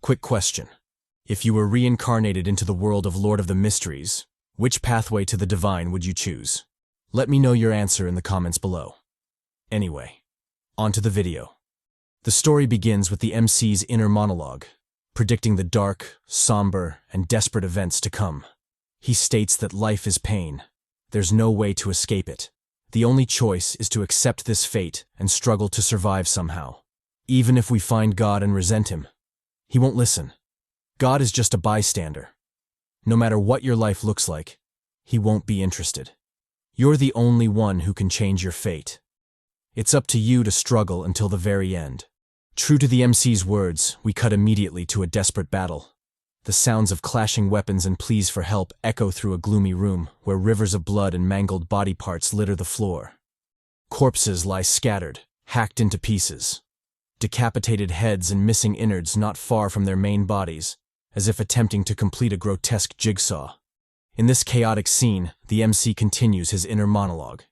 Quick question. If you were reincarnated into the world of Lord of the Mysteries, which pathway to the divine would you choose? Let me know your answer in the comments below. Anyway, on to the video. The story begins with the MC's inner monologue, predicting the dark, somber, and desperate events to come. He states that life is pain. There's no way to escape it. The only choice is to accept this fate and struggle to survive somehow. Even if we find God and resent him, he won't listen. God is just a bystander. No matter what your life looks like, he won't be interested. You're the only one who can change your fate. It's up to you to struggle until the very end. True to the MC's words, we cut immediately to a desperate battle. The sounds of clashing weapons and pleas for help echo through a gloomy room where rivers of blood and mangled body parts litter the floor. Corpses lie scattered, hacked into pieces. Decapitated heads and missing innards not far from their main bodies, as if attempting to complete a grotesque jigsaw. In this chaotic scene, the MC continues his inner monologue.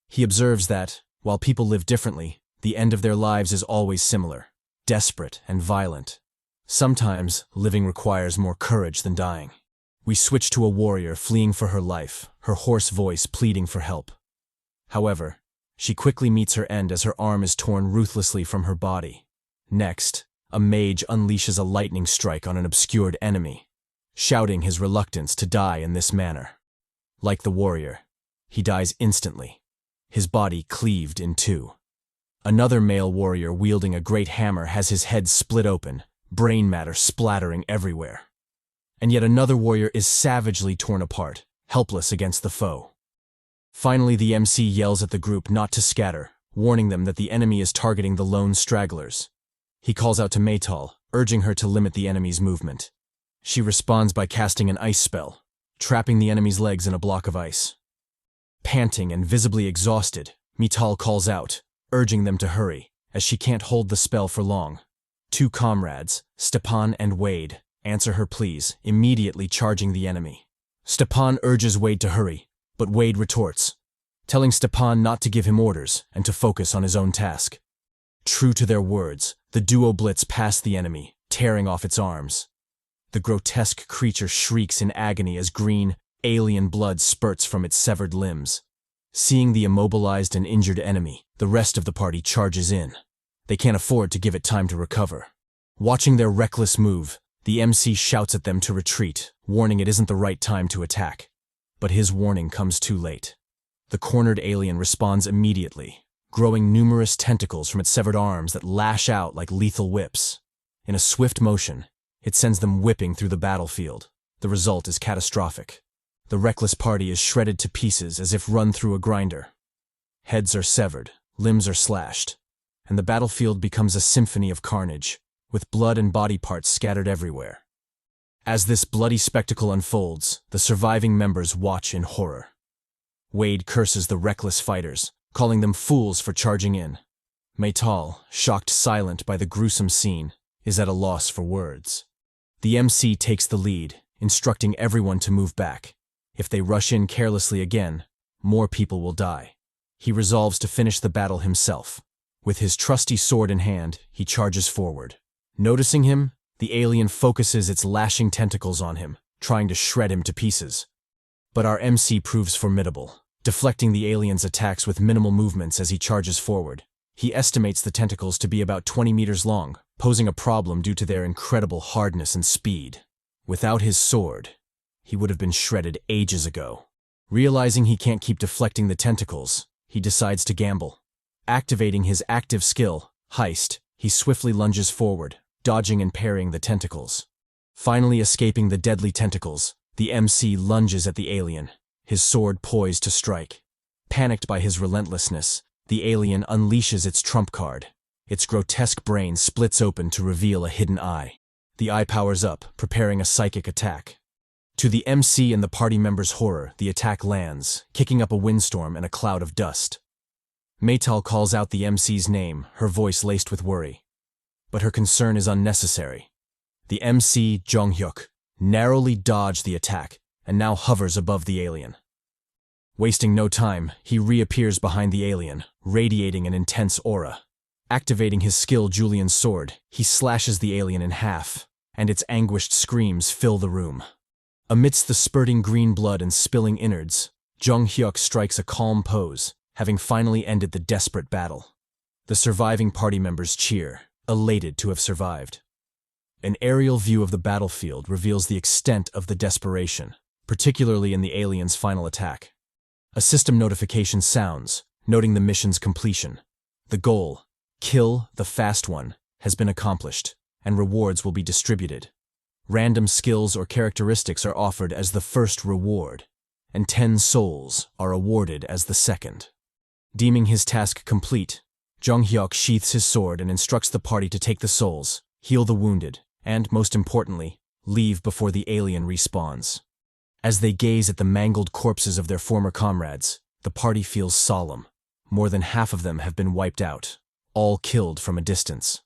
He observes that, while people live differently, the end of their lives is always similar, desperate and violent. Sometimes, living requires more courage than dying. We switch to a warrior fleeing for her life, her hoarse voice pleading for help. However, she quickly meets her end as her arm is torn ruthlessly from her body. Next, a mage unleashes a lightning strike on an obscured enemy, shouting his reluctance to die in this manner. Like the warrior, he dies instantly, his body cleaved in two. Another male warrior wielding a great hammer has his head split open, brain matter splattering everywhere. And yet another warrior is savagely torn apart, helpless against the foe. Finally, the MC yells at the group not to scatter, warning them that the enemy is targeting the lone stragglers. He calls out to Maytal, urging her to limit the enemy's movement. She responds by casting an ice spell, trapping the enemy's legs in a block of ice. Panting and visibly exhausted, Maytal calls out, urging them to hurry, as she can't hold the spell for long. Two comrades, Stepan and Wade, answer her pleas, immediately charging the enemy. Stepan urges Wade to hurry, but Wade retorts, telling Stepan not to give him orders and to focus on his own task. True to their words, the duo blitz past the enemy, tearing off its arms. The grotesque creature shrieks in agony as green, alien blood spurts from its severed limbs. Seeing the immobilized and injured enemy, the rest of the party charges in. They can't afford to give it time to recover. Watching their reckless move, the MC shouts at them to retreat, warning it isn't the right time to attack. But his warning comes too late. The cornered alien responds immediately, growing numerous tentacles from its severed arms that lash out like lethal whips. In a swift motion, it sends them whipping through the battlefield. The result is catastrophic. The reckless party is shredded to pieces as if run through a grinder. Heads are severed, limbs are slashed, and the battlefield becomes a symphony of carnage, with blood and body parts scattered everywhere. As this bloody spectacle unfolds, the surviving members watch in horror. Wade curses the reckless fighters, calling them fools for charging in. Maytal, shocked silent by the gruesome scene, is at a loss for words. The MC takes the lead, instructing everyone to move back. If they rush in carelessly again, more people will die. He resolves to finish the battle himself. With his trusty sword in hand, he charges forward. Noticing him, the alien focuses its lashing tentacles on him, trying to shred him to pieces. But our MC proves formidable, deflecting the alien's attacks with minimal movements as he charges forward. He estimates the tentacles to be about 20 meters long, posing a problem due to their incredible hardness and speed. Without his sword, he would have been shredded ages ago. Realizing he can't keep deflecting the tentacles, he decides to gamble. Activating his active skill, Heist, he swiftly lunges forward, dodging and parrying the tentacles. Finally escaping the deadly tentacles, the MC lunges at the alien, his sword poised to strike. Panicked by his relentlessness, the alien unleashes its trump card. Its grotesque brain splits open to reveal a hidden eye. The eye powers up, preparing a psychic attack. To the MC and the party members' horror, the attack lands, kicking up a windstorm and a cloud of dust. Maytal calls out the MC's name, her voice laced with worry. But her concern is unnecessary. The MC, Jeong Hyeok, narrowly dodged the attack and now hovers above the alien. Wasting no time, he reappears behind the alien, radiating an intense aura. Activating his skill Julian's sword, he slashes the alien in half, and its anguished screams fill the room. Amidst the spurting green blood and spilling innards, Jeong Hyeok strikes a calm pose, having finally ended the desperate battle. The surviving party members cheer, elated to have survived. An aerial view of the battlefield reveals the extent of the desperation, particularly in the aliens' final attack. A system notification sounds, noting the mission's completion. The goal, kill the fast one, has been accomplished, and rewards will be distributed. Random skills or characteristics are offered as the first reward, and 10 souls are awarded as the second. Deeming his task complete, Jeong Hyeok sheaths his sword and instructs the party to take the souls, heal the wounded, and, most importantly, leave before the alien respawns. As they gaze at the mangled corpses of their former comrades, the party feels solemn. More than half of them have been wiped out, all killed from a distance.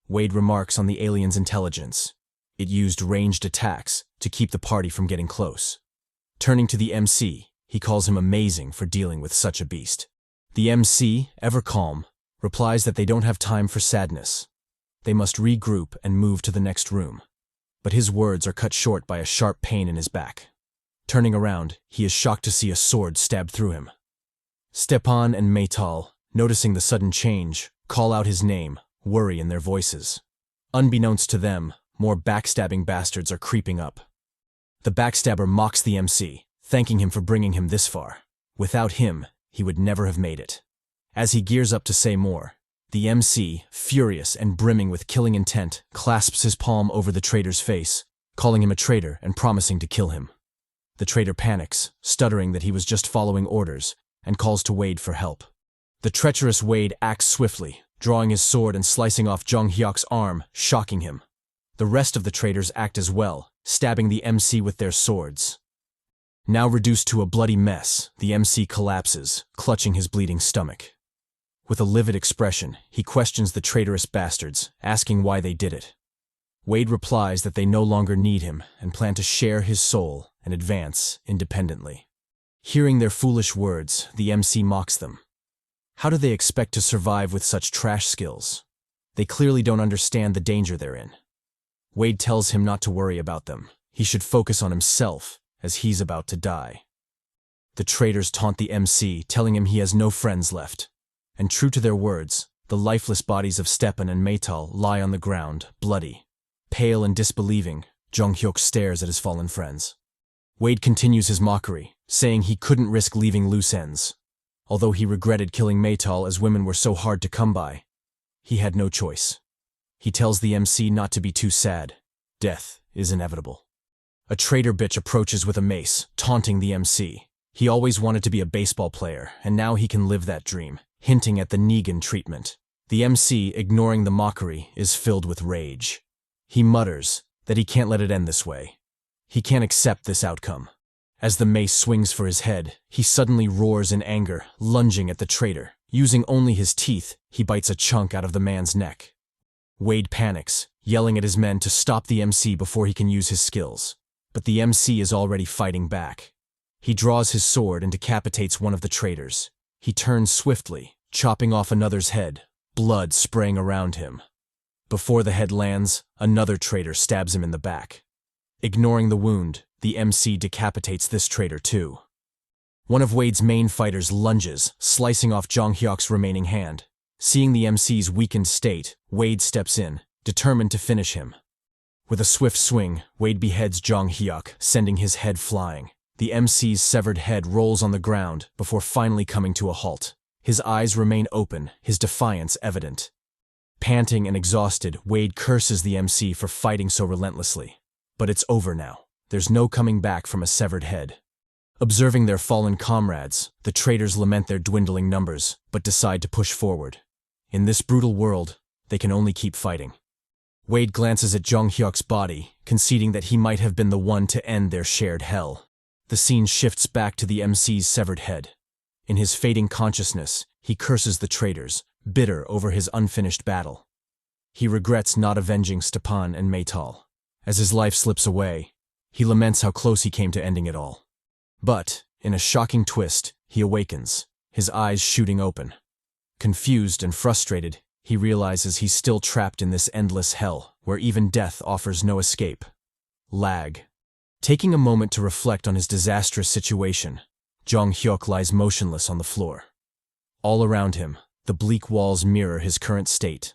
Wade remarks on the alien's intelligence. It used ranged attacks to keep the party from getting close. Turning to the MC, he calls him amazing for dealing with such a beast. The MC, ever calm, replies that they don't have time for sadness. They must regroup and move to the next room. But his words are cut short by a sharp pain in his back. Turning around, he is shocked to see a sword stabbed through him. Stepan and Maytal, noticing the sudden change, call out his name, worry in their voices. Unbeknownst to them, more backstabbing bastards are creeping up. The backstabber mocks the MC, thanking him for bringing him this far. Without him, he would never have made it. As he gears up to say more, the MC, furious and brimming with killing intent, clasps his palm over the traitor's face, calling him a traitor and promising to kill him. The traitor panics, stuttering that he was just following orders, and calls to Wade for help. The treacherous Wade acts swiftly, drawing his sword and slicing off Jeong Hyeok's arm, shocking him. The rest of the traitors act as well, stabbing the MC with their swords. Now reduced to a bloody mess, the MC collapses, clutching his bleeding stomach. With a livid expression, he questions the traitorous bastards, asking why they did it. Wade replies that they no longer need him and plan to share his soul and advance independently. Hearing their foolish words, the MC mocks them. How do they expect to survive with such trash skills? They clearly don't understand the danger they're in. Wade tells him not to worry about them. He should focus on himself, as he's about to die. The traitors taunt the MC, telling him he has no friends left. And true to their words, the lifeless bodies of Stepan and Maytal lie on the ground, bloody. Pale and disbelieving, Jeong Hyeok stares at his fallen friends. Wade continues his mockery, saying he couldn't risk leaving loose ends. Although he regretted killing Maytal as women were so hard to come by, he had no choice. He tells the MC not to be too sad. Death is inevitable. A traitor bitch approaches with a mace, taunting the MC. He always wanted to be a baseball player, and now he can live that dream, hinting at the Negan treatment. The MC, ignoring the mockery, is filled with rage. He mutters that he can't let it end this way. He can't accept this outcome. As the mace swings for his head, he suddenly roars in anger, lunging at the traitor. Using only his teeth, he bites a chunk out of the man's neck. Wade panics, yelling at his men to stop the MC before he can use his skills. But the MC is already fighting back. He draws his sword and decapitates one of the traitors. He turns swiftly, chopping off another's head, blood spraying around him. Before the head lands, another traitor stabs him in the back. Ignoring the wound, the MC decapitates this traitor too. One of Wade's main fighters lunges, slicing off Jeong Hyeok's remaining hand. Seeing the MC's weakened state, Wade steps in, determined to finish him. With a swift swing, Wade beheads Jeong Hyeok, sending his head flying. The MC's severed head rolls on the ground before finally coming to a halt. His eyes remain open, his defiance evident. Panting and exhausted, Wade curses the MC for fighting so relentlessly. But it's over now. There's no coming back from a severed head. Observing their fallen comrades, the traitors lament their dwindling numbers, but decide to push forward. In this brutal world, they can only keep fighting. Wade glances at Jeong Hyeok's body, conceding that he might have been the one to end their shared hell. The scene shifts back to the MC's severed head. In his fading consciousness, he curses the traitors, bitter over his unfinished battle. He regrets not avenging Stepan and Maytal. As his life slips away, he laments how close he came to ending it all. But, in a shocking twist, he awakens, his eyes shooting open. Confused and frustrated, he realizes he's still trapped in this endless hell, where even death offers no escape. Lag. Taking a moment to reflect on his disastrous situation, Jeong Hyeok lies motionless on the floor. All around him, the bleak walls mirror his current state.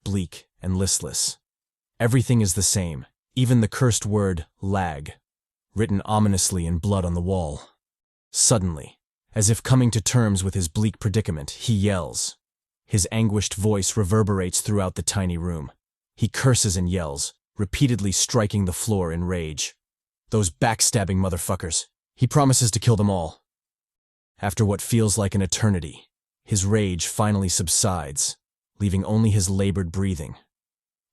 Bleak and listless. Everything is the same, even the cursed word, lag, written ominously in blood on the wall. Suddenly, as if coming to terms with his bleak predicament, he yells. His anguished voice reverberates throughout the tiny room. He curses and yells, repeatedly striking the floor in rage. Those backstabbing motherfuckers. He promises to kill them all. After what feels like an eternity, his rage finally subsides, leaving only his labored breathing.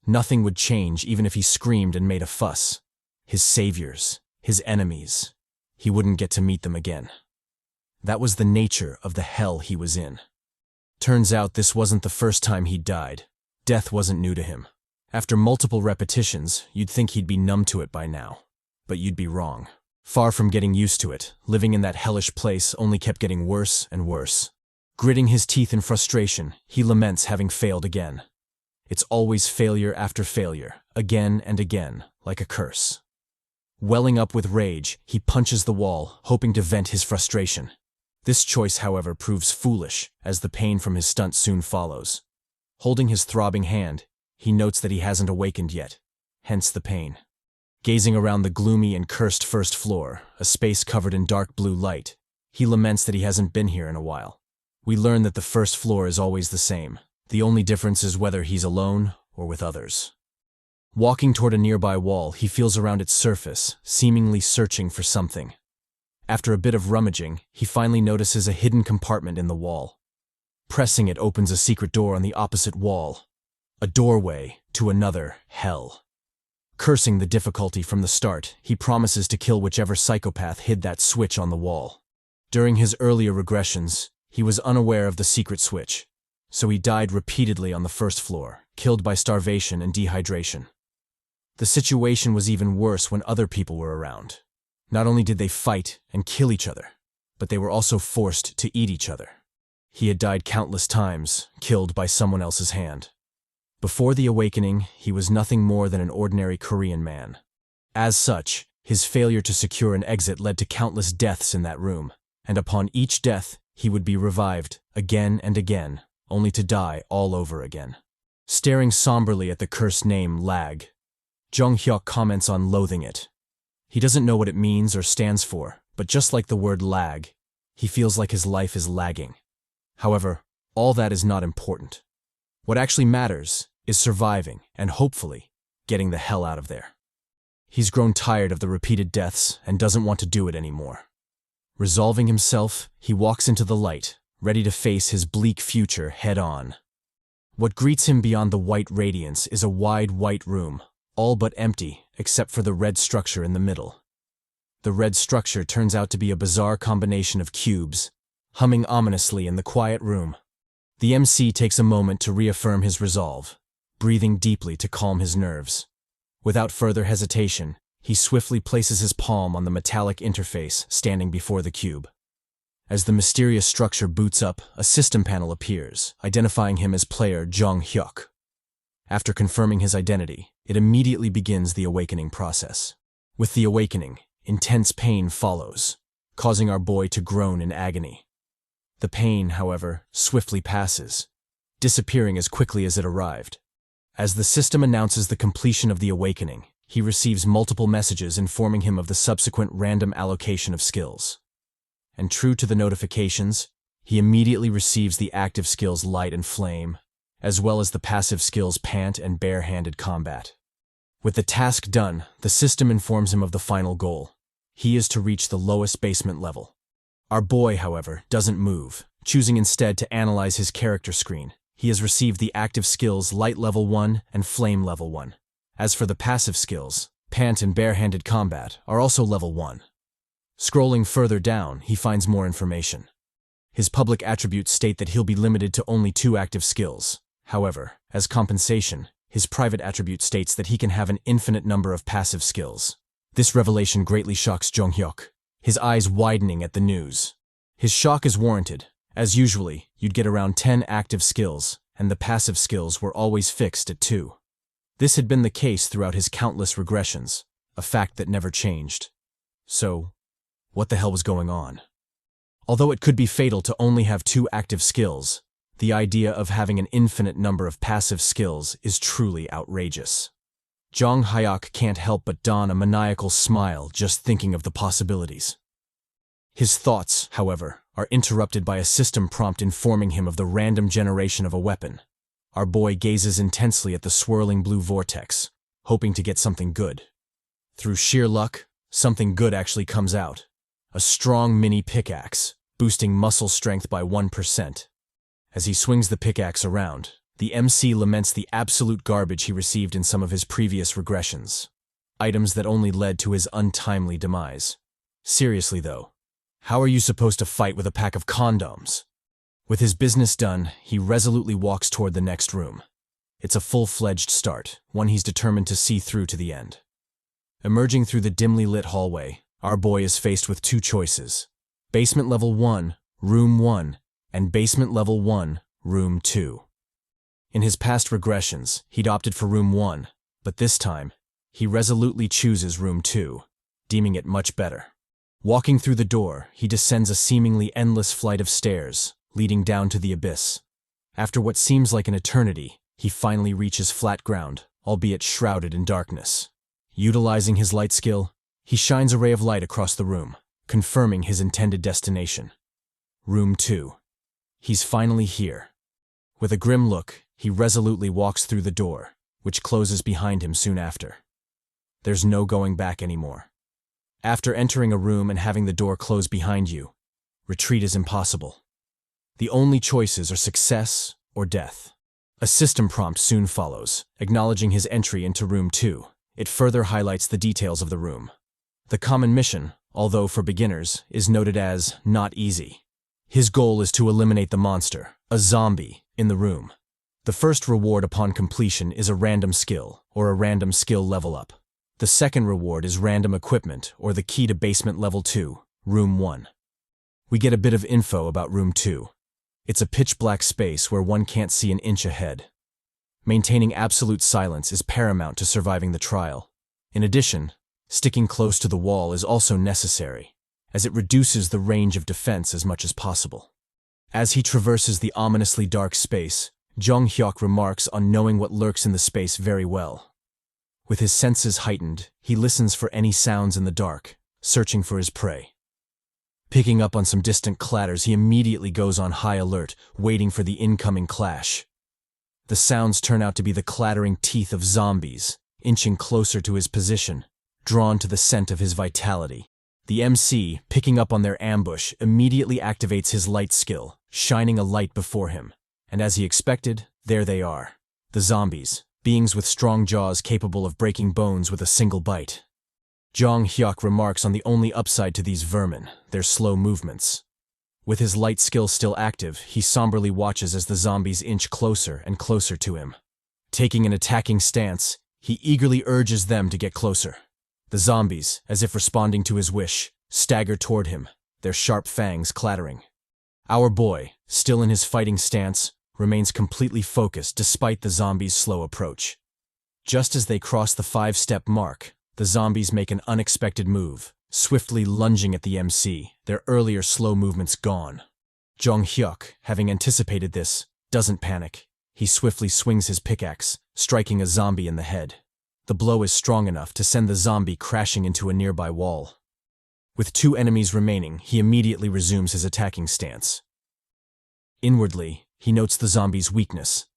Nothing would change even if he screamed and made a fuss. His saviors, his enemies, he wouldn't get to meet them again. That was the nature of the hell he was in. Turns out this wasn't the first time he'd died. Death wasn't new to him. After multiple repetitions, you'd think he'd be numb to it by now. But you'd be wrong. Far from getting used to it, living in that hellish place only kept getting worse and worse. Gritting his teeth in frustration, he laments having failed again. It's always failure after failure, again and again, like a curse. Welling up with rage, he punches the wall, hoping to vent his frustration. This choice, however, proves foolish, as the pain from his stunt soon follows. Holding his throbbing hand, he notes that he hasn't awakened yet, hence the pain. Gazing around the gloomy and cursed first floor, a space covered in dark blue light, he laments that he hasn't been here in a while. We learn that the first floor is always the same. The only difference is whether he's alone or with others. Walking toward a nearby wall, he feels around its surface, seemingly searching for something. After a bit of rummaging, he finally notices a hidden compartment in the wall. Pressing it opens a secret door on the opposite wall. A doorway to another hell. Cursing the difficulty from the start, he promises to kill whichever psychopath hid that switch on the wall. During his earlier regressions, he was unaware of the secret switch, so he died repeatedly on the first floor, killed by starvation and dehydration. The situation was even worse when other people were around. Not only did they fight and kill each other, but they were also forced to eat each other. He had died countless times, killed by someone else's hand. Before the awakening, he was nothing more than an ordinary Korean man. As such, his failure to secure an exit led to countless deaths in that room, and upon each death, he would be revived again and again, only to die all over again. Staring somberly at the cursed name Lag, Jeong Hyeok comments on loathing it. He doesn't know what it means or stands for, but just like the word lag, he feels like his life is lagging. However, all that is not important. What actually matters is surviving and hopefully getting the hell out of there. He's grown tired of the repeated deaths and doesn't want to do it anymore. Resolving himself, he walks into the light, ready to face his bleak future head-on. What greets him beyond the white radiance is a wide white room, all but empty except for the red structure in the middle. The red structure turns out to be a bizarre combination of cubes, humming ominously in the quiet room. The MC takes a moment to reaffirm his resolve, breathing deeply to calm his nerves. Without further hesitation, he swiftly places his palm on the metallic interface standing before the cube. As the mysterious structure boots up, a system panel appears, identifying him as player Jeong Hyeok. After confirming his identity, it immediately begins the awakening process. With the awakening, intense pain follows, causing our boy to groan in agony. The pain, however, swiftly passes, disappearing as quickly as it arrived. As the system announces the completion of the awakening, he receives multiple messages informing him of the subsequent random allocation of skills. And true to the notifications, he immediately receives the active skills Light and Flame, as well as the passive skills Pant and Bare-Handed Combat. With the task done, the system informs him of the final goal. He is to reach the lowest basement level. Our boy, however, doesn't move, choosing instead to analyze his character screen. He has received the active skills Light Level 1 and Flame Level 1. As for the passive skills, Pant and Bare-Handed Combat are also Level 1. Scrolling further down, he finds more information. His public attributes state that he'll be limited to only 2 active skills. However, as compensation, his private attribute states that he can have an infinite number of passive skills. This revelation greatly shocks Jeong Hyeok, his eyes widening at the news. His shock is warranted, as usually, you'd get around 10 active skills, and the passive skills were always fixed at 2. This had been the case throughout his countless regressions, a fact that never changed. So, what the hell was going on? Although it could be fatal to only have 2 active skills, the idea of having an infinite number of passive skills is truly outrageous. Jeong Hyeok can't help but don a maniacal smile just thinking of the possibilities. His thoughts, however, are interrupted by a system prompt informing him of the random generation of a weapon. Our boy gazes intensely at the swirling blue vortex, hoping to get something good. Through sheer luck, something good actually comes out. A strong mini pickaxe, boosting muscle strength by 1%. As he swings the pickaxe around, the MC laments the absolute garbage he received in some of his previous regressions. Items that only led to his untimely demise. Seriously though, how are you supposed to fight with a pack of condoms? With his business done, he resolutely walks toward the next room. It's a full-fledged start, one he's determined to see through to the end. Emerging through the dimly lit hallway, our boy is faced with 2 choices. Basement level 1, room 1, and basement level 1, room 2. In his past regressions, he'd opted for room 1, but this time, he resolutely chooses room 2, deeming it much better. Walking through the door, he descends a seemingly endless flight of stairs, leading down to the abyss. After what seems like an eternity, he finally reaches flat ground, albeit shrouded in darkness. Utilizing his light skill, he shines a ray of light across the room, confirming his intended destination. Room 2. He's finally here. With a grim look, he resolutely walks through the door, which closes behind him soon after. There's no going back anymore. After entering a room and having the door close behind you, retreat is impossible. The only choices are success or death. A system prompt soon follows, acknowledging his entry into room 2. It further highlights the details of the room. The common mission, although for beginners, is noted as not easy. His goal is to eliminate the monster, a zombie, in the room. The first reward upon completion is a random skill, or a random skill level up. The second reward is random equipment, or the key to basement level 2, room 1. We get a bit of info about room 2. It's a pitch-black space where one can't see an inch ahead. Maintaining absolute silence is paramount to surviving the trial. In addition, sticking close to the wall is also necessary, as it reduces the range of defense as much as possible. As he traverses the ominously dark space, Jeong Hyeok remarks on knowing what lurks in the space very well. With his senses heightened, he listens for any sounds in the dark, searching for his prey. Picking up on some distant clatters, he immediately goes on high alert, waiting for the incoming clash. The sounds turn out to be the clattering teeth of zombies, inching closer to his position, drawn to the scent of his vitality. The MC, picking up on their ambush, immediately activates his light skill, shining a light before him. And as he expected, there they are. The zombies, beings with strong jaws capable of breaking bones with a single bite. Jeong Hyeok remarks on the only upside to these vermin, their slow movements. With his light skill still active, he somberly watches as the zombies inch closer and closer to him. Taking an attacking stance, he eagerly urges them to get closer. The zombies, as if responding to his wish, stagger toward him, their sharp fangs clattering. Our boy, still in his fighting stance, remains completely focused despite the zombies' slow approach. Just as they cross the 5-step mark, the zombies make an unexpected move, swiftly lunging at the MC, their earlier slow movements gone. Jeong Hyeok, having anticipated this, doesn't panic. He swiftly swings his pickaxe, striking a zombie in the head. The blow is strong enough to send the zombie crashing into a nearby wall. With 2 enemies remaining, he immediately resumes his attacking stance. Inwardly, he notes the zombies' weakness,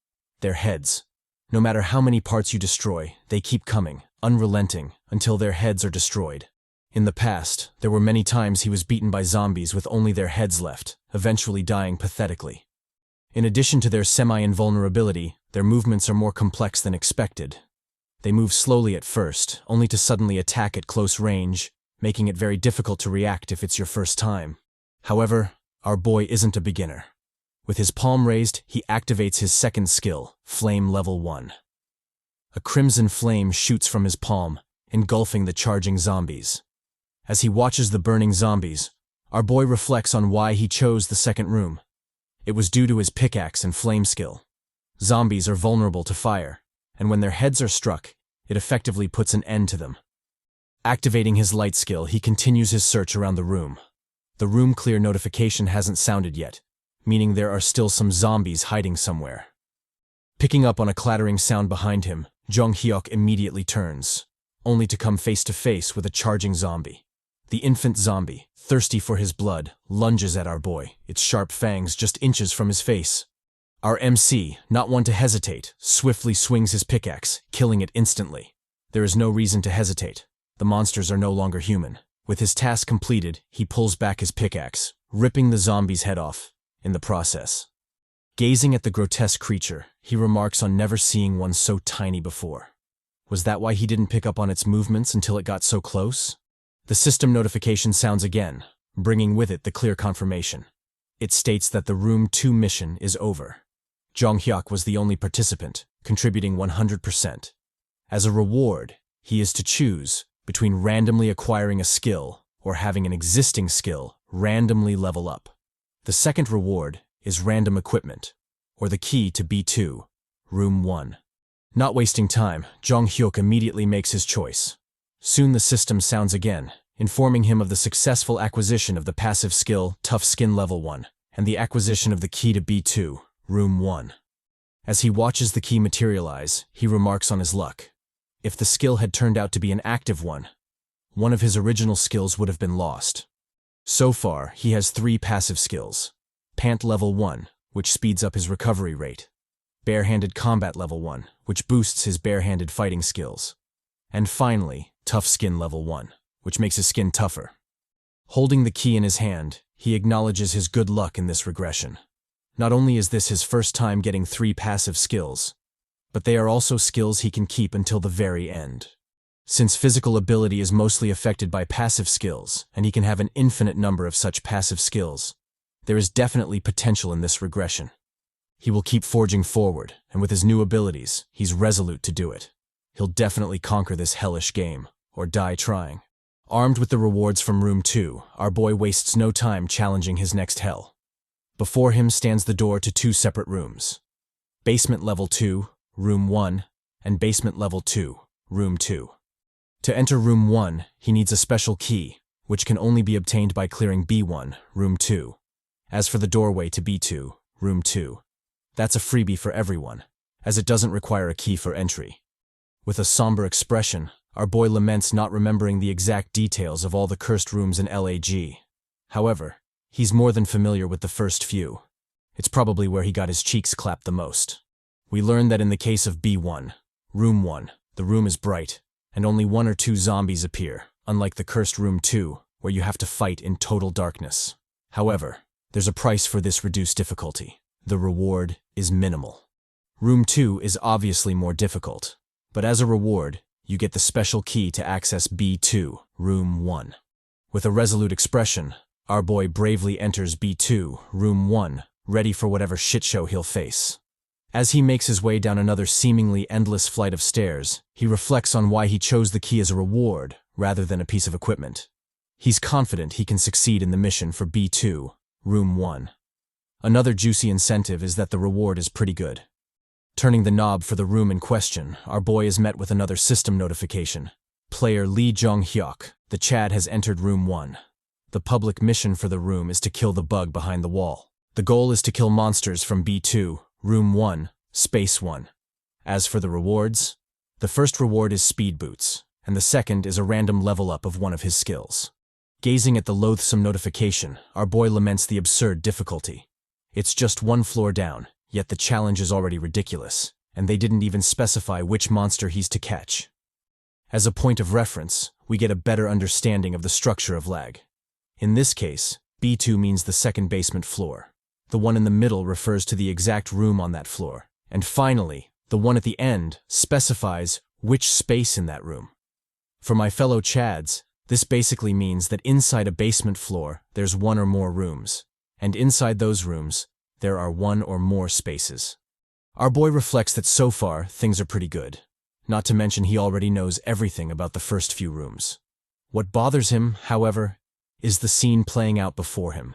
their heads. No matter how many parts you destroy, they keep coming, unrelenting, until their heads are destroyed. In the past, there were many times he was beaten by zombies with only their heads left, eventually dying pathetically. In addition to their semi-invulnerability, their movements are more complex than expected. They move slowly at first, only to suddenly attack at close range, making it very difficult to react if it's your first time. However, our boy isn't a beginner. With his palm raised, he activates his second skill, Flame Level 1. A crimson flame shoots from his palm, engulfing the charging zombies. As he watches the burning zombies, our boy reflects on why he chose the second room. It was due to his pickaxe and flame skill. Zombies are vulnerable to fire, and when their heads are struck, it effectively puts an end to them. Activating his light skill, he continues his search around the room. The room clear notification hasn't sounded yet, meaning there are still some zombies hiding somewhere. Picking up on a clattering sound behind him, Jeong Hyeok immediately turns, only to come face to face with a charging zombie. The infant zombie, thirsty for his blood, lunges at our boy, its sharp fangs just inches from his face. Our MC, not one to hesitate, swiftly swings his pickaxe, killing it instantly. There is no reason to hesitate. The monsters are no longer human. With his task completed, he pulls back his pickaxe, ripping the zombie's head off in the process. Gazing at the grotesque creature, he remarks on never seeing one so tiny before. Was that why he didn't pick up on its movements until it got so close? The system notification sounds again, bringing with it the clear confirmation. It states that the Room 2 mission is over. Jeong Hyeok was the only participant, contributing 100%. As a reward, he is to choose between randomly acquiring a skill or having an existing skill randomly level up. The second reward is random equipment, or the key to B2, Room 1. Not wasting time, Jeong Hyeok immediately makes his choice. Soon the system sounds again, informing him of the successful acquisition of the passive skill Tough Skin Level 1 and the acquisition of the key to B2, Room 1. As he watches the key materialize, he remarks on his luck. If the skill had turned out to be an active one of his original skills would have been lost. So far, he has 3 passive skills. Pant Level 1, which speeds up his recovery rate. Barehanded Combat Level 1, which boosts his barehanded fighting skills. And finally, Tough Skin Level 1, which makes his skin tougher. Holding the key in his hand, he acknowledges his good luck in this regression. Not only is this his first time getting 3 passive skills, but they are also skills he can keep until the very end. Since physical ability is mostly affected by passive skills, and he can have an infinite number of such passive skills, there is definitely potential in this regression. He will keep forging forward, and with his new abilities, he's resolute to do it. He'll definitely conquer this hellish game, or die trying. Armed with the rewards from Room 2, our boy wastes no time challenging his next hell. Before him stands the door to 2 separate rooms. Basement Level 2, Room 1, and Basement Level 2, Room 2. To enter Room 1, he needs a special key, which can only be obtained by clearing B1, Room 2. As for the doorway to B2, Room 2, that's a freebie for everyone, as it doesn't require a key for entry. With a somber expression, our boy laments not remembering the exact details of all the cursed rooms in L.A.G. However, he's more than familiar with the first few. It's probably where he got his cheeks clapped the most. We learn that in the case of B1, Room 1, the room is bright, and only 1 or 2 zombies appear, unlike the cursed Room 2, where you have to fight in total darkness. However, there's a price for this reduced difficulty. The reward is minimal. Room 2 is obviously more difficult, but as a reward, you get the special key to access B2, Room 1. With a resolute expression, our boy bravely enters B2, Room 1, ready for whatever shitshow he'll face. As he makes his way down another seemingly endless flight of stairs, he reflects on why he chose the key as a reward rather than a piece of equipment. He's confident he can succeed in the mission for B2, Room 1. Another juicy incentive is that the reward is pretty good. Turning the knob for the room in question, our boy is met with another system notification. Player Lee Jeong Hyeok, the Chad has entered Room 1. The public mission for the room is to kill the bug behind the wall. The goal is to kill monsters from B2, Room 1, Space 1. As for the rewards, the first reward is speed boots, and the second is a random level up of one of his skills. Gazing at the loathsome notification, our boy laments the absurd difficulty. It's just 1 floor down, yet the challenge is already ridiculous, and they didn't even specify which monster he's to catch. As a point of reference, we get a better understanding of the structure of L.A.G. In this case, B2 means the second basement floor. The one in the middle refers to the exact room on that floor. And finally, the one at the end specifies which space in that room. For my fellow Chads, this basically means that inside a basement floor, there's 1 or more rooms. And inside those rooms, there are 1 or more spaces. Our boy reflects that so far, things are pretty good. Not to mention he already knows everything about the first few rooms. What bothers him, however, is the scene playing out before him.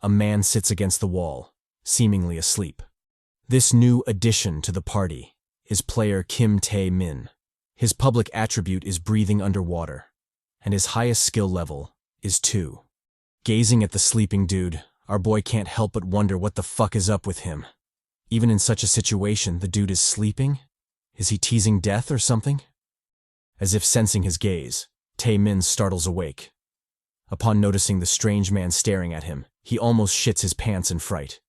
A man sits against the wall, seemingly asleep. This new addition to the party is player Kim Tae-min. His public attribute is breathing underwater, and his highest skill level is 2. Gazing at the sleeping dude, our boy can't help but wonder what the fuck is up with him. Even in such a situation, the dude is sleeping? Is he teasing death or something? As if sensing his gaze, Tae-min startles awake. Upon noticing the strange man staring at him, he almost shits his pants in fright.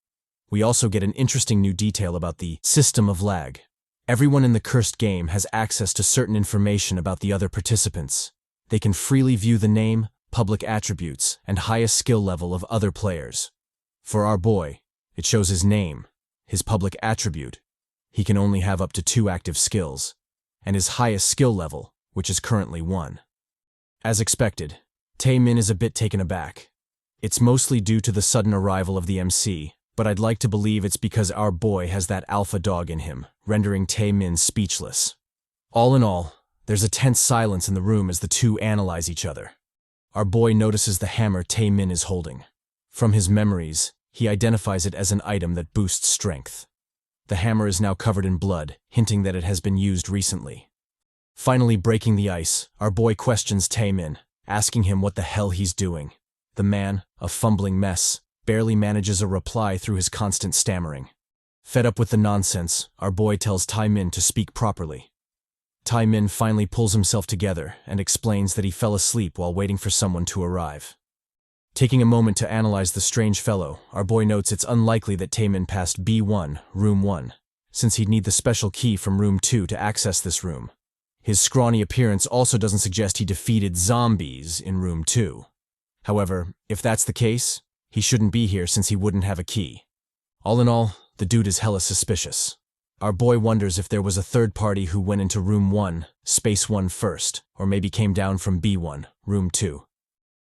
We also get an interesting new detail about the system of L.A.G. Everyone in the cursed game has access to certain information about the other participants. They can freely view the name, public attributes, and highest skill level of other players. For our boy, it shows his name, his public attribute. He can only have up to 2 active skills, and his highest skill level, which is currently 1. As expected, Tae-min is a bit taken aback. It's mostly due to the sudden arrival of the MC, but I'd like to believe it's because our boy has that alpha dog in him, rendering Tae-min speechless. All in all, there's a tense silence in the room as the two analyze each other. Our boy notices the hammer Tae-min is holding. From his memories, he identifies it as an item that boosts strength. The hammer is now covered in blood, hinting that it has been used recently. Finally breaking the ice, our boy questions Tae-min, asking him what the hell he's doing. The man, a fumbling mess, barely manages a reply through his constant stammering. Fed up with the nonsense, our boy tells Tae-min to speak properly. Tae-min finally pulls himself together and explains that he fell asleep while waiting for someone to arrive. Taking a moment to analyze the strange fellow, our boy notes it's unlikely that Tae-min passed B1, room 1, since he'd need the special key from room 2 to access this room. His scrawny appearance also doesn't suggest he defeated zombies in room 2. However, if that's the case, he shouldn't be here since he wouldn't have a key. All in all, the dude is hella suspicious. Our boy wonders if there was a third party who went into room 1, space 1 first, or maybe came down from B1, room 2.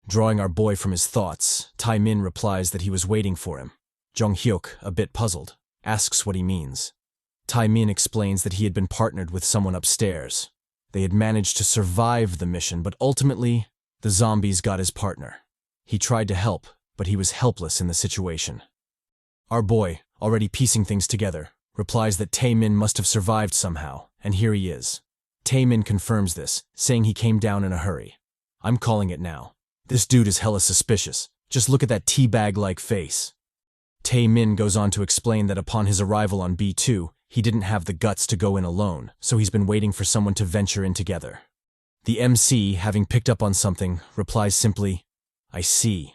Drawing our boy from his thoughts, Tae-min replies that he was waiting for him. Jeong Hyeok, a bit puzzled, asks what he means. Tae-min explains that he had been partnered with someone upstairs. They had managed to survive the mission, but ultimately, the zombies got his partner. He tried to help, but he was helpless in the situation. Our boy, already piecing things together, replies that Tae-min must have survived somehow, and here he is. Tae-min confirms this, saying he came down in a hurry. I'm calling it now. This dude is hella suspicious. Just look at that teabag-like face. Tae-min goes on to explain that upon his arrival on B2, he didn't have the guts to go in alone, so he's been waiting for someone to venture in together. The MC, having picked up on something, replies simply, I see.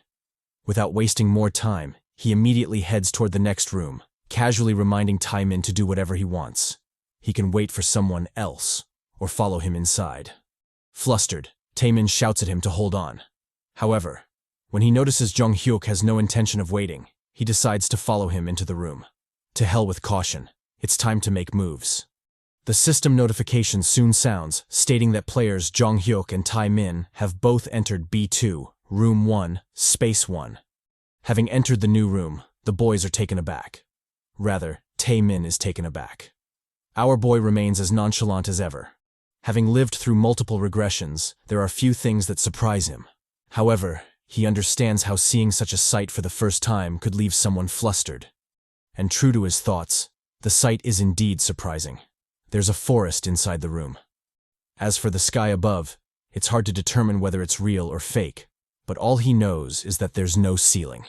Without wasting more time, he immediately heads toward the next room, casually reminding Tae-min to do whatever he wants. He can wait for someone else, or follow him inside. Flustered, Tae-min shouts at him to hold on. However, when he notices Jeong Hyeok has no intention of waiting, he decides to follow him into the room. To hell with caution, it's time to make moves. The system notification soon sounds, stating that players Jeong Hyeok and Tae-min have both entered B2, room 1, space 1. Having entered the new room, the boys are taken aback. Rather, Tae-min is taken aback. Our boy remains as nonchalant as ever. Having lived through multiple regressions, there are few things that surprise him. However, he understands how seeing such a sight for the first time could leave someone flustered. And true to his thoughts, the sight is indeed surprising. There's a forest inside the room. As for the sky above, it's hard to determine whether it's real or fake, but all he knows is that there's no ceiling.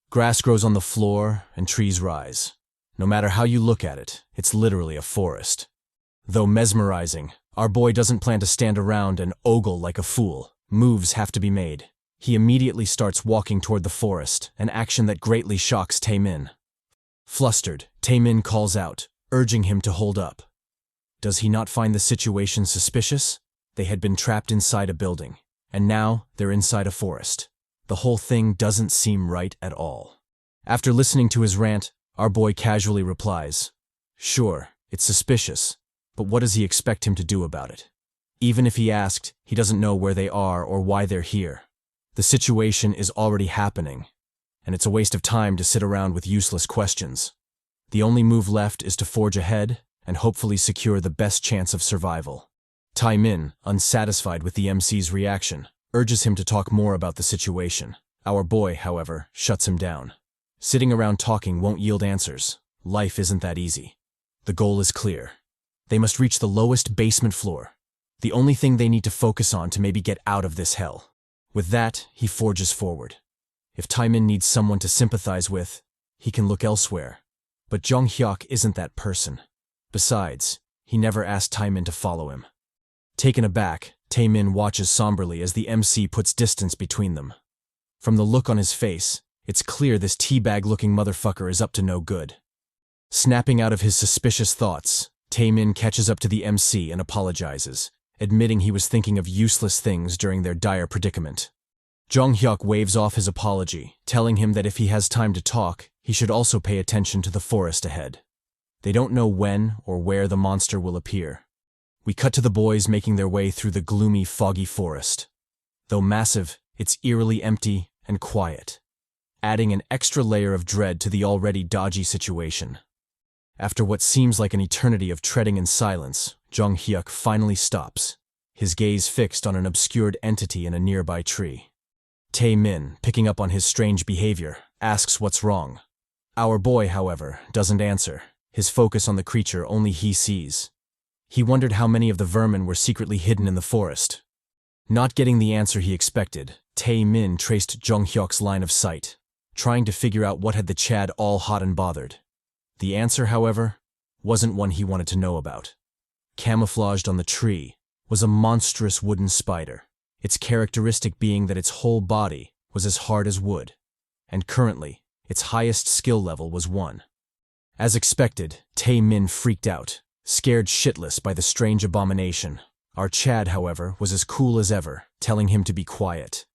Grass grows on the floor and trees rise. No matter how you look at it, it's literally a forest. Though mesmerizing, our boy doesn't plan to stand around and ogle like a fool. Moves have to be made. He immediately starts walking toward the forest, an action that greatly shocks Tae-min. Flustered, Tae-min calls out, urging him to hold up. Does he not find the situation suspicious? They had been trapped inside a building, and now they're inside a forest. The whole thing doesn't seem right at all. After listening to his rant, our boy casually replies, sure, it's suspicious, but what does he expect him to do about it? Even if he asked, he doesn't know where they are or why they're here. The situation is already happening, and it's a waste of time to sit around with useless questions. The only move left is to forge ahead and hopefully secure the best chance of survival. Tae-min, unsatisfied with the MC's reaction, urges him to talk more about the situation. Our boy, however, shuts him down. Sitting around talking won't yield answers. life isn't that easy. The goal is clear. They must reach the lowest basement floor, the only thing they need to focus on to maybe get out of this hell. With that, he forges forward. If Taemin needs someone to sympathize with, he can look elsewhere. But Jeong Hyeok isn't that person. Besides, he never asked Taemin to follow him. Taken aback, Taemin watches somberly as the MC puts distance between them. From the look on his face, it's clear this teabag-looking motherfucker is up to no good. Snapping out of his suspicious thoughts, Taemin catches up to the MC and apologizes, admitting he was thinking of useless things during their dire predicament. Jeong Hyeok waves off his apology, telling him that if he has time to talk, he should also pay attention to the forest ahead. They don't know when or where the monster will appear. We cut to the boys making their way through the gloomy, foggy forest. Though massive, it's eerily empty and quiet, adding an extra layer of dread to the already dodgy situation. After what seems like an eternity of treading in silence, Jeong Hyeok finally stops, his gaze fixed on an obscured entity in a nearby tree. Taemin, picking up on his strange behavior, asks what's wrong. Our boy, however, doesn't answer, his focus on the creature only he sees. He wondered how many of the vermin were secretly hidden in the forest. Not getting the answer he expected, Taemin traced Jeong Hyeok's line of sight, trying to figure out what had the Chad all hot and bothered. The answer, however, wasn't one he wanted to know about. Camouflaged on the tree was a monstrous wooden spider, its characteristic being that its whole body was as hard as wood, and currently, its highest skill level was 1. As expected, Taemin freaked out, scared shitless by the strange abomination. Our Chad, however, was as cool as ever, telling him to be quiet.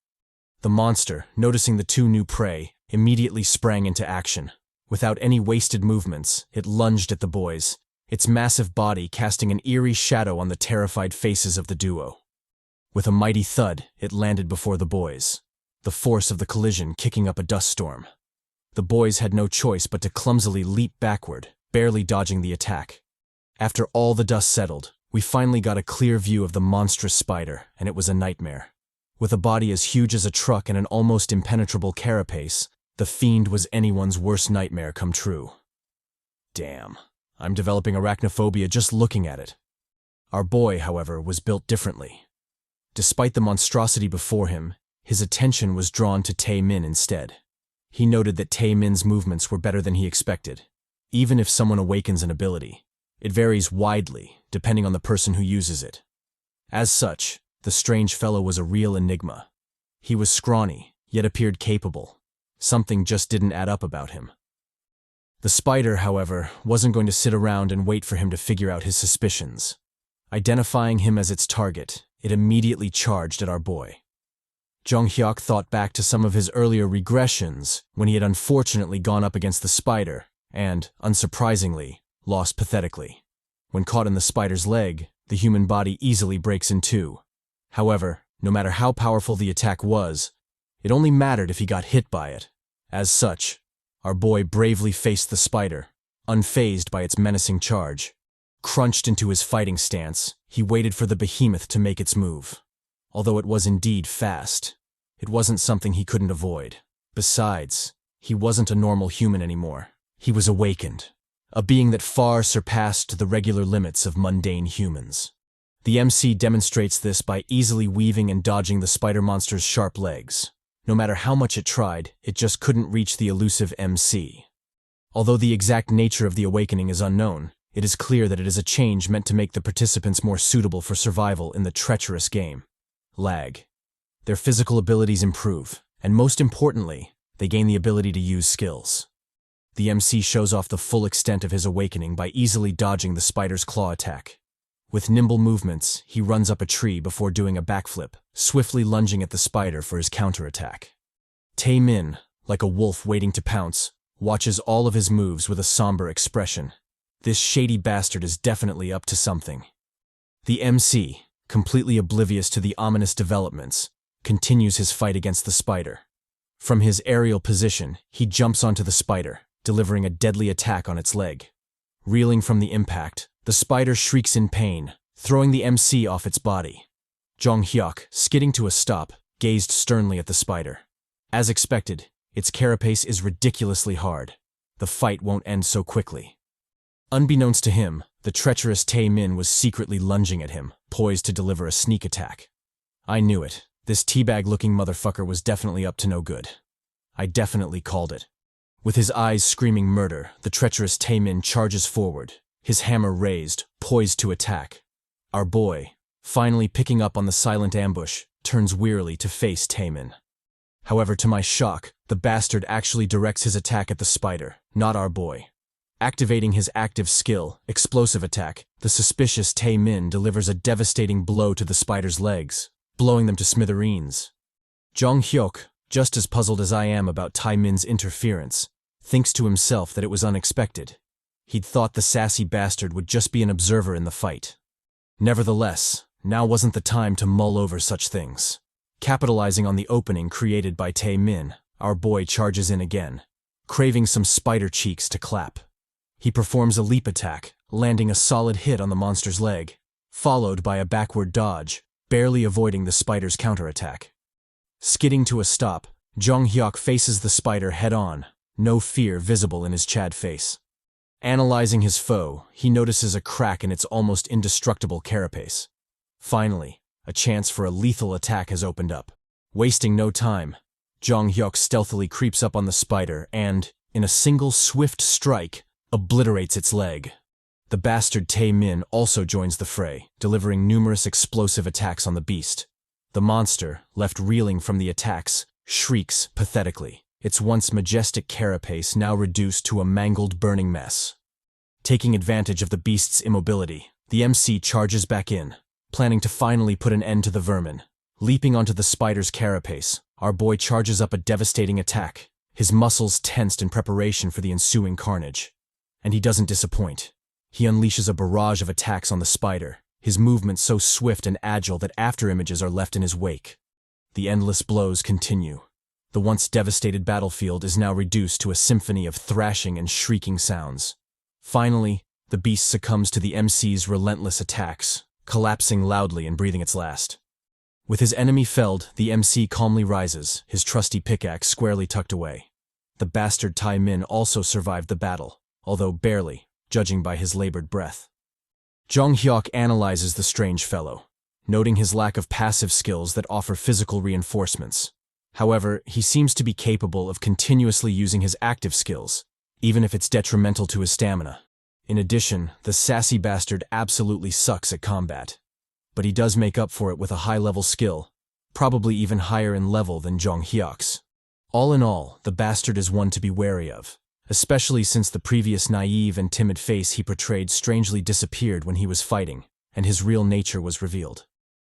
The monster, noticing the two new prey, immediately sprang into action. Without any wasted movements, it lunged at the boys, its massive body casting an eerie shadow on the terrified faces of the duo. With a mighty thud, it landed before the boys, the force of the collision kicking up a dust storm. The boys had no choice but to clumsily leap backward, barely dodging the attack. After all the dust settled, we finally got a clear view of the monstrous spider, and it was a nightmare. With a body as huge as a truck and an almost impenetrable carapace, the fiend was anyone's worst nightmare come true. Damn, I'm developing arachnophobia just looking at it. Our boy, however, was built differently. Despite the monstrosity before him, his attention was drawn to Taemin instead. He noted that Taemin's movements were better than he expected. Even if someone awakens an ability, it varies widely, depending on the person who uses it. As such, the strange fellow was a real enigma. He was scrawny, yet appeared capable. Something just didn't add up about him. The spider, however, wasn't going to sit around and wait for him to figure out his suspicions. Identifying him as its target, it immediately charged at our boy. Jeong Hyeok thought back to some of his earlier regressions when he had unfortunately gone up against the spider and, unsurprisingly, lost pathetically. When caught in the spider's leg, the human body easily breaks in two. However, no matter how powerful the attack was, it only mattered if he got hit by it. As such, our boy bravely faced the spider, unfazed by its menacing charge. Crunched into his fighting stance, he waited for the behemoth to make its move. Although it was indeed fast, it wasn't something he couldn't avoid. Besides, he wasn't a normal human anymore. He was awakened, a being that far surpassed the regular limits of mundane humans. The MC demonstrates this by easily weaving and dodging the spider monster's sharp legs. No matter how much it tried, it just couldn't reach the elusive MC. Although the exact nature of the awakening is unknown, it is clear that it is a change meant to make the participants more suitable for survival in the treacherous game. L.A.G. Their physical abilities improve, and most importantly, they gain the ability to use skills. The MC shows off the full extent of his awakening by easily dodging the spider's claw attack. With nimble movements, he runs up a tree before doing a backflip, swiftly lunging at the spider for his counterattack. Taemin, like a wolf waiting to pounce, watches all of his moves with a somber expression. This shady bastard is definitely up to something. The MC, completely oblivious to the ominous developments, continues his fight against the spider. From his aerial position, he jumps onto the spider, delivering a deadly attack on its leg. Reeling from the impact, the spider shrieks in pain, throwing the MC off its body. Jeong Hyeok, skidding to a stop, gazed sternly at the spider. As expected, its carapace is ridiculously hard. the fight won't end so quickly. Unbeknownst to him, the treacherous Tae-min was secretly lunging at him, poised to deliver a sneak attack. I knew it. This teabag-looking motherfucker was definitely up to no good. I definitely called it. With his eyes screaming murder, the treacherous Tae-min charges forward, his hammer raised, poised to attack. Our boy, finally picking up on the silent ambush, turns wearily to face Tae-min. However, to my shock, the bastard actually directs his attack at the spider, not our boy. Activating his active skill, explosive attack, the suspicious Tae-min delivers a devastating blow to the spider's legs, blowing them to smithereens. Jeong Hyeok, just as puzzled as I am about Tae-min's interference, thinks to himself that it was unexpected. He'd thought the sassy bastard would just be an observer in the fight. Nevertheless, now wasn't the time to mull over such things. Capitalizing on the opening created by Tae-min, our boy charges in again, craving some spider cheeks to clap. He performs a leap attack, landing a solid hit on the monster's leg, followed by a backward dodge, barely avoiding the spider's counterattack. Skidding to a stop, Jeong Hyeok faces the spider head-on, no fear visible in his Chad face. Analyzing his foe, he notices a crack in its almost indestructible carapace. Finally, a chance for a lethal attack has opened up. Wasting no time, Jeong Hyeok stealthily creeps up on the spider and, in a single swift strike, obliterates its leg. The bastard Tae-min also joins the fray, delivering numerous explosive attacks on the beast. The monster, left reeling from the attacks, shrieks pathetically, its once majestic carapace now reduced to a mangled burning mess. Taking advantage of the beast's immobility, the MC charges back in, planning to finally put an end to the vermin. Leaping onto the spider's carapace, our boy charges up a devastating attack, his muscles tensed in preparation for the ensuing carnage. And he doesn't disappoint. He unleashes a barrage of attacks on the spider, his movements so swift and agile that afterimages are left in his wake. The endless blows continue. The once devastated battlefield is now reduced to a symphony of thrashing and shrieking sounds. Finally, the beast succumbs to the MC's relentless attacks, collapsing loudly and breathing its last. With his enemy felled, the MC calmly rises, his trusty pickaxe squarely tucked away. The bastard Tae-min also survived the battle, although barely, judging by his labored breath. Jeong Hyeok analyzes the strange fellow, noting his lack of passive skills that offer physical reinforcements. However, he seems to be capable of continuously using his active skills, even if it's detrimental to his stamina. In addition, the sassy bastard absolutely sucks at combat. But he does make up for it with a high-level skill, probably even higher in level than Jeong Hyeok's. All in all, the bastard is one to be wary of, especially since the previous naive and timid face he portrayed strangely disappeared when he was fighting, and his real nature was revealed.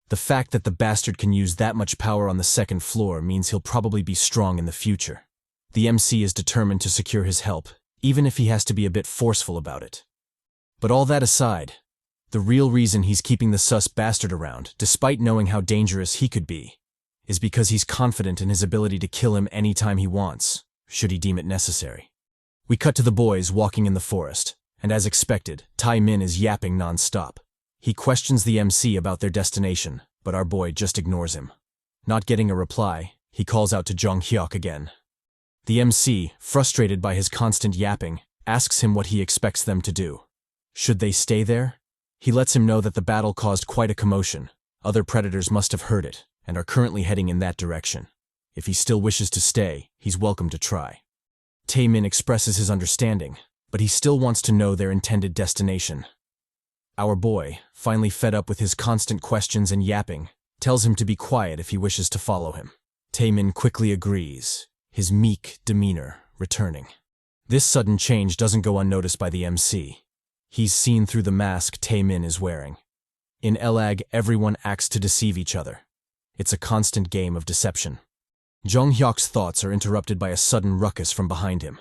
The fact that the bastard can use that much power on the second floor means he'll probably be strong in the future. The MC is determined to secure his help, even if he has to be a bit forceful about it. But all that aside, the real reason he's keeping the sus bastard around, despite knowing how dangerous he could be, is because he's confident in his ability to kill him anytime he wants, should he deem it necessary. We cut to the boys walking in the forest, and as expected, Tae-min is yapping non-stop. He questions the MC about their destination, but our boy just ignores him. Not getting a reply, he calls out to Jeong Hyeok again. The MC, frustrated by his constant yapping, asks him what he expects them to do. Should they stay there? He lets him know that the battle caused quite a commotion. Other predators must have heard it, and are currently heading in that direction. If he still wishes to stay, he's welcome to try. Tae-min expresses his understanding, but he still wants to know their intended destination. Our boy, finally fed up with his constant questions and yapping, tells him to be quiet if he wishes to follow him. Tae-min quickly agrees, his meek demeanor returning. This sudden change doesn't go unnoticed by the MC. He's seen through the mask Tae-min is wearing. In L.A.G, everyone acts to deceive each other. It's a constant game of deception. Jeong Hyeok's thoughts are interrupted by a sudden ruckus from behind him.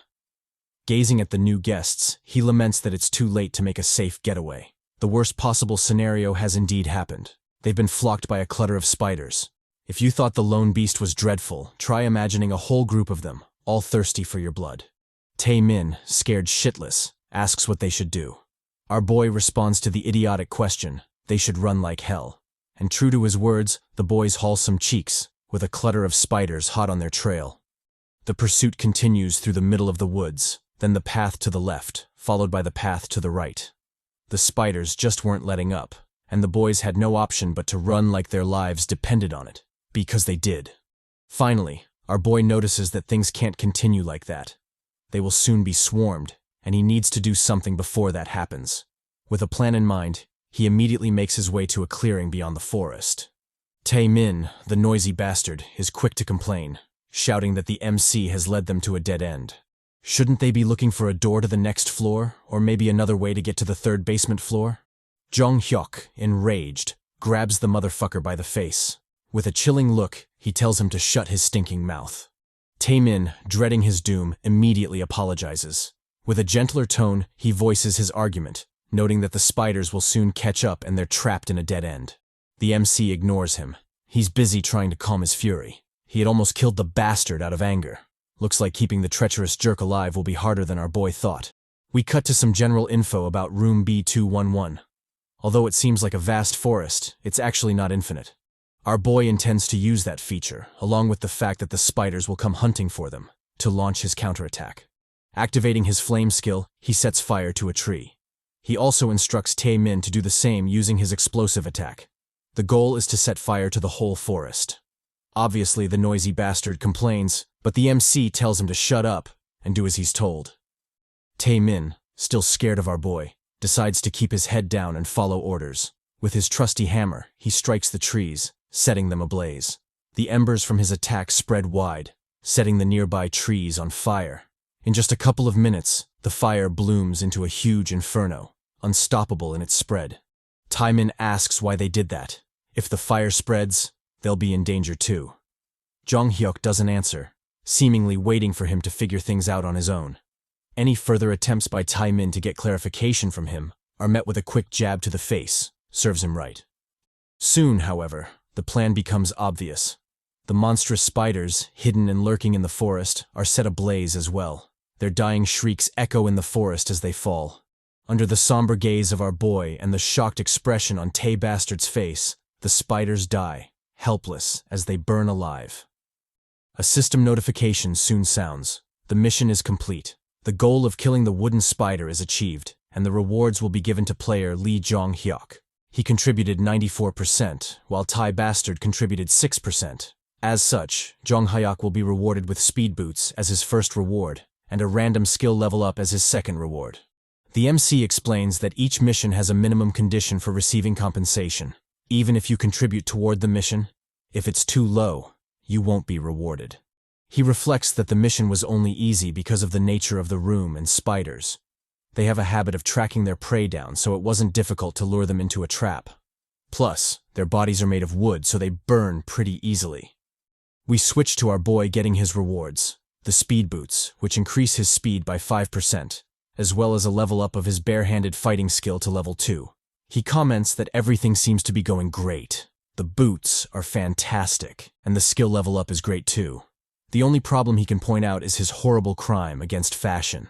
Gazing at the new guests, he laments that it's too late to make a safe getaway. The worst possible scenario has indeed happened. They've been flocked by a clutter of spiders. If you thought the lone beast was dreadful, try imagining a whole group of them, all thirsty for your blood. Tae-min, scared shitless, asks what they should do. Our boy responds to the idiotic question, they should run like hell. And true to his words, the boys haul some cheeks, with a clutter of spiders hot on their trail. The pursuit continues through the middle of the woods, then the path to the left, followed by the path to the right. The spiders just weren't letting up, and the boys had no option but to run like their lives depended on it, because they did. Finally, our boy notices that things can't continue like that. They will soon be swarmed, and he needs to do something before that happens. With a plan in mind, he immediately makes his way to a clearing beyond the forest. Tae-min, the noisy bastard, is quick to complain, shouting that the MC has led them to a dead end. Shouldn't they be looking for a door to the next floor, or maybe another way to get to the third basement floor? Jeong Hyeok, enraged, grabs the motherfucker by the face. With a chilling look, he tells him to shut his stinking mouth. Tae-min, dreading his doom, immediately apologizes. With a gentler tone, he voices his argument, noting that the spiders will soon catch up and they're trapped in a dead end. The MC ignores him. He's busy trying to calm his fury. He had almost killed the bastard out of anger. Looks like keeping the treacherous jerk alive will be harder than our boy thought. We cut to some general info about room B211. Although it seems like a vast forest, it's actually not infinite. Our boy intends to use that feature, along with the fact that the spiders will come hunting for them, to launch his counterattack. Activating his flame skill, he sets fire to a tree. He also instructs Tae-min to do the same using his explosive attack. The goal is to set fire to the whole forest. Obviously, the noisy bastard complains, but the MC tells him to shut up and do as he's told. Tae-min, still scared of our boy, decides to keep his head down and follow orders. With his trusty hammer, he strikes the trees, setting them ablaze. The embers from his attack spread wide, setting the nearby trees on fire. In just a couple of minutes, the fire blooms into a huge inferno, unstoppable in its spread. Tae-min asks why they did that. If the fire spreads, they'll be in danger too. Jeong Hyeok doesn't answer, seemingly waiting for him to figure things out on his own. Any further attempts by Tae-min to get clarification from him are met with a quick jab to the face, serves him right. Soon, however, the plan becomes obvious. The monstrous spiders, hidden and lurking in the forest, are set ablaze as well. Their dying shrieks echo in the forest as they fall. Under the somber gaze of our boy and the shocked expression on Tae Bastard's face, the spiders die, helpless as they burn alive. A system notification soon sounds. The mission is complete. The goal of killing the wooden spider is achieved, and the rewards will be given to player Lee Jeong Hyeok. He contributed 94%, while Tae Bastard contributed 6%. As such, Jeong Hyeok will be rewarded with speed boots as his first reward, and a random skill level up as his second reward. The MC explains that each mission has a minimum condition for receiving compensation. Even if you contribute toward the mission, if it's too low, you won't be rewarded. He reflects that the mission was only easy because of the nature of the room and spiders. They have a habit of tracking their prey down, so it wasn't difficult to lure them into a trap. Plus, their bodies are made of wood, so they burn pretty easily. We switch to our boy getting his rewards, the speed boots, which increase his speed by 5%, as well as a level up of his barehanded fighting skill to level 2. He comments that everything seems to be going great. The boots are fantastic, and the skill level up is great too. The only problem he can point out is his horrible crime against fashion.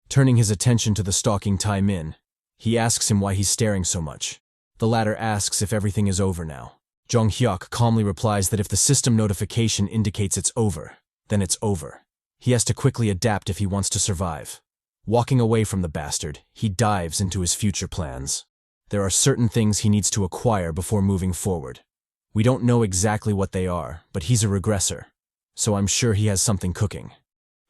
Turning his attention to the stalking Tae-min, he asks him why he's staring so much. The latter asks if everything is over now. Jeong Hyeok calmly replies that if the system notification indicates it's over, then it's over. He has to quickly adapt if he wants to survive. Walking away from the bastard, he dives into his future plans. There are certain things he needs to acquire before moving forward. We don't know exactly what they are, but he's a regressor, so I'm sure he has something cooking.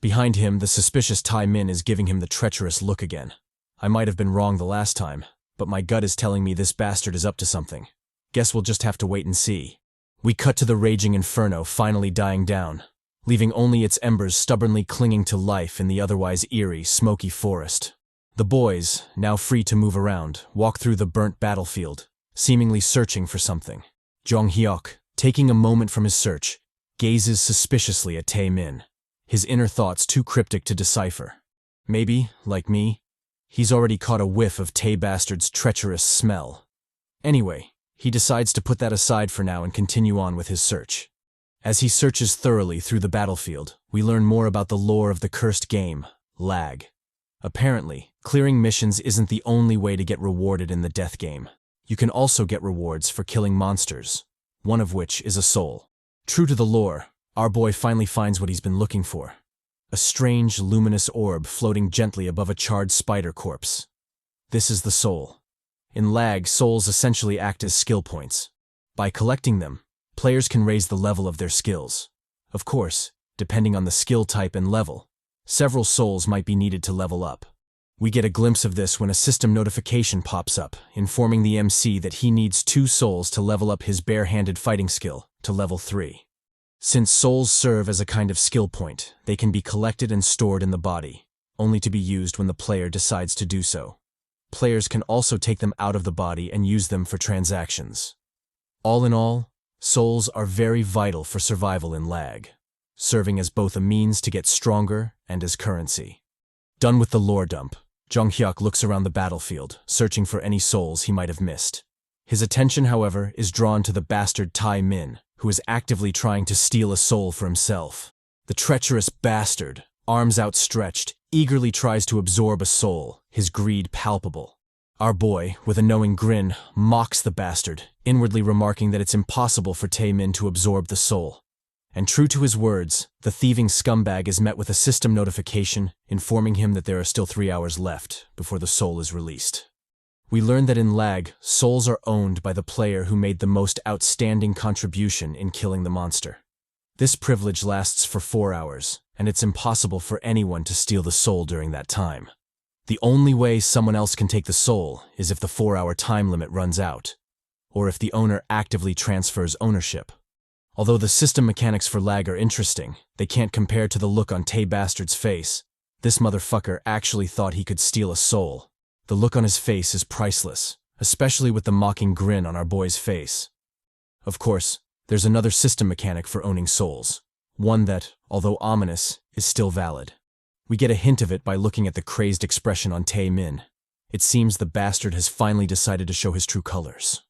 Behind him, the suspicious Tae-min is giving him the treacherous look again. I might have been wrong the last time, but my gut is telling me this bastard is up to something. Guess we'll just have to wait and see. We cut to the raging inferno finally dying down, leaving only its embers stubbornly clinging to life in the otherwise eerie, smoky forest. The boys, now free to move around, walk through the burnt battlefield, seemingly searching for something. Jeong Hyeok, taking a moment from his search, gazes suspiciously at Tae-min, his inner thoughts too cryptic to decipher. Maybe, like me, he's already caught a whiff of Tae Bastard's treacherous smell. Anyway, he decides to put that aside for now and continue on with his search. As he searches thoroughly through the battlefield, we learn more about the lore of the cursed game, L.A.G. Apparently, clearing missions isn't the only way to get rewarded in the death game. You can also get rewards for killing monsters, one of which is a soul. True to the lore, our boy finally finds what he's been looking for. a strange, luminous orb floating gently above a charred spider corpse. This is the soul. In L.A.G, souls essentially act as skill points. By collecting them, players can raise the level of their skills. Of course, depending on the skill type and level, several souls might be needed to level up. We get a glimpse of this when a system notification pops up, informing the MC that he needs 2 souls to level up his bare-handed fighting skill to level 3. Since souls serve as a kind of skill point, they can be collected and stored in the body, only to be used when the player decides to do so. Players can also take them out of the body and use them for transactions. All in all, souls are very vital for survival in L.A.G, serving as both a means to get stronger and as currency. Done with the lore dump, Jeong Hyeok looks around the battlefield, searching for any souls he might have missed. His attention, however, is drawn to the bastard Tae-min, who is actively trying to steal a soul for himself. The treacherous bastard, arms outstretched, eagerly tries to absorb a soul, his greed palpable. Our boy, with a knowing grin, mocks the bastard, inwardly remarking that it's impossible for Tae-min to absorb the soul. And true to his words, the thieving scumbag is met with a system notification informing him that there are still 3 hours left before the soul is released. We learn that in L.A.G, souls are owned by the player who made the most outstanding contribution in killing the monster. This privilege lasts for 4 hours, and it's impossible for anyone to steal the soul during that time. The only way someone else can take the soul is if the 4-hour time limit runs out, or if the owner actively transfers ownership. Although the system mechanics for L.A.G are interesting, they can't compare to the look on Tae Bastard's face. This motherfucker actually thought he could steal a soul. The look on his face is priceless, especially with the mocking grin on our boy's face. Of course, there's another system mechanic for owning souls, one that, although ominous, is still valid. We get a hint of it by looking at the crazed expression on Tae-min. It seems the bastard has finally decided to show his true colors.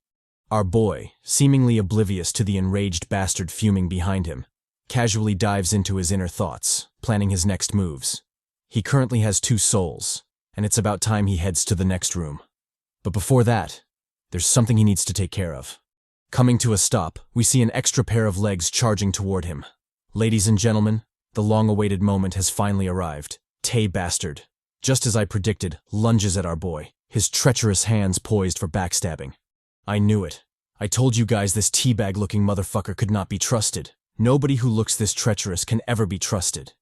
Our boy, seemingly oblivious to the enraged bastard fuming behind him, casually dives into his inner thoughts, planning his next moves. He currently has 2 souls, and it's about time he heads to the next room. But before that, there's something he needs to take care of. Coming to a stop, we see an extra pair of legs charging toward him. Ladies and gentlemen, the long-awaited moment has finally arrived. Tae Bastard, just as I predicted, lunges at our boy, his treacherous hands poised for backstabbing. I knew it. I told you guys this teabag-looking motherfucker could not be trusted. Nobody who looks this treacherous can ever be trusted.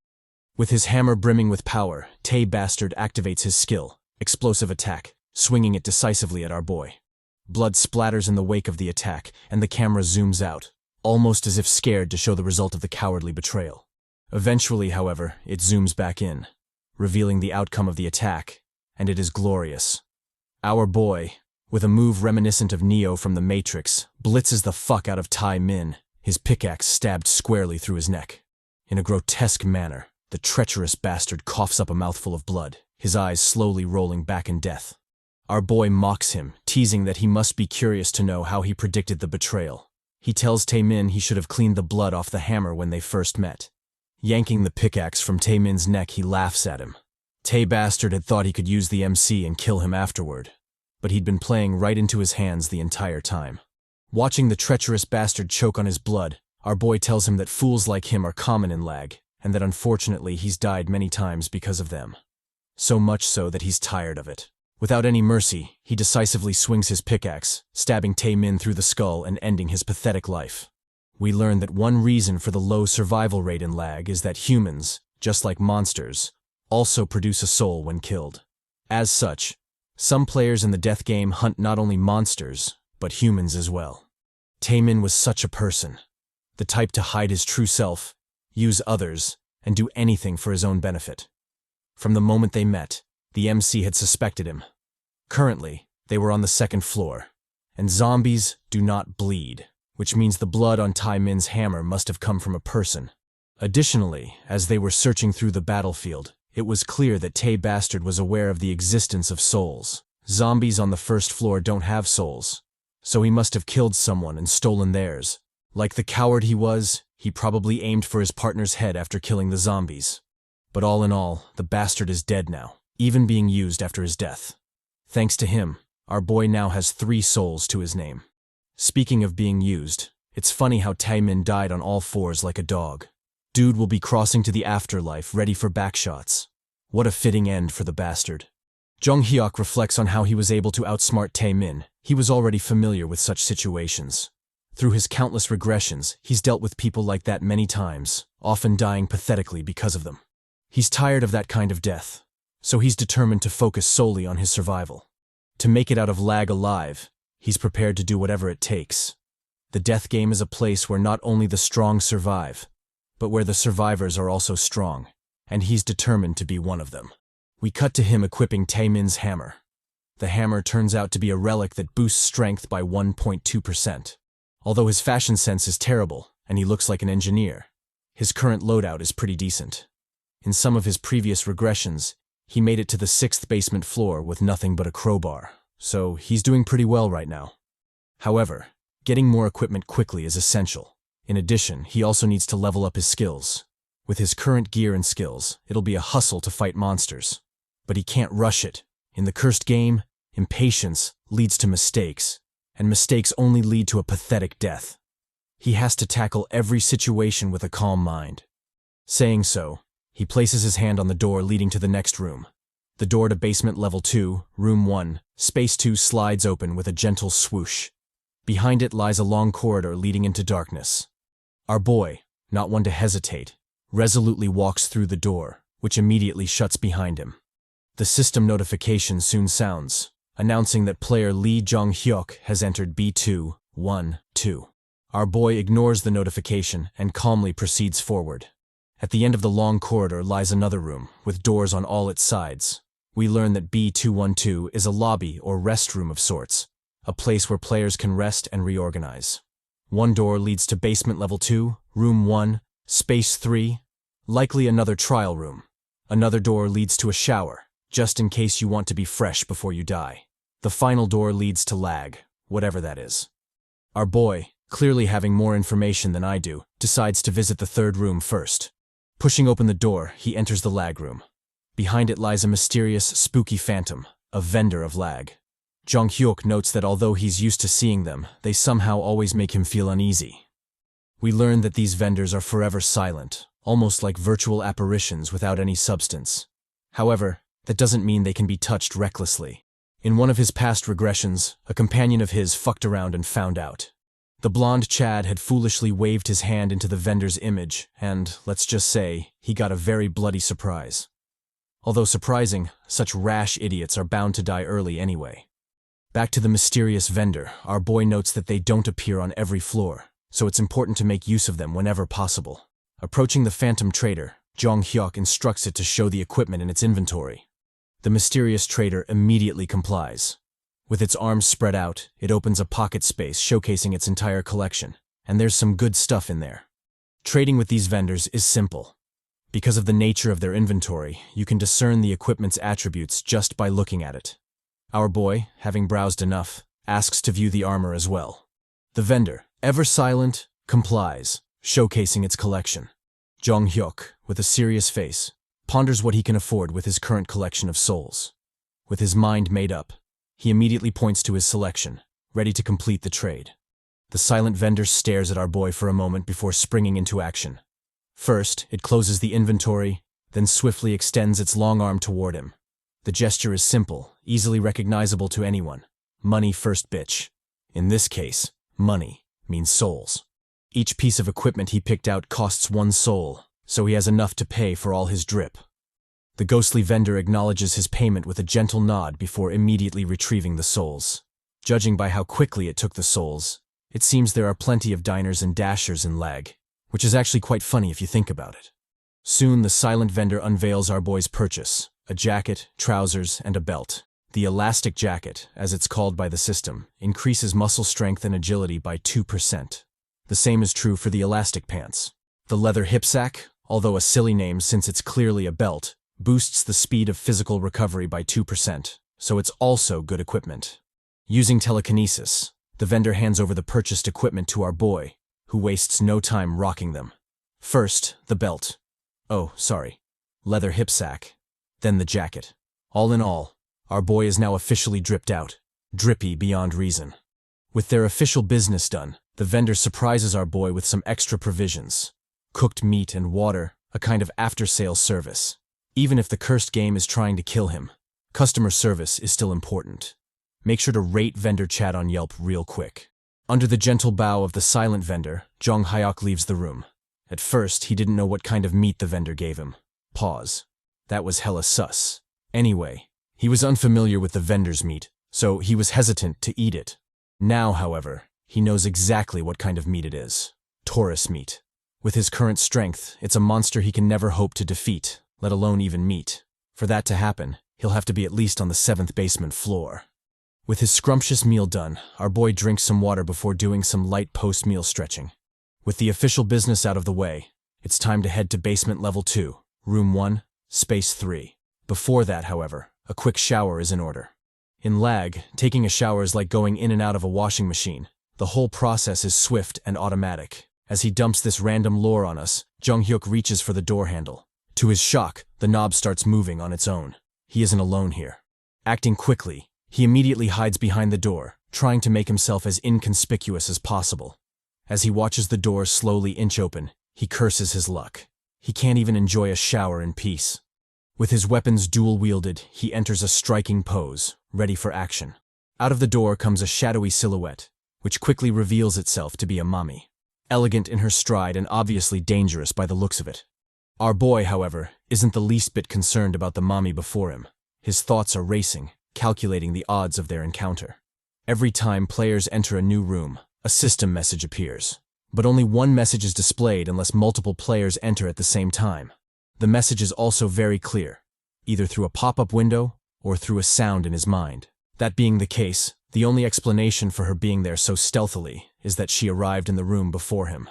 With his hammer brimming with power, Tae Bastard activates his skill, explosive attack, swinging it decisively at our boy. Blood splatters in the wake of the attack, and the camera zooms out, almost as if scared to show the result of the cowardly betrayal. Eventually, however, it zooms back in, revealing the outcome of the attack, and it is glorious. Our boy, with a move reminiscent of Neo from The Matrix, blitzes the fuck out of Tae-min, his pickaxe stabbed squarely through his neck. In a grotesque manner, the treacherous bastard coughs up a mouthful of blood, his eyes slowly rolling back in death. Our boy mocks him, teasing that he must be curious to know how he predicted the betrayal. He tells Tae-min he should have cleaned the blood off the hammer when they first met. Yanking the pickaxe from Tae-min's neck, he laughs at him. Tae Bastard had thought he could use the MC and kill him afterward, but he'd been playing right into his hands the entire time. Watching the treacherous bastard choke on his blood, our boy tells him that fools like him are common in L.A.G, and that unfortunately he's died many times because of them. So much so that he's tired of it. Without any mercy, he decisively swings his pickaxe, stabbing Tae-min through the skull and ending his pathetic life. We learn that one reason for the low survival rate in L.A.G is that humans, just like monsters, also produce a soul when killed. As such, some players in the death game hunt not only monsters, but humans as well. Tae-min was such a person, the type to hide his true self, use others, and do anything for his own benefit. From the moment they met, the MC had suspected him. Currently, they were on the 2nd floor, and zombies do not bleed, which means the blood on Tae-min's hammer must have come from a person. Additionally, as they were searching through the battlefield, it was clear that Tae Bastard was aware of the existence of souls. Zombies on the 1st floor don't have souls, so he must have killed someone and stolen theirs. Like the coward he was, he probably aimed for his partner's head after killing the zombies. But all in all, the bastard is dead now, even being used after his death. Thanks to him, our boy now has 3 souls to his name. Speaking of being used, it's funny how Tae-min died on all 4s like a dog. Dude will be crossing to the afterlife, ready for backshots. What a fitting end for the bastard. Jeong Hyeok reflects on how he was able to outsmart Tae-min. He was already familiar with such situations. Through his countless regressions, he's dealt with people like that many times, often dying pathetically because of them. He's tired of that kind of death, so he's determined to focus solely on his survival. To make it out of L.A.G alive, he's prepared to do whatever it takes. The death game is a place where not only the strong survive, but where the survivors are also strong, and he's determined to be one of them. We cut to him equipping Tae-min's hammer. The hammer turns out to be a relic that boosts strength by 1.2%. Although his fashion sense is terrible, and he looks like an engineer, his current loadout is pretty decent. In some of his previous regressions, he made it to the 6th basement floor with nothing but a crowbar, so he's doing pretty well right now. However, getting more equipment quickly is essential. In addition, he also needs to level up his skills. With his current gear and skills, it'll be a hustle to fight monsters. But he can't rush it. In the cursed game, impatience leads to mistakes, and mistakes only lead to a pathetic death. He has to tackle every situation with a calm mind. Saying so, he places his hand on the door leading to the next room. The door to basement level 2, room 1, space 2 slides open with a gentle swoosh. Behind it lies a long corridor leading into darkness. Our boy, not one to hesitate, resolutely walks through the door, which immediately shuts behind him. The system notification soon sounds, announcing that player Lee Jeong Hyeok has entered B212. Our boy ignores the notification and calmly proceeds forward. At the end of the long corridor lies another room, with doors on all its sides. We learn that B212 is a lobby or restroom of sorts, a place where players can rest and reorganize. One door leads to basement level 2, room 1, space 3, likely another trial room. Another door leads to a shower, just in case you want to be fresh before you die. The final door leads to L.A.G, whatever that is. Our boy, clearly having more information than I do, decides to visit the third room first. Pushing open the door, he enters the L.A.G room. Behind it lies a mysterious, spooky phantom, a vendor of L.A.G. Jeong Hyeok notes that although he's used to seeing them, they somehow always make him feel uneasy. We learn that these vendors are forever silent, almost like virtual apparitions without any substance. However, that doesn't mean they can be touched recklessly. In one of his past regressions, a companion of his fucked around and found out. The blonde Chad had foolishly waved his hand into the vendor's image, and, let's just say, he got a very bloody surprise. Although surprising, such rash idiots are bound to die early anyway. Back to the mysterious vendor, our boy notes that they don't appear on every floor, so it's important to make use of them whenever possible. Approaching the phantom trader, Jeong Hyeok instructs it to show the equipment in its inventory. The mysterious trader immediately complies. With its arms spread out, it opens a pocket space showcasing its entire collection, and there's some good stuff in there. Trading with these vendors is simple. Because of the nature of their inventory, you can discern the equipment's attributes just by looking at it. Our boy, having browsed enough, asks to view the armor as well. The vendor, ever silent, complies, showcasing its collection. Jeong Hyeok, with a serious face, ponders what he can afford with his current collection of souls. With his mind made up, he immediately points to his selection, ready to complete the trade. The silent vendor stares at our boy for a moment before springing into action. First, it closes the inventory, then swiftly extends its long arm toward him. The gesture is simple, easily recognizable to anyone. Money first, bitch. In this case, money means souls. Each piece of equipment he picked out costs 1 soul, so he has enough to pay for all his drip. The ghostly vendor acknowledges his payment with a gentle nod before immediately retrieving the souls. Judging by how quickly it took the souls, it seems there are plenty of diners and dashers in L.A.G, which is actually quite funny if you think about it. Soon the silent vendor unveils our boy's purchase, a jacket, trousers, and a belt. The elastic jacket, as it's called by the system, increases muscle strength and agility by 2%. The same is true for the elastic pants. The leather hipsack, although a silly name since it's clearly a belt, boosts the speed of physical recovery by 2%, so it's also good equipment. Using telekinesis, the vendor hands over the purchased equipment to our boy, who wastes no time rocking them. First, the belt. Leather hipsack. Then the jacket. All in all, our boy is now officially dripped out, drippy beyond reason. With their official business done, the vendor surprises our boy with some extra provisions. cooked meat and water, a kind of after-sales service. Even if the cursed game is trying to kill him, customer service is still important. Make sure to rate vendor chat on Yelp real quick. Under the gentle bow of the silent vendor, Jeong Hyeok leaves the room. At first, he didn't know what kind of meat the vendor gave him. Pause. That was hella sus. Anyway, he was unfamiliar with the vendor's meat, so he was hesitant to eat it. Now, however, he knows exactly what kind of meat it is. Taurus meat. With his current strength, it's a monster he can never hope to defeat, let alone even meet. For that to happen, he'll have to be at least on the 7th basement floor. With his scrumptious meal done, our boy drinks some water before doing some light post-meal stretching. With the official business out of the way, it's time to head to basement level 2, room 1, space 3. Before that, however, a quick shower is in order. In L.A.G, taking a shower is like going in and out of a washing machine. The whole process is swift and automatic. As he dumps this random lore on us, Jeong Hyeok reaches for the door handle. To his shock, the knob starts moving on its own. He isn't alone here. Acting quickly, he immediately hides behind the door, trying to make himself as inconspicuous as possible. As he watches the door slowly inch open, he curses his luck. He can't even enjoy a shower in peace. With his weapons dual-wielded, he enters a striking pose, ready for action. Out of the door comes a shadowy silhouette, which quickly reveals itself to be a mommy. Elegant in her stride and obviously dangerous by the looks of it. Our boy, however, isn't the least bit concerned about the mommy before him. His thoughts are racing, calculating the odds of their encounter. Every time players enter a new room, a system message appears. But only one message is displayed unless multiple players enter at the same time. The message is also very clear, either through a pop-up window or through a sound in his mind. That being the case, the only explanation for her being there so stealthily is that she arrived in the room before him.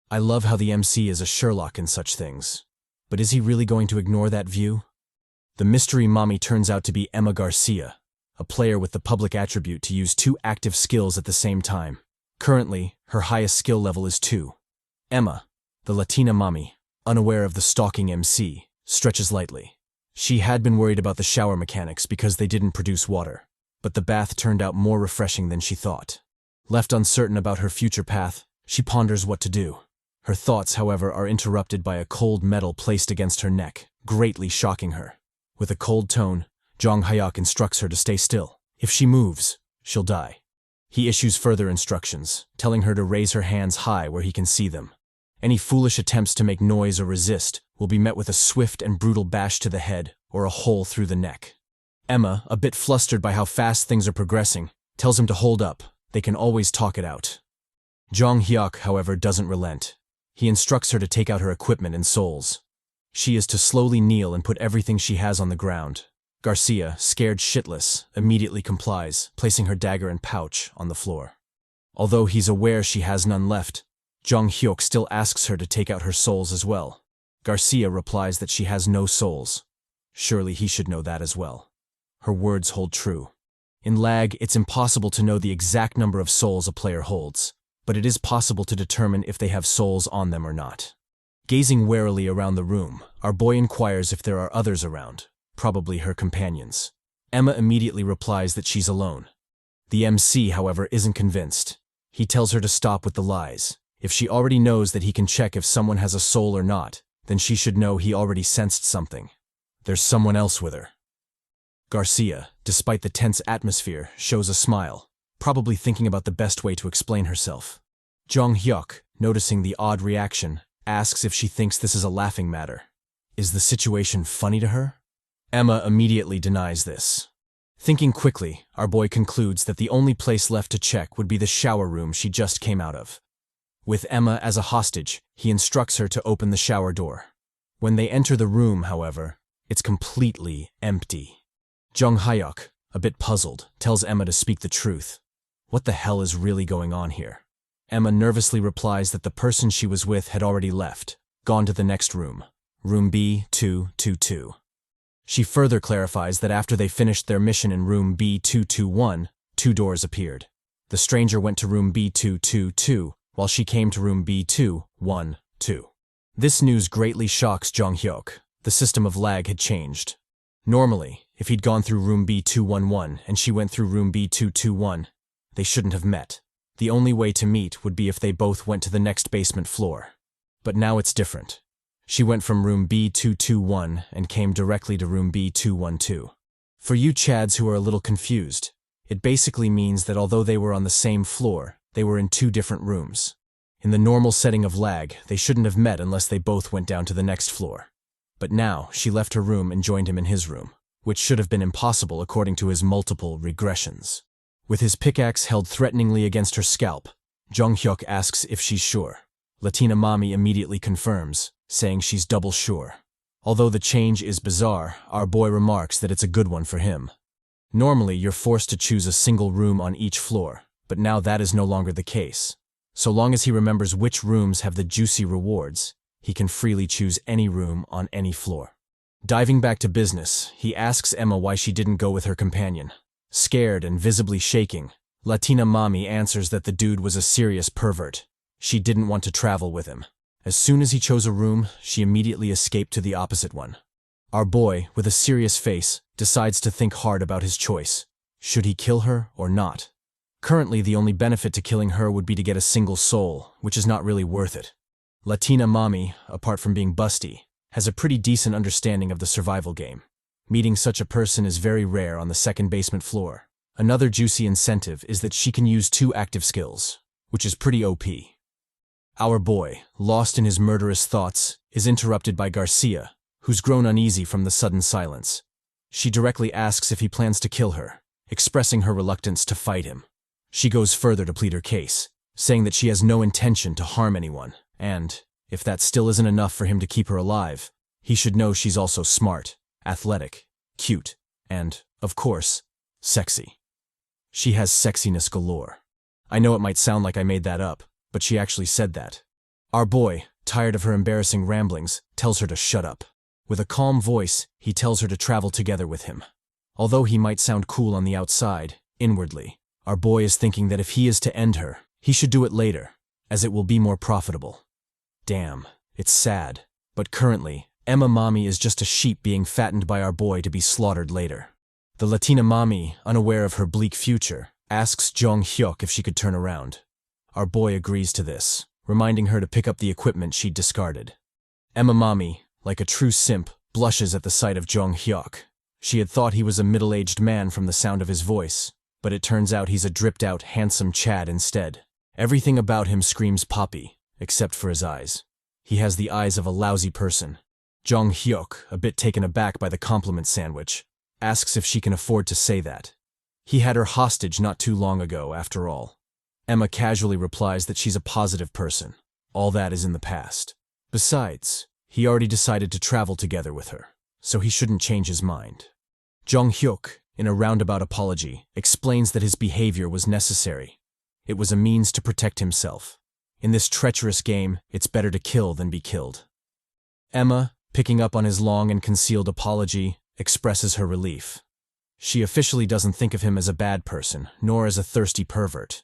I love how the MC is a Sherlock in such things. But is he really going to ignore that view? The mystery mommy turns out to be Emma Garcia, a player with the public attribute to use 2 active skills at the same time. Currently, her highest skill level is 2. Emma, the Latina mommy, unaware of the stalking MC, stretches lightly. She had been worried about the shower mechanics because they didn't produce water, but the bath turned out more refreshing than she thought. Left uncertain about her future path, she ponders what to do. Her thoughts, however, are interrupted by a cold metal placed against her neck, greatly shocking her. With a cold tone, Jeong Hyeok instructs her to stay still. If she moves, she'll die. He issues further instructions, telling her to raise her hands high where he can see them. Any foolish attempts to make noise or resist will be met with a swift and brutal bash to the head or a hole through the neck. Emma, a bit flustered by how fast things are progressing, tells him to hold up. They can always talk it out. Jeong Hyeok, however, doesn't relent. He instructs her to take out her equipment and souls. She is to slowly kneel and put everything she has on the ground. Garcia, scared shitless, immediately complies, placing her dagger and pouch on the floor. Although he's aware she has none left, Jeong Hyeok still asks her to take out her souls as well. Garcia replies that she has no souls. Surely he should know that as well. Her words hold true. In L.A.G, it's impossible to know the exact number of souls a player holds, but it is possible to determine if they have souls on them or not. Gazing warily around the room, our boy inquires if there are others around, probably her companions. Emma immediately replies that she's alone. The MC, however, isn't convinced. He tells her to stop with the lies. If she already knows that he can check if someone has a soul or not, then she should know he already sensed something. There's someone else with her. Garcia, despite the tense atmosphere, shows a smile, probably thinking about the best way to explain herself. Jeong Hyeok, noticing the odd reaction, asks if she thinks this is a laughing matter. Is the situation funny to her? Emma immediately denies this. Thinking quickly, our boy concludes that the only place left to check would be the shower room she just came out of. With Emma as a hostage, he instructs her to open the shower door. When they enter the room, however, it's completely empty. Jeong Hyeok, a bit puzzled, tells Emma to speak the truth. What the hell is really going on here? Emma nervously replies that the person she was with had already left, gone to the next room, room B222. She further clarifies that after they finished their mission in room B221, 2 doors appeared. The stranger went to room B222, while she came to room B212. This news greatly shocks Jeong Hyeok. The system of L.A.G had changed. Normally, if he'd gone through room B211 and she went through room B221, they shouldn't have met. The only way to meet would be if they both went to the next basement floor. But now it's different. She went from room B221 and came directly to room B212. For you Chads who are a little confused, it basically means that although they were on the same floor, they were in two different rooms. In the normal setting of L.A.G, they shouldn't have met unless they both went down to the next floor. But now, she left her room and joined him in his room, which should have been impossible according to his multiple regressions. With his pickaxe held threateningly against her scalp, Jeong Hyeok asks if she's sure. Latina Mommy immediately confirms, saying she's double sure. Although the change is bizarre, our boy remarks that it's a good one for him. Normally, you're forced to choose a single room on each floor, but now that is no longer the case. So long as he remembers which rooms have the juicy rewards, he can freely choose any room on any floor. Diving back to business, he asks Emma why she didn't go with her companion. Scared and visibly shaking, Latina Mommy answers that the dude was a serious pervert. She didn't want to travel with him. As soon as he chose a room, she immediately escaped to the opposite one. Our boy, with a serious face, decides to think hard about his choice. Should he kill her or not? Currently, the only benefit to killing her would be to get a single soul, which is not really worth it. Latina Mommy, apart from being busty, has a pretty decent understanding of the survival game. Meeting such a person is very rare on the second basement floor. Another juicy incentive is that she can use 2 active skills, which is pretty OP. Our boy, lost in his murderous thoughts, is interrupted by Garcia, who's grown uneasy from the sudden silence. She directly asks if he plans to kill her, expressing her reluctance to fight him. She goes further to plead her case, saying that she has no intention to harm anyone, and, if that still isn't enough for him to keep her alive, he should know she's also smart, athletic, cute, and, of course, sexy. She has sexiness galore. I know it might sound like I made that up, but she actually said that. Our boy, tired of her embarrassing ramblings, tells her to shut up. With a calm voice, he tells her to travel together with him. Although he might sound cool on the outside, inwardly, our boy is thinking that if he is to end her, he should do it later, as it will be more profitable. Damn, it's sad. But currently, Emma Mommy is just a sheep being fattened by our boy to be slaughtered later. The Latina Mommy, unaware of her bleak future, asks Jeong Hyeok if she could turn around. Our boy agrees to this, reminding her to pick up the equipment she'd discarded. Emma Mommy, like a true simp, blushes at the sight of Jeong Hyeok. She had thought he was a middle-aged man from the sound of his voice, but it turns out he's a dripped-out, handsome Chad instead. Everything about him screams Poppy, except for his eyes. He has the eyes of a lousy person. Jeong Hyeok, a bit taken aback by the compliment sandwich, asks if she can afford to say that. He had her hostage not too long ago, after all. Emma casually replies that she's a positive person. All that is in the past. Besides, he already decided to travel together with her, so he shouldn't change his mind. Jeong Hyeok, in a roundabout apology, explains that his behavior was necessary. It was a means to protect himself. In this treacherous game, it's better to kill than be killed. Emma, picking up on his long and concealed apology, expresses her relief. She officially doesn't think of him as a bad person, nor as a thirsty pervert.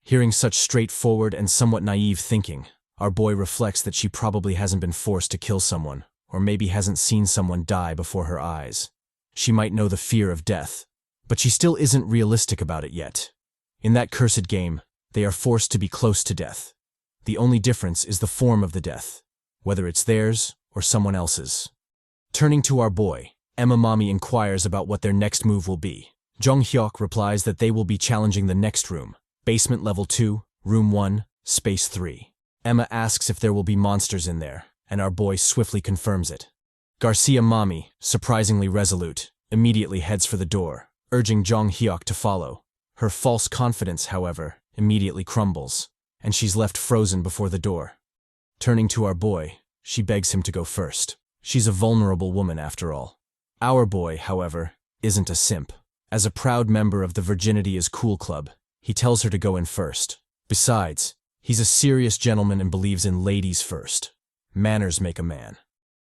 Hearing such straightforward and somewhat naive thinking, our boy reflects that she probably hasn't been forced to kill someone, or maybe hasn't seen someone die before her eyes. She might know the fear of death, but she still isn't realistic about it yet. In that cursed game, they are forced to be close to death. The only difference is the form of the death, whether it's theirs or someone else's. Turning to our boy, Emma Mommy inquires about what their next move will be. Jeong Hyeok replies that they will be challenging the next room, basement level 2, room 1, space 3. Emma asks if there will be monsters in there, and our boy swiftly confirms it. Garcia Mommy, surprisingly resolute, immediately heads for the door, urging Jeong Hyeok to follow. Her false confidence, however, immediately crumbles, and she's left frozen before the door. Turning to our boy, she begs him to go first. She's a vulnerable woman after all. Our boy, however, isn't a simp. As a proud member of the Virginity is Cool Club, he tells her to go in first. Besides, he's a serious gentleman and believes in ladies first. Manners make a man.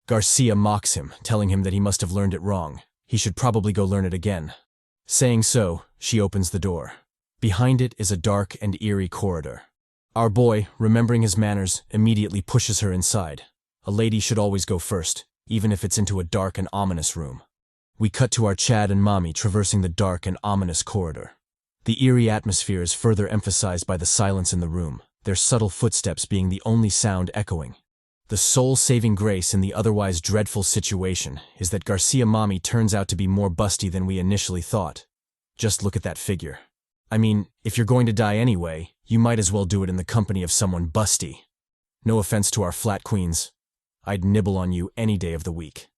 Garcia mocks him, telling him that he must have learned it wrong. He should probably go learn it again. Saying so, she opens the door. Behind it is a dark and eerie corridor. Our boy, remembering his manners, immediately pushes her inside. A lady should always go first, even if it's into a dark and ominous room. We cut to our Chad and Mommy traversing the dark and ominous corridor. The eerie atmosphere is further emphasized by the silence in the room, their subtle footsteps being the only sound echoing. The sole saving grace in the otherwise dreadful situation is that Garcia Mommy turns out to be more busty than we initially thought. Just look at that figure. I mean, if you're going to die anyway, you might as well do it in the company of someone busty. No offense to our flat queens. I'd nibble on you any day of the week.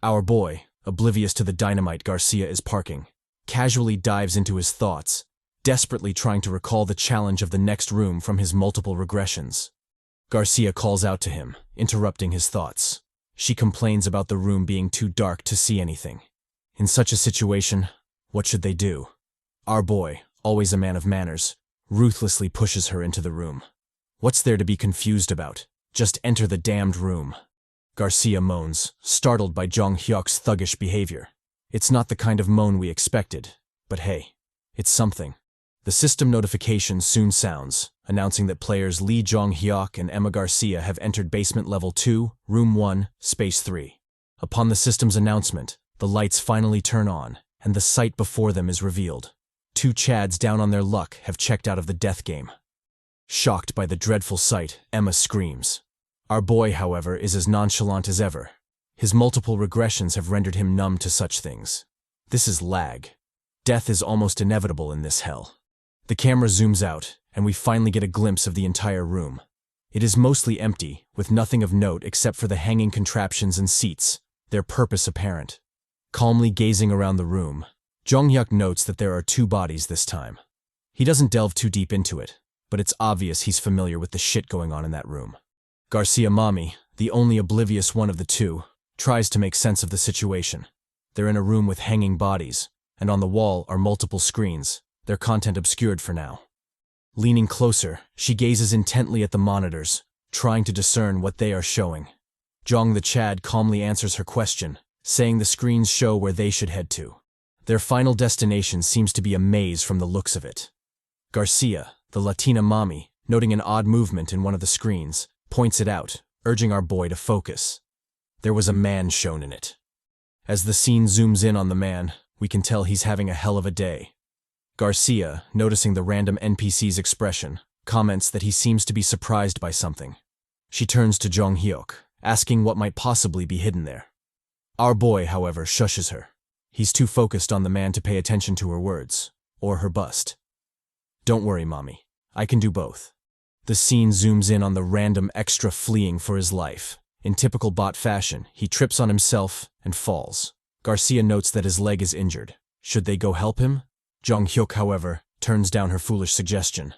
Our boy, oblivious to the dynamite Garcia is parking, casually dives into his thoughts, desperately trying to recall the challenge of the next room from his multiple regressions. Garcia calls out to him, interrupting his thoughts. She complains about the room being too dark to see anything. In such a situation, what should they do? Our boy, always a man of manners, ruthlessly pushes her into the room. What's there to be confused about? Just enter the damned room. Garcia moans, startled by Jeong Hyeok's thuggish behavior. It's not the kind of moan we expected, but hey, it's something. The system notification soon sounds, announcing that players Lee Jeong Hyeok and Emma Garcia have entered basement level 2, room 1, space 3. Upon the system's announcement, the lights finally turn on, and the sight before them is revealed. Two Chads down on their luck have checked out of the death game. Shocked by the dreadful sight, Emma screams. Our boy, however, is as nonchalant as ever. His multiple regressions have rendered him numb to such things. This is lag. Death is almost inevitable in this hell. The camera zooms out, and we finally get a glimpse of the entire room. It is mostly empty, with nothing of note except for the hanging contraptions and seats, their purpose apparent. Calmly gazing around the room, Jeong Hyeok notes that there are two bodies this time. He doesn't delve too deep into it, but it's obvious he's familiar with the shit going on in that room. Garcia Mommy, the only oblivious one of the two, tries to make sense of the situation. They're in a room with hanging bodies, and on the wall are multiple screens, their content obscured for now. Leaning closer, she gazes intently at the monitors, trying to discern what they are showing. Jeong the Chad calmly answers her question, saying the screens show where they should head to. Their final destination seems to be a maze from the looks of it. Garcia, the Latina mommy, noting an odd movement in one of the screens, points it out, urging our boy to focus. There was a man shown in it. As the scene zooms in on the man, we can tell he's having a hell of a day. Garcia, noticing the random NPC's expression, comments that he seems to be surprised by something. She turns to Jeong Hyeok, asking what might possibly be hidden there. Our boy, however, shushes her. He's too focused on the man to pay attention to her words, or her bust. Don't worry, Mommy. I can do both. The scene zooms in on the random extra fleeing for his life. In typical bot fashion, he trips on himself and falls. Garcia notes that his leg is injured. Should they go help him? Jeong Hyeok, however, turns down her foolish suggestion.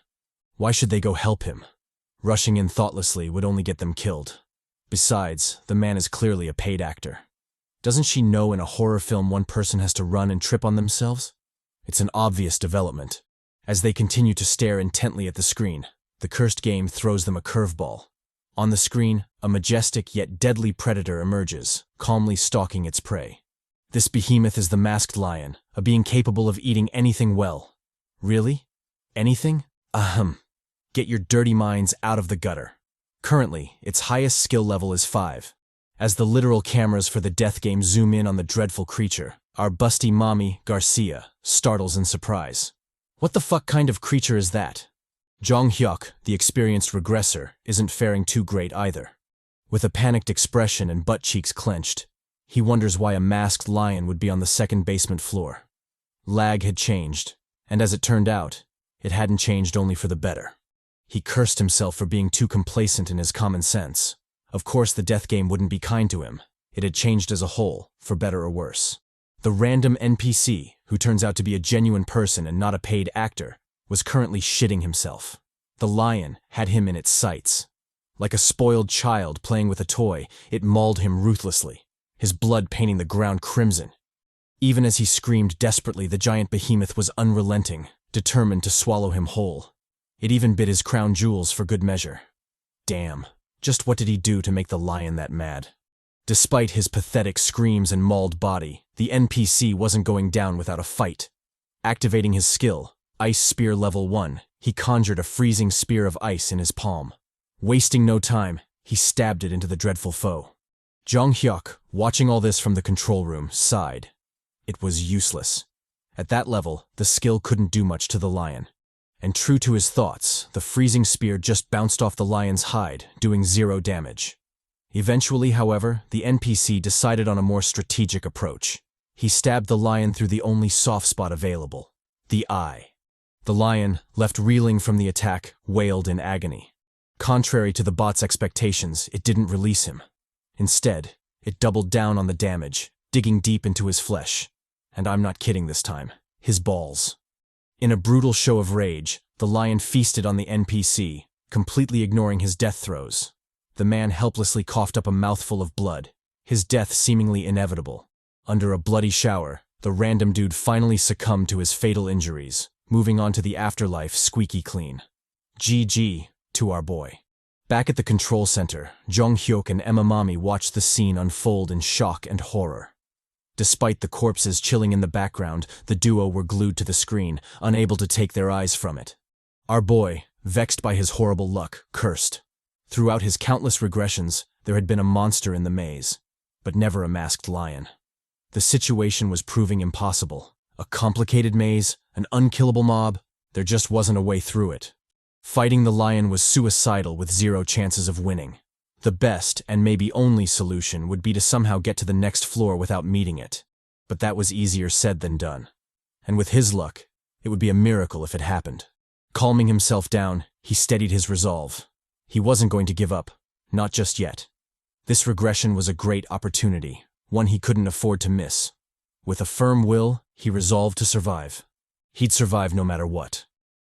Why should they go help him? Rushing in thoughtlessly would only get them killed. Besides, the man is clearly a paid actor. Doesn't she know in a horror film one person has to run and trip on themselves? It's an obvious development. As they continue to stare intently at the screen, the cursed game throws them a curveball. On the screen, a majestic yet deadly predator emerges, calmly stalking its prey. This behemoth is the masked lion, a being capable of eating anything well. Really? Anything? Ahem. Get your dirty minds out of the gutter. Currently, its highest skill level is 5. As the literal cameras for the death game zoom in on the dreadful creature, our busty mommy, Garcia, startles in surprise. What the fuck kind of creature is that? Jeong Hyeok, the experienced regressor, isn't faring too great either. With a panicked expression and butt cheeks clenched, he wonders why a masked lion would be on the second basement floor. Lag had changed, and as it turned out, it hadn't changed only for the better. He cursed himself for being too complacent in his common sense. Of course the death game wouldn't be kind to him. It had changed as a whole, for better or worse. The random NPC, who turns out to be a genuine person and not a paid actor, was currently shitting himself. The lion had him in its sights. Like a spoiled child playing with a toy, it mauled him ruthlessly, his blood painting the ground crimson. Even as he screamed desperately, the giant behemoth was unrelenting, determined to swallow him whole. It even bit his crown jewels for good measure. Damn, just what did he do to make the lion that mad? Despite his pathetic screams and mauled body, the NPC wasn't going down without a fight. Activating his skill, Ice Spear Level 1, he conjured a freezing spear of ice in his palm. Wasting no time, he stabbed it into the dreadful foe. Jeong Hyeok, watching all this from the control room, sighed. It was useless. At that level, the skill couldn't do much to the lion. And true to his thoughts, the freezing spear just bounced off the lion's hide, doing 0 damage. Eventually, however, the NPC decided on a more strategic approach. He stabbed the lion through the only soft spot available, the eye. The lion, left reeling from the attack, wailed in agony. Contrary to the bot's expectations, it didn't release him. Instead, it doubled down on the damage, digging deep into his flesh. And I'm not kidding this time, his balls. In a brutal show of rage, the lion feasted on the NPC, completely ignoring his death throes. The man helplessly coughed up a mouthful of blood, his death seemingly inevitable. Under a bloody shower, the random dude finally succumbed to his fatal injuries, moving on to the afterlife squeaky clean. GG to our boy. Back at the control center, Jeong Hyeok and Emma Mommy watched the scene unfold in shock and horror. Despite the corpses chilling in the background, the duo were glued to the screen, unable to take their eyes from it. Our boy, vexed by his horrible luck, cursed. Throughout his countless regressions, there had been a monster in the maze, but never a masked lion. The situation was proving impossible. A complicated maze, an unkillable mob, there just wasn't a way through it. Fighting the lion was suicidal with zero chances of winning. The best, and maybe only solution, would be to somehow get to the next floor without meeting it. But that was easier said than done. And with his luck, it would be a miracle if it happened. Calming himself down, he steadied his resolve. He wasn't going to give up, not just yet. This regression was a great opportunity, one he couldn't afford to miss. With a firm will, he resolved to survive. He'd survive no matter what.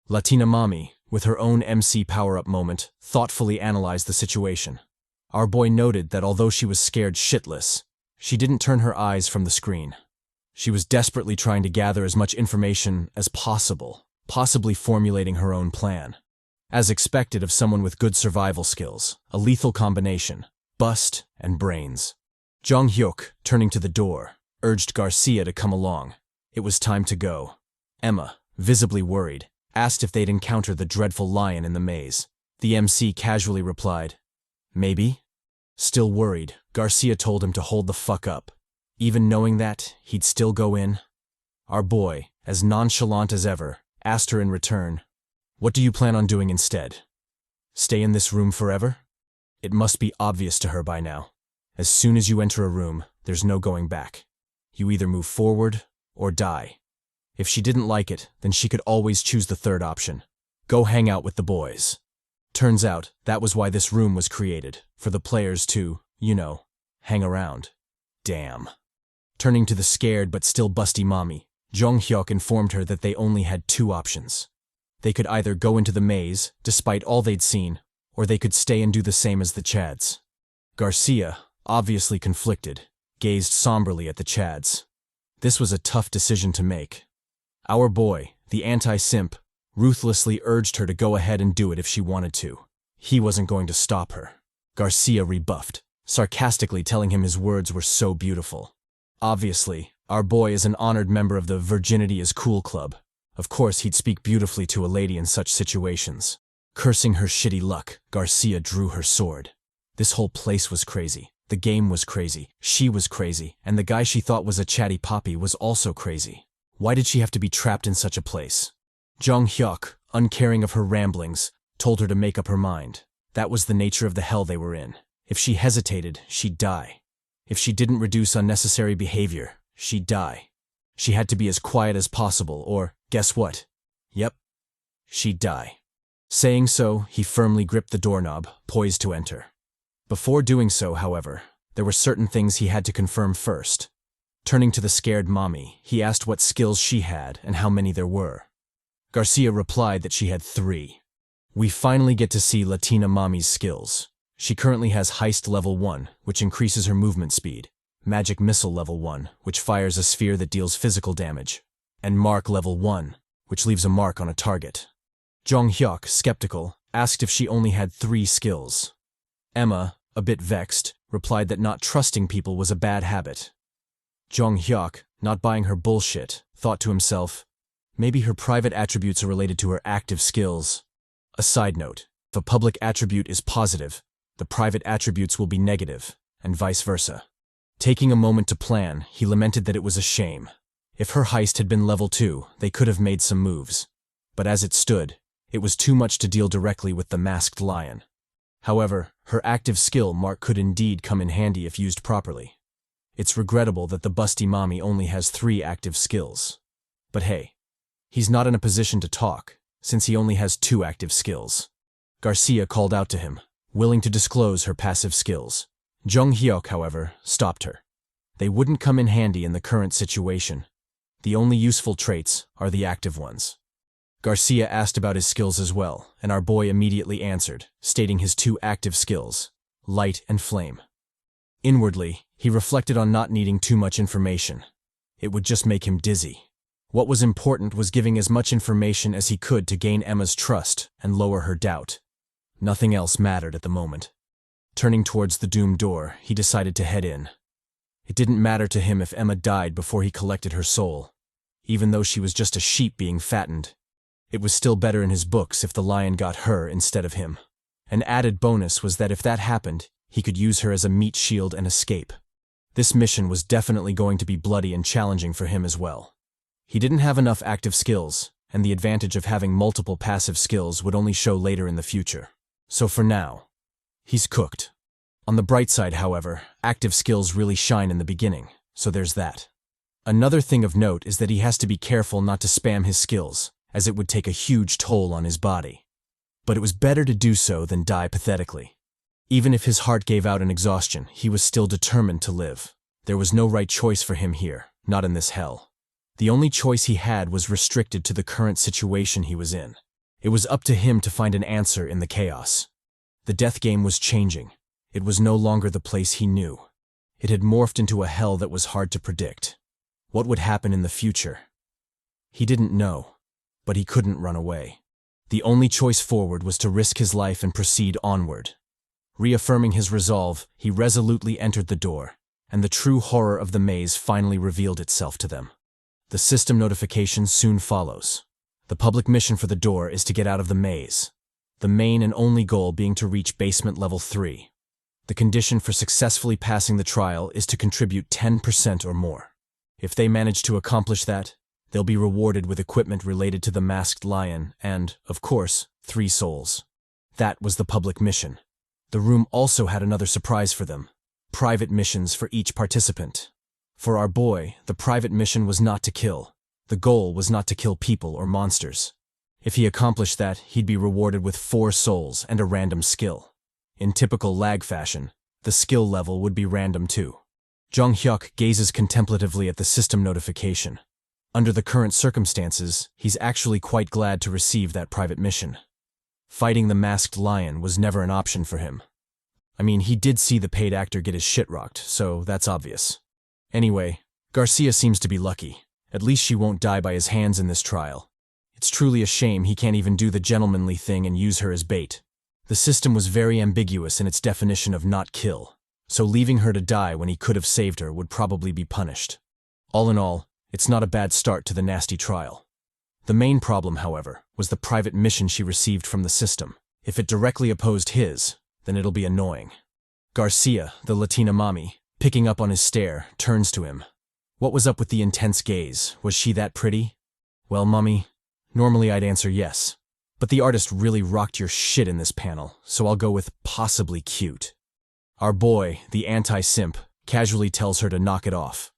Latina Mommy, with her own MC power-up moment, thoughtfully analyzed the situation. Our boy noted that although she was scared shitless, she didn't turn her eyes from the screen. She was desperately trying to gather as much information as possible, possibly formulating her own plan. As expected of someone with good survival skills, a lethal combination, bust and brains. Jeong Hyeok, turning to the door, urged Garcia to come along. It was time to go. Emma, visibly worried, asked if they'd encountered the dreadful lion in the maze. The MC casually replied, "Maybe." Still worried, Garcia told him to hold the fuck up. Even knowing that, he'd still go in. Our boy, as nonchalant as ever, asked her in return, "What do you plan on doing instead? Stay in this room forever?" It must be obvious to her by now. As soon as you enter a room, there's no going back. You either move forward or die. If she didn't like it, then she could always choose the third option. Go hang out with the boys. Turns out, that was why this room was created, for the players to, hang around. Damn. Turning to the scared but still busty mommy, Jeong Hyeok informed her that they only had two options. They could either go into the maze, despite all they'd seen, or they could stay and do the same as the Chads. Garcia, obviously conflicted, gazed somberly at the Chads. This was a tough decision to make. Our boy, the anti-simp, ruthlessly urged her to go ahead and do it if she wanted to. He wasn't going to stop her. Garcia rebuffed, sarcastically telling him his words were so beautiful. Obviously, our boy is an honored member of the Virginity is Cool Club. Of course, he'd speak beautifully to a lady in such situations. Cursing her shitty luck, Garcia drew her sword. This whole place was crazy. The game was crazy. She was crazy. And the guy she thought was a chatty poppy was also crazy. Why did she have to be trapped in such a place? Jeong Hyeok, uncaring of her ramblings, told her to make up her mind. That was the nature of the hell they were in. If she hesitated, she'd die. If she didn't reduce unnecessary behavior, she'd die. She had to be as quiet as possible, or, guess what? Yep, she'd die. Saying so, he firmly gripped the doorknob, poised to enter. Before doing so, however, there were certain things he had to confirm first. Turning to the scared mommy, he asked what skills she had and how many there were. Garcia replied that she had 3. We finally get to see Latina Mommy's skills. She currently has Heist Level 1, which increases her movement speed, Magic Missile Level 1, which fires a sphere that deals physical damage, and Mark Level 1, which leaves a mark on a target. Jeong Hyeok, skeptical, asked if she only had 3 skills. Emma, a bit vexed, replied that not trusting people was a bad habit. Jeong Hyeok, not buying her bullshit, thought to himself, maybe her private attributes are related to her active skills. A side note, if a public attribute is positive, the private attributes will be negative, and vice versa. Taking a moment to plan, he lamented that it was a shame. If her heist had been level 2, they could have made some moves. But as it stood, it was too much to deal directly with the masked lion. However, her active skill mark could indeed come in handy if used properly. It's regrettable that the busty mommy only has 3 active skills. But hey, he's not in a position to talk, since he only has 2 active skills. Garcia called out to him, willing to disclose her passive skills. Jeong Hyeok, however, stopped her. They wouldn't come in handy in the current situation. The only useful traits are the active ones. Garcia asked about his skills as well, and our boy immediately answered, stating his 2 active skills, light and flame. Inwardly, he reflected on not needing too much information. It would just make him dizzy. What was important was giving as much information as he could to gain Emma's trust and lower her doubt. Nothing else mattered at the moment. Turning towards the doomed door, he decided to head in. It didn't matter to him if Emma died before he collected her soul. Even though she was just a sheep being fattened, it was still better in his books if the lion got her instead of him. An added bonus was that if that happened, he could use her as a meat shield and escape. This mission was definitely going to be bloody and challenging for him as well. He didn't have enough active skills, and the advantage of having multiple passive skills would only show later in the future. So for now, he's cooked. On the bright side, however, active skills really shine in the beginning, so there's that. Another thing of note is that he has to be careful not to spam his skills, as it would take a huge toll on his body. But it was better to do so than die pathetically. Even if his heart gave out in exhaustion, he was still determined to live. There was no right choice for him here, not in this hell. The only choice he had was restricted to the current situation he was in. It was up to him to find an answer in the chaos. The death game was changing. It was no longer the place he knew. It had morphed into a hell that was hard to predict. What would happen in the future? He didn't know, but he couldn't run away. The only choice forward was to risk his life and proceed onward. Reaffirming his resolve, he resolutely entered the door, and the true horror of the maze finally revealed itself to them. The system notification soon follows. The public mission for the door is to get out of the maze, the main and only goal being to reach basement level 3. The condition for successfully passing the trial is to contribute 10% or more. If they manage to accomplish that, they'll be rewarded with equipment related to the masked lion and, of course, 3 souls. That was the public mission. The room also had another surprise for them: private missions for each participant. For our boy, the private mission was not to kill. The goal was not to kill people or monsters. If he accomplished that, he'd be rewarded with 4 souls and a random skill. In typical Lag fashion, the skill level would be random too. Jeong Hyeok gazes contemplatively at the system notification. Under the current circumstances, he's actually quite glad to receive that private mission. Fighting the masked lion was never an option for him. I mean, he did see the paid actor get his shit rocked, so that's obvious. Anyway, Garcia seems to be lucky. At least she won't die by his hands in this trial. It's truly a shame he can't even do the gentlemanly thing and use her as bait. The system was very ambiguous in its definition of not kill, so leaving her to die when he could have saved her would probably be punished. All in all, it's not a bad start to the nasty trial. The main problem, however, was the private mission she received from the system. If it directly opposed his, then it'll be annoying. Garcia, the Latina mommy, picking up on his stare, turns to him. What was up with the intense gaze? Was she that pretty? Well, mommy, normally I'd answer yes. But the artist really rocked your shit in this panel, so I'll go with possibly cute. Our boy, the anti-simp, casually tells her to knock it off.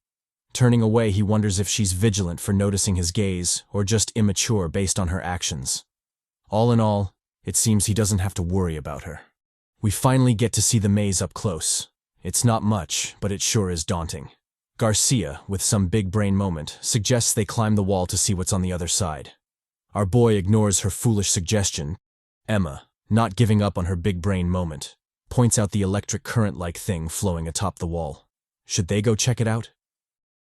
Turning away, he wonders if she's vigilant for noticing his gaze or just immature based on her actions. All in all, it seems he doesn't have to worry about her. We finally get to see the maze up close. It's not much, but it sure is daunting. Garcia, with some big brain moment, suggests they climb the wall to see what's on the other side. Our boy ignores her foolish suggestion. Emma, not giving up on her big brain moment, points out the electric current-like thing flowing atop the wall. Should they go check it out?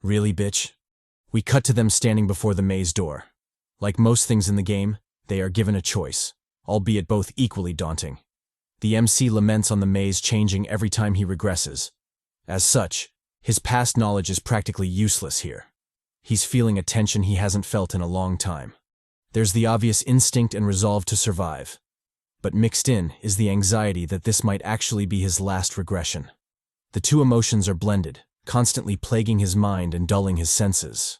Really, bitch? We cut to them standing before the maze door. Like most things in the game, they are given a choice, albeit both equally daunting. The MC laments on the maze changing every time he regresses. As such, his past knowledge is practically useless here. He's feeling a tension he hasn't felt in a long time. There's the obvious instinct and resolve to survive. But mixed in is the anxiety that this might actually be his last regression. The two emotions are blended, constantly plaguing his mind and dulling his senses.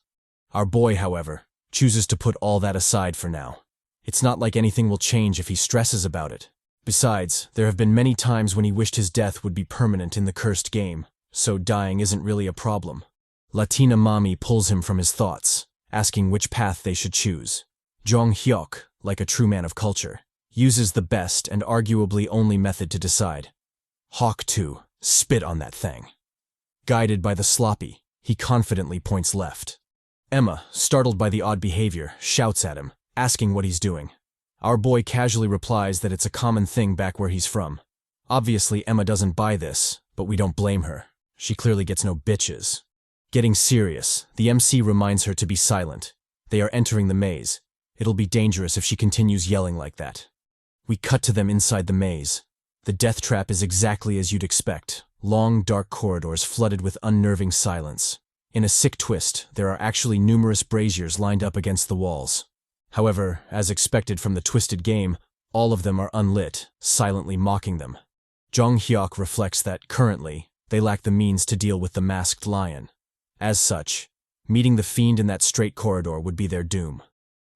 Our boy, however, chooses to put all that aside for now. It's not like anything will change if he stresses about it. Besides, there have been many times when he wished his death would be permanent in the cursed game, so dying isn't really a problem. Latina mommy pulls him from his thoughts, asking which path they should choose. Jeong Hyeok, like a true man of culture, uses the best and arguably only method to decide. Hawk 2, spit on that thing. Guided by the sloppy, he confidently points left. Emma, startled by the odd behavior, shouts at him, asking what he's doing. Our boy casually replies that it's a common thing back where he's from. Obviously, Emma doesn't buy this, but we don't blame her. She clearly gets no bitches. Getting serious, the MC reminds her to be silent. They are entering the maze. It'll be dangerous if she continues yelling like that. We cut to them inside the maze. The death trap is exactly as you'd expect. Long, dark corridors flooded with unnerving silence. In a sick twist, there are actually numerous braziers lined up against the walls. However, as expected from the twisted game, all of them are unlit, silently mocking them. Jeong Hyeok reflects that, currently, they lack the means to deal with the masked lion. As such, meeting the fiend in that straight corridor would be their doom.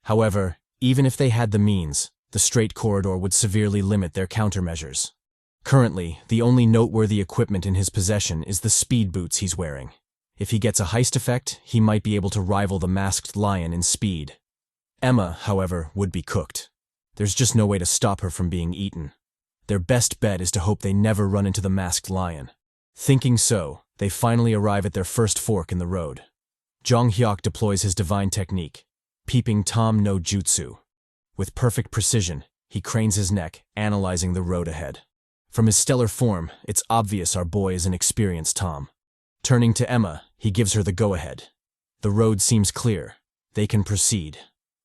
However, even if they had the means, the straight corridor would severely limit their countermeasures. Currently, the only noteworthy equipment in his possession is the speed boots he's wearing. If he gets a heist effect, he might be able to rival the masked lion in speed. Emma, however, would be cooked. There's just no way to stop her from being eaten. Their best bet is to hope they never run into the masked lion. Thinking so, they finally arrive at their first fork in the road. Jeong Hyeok deploys his divine technique, peeping Tom no jutsu. With perfect precision, he cranes his neck, analyzing the road ahead. From his stellar form, it's obvious our boy is an experienced Tom. Turning to Emma, he gives her the go-ahead. The road seems clear. They can proceed.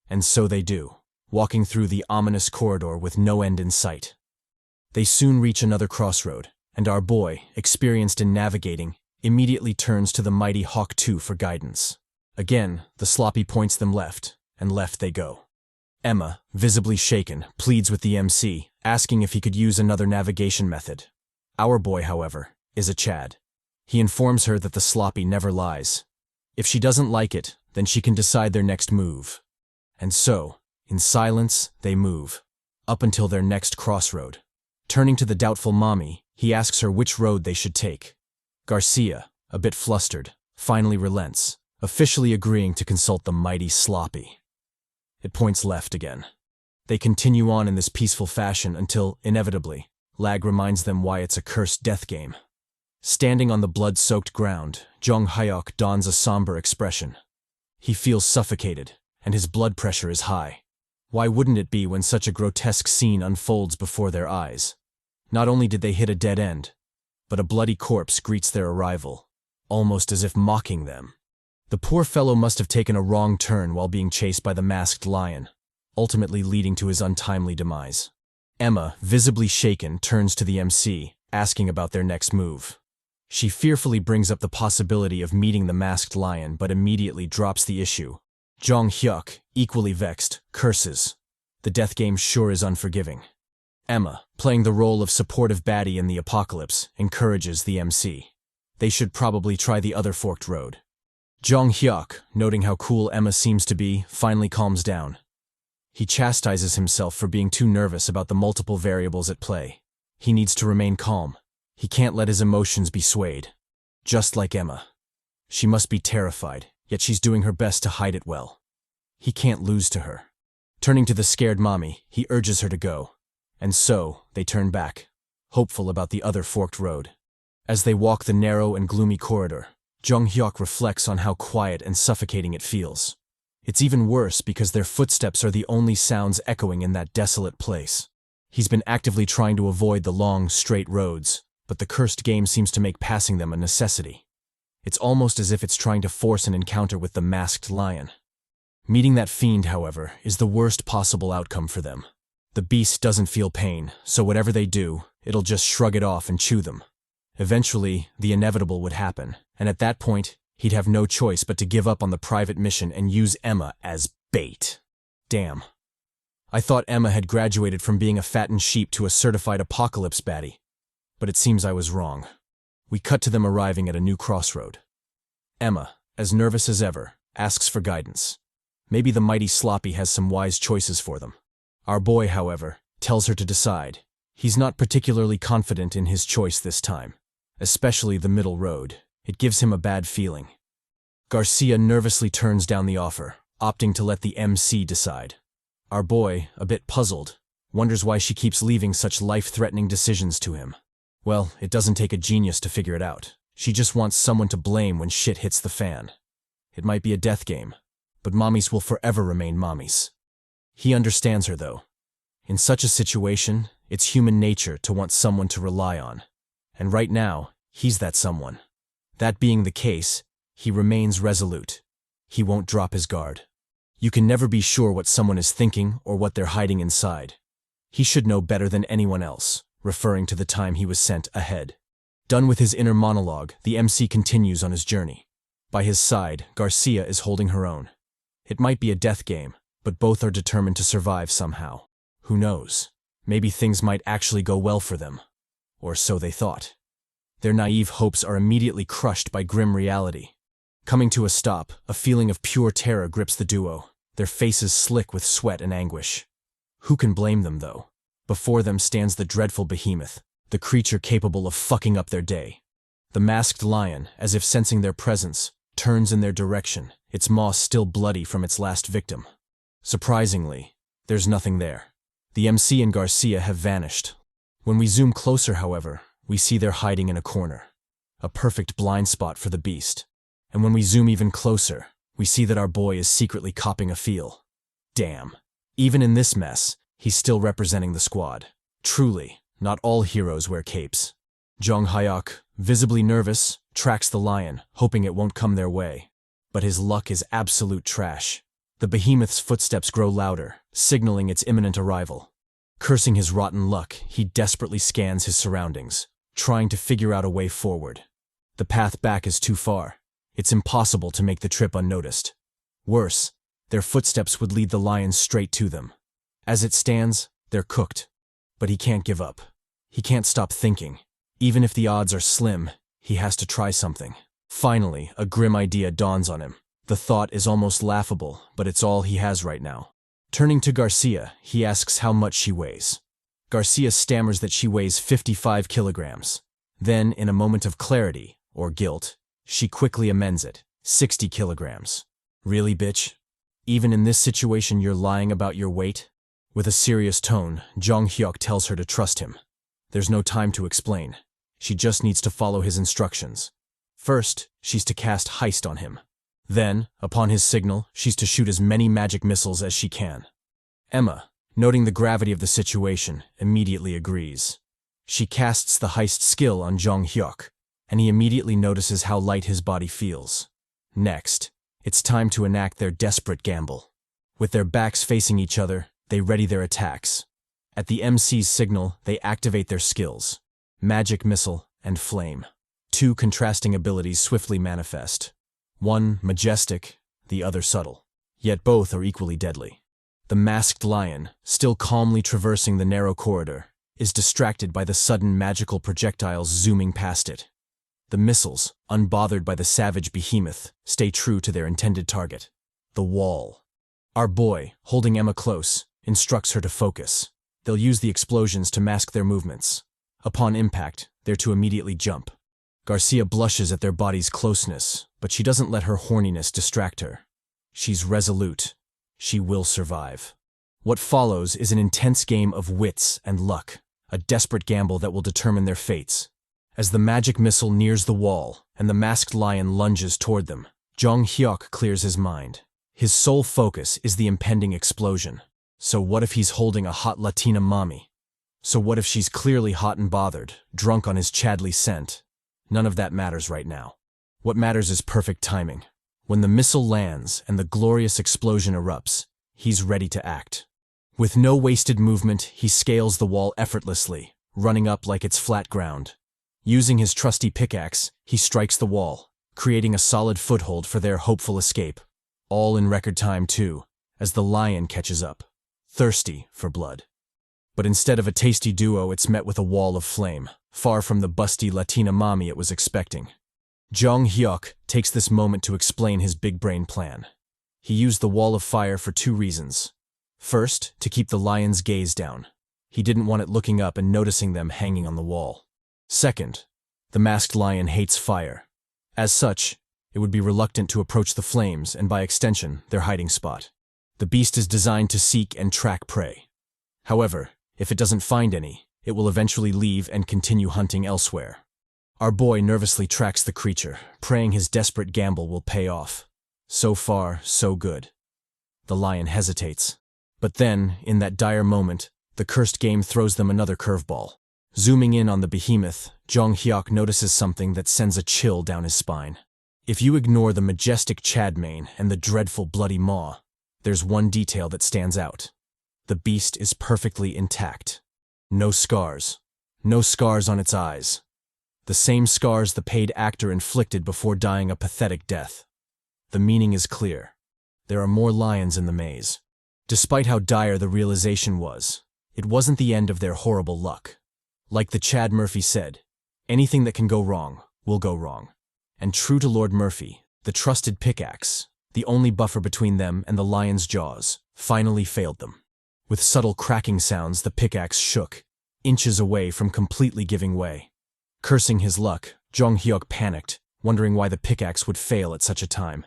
And so they do, walking through the ominous corridor with no end in sight. They soon reach another crossroad, and our boy, experienced in navigating, immediately turns to the mighty Hawk 2 for guidance. Again, the sloppy points them left, and left they go. Emma, visibly shaken, pleads with the MC, asking if he could use another navigation method. Our boy, however, is a Chad. He informs her that the sloppy never lies. If she doesn't like it, then she can decide their next move. And so, in silence, they move, up until their next crossroad. Turning to the doubtful mommy, he asks her which road they should take. Garcia, a bit flustered, finally relents, officially agreeing to consult the mighty sloppy. It points left again. They continue on in this peaceful fashion until, inevitably, L.A.G reminds them why it's a cursed death game. Standing on the blood-soaked ground, Jeong Hyeok dons a somber expression. He feels suffocated, and his blood pressure is high. Why wouldn't it be when such a grotesque scene unfolds before their eyes? Not only did they hit a dead end, but a bloody corpse greets their arrival, almost as if mocking them. The poor fellow must have taken a wrong turn while being chased by the masked lion, ultimately leading to his untimely demise. Emma, visibly shaken, turns to the MC, asking about their next move. She fearfully brings up the possibility of meeting the masked lion but immediately drops the issue. Jeong Hyeok, equally vexed, curses. The death game sure is unforgiving. Emma, playing the role of supportive baddie in the apocalypse, encourages the MC. They should probably try the other forked road. Jeong Hyeok, noting how cool Emma seems to be, finally calms down. He chastises himself for being too nervous about the multiple variables at play. He needs to remain calm. He can't let his emotions be swayed. Just like Emma. She must be terrified, yet she's doing her best to hide it well. He can't lose to her. Turning to the scared mommy, he urges her to go. And so, they turn back, hopeful about the other forked road. As they walk the narrow and gloomy corridor, Jeong Hyeok reflects on how quiet and suffocating it feels. It's even worse because their footsteps are the only sounds echoing in that desolate place. He's been actively trying to avoid the long, straight roads, but the cursed game seems to make passing them a necessity. It's almost as if it's trying to force an encounter with the masked lion. Meeting that fiend, however, is the worst possible outcome for them. The beast doesn't feel pain, so whatever they do, it'll just shrug it off and chew them. Eventually, the inevitable would happen, and at that point, he'd have no choice but to give up on the private mission and use Emma as bait. Damn. I thought Emma had graduated from being a fattened sheep to a certified apocalypse baddie. But it seems I was wrong. We cut to them arriving at a new crossroad. Emma, as nervous as ever, asks for guidance. Maybe the mighty sloppy has some wise choices for them. Our boy, however, tells her to decide. He's not particularly confident in his choice this time, especially the middle road. It gives him a bad feeling. Garcia nervously turns down the offer, opting to let the MC decide. Our boy, a bit puzzled, wonders why she keeps leaving such life-threatening decisions to him. Well, it doesn't take a genius to figure it out. She just wants someone to blame when shit hits the fan. It might be a death game, but mommies will forever remain mommies. He understands her, though. In such a situation, it's human nature to want someone to rely on. And right now, he's that someone. That being the case, he remains resolute. He won't drop his guard. You can never be sure what someone is thinking or what they're hiding inside. He should know better than anyone else, referring to the time he was sent ahead. Done with his inner monologue, the MC continues on his journey. By his side, Garcia is holding her own. It might be a death game, but both are determined to survive somehow. Who knows? Maybe things might actually go well for them. Or so they thought. Their naive hopes are immediately crushed by grim reality. Coming to a stop, a feeling of pure terror grips the duo, their faces slick with sweat and anguish. Who can blame them, though? Before them stands the dreadful behemoth, the creature capable of fucking up their day. The masked lion, as if sensing their presence, turns in their direction, its maw still bloody from its last victim. Surprisingly, there's nothing there. The MC and Garcia have vanished. When we zoom closer, however, we see they're hiding in a corner. A perfect blind spot for the beast. And when we zoom even closer, we see that our boy is secretly copping a feel. Damn. Even in this mess, he's still representing the squad. Truly, not all heroes wear capes. Jeong Hyeok, visibly nervous, tracks the lion, hoping it won't come their way. But his luck is absolute trash. The behemoth's footsteps grow louder, signaling its imminent arrival. Cursing his rotten luck, he desperately scans his surroundings, trying to figure out a way forward. The path back is too far. It's impossible to make the trip unnoticed. Worse, their footsteps would lead the lion straight to them. As it stands, they're cooked. But he can't give up. He can't stop thinking. Even if the odds are slim, he has to try something. Finally, a grim idea dawns on him. The thought is almost laughable, but it's all he has right now. Turning to Garcia, he asks how much she weighs. Garcia stammers that she weighs 55 kilograms. Then, in a moment of clarity, or guilt, she quickly amends it, 60 kilograms. Really, bitch? Even in this situation you're lying about your weight? With a serious tone, Jeong Hyeok tells her to trust him. There's no time to explain. She just needs to follow his instructions. First, she's to cast Heist on him. Then, upon his signal, she's to shoot as many magic missiles as she can. Emma, noting the gravity of the situation, immediately agrees. She casts the Heist skill on Jeong Hyeok, and he immediately notices how light his body feels. Next, it's time to enact their desperate gamble. With their backs facing each other, they ready their attacks. At the MC's signal, they activate their skills. Magic Missile and Flame. Two contrasting abilities swiftly manifest. One majestic, the other subtle. Yet both are equally deadly. The masked lion, still calmly traversing the narrow corridor, is distracted by the sudden magical projectiles zooming past it. The missiles, unbothered by the savage behemoth, stay true to their intended target, the wall. Our boy, holding Emma close, instructs her to focus. They'll use the explosions to mask their movements. Upon impact, they're to immediately jump. Garcia blushes at their body's closeness, but she doesn't let her horniness distract her. She's resolute. She will survive. What follows is an intense game of wits and luck, a desperate gamble that will determine their fates. As the magic missile nears the wall and the masked lion lunges toward them, Jeong Hyeok clears his mind. His sole focus is the impending explosion. So what if he's holding a hot Latina mommy? So what if she's clearly hot and bothered, drunk on his CHADY scent? None of that matters right now. What matters is perfect timing. When the missile lands and the glorious explosion erupts, he's ready to act. With no wasted movement, he scales the wall effortlessly, running up like it's flat ground. Using his trusty pickaxe, he strikes the wall, creating a solid foothold for their hopeful escape. All in record time, too, as the lion catches up, thirsty for blood. But instead of a tasty duo, it's met with a wall of flame, far from the busty Latina mommy it was expecting. Jeong Hyeok takes this moment to explain his big-brain plan. He used the wall of fire for two reasons. First, to keep the lion's gaze down. He didn't want it looking up and noticing them hanging on the wall. Second, the masked lion hates fire. As such, it would be reluctant to approach the flames and, by extension, their hiding spot. The beast is designed to seek and track prey. However, if it doesn't find any, it will eventually leave and continue hunting elsewhere. Our boy nervously tracks the creature, praying his desperate gamble will pay off. So far, so good. The lion hesitates. But then, in that dire moment, the cursed game throws them another curveball. Zooming in on the behemoth, Jeong Hyeok notices something that sends a chill down his spine. If you ignore the majestic chad mane and the dreadful bloody maw, there's one detail that stands out. The beast is perfectly intact. No scars. No scars on its eyes. The same scars the paid actor inflicted before dying a pathetic death. The meaning is clear. There are more lions in the maze. Despite how dire the realization was, it wasn't the end of their horrible luck. Like the Chad Murphy said, anything that can go wrong will go wrong. And true to Lord Murphy, the trusted pickaxe, the only buffer between them and the lion's jaws, finally failed them. With subtle cracking sounds, the pickaxe shook, inches away from completely giving way. Cursing his luck, Jeong Hyeok panicked, wondering why the pickaxe would fail at such a time.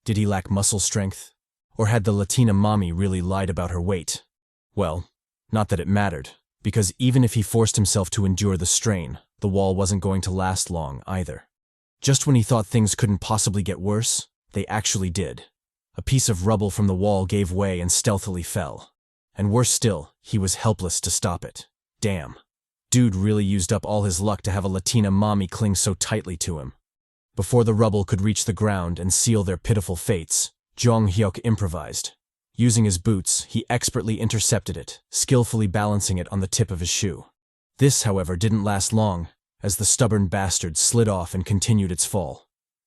Did he lack muscle strength? Or had the Latina mommy really lied about her weight? Well, not that it mattered, because even if he forced himself to endure the strain, the wall wasn't going to last long either. Just when he thought things couldn't possibly get worse, they actually did. A piece of rubble from the wall gave way and stealthily fell. And worse still, he was helpless to stop it. Damn. Dude really used up all his luck to have a Latina mommy cling so tightly to him. Before the rubble could reach the ground and seal their pitiful fates, Jeong Hyeok improvised. Using his boots, he expertly intercepted it, skillfully balancing it on the tip of his shoe. This, however, didn't last long, as the stubborn bastard slid off and continued its fall.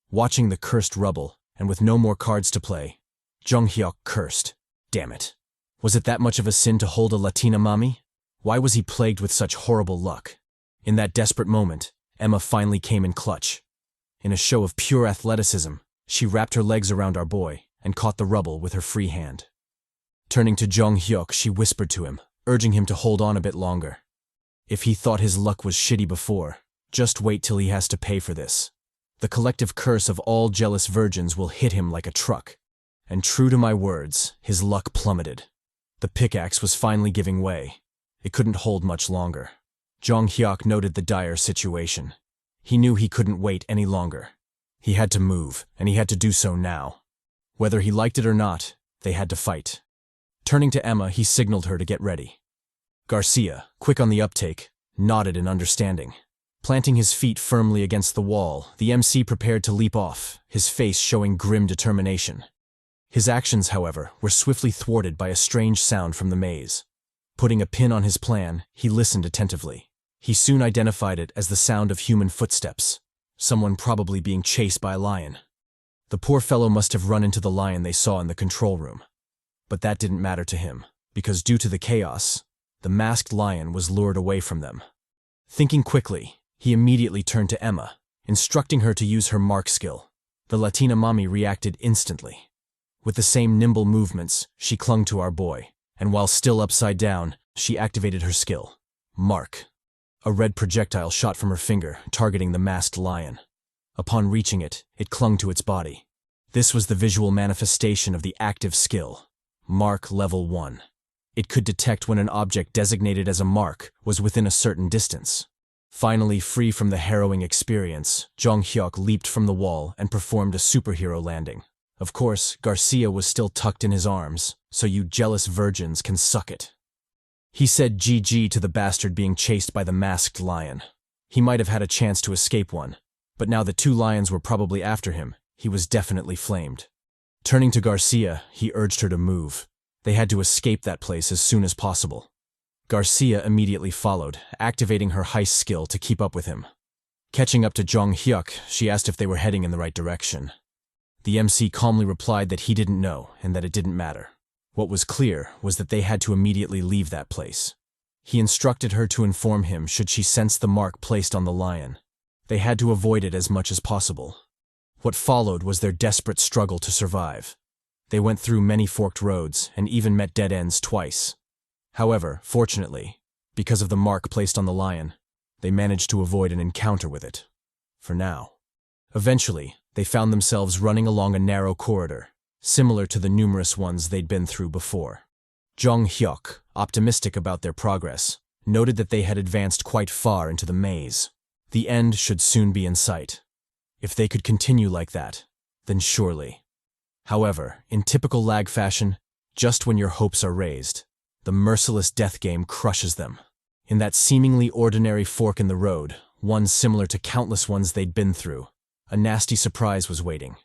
Watching the cursed rubble, and with no more cards to play, Jeong Hyeok cursed. Damn it. Was it that much of a sin to hold a Latina mommy? Why was he plagued with such horrible luck? In that desperate moment, Emma finally came in clutch. In a show of pure athleticism, she wrapped her legs around our boy and caught the rubble with her free hand. Turning to Jeong Hyeok, she whispered to him, urging him to hold on a bit longer. If he thought his luck was shitty before, just wait till he has to pay for this. The collective curse of all jealous virgins will hit him like a truck. And true to my words, his luck plummeted. The pickaxe was finally giving way. It couldn't hold much longer. Jeong Hyeok noted the dire situation. He knew he couldn't wait any longer. He had to move, and he had to do so now. Whether he liked it or not, they had to fight. Turning to Emma, he signaled her to get ready. Garcia, quick on the uptake, nodded in understanding. Planting his feet firmly against the wall, the MC prepared to leap off, his face showing grim determination. His actions, however, were swiftly thwarted by a strange sound from the maze. Putting a pin on his plan, he listened attentively. He soon identified it as the sound of human footsteps, someone probably being chased by a lion. The poor fellow must have run into the lion they saw in the control room. But that didn't matter to him, because due to the chaos, the masked lion was lured away from them. Thinking quickly, he immediately turned to Emma, instructing her to use her mark skill. The Latina mommy reacted instantly. With the same nimble movements, she clung to our boy, and while still upside down, she activated her skill. Mark. A red projectile shot from her finger, targeting the masked lion. Upon reaching it, it clung to its body. This was the visual manifestation of the active skill. Mark Level 1. It could detect when an object designated as a mark was within a certain distance. Finally free from the harrowing experience, Jeong Hyeok leaped from the wall and performed a superhero landing. Of course, Garcia was still tucked in his arms, so you jealous virgins can suck it. He said GG to the bastard being chased by the masked lion. He might have had a chance to escape one, but now the two lions were probably after him, he was definitely flamed. Turning to Garcia, he urged her to move. They had to escape that place as soon as possible. Garcia immediately followed, activating her heist skill to keep up with him. Catching up to Jeong Hyeok, she asked if they were heading in the right direction. The MC calmly replied that he didn't know and that it didn't matter. What was clear was that they had to immediately leave that place. He instructed her to inform him should she sense the mark placed on the lion. They had to avoid it as much as possible. What followed was their desperate struggle to survive. They went through many forked roads and even met dead ends twice. However, fortunately, Because of the mark placed on the lion, they managed to avoid an encounter with it. For now. Eventually, they found themselves running along a narrow corridor, similar to the numerous ones they'd been through before. Jeong Hyeok, optimistic about their progress, noted that they had advanced quite far into the maze. The end should soon be in sight. If they could continue like that, then surely. However, in typical lag fashion, just when your hopes are raised, the merciless death game crushes them. In that seemingly ordinary fork in the road, one similar to countless ones they'd been through, a nasty surprise was waiting.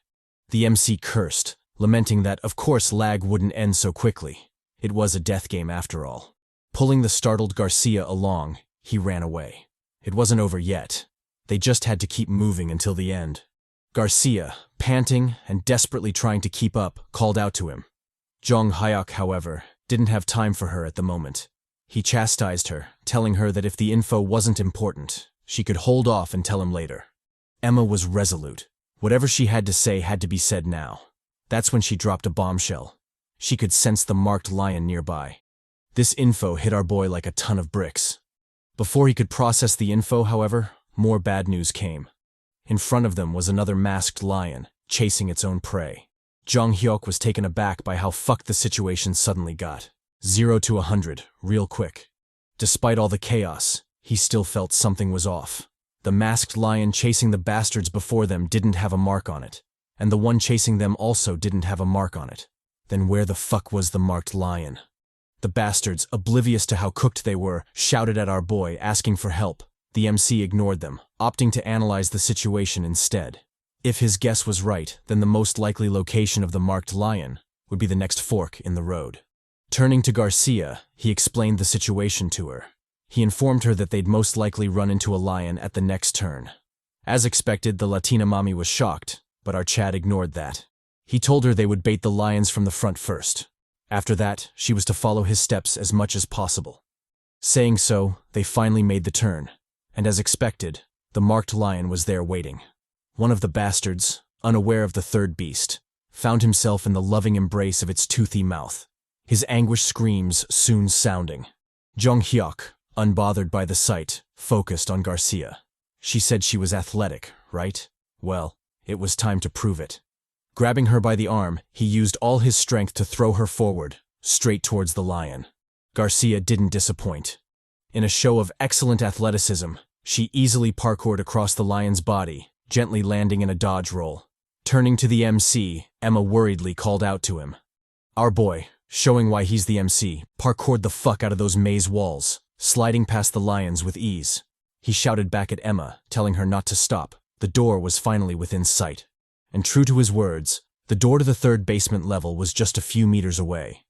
The MC cursed, lamenting that, of course, lag wouldn't end so quickly. It was a death game after all. Pulling the startled Garcia along, he ran away. It wasn't over yet. They just had to keep moving until the end. Garcia, panting and desperately trying to keep up, called out to him. Jeong Hyeok, however, didn't have time for her at the moment. He chastised her, telling her that if the info wasn't important, she could hold off and tell him later. Emma was resolute. Whatever she had to say had to be said now. That's when she dropped a bombshell. She could sense the marked lion nearby. This info hit our boy like a ton of bricks. Before he could process the info, however, more bad news came. In front of them was another masked lion, chasing its own prey. Jeong Hyeok was taken aback by how fucked the situation suddenly got. 0 to 100, real quick. Despite all the chaos, he still felt something was off. The masked lion chasing the bastards before them didn't have a mark on it, and the one chasing them also didn't have a mark on it. Then where the fuck was the marked lion? The bastards, oblivious to how cooked they were, shouted at our boy, asking for help. The MC ignored them, opting to analyze the situation instead. If his guess was right, then the most likely location of the marked lion would be the next fork in the road. Turning to Garcia, he explained the situation to her. He informed her that they'd most likely run into a lion at the next turn. As expected, the Latina mommy was shocked, but our Chad ignored that. He told her they would bait the lions from the front first. After that, she was to follow his steps as much as possible. Saying so, they finally made the turn, and as expected, the marked lion was there waiting. One of the bastards, unaware of the third beast, found himself in the loving embrace of its toothy mouth, his anguished screams soon sounding. Jeong Hyeok, unbothered by the sight, focused on Garcia. She said she was athletic, right? Well, it was time to prove it. Grabbing her by the arm, he used all his strength to throw her forward, straight towards the lion. Garcia didn't disappoint. In a show of excellent athleticism, she easily parkoured across the lion's body, gently landing in a dodge roll. Turning to the MC, Emma worriedly called out to him. Our boy, showing why he's the MC, parkoured the fuck out of those maze walls, sliding past the lions with ease. He shouted back at Emma, telling her not to stop. The door was finally within sight. And true to his words, the door to the third basement level was just a few meters away.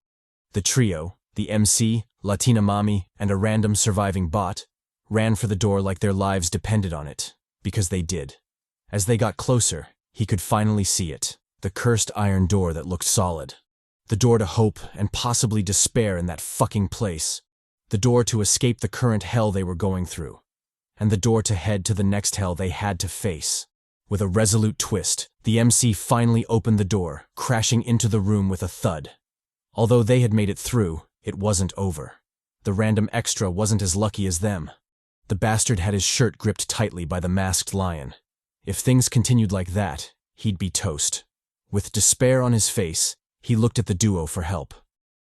The trio, the MC, Latina mommy, and a random surviving bot, ran for the door like their lives depended on it, because they did. As they got closer, he could finally see it, the cursed iron door that looked solid. The door to hope and possibly despair in that fucking place. The door to escape the current hell they were going through. And the door to head to the next hell they had to face. With a resolute twist, the MC finally opened the door, crashing into the room with a thud. Although they had made it through, it wasn't over. The random extra wasn't as lucky as them. The bastard had his shirt gripped tightly by the masked lion. If things continued like that, he'd be toast. With despair on his face, he looked at the duo for help.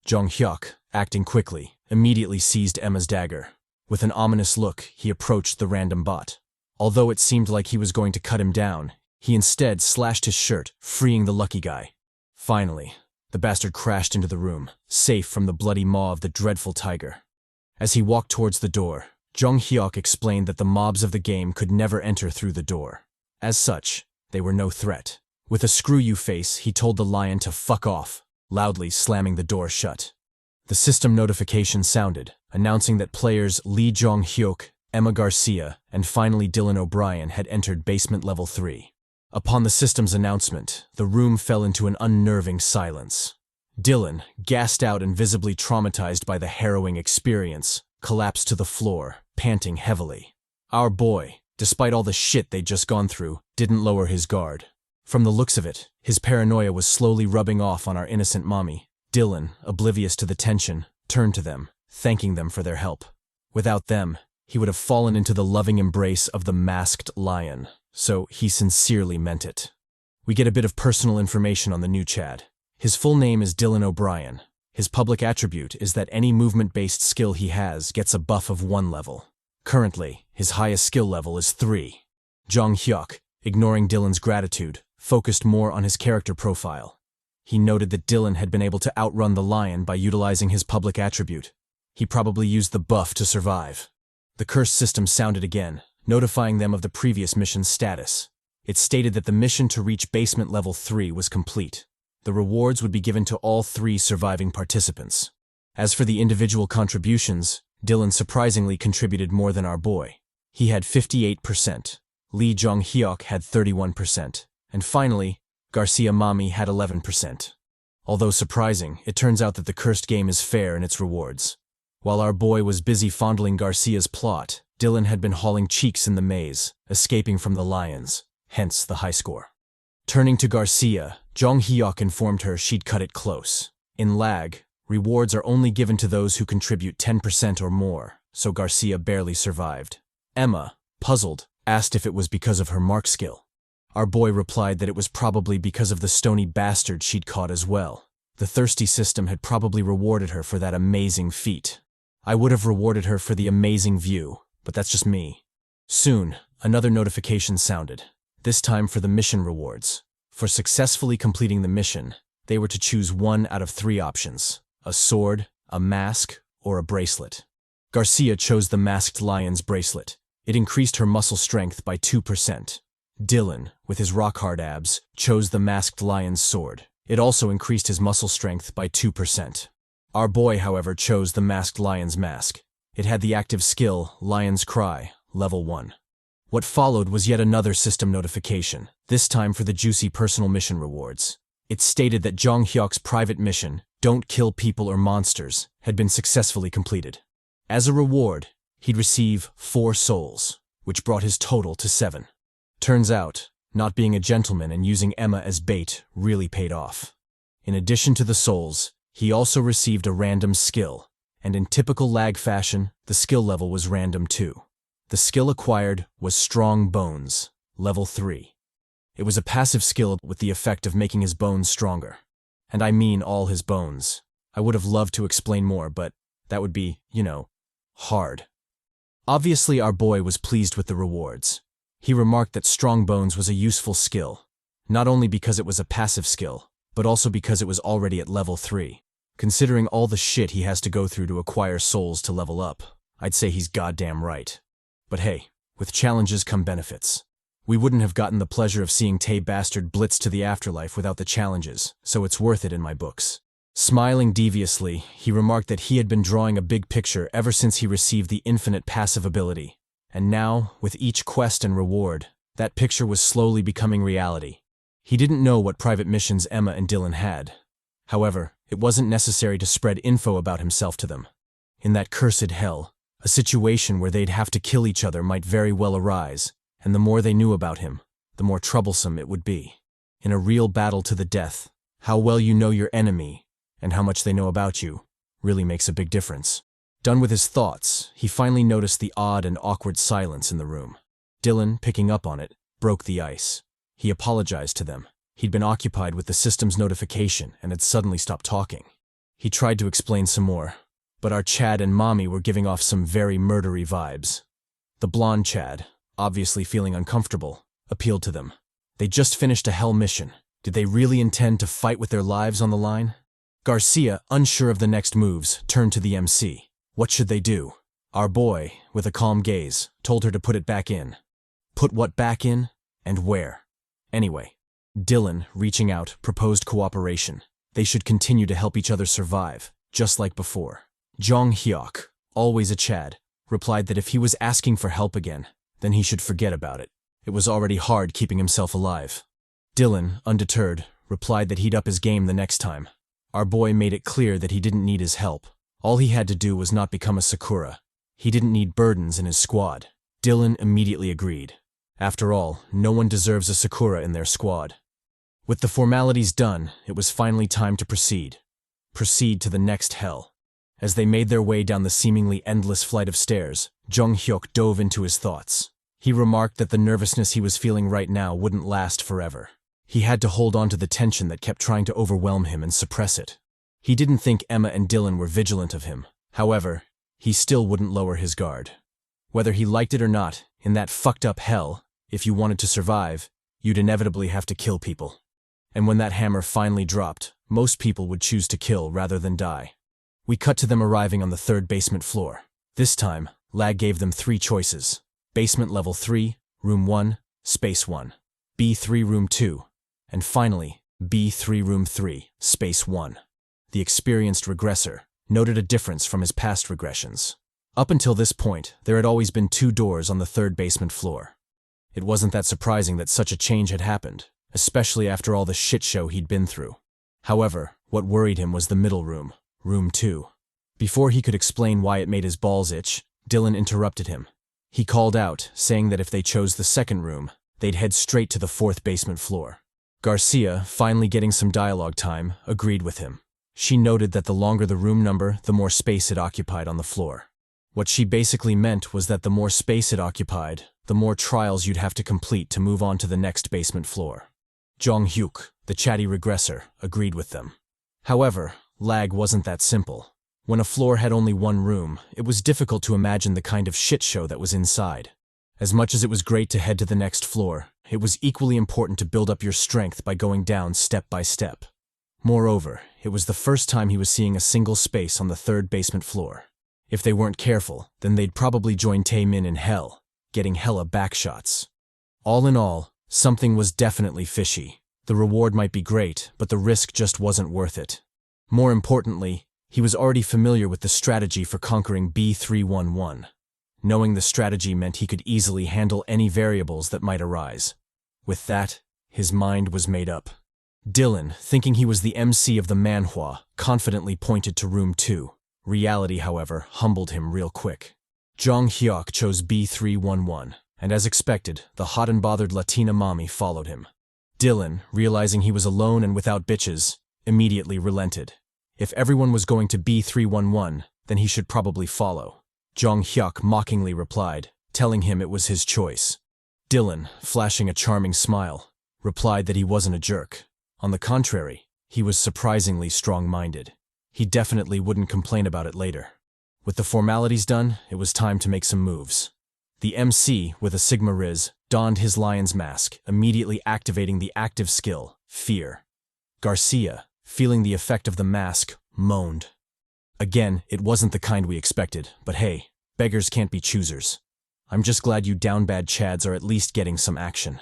Jeong Hyeok, acting quickly, immediately seized Emma's dagger. With an ominous look, he approached the random bot. Although it seemed like he was going to cut him down, he instead slashed his shirt, freeing the lucky guy. Finally, the bastard crashed into the room, safe from the bloody maw of the dreadful tiger. As he walked towards the door, Jeong Hyeok explained that the mobs of the game could never enter through the door. As such, they were no threat. With a screw-you face, he told the lion to fuck off, loudly slamming the door shut. The system notification sounded, announcing that players Lee Jeong Hyeok, Emma Garcia, and finally Dylan O'Brien had entered basement level 3. Upon the system's announcement, the room fell into an unnerving silence. Dylan, gassed out and visibly traumatized by the harrowing experience, collapsed to the floor, panting heavily. Our boy, despite all the shit they'd just gone through, didn't lower his guard. From the looks of it, his paranoia was slowly rubbing off on our innocent mommy. Dylan, oblivious to the tension, turned to them, thanking them for their help. Without them, he would have fallen into the loving embrace of the masked lion, so he sincerely meant it. We get a bit of personal information on the new Chad. His full name is Dylan O'Brien. His public attribute is that any movement-based skill he has gets a buff of 1 level. Currently, his highest skill level is 3. Jeong Hyeok, ignoring Dylan's gratitude, focused more on his character profile. He noted that Dylan had been able to outrun the lion by utilizing his public attribute. He probably used the buff to survive. The curse system sounded again, notifying them of the previous mission's status. It stated that the mission to reach basement level 3 was complete. The rewards would be given to all 3 surviving participants. As for the individual contributions, Dylan surprisingly contributed more than our boy. He had 58%, Jeong Hyeok had 31%, and finally, Garcia Mami had 11%. Although surprising, it turns out that the cursed game is fair in its rewards. While our boy was busy fondling Garcia's plot, Dylan had been hauling cheeks in the maze, escaping from the lions, hence the high score. Turning to Garcia, Jeong Hyeok informed her she'd cut it close. In L.A.G, rewards are only given to those who contribute 10% or more, so Garcia barely survived. Emma, puzzled, asked if it was because of her mark skill. Our boy replied that it was probably because of the stony bastard she'd caught as well. The thirsty system had probably rewarded her for that amazing feat. I would have rewarded her for the amazing view, but that's just me. Soon, another notification sounded, this time for the mission rewards. For successfully completing the mission, they were to choose 1 out of 3 options: a sword, a mask, or a bracelet. Garcia chose the masked lion's bracelet. It increased her muscle strength by 2%. Dylan, with his rock-hard abs, chose the masked lion's sword. It also increased his muscle strength by 2%. Our boy, however, chose the masked lion's mask. It had the active skill, Lion's Cry, level 1. What followed was yet another system notification, this time for the juicy personal mission rewards. It stated that Jeong Hyeok's private mission, Don't Kill People or Monsters, had been successfully completed. As a reward, he'd receive 4 souls, which brought his total to 7. Turns out, not being a gentleman and using Emma as bait really paid off. In addition to the souls, he also received a random skill, and in typical L.A.G fashion, the skill level was random too. The skill acquired was Strong Bones, level 3. It was a passive skill with the effect of making his bones stronger. And I mean all his bones. I would have loved to explain more, but that would be, hard. Obviously, our boy was pleased with the rewards. He remarked that Strong Bones was a useful skill, not only because it was a passive skill, but also because it was already at level 3. Considering all the shit he has to go through to acquire souls to level up, I'd say he's goddamn right. But hey, with challenges come benefits. We wouldn't have gotten the pleasure of seeing Tay Bastard blitz to the afterlife without the challenges, so it's worth it in my books. Smiling deviously, he remarked that he had been drawing a big picture ever since he received the infinite passive ability. And now, with each quest and reward, that picture was slowly becoming reality. He didn't know what private missions Emma and Dylan had. However, it wasn't necessary to spread info about himself to them. In that cursed hell, a situation where they'd have to kill each other might very well arise, and the more they knew about him, the more troublesome it would be. In a real battle to the death, how well you know your enemy, and how much they know about you, really makes a big difference. Done with his thoughts, he finally noticed the odd and awkward silence in the room. Dylan, picking up on it, broke the ice. He apologized to them. He'd been occupied with the system's notification and had suddenly stopped talking. He tried to explain some more, but our Chad and Mommy were giving off some very murdery vibes. The blonde Chad, obviously feeling uncomfortable, appealed to them. They just finished a hell mission. Did they really intend to fight with their lives on the line? Garcia, unsure of the next moves, turned to the MC. What should they do? Our boy, with a calm gaze, told her to put it back in. Put what back in? And where? Anyway, Dylan, reaching out, proposed cooperation. They should continue to help each other survive, just like before. Jeong Hyeok, always a Chad, replied that if he was asking for help again, then he should forget about it. It was already hard keeping himself alive. Dylan, undeterred, replied that he'd up his game the next time. Our boy made it clear that he didn't need his help. All he had to do was not become a Sakura. He didn't need burdens in his squad. Dylan immediately agreed. After all, no one deserves a Sakura in their squad. With the formalities done, it was finally time to proceed. Proceed to the next hell. As they made their way down the seemingly endless flight of stairs, Jeong Hyeok dove into his thoughts. He remarked that the nervousness he was feeling right now wouldn't last forever. He had to hold on to the tension that kept trying to overwhelm him and suppress it. He didn't think Emma and Dylan were vigilant of him. However, he still wouldn't lower his guard. Whether he liked it or not, in that fucked up hell, if you wanted to survive, you'd inevitably have to kill people. And when that hammer finally dropped, most people would choose to kill rather than die. We cut to them arriving on the 3rd basement floor. This time, L.A.G gave them 3 choices. Basement level 3, room 1, space 1. B3 room 2. And finally, B3 room 3, space 1. The experienced regressor noted a difference from his past regressions. Up until this point, there had always been 2 doors on the 3rd basement floor. It wasn't that surprising that such a change had happened, especially after all the shit show he'd been through. However, what worried him was the middle room, room 2. Before he could explain why it made his balls itch, Dylan interrupted him. He called out, saying that if they chose the 2nd room, they'd head straight to the 4th basement floor. Garcia, finally getting some dialogue time, agreed with him. She noted that the longer the room number, the more space it occupied on the floor. What she basically meant was that the more space it occupied, the more trials you'd have to complete to move on to the next basement floor. Jeong Hyeok, the CHADY regressor, agreed with them. However, L.A.G wasn't that simple. When a floor had only 1 room, it was difficult to imagine the kind of shit show that was inside. As much as it was great to head to the next floor, it was equally important to build up your strength by going down step by step. Moreover, it was the first time he was seeing a single space on the 3rd basement floor. If they weren't careful, then they'd probably join Tae-min in hell, getting hella backshots. All in all, something was definitely fishy. The reward might be great, but the risk just wasn't worth it. More importantly, he was already familiar with the strategy for conquering B311. Knowing the strategy meant he could easily handle any variables that might arise. With that, his mind was made up. Dylan, thinking he was the MC of the manhwa, confidently pointed to room 2. Reality, however, humbled him real quick. Jeong Hyeok chose B311, and as expected, the hot and bothered Latina mommy followed him. Dylan, realizing he was alone and without bitches, immediately relented. If everyone was going to B311, then he should probably follow. Jeong Hyeok mockingly replied, telling him it was his choice. Dylan, flashing a charming smile, replied that he wasn't a jerk. On the contrary, he was surprisingly strong-minded. He definitely wouldn't complain about it later. With the formalities done, it was time to make some moves. The MC, with a Sigma Riz, donned his lion's mask, immediately activating the active skill, Fear. Garcia, feeling the effect of the mask, moaned. Again, it wasn't the kind we expected, but hey, beggars can't be choosers. I'm just glad you down bad chads are at least getting some action.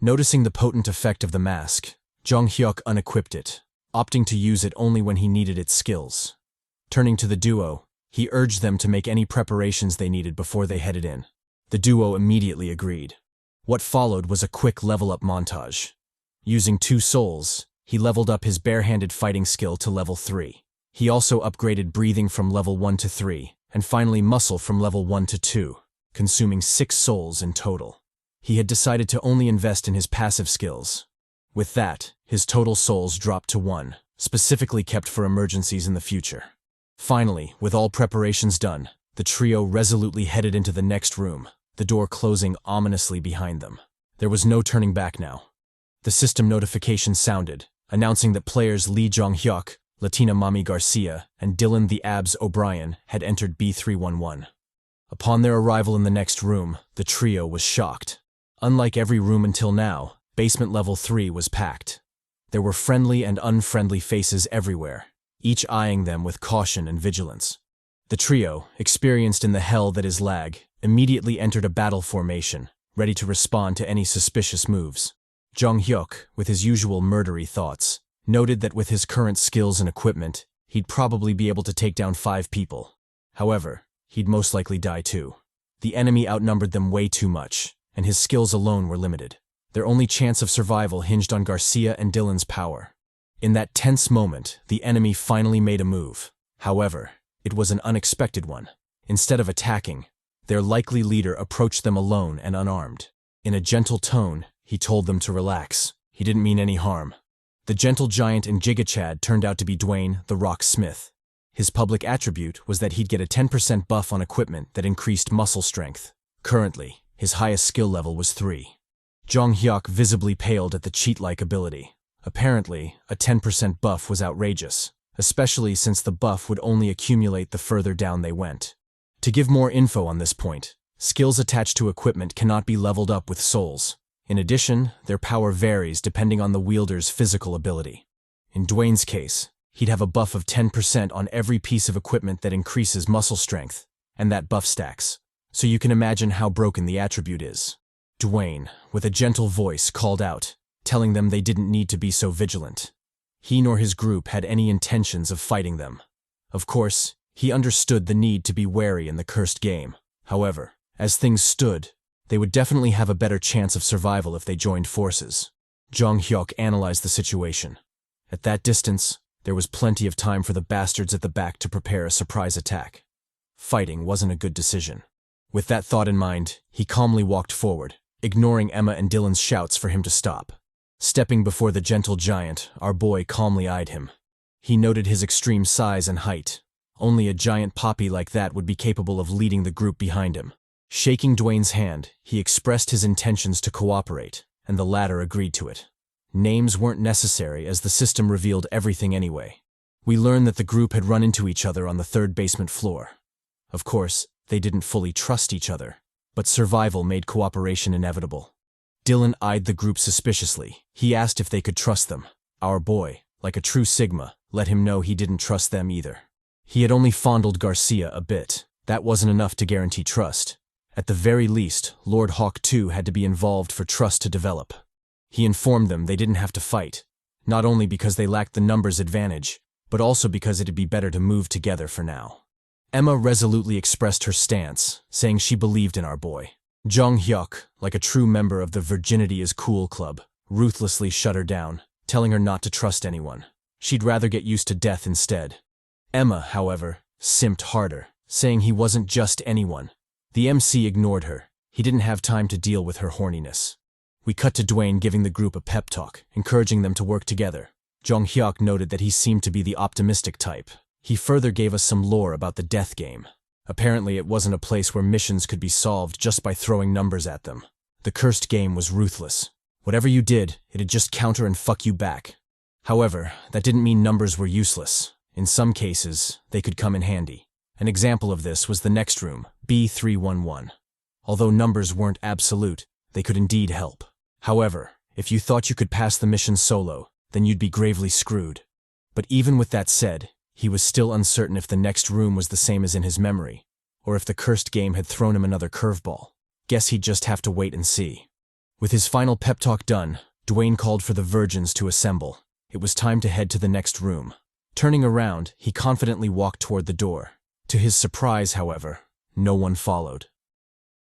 Noticing the potent effect of the mask, Jeong Hyeok unequipped it, opting to use it only when he needed its skills. Turning to the duo, he urged them to make any preparations they needed before they headed in. The duo immediately agreed. What followed was a quick level-up montage. Using 2 souls, he leveled up his barehanded fighting skill to level 3. He also upgraded breathing from level 1 to 3, and finally muscle from level 1 to 2, consuming 6 souls in total. He had decided to only invest in his passive skills. With that, his total souls dropped to 1, specifically kept for emergencies in the future. Finally, with all preparations done, the trio resolutely headed into the next room, the door closing ominously behind them. There was no turning back now. The system notification sounded, announcing that players Lee Jeong Hyeok, Latina Mommy Garcia, and Dylan the Abs O'Brien had entered B311. Upon their arrival in the next room, the trio was shocked. Unlike every room until now, basement level 3 was packed. There were friendly and unfriendly faces everywhere, each eyeing them with caution and vigilance. The trio, experienced in the hell that is L.A.G, immediately entered a battle formation, ready to respond to any suspicious moves. Jeong Hyeok, with his usual murdery thoughts, noted that with his current skills and equipment, he'd probably be able to take down 5 people. However, he'd most likely die too. The enemy outnumbered them way too much, and his skills alone were limited. Their only chance of survival hinged on Garcia and Dylan's power. In that tense moment, the enemy finally made a move. However, it was an unexpected one. Instead of attacking, their likely leader approached them alone and unarmed. In a gentle tone, he told them to relax. He didn't mean any harm. The gentle giant in Giga Chad turned out to be Dwayne "The Rock" Smith. His public attribute was that he'd get a 10% buff on equipment that increased muscle strength. Currently, his highest skill level was 3. Jeong Hyeok visibly paled at the cheat-like ability. Apparently, a 10% buff was outrageous, especially since the buff would only accumulate the further down they went. To give more info on this point, skills attached to equipment cannot be leveled up with souls. In addition, their power varies depending on the wielder's physical ability. In Dwayne's case, he'd have a buff of 10% on every piece of equipment that increases muscle strength, and that buff stacks. So you can imagine how broken the attribute is. Dwayne, with a gentle voice, called out, telling them they didn't need to be so vigilant. He nor his group had any intentions of fighting them. Of course, he understood the need to be wary in the cursed game. However, as things stood, they would definitely have a better chance of survival if they joined forces. Jeong Hyeok analyzed the situation. At that distance, there was plenty of time for the bastards at the back to prepare a surprise attack. Fighting wasn't a good decision. With that thought in mind, he calmly walked forward, ignoring Emma and Dylan's shouts for him to stop. Stepping before the gentle giant, our boy calmly eyed him. He noted his extreme size and height. Only a giant poppy like that would be capable of leading the group behind him. Shaking Dwayne's hand, he expressed his intentions to cooperate, and the latter agreed to it. Names weren't necessary as the system revealed everything anyway. We learned that the group had run into each other on the 3rd basement floor. Of course, they didn't fully trust each other, but survival made cooperation inevitable. Dylan eyed the group suspiciously. He asked if they could trust them. Our boy, like a true Sigma, let him know he didn't trust them either. He had only fondled Garcia a bit. That wasn't enough to guarantee trust. At the very least, Lord Hawk 2 had to be involved for trust to develop. He informed them they didn't have to fight, not only because they lacked the numbers advantage, but also because it'd be better to move together for now. Emma resolutely expressed her stance, saying she believed in our boy. Jeong Hyeok, like a true member of the Virginity is Cool Club, ruthlessly shut her down, telling her not to trust anyone. She'd rather get used to death instead. Emma, however, simped harder, saying he wasn't just anyone. The MC ignored her. He didn't have time to deal with her horniness. We cut to Dwayne giving the group a pep talk, encouraging them to work together. Jeong Hyeok noted that he seemed to be the optimistic type. He further gave us some lore about the death game. Apparently it wasn't a place where missions could be solved just by throwing numbers at them. The cursed game was ruthless. Whatever you did, it'd just counter and fuck you back. However, that didn't mean numbers were useless. In some cases, they could come in handy. An example of this was the next room, B311. Although numbers weren't absolute, they could indeed help. However, if you thought you could pass the mission solo, then you'd be gravely screwed. But even with that said, he was still uncertain if the next room was the same as in his memory, or if the cursed game had thrown him another curveball. Guess he'd just have to wait and see. With his final pep talk done, Dwayne called for the virgins to assemble. It was time to head to the next room. Turning around, he confidently walked toward the door. To his surprise, however, no one followed.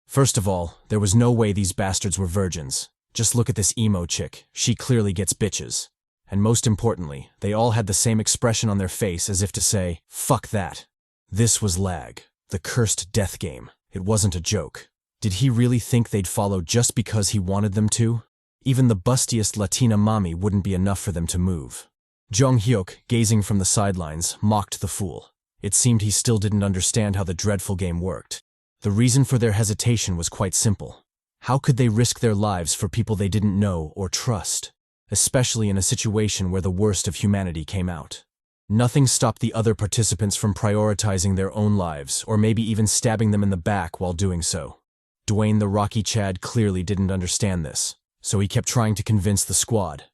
First of all, there was no way these bastards were virgins. Just look at this emo chick, she clearly gets bitches. And most importantly, they all had the same expression on their face as if to say, fuck that. This was L.A.G, the cursed death game. It wasn't a joke. Did he really think they'd follow just because he wanted them to? Even the bustiest Latina mommy wouldn't be enough for them to move. Jeong Hyeok, gazing from the sidelines, mocked the fool. It seemed he still didn't understand how the dreadful game worked. The reason for their hesitation was quite simple. How could they risk their lives for people they didn't know or trust? Especially in a situation where the worst of humanity came out. Nothing stopped the other participants from prioritizing their own lives, or maybe even stabbing them in the back while doing so. Dwayne the Rocky Chad clearly didn't understand this, so he kept trying to convince the squad.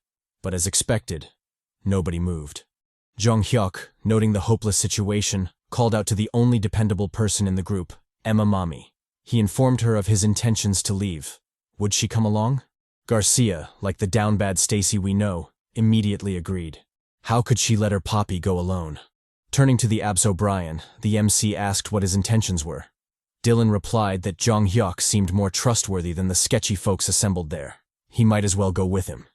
But as expected, nobody moved. Jeong Hyeok, noting the hopeless situation, called out to the only dependable person in the group, Emma Mommy. He informed her of his intentions to leave. Would she come along? Garcia, like the down bad Stacy we know, immediately agreed. How could she let her poppy go alone? Turning to the Abs O'Brien, the MC asked what his intentions were. Dylan replied that Jeong Hyeok seemed more trustworthy than the sketchy folks assembled there. He might as well go with him.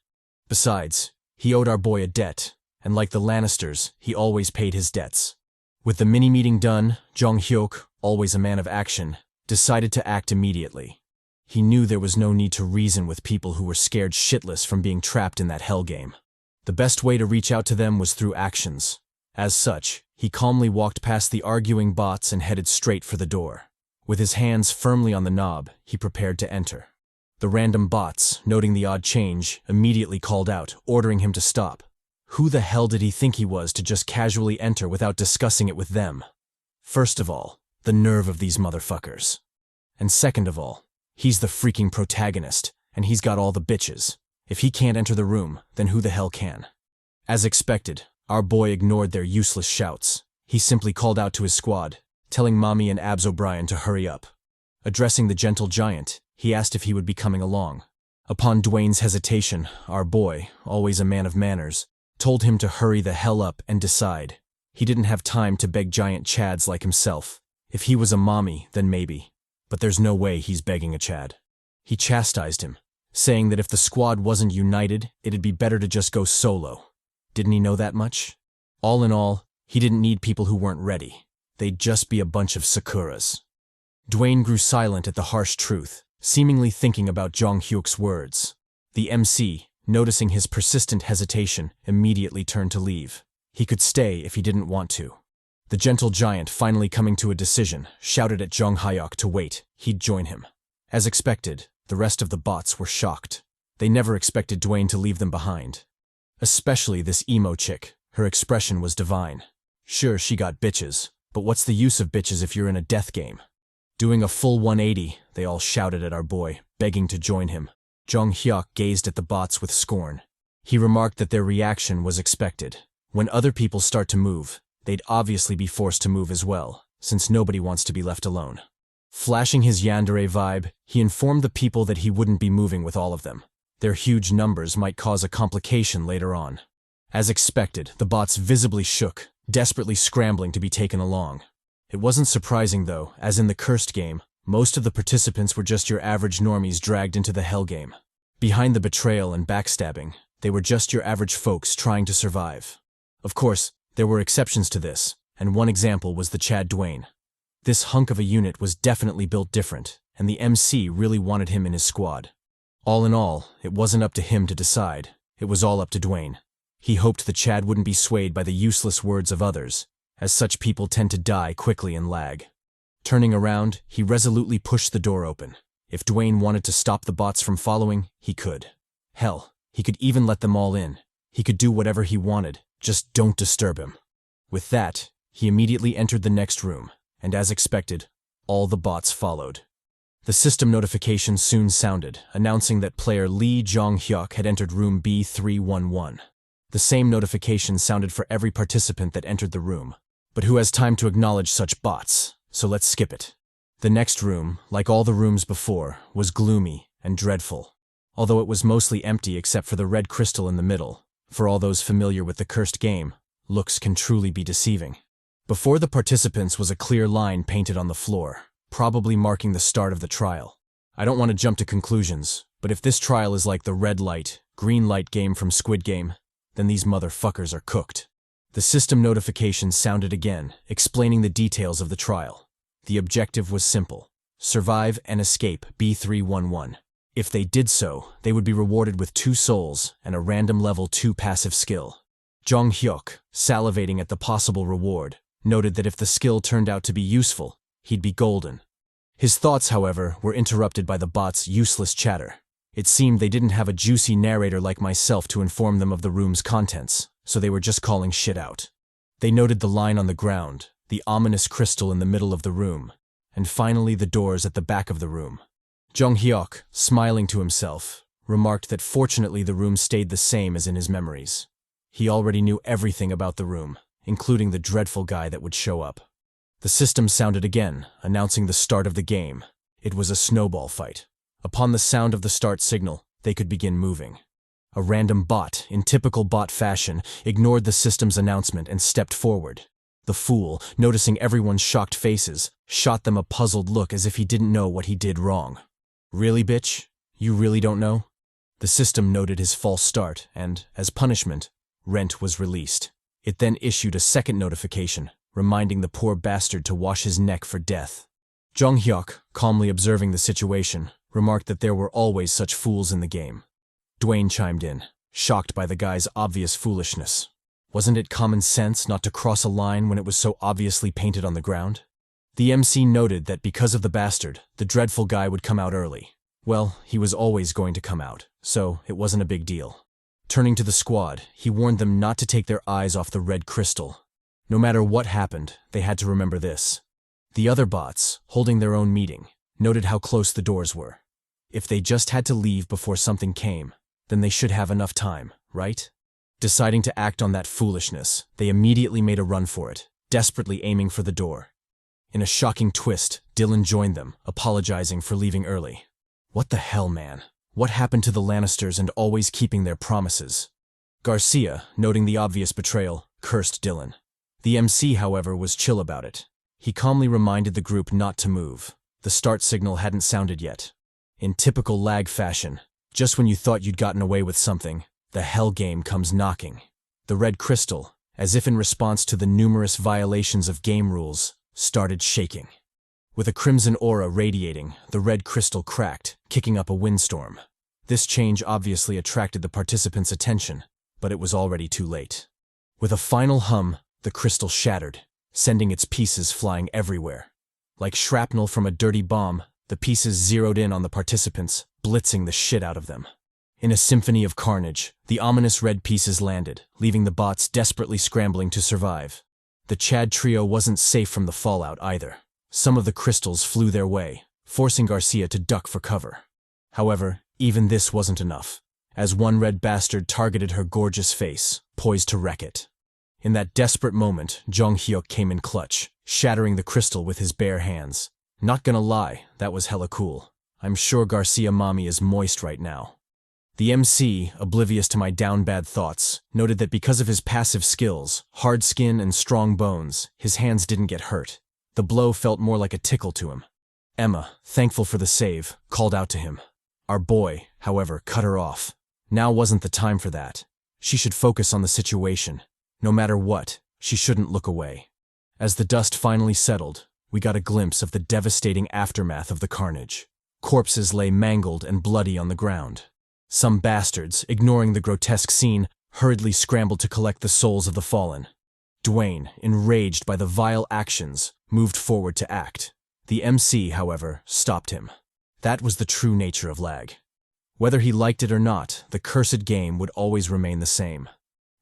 Besides, he owed our boy a debt, and like the Lannisters, he always paid his debts. With the mini-meeting done, Jeong Hyeok, always a man of action, decided to act immediately. He knew there was no need to reason with people who were scared shitless from being trapped in that hell game. The best way to reach out to them was through actions. As such, He calmly walked past the arguing bots and headed straight for the door. With his hands firmly on the knob, he prepared to enter. The random bots, noting the odd change, immediately called out, ordering him to stop. Who the hell did he think he was to just casually enter without discussing it with them? First of all, the nerve of these motherfuckers. And second of all, he's the freaking protagonist, and he's got all the bitches. If he can't enter the room, then who the hell can? As expected, our boy ignored their useless shouts. He simply called out to his squad, telling Mommy and Abs O'Brien to hurry up. Addressing the gentle giant, he asked if he would be coming along. Upon Dwayne's hesitation, our boy, always a man of manners, told him to hurry the hell up and decide. He didn't have time to beg giant chads like himself. If he was a mommy, then maybe. But there's no way he's begging a chad. He chastised him, saying that if the squad wasn't united, it'd be better to just go solo. Didn't he know that much? All in all, he didn't need people who weren't ready. They'd just be a bunch of Sakuras. Dwayne grew silent at the harsh truth, seemingly thinking about Jeong Hyeok's words. The MC, noticing his persistent hesitation, immediately turned to leave. He could stay if he didn't want to. The gentle giant, finally coming to a decision, shouted at Jeong Hyeok to wait. He'd join him. As expected, the rest of the bots were shocked. They never expected Dwayne to leave them behind. Especially this emo chick. Her expression was divine. Sure, she got bitches, but what's the use of bitches if you're in a death game? Doing a full 180, they all shouted at our boy, begging to join him. Jeong Hyeok gazed at the bots with scorn. He remarked that their reaction was expected. When other people start to move, they'd obviously be forced to move as well, since nobody wants to be left alone. Flashing his yandere vibe, he informed the people that he wouldn't be moving with all of them. Their huge numbers might cause a complication later on. As expected, the bots visibly shook, desperately scrambling to be taken along. It wasn't surprising though, as in the cursed game, most of the participants were just your average normies dragged into the hell game. Behind the betrayal and backstabbing, they were just your average folks trying to survive. Of course, there were exceptions to this, and one example was the Chad Dwayne. This hunk of a unit was definitely built different, and the MC really wanted him in his squad. All in all, it wasn't up to him to decide. It was all up to Dwayne. He hoped the Chad wouldn't be swayed by the useless words of others, as such people tend to die quickly in lag. Turning around, he resolutely pushed the door open. If Dwayne wanted to stop the bots from following, he could. Hell, he could even let them all in. He could do whatever he wanted, just don't disturb him. With that, he immediately entered the next room, and as expected, all the bots followed. The system notification soon sounded, announcing that player Lee Jeong Hyeok had entered room B311. The same notification sounded for every participant that entered the room. But who has time to acknowledge such bots? So let's skip it. The next room, like all the rooms before, was gloomy and dreadful. Although it was mostly empty except for the red crystal in the middle. For all those familiar with the cursed game, looks can truly be deceiving. Before the participants was a clear line painted on the floor, probably marking the start of the trial. I don't want to jump to conclusions, but if this trial is like the red light, green light game from Squid Game, then these motherfuckers are cooked. The system notification sounded again, explaining the details of the trial. The objective was simple: survive and escape B311. If they did so, they would be rewarded with 2 souls and a random level 2 passive skill. Jeong Hyeok, salivating at the possible reward, noted that if the skill turned out to be useful, he'd be golden. His thoughts, however, were interrupted by the bots' useless chatter. It seemed they didn't have a juicy narrator like myself to inform them of the room's contents, so they were just calling shit out. They noted the line on the ground, the ominous crystal in the middle of the room, and finally the doors at the back of the room. Jeong Hyeok, smiling to himself, remarked that fortunately the room stayed the same as in his memories. He already knew everything about the room, including the dreadful guy that would show up. The system sounded again, announcing the start of the game. It was a snowball fight. Upon the sound of the start signal, they could begin moving. A random bot, in typical bot fashion, ignored the system's announcement and stepped forward. The fool, noticing everyone's shocked faces, shot them a puzzled look as if he didn't know what he did wrong. Really, bitch? You really don't know? The system noted his false start and, as punishment, Rent was released. It then issued a second notification, reminding the poor bastard to wash his neck for death. Jeong Hyeok, calmly observing the situation, remarked that there were always such fools in the game. Dwayne chimed in, shocked by the guy's obvious foolishness. Wasn't it common sense not to cross a line when it was so obviously painted on the ground? The MC noted that because of the bastard, the dreadful guy would come out early. Well, he was always going to come out, so it wasn't a big deal. Turning to the squad, he warned them not to take their eyes off the red crystal. No matter what happened, they had to remember this. The other bots, holding their own meeting, noted how close the doors were. If they just had to leave before something came, then they should have enough time, right? Deciding to act on that foolishness, they immediately made a run for it, desperately aiming for the door. In a shocking twist, Dylan joined them, apologizing for leaving early. What the hell, man? What happened to the Lannisters and always keeping their promises? Garcia, noting the obvious betrayal, cursed Dylan. The MC, however, was chill about it. He calmly reminded the group not to move. The start signal hadn't sounded yet. In typical lag fashion, just when you thought you'd gotten away with something, the hell game comes knocking. The red crystal, as if in response to the numerous violations of game rules, started shaking. With a crimson aura radiating, the red crystal cracked, kicking up a windstorm. This change obviously attracted the participants' attention, but it was already too late. With a final hum, the crystal shattered, sending its pieces flying everywhere. Like shrapnel from a dirty bomb, the pieces zeroed in on the participants, blitzing the shit out of them. In a symphony of carnage, the ominous red pieces landed, leaving the bots desperately scrambling to survive. The CHAD trio wasn't safe from the fallout either. Some of the crystals flew their way, forcing Garcia to duck for cover. However, even this wasn't enough, as one red bastard targeted her gorgeous face, poised to wreck it. In that desperate moment, Jeong Hyeok came in clutch, shattering the crystal with his bare hands. Not gonna lie, that was hella cool. I'm sure Garcia mommy is moist right now. The MC, oblivious to my down bad thoughts, noted that because of his passive skills, hard skin and strong bones, his hands didn't get hurt. The blow felt more like a tickle to him. Emma, thankful for the save, called out to him. Our boy, however, cut her off. Now wasn't the time for that. She should focus on the situation. No matter what, she shouldn't look away. As the dust finally settled, we got a glimpse of the devastating aftermath of the carnage. Corpses lay mangled and bloody on the ground. Some bastards, ignoring the grotesque scene, hurriedly scrambled to collect the souls of the fallen. Dwayne, enraged by the vile actions, moved forward to act. The MC, however, stopped him. That was the true nature of L.A.G. Whether he liked it or not, the cursed game would always remain the same.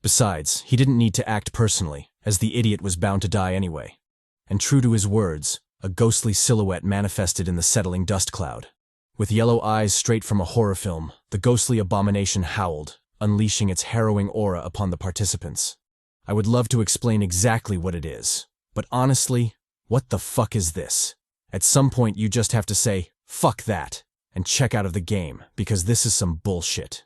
Besides, he didn't need to act personally, as the idiot was bound to die anyway. And true to his words, a ghostly silhouette manifested in the settling dust cloud. With yellow eyes straight from a horror film, the ghostly abomination howled, unleashing its harrowing aura upon the participants. I would love to explain exactly what it is, but honestly, what the fuck is this? At some point you just have to say, fuck that, and check out of the game, because this is some bullshit.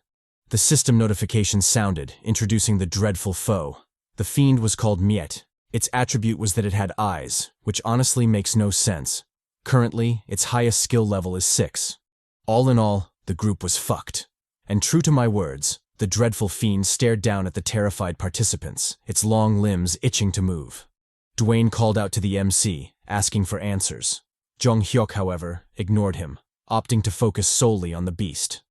The system notification sounded, introducing the dreadful foe. The fiend was called Miet. Its attribute was that it had eyes, which honestly makes no sense. Currently, its highest skill level is 6. All in all, the group was fucked. And true to my words, the dreadful fiend stared down at the terrified participants, its long limbs itching to move. Dwayne called out to the MC, asking for answers. Jeong Hyeok, however, ignored him, opting to focus solely on the beast.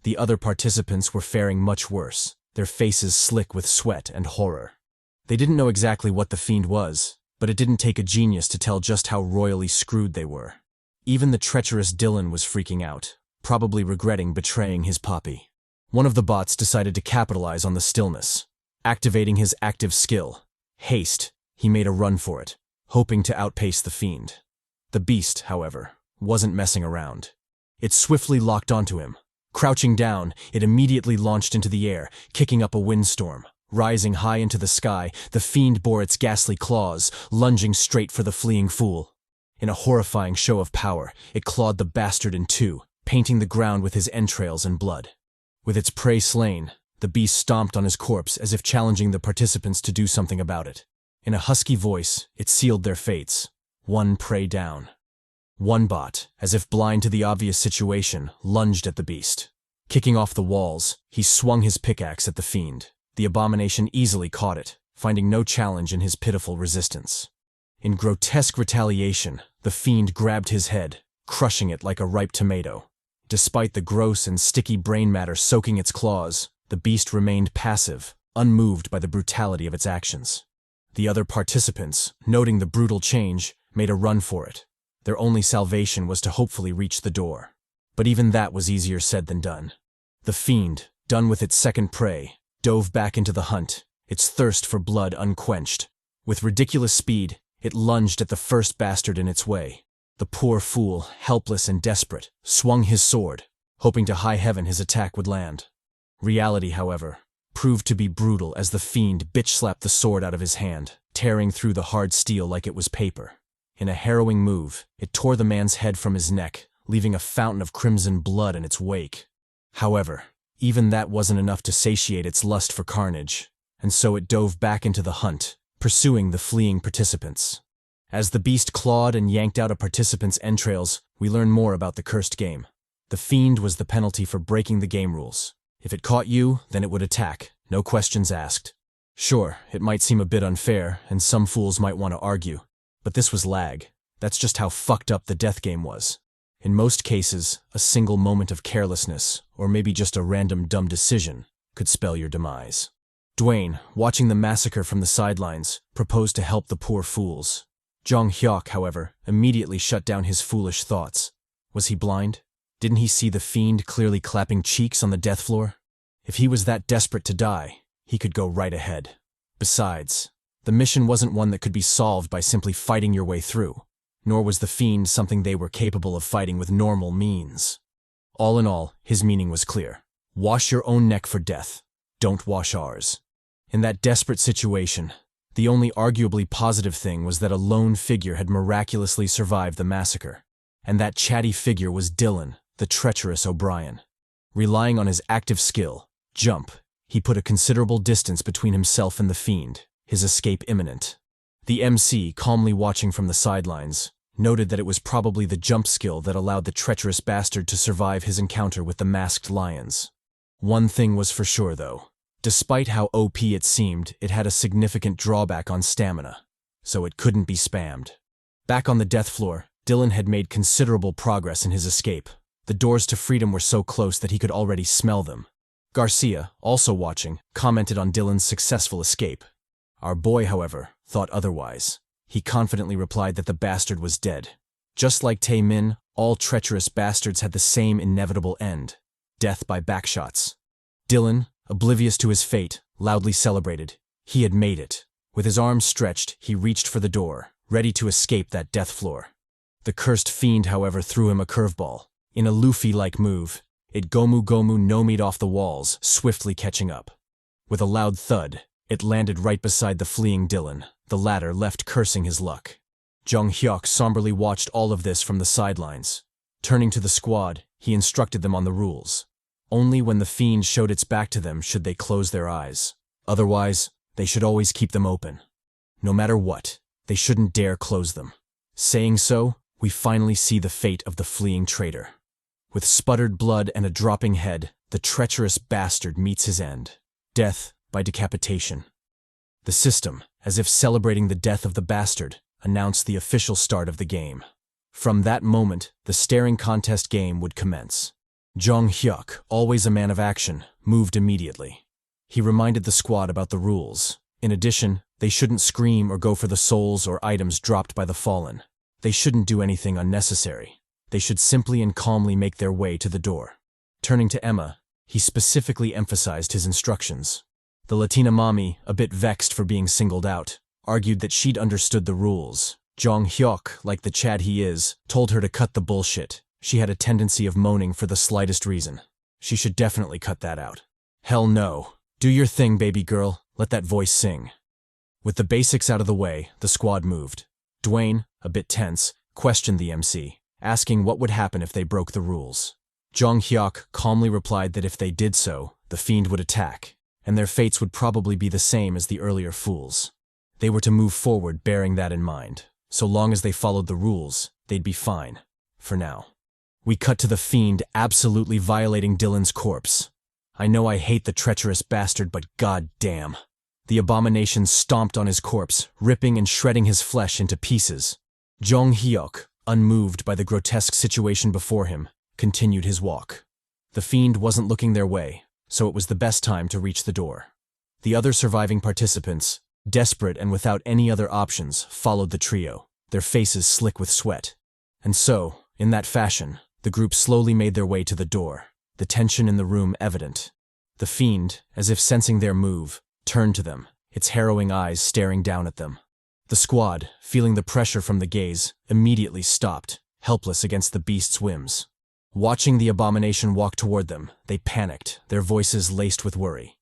The other participants were faring much worse, their faces slick with sweat and horror. They didn't know exactly what the fiend was, but it didn't take a genius to tell just how royally screwed they were. Even the treacherous Dylan was freaking out, probably regretting betraying his poppy. One of the bots decided to capitalize on the stillness. Activating his active skill, Haste, he made a run for it, hoping to outpace the fiend. The beast, however, wasn't messing around. It swiftly locked onto him. Crouching down, it immediately launched into the air, kicking up a windstorm. Rising high into the sky, the fiend bore its ghastly claws, lunging straight for the fleeing fool. In a horrifying show of power, it clawed the bastard in two, painting the ground with his entrails and blood. With its prey slain, the beast stomped on his corpse as if challenging the participants to do something about it. In a husky voice, it sealed their fates. One prey down. One bot, as if blind to the obvious situation, lunged at the beast. Kicking off the walls, he swung his pickaxe at the fiend. The abomination easily caught it, finding no challenge in his pitiful resistance. In grotesque retaliation, the fiend grabbed his head, crushing it like a ripe tomato. Despite the gross and sticky brain matter soaking its claws, the beast remained passive, unmoved by the brutality of its actions. The other participants, noting the brutal change, made a run for it. Their only salvation was to hopefully reach the door. But even that was easier said than done. The fiend, done with its second prey, dove back into the hunt, its thirst for blood unquenched. With ridiculous speed, it lunged at the first bastard in its way. The poor fool, helpless and desperate, swung his sword, hoping to high heaven his attack would land. Reality, however, proved to be brutal as the fiend bitch-slapped the sword out of his hand, tearing through the hard steel like it was paper. In a harrowing move, it tore the man's head from his neck, leaving a fountain of crimson blood in its wake. However, even that wasn't enough to satiate its lust for carnage, and so it dove back into the hunt, pursuing the fleeing participants. As the beast clawed and yanked out a participant's entrails, we learn more about the cursed game. The fiend was the penalty for breaking the game rules. If it caught you, then it would attack, no questions asked. Sure, it might seem a bit unfair, and some fools might want to argue, but this was L.A.G. That's just how fucked up the death game was. In most cases, a single moment of carelessness, or maybe just a random dumb decision, could spell your demise. Dwayne, watching the massacre from the sidelines, proposed to help the poor fools. Jeong Hyeok, however, immediately shut down his foolish thoughts. Was he blind? Didn't he see the fiend clearly clapping cheeks on the death floor? If he was that desperate to die, he could go right ahead. Besides, the mission wasn't one that could be solved by simply fighting your way through, nor was the fiend something they were capable of fighting with normal means. All in all, his meaning was clear. Wash your own neck for death. Don't wash ours. In that desperate situation, the only arguably positive thing was that a lone figure had miraculously survived the massacre, and that CHADY figure was Dylan, the treacherous O'Brien. Relying on his active skill, jump, he put a considerable distance between himself and the fiend, his escape imminent. The MC, calmly watching from the sidelines, noted that it was probably the jump skill that allowed the treacherous bastard to survive his encounter with the masked lions. One thing was for sure, though. Despite how OP it seemed, it had a significant drawback on stamina, so it couldn't be spammed. Back on the death floor, Dylan had made considerable progress in his escape. The doors to freedom were so close that he could already smell them. Garcia, also watching, commented on Dylan's successful escape. Our boy, however, thought otherwise. He confidently replied that the bastard was dead. Just like Tae Min, all treacherous bastards had the same inevitable end: death by backshots. Dylan, oblivious to his fate, loudly celebrated. He had made it. With his arms stretched, he reached for the door, ready to escape that death floor. The cursed fiend, however, threw him a curveball. In a Luffy-like move, it Gomu Gomu no-meat off the walls, swiftly catching up. With a loud thud, it landed right beside the fleeing Dylan, the latter left cursing his luck. Jeong Hyeok somberly watched all of this from the sidelines. Turning to the squad, he instructed them on the rules. Only when the fiend showed its back to them should they close their eyes. Otherwise, they should always keep them open. No matter what, they shouldn't dare close them. Saying so, we finally see the fate of the fleeing traitor. With sputtered blood and a dropping head, the treacherous bastard meets his end. Death by decapitation. The system, as if celebrating the death of the bastard, announced the official start of the game. From that moment, the staring contest game would commence. Jeong Hyeok, always a man of action, moved immediately. He reminded the squad about the rules. In addition, they shouldn't scream or go for the souls or items dropped by the fallen. They shouldn't do anything unnecessary. They should simply and calmly make their way to the door. Turning to Emma, he specifically emphasized his instructions. The Latina mommy, a bit vexed for being singled out, argued that she'd understood the rules. Jeong Hyeok, like the Chad he is, told her to cut the bullshit. She had a tendency of moaning for the slightest reason. She should definitely cut that out. Hell no. Do your thing, baby girl. Let that voice sing. With the basics out of the way, the squad moved. Dwayne, a bit tense, questioned the MC, asking what would happen if they broke the rules. Jeong Hyeok calmly replied that if they did so, the fiend would attack, and their fates would probably be the same as the earlier fools. They were to move forward bearing that in mind. So long as they followed the rules, they'd be fine. For now. We cut to the fiend absolutely violating Dylan's corpse. I know I hate the treacherous bastard, but goddamn. The abomination stomped on his corpse, ripping and shredding his flesh into pieces. Jeong Hyeok, unmoved by the grotesque situation before him, continued his walk. The fiend wasn't looking their way, so it was the best time to reach the door. The other surviving participants, desperate and without any other options, followed the trio, their faces slick with sweat. And so, in that fashion, the group slowly made their way to the door, the tension in the room evident. The fiend, as if sensing their move, turned to them, its harrowing eyes staring down at them. The squad, feeling the pressure from the gaze, immediately stopped, helpless against the beast's whims. Watching the abomination walk toward them, they panicked, their voices laced with worry.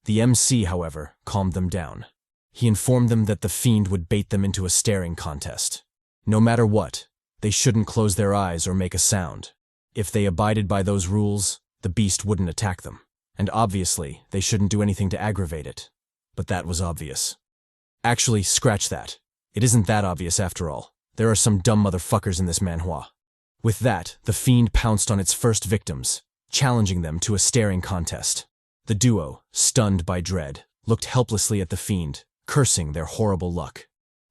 The MC, however, calmed them down. He informed them that the fiend would bait them into a staring contest. No matter what, they shouldn't close their eyes or make a sound. If they abided by those rules, the beast wouldn't attack them. And obviously, they shouldn't do anything to aggravate it. But that was obvious. Actually, scratch that. It isn't that obvious after all. There are some dumb motherfuckers in this manhwa. With that, the fiend pounced on its first victims, challenging them to a staring contest. The duo, stunned by dread, looked helplessly at the fiend, cursing their horrible luck.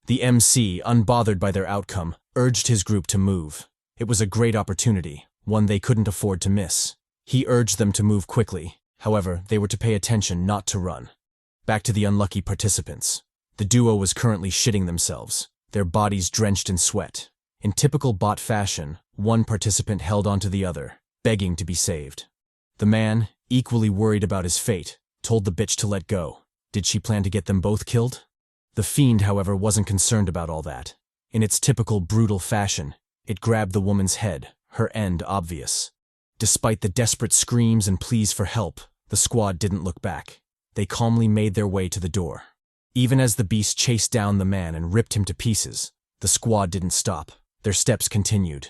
The MC, unbothered by their outcome, urged his group to move. It was a great opportunity, one they couldn't afford to miss. He urged them to move quickly. However, they were to pay attention, not to run. Back to the unlucky participants. The duo was currently shitting themselves, their bodies drenched in sweat. In typical bot fashion, one participant held onto the other, begging to be saved. The man, equally worried about his fate, told the bitch to let go. Did she plan to get them both killed? The fiend, however, wasn't concerned about all that. In its typical brutal fashion, it grabbed the woman's head, her end obvious. Despite the desperate screams and pleas for help, the squad didn't look back. They calmly made their way to the door. Even as the beast chased down the man and ripped him to pieces, the squad didn't stop. Their steps continued.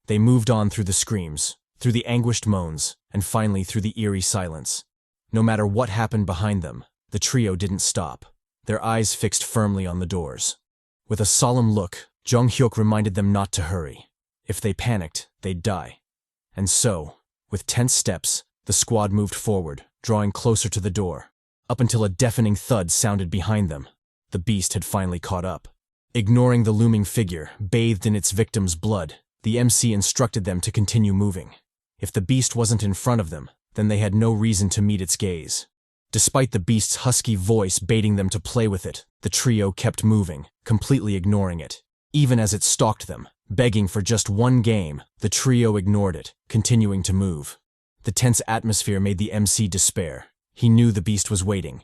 They moved on through the screams, through the anguished moans, and finally through the eerie silence. No matter what happened behind them, the trio didn't stop, their eyes fixed firmly on the doors. With a solemn look, Jeong Hyeok reminded them not to hurry. If they panicked, they'd die. And so, with tense steps, the squad moved forward, drawing closer to the door. Up until a deafening thud sounded behind them, the beast had finally caught up. Ignoring the looming figure, bathed in its victim's blood, the MC instructed them to continue moving. If the beast wasn't in front of them, then they had no reason to meet its gaze. Despite the beast's husky voice baiting them to play with it, the trio kept moving, completely ignoring it. Even as it stalked them, begging for just one game, the trio ignored it, continuing to move. The tense atmosphere made the MC despair. He knew the beast was waiting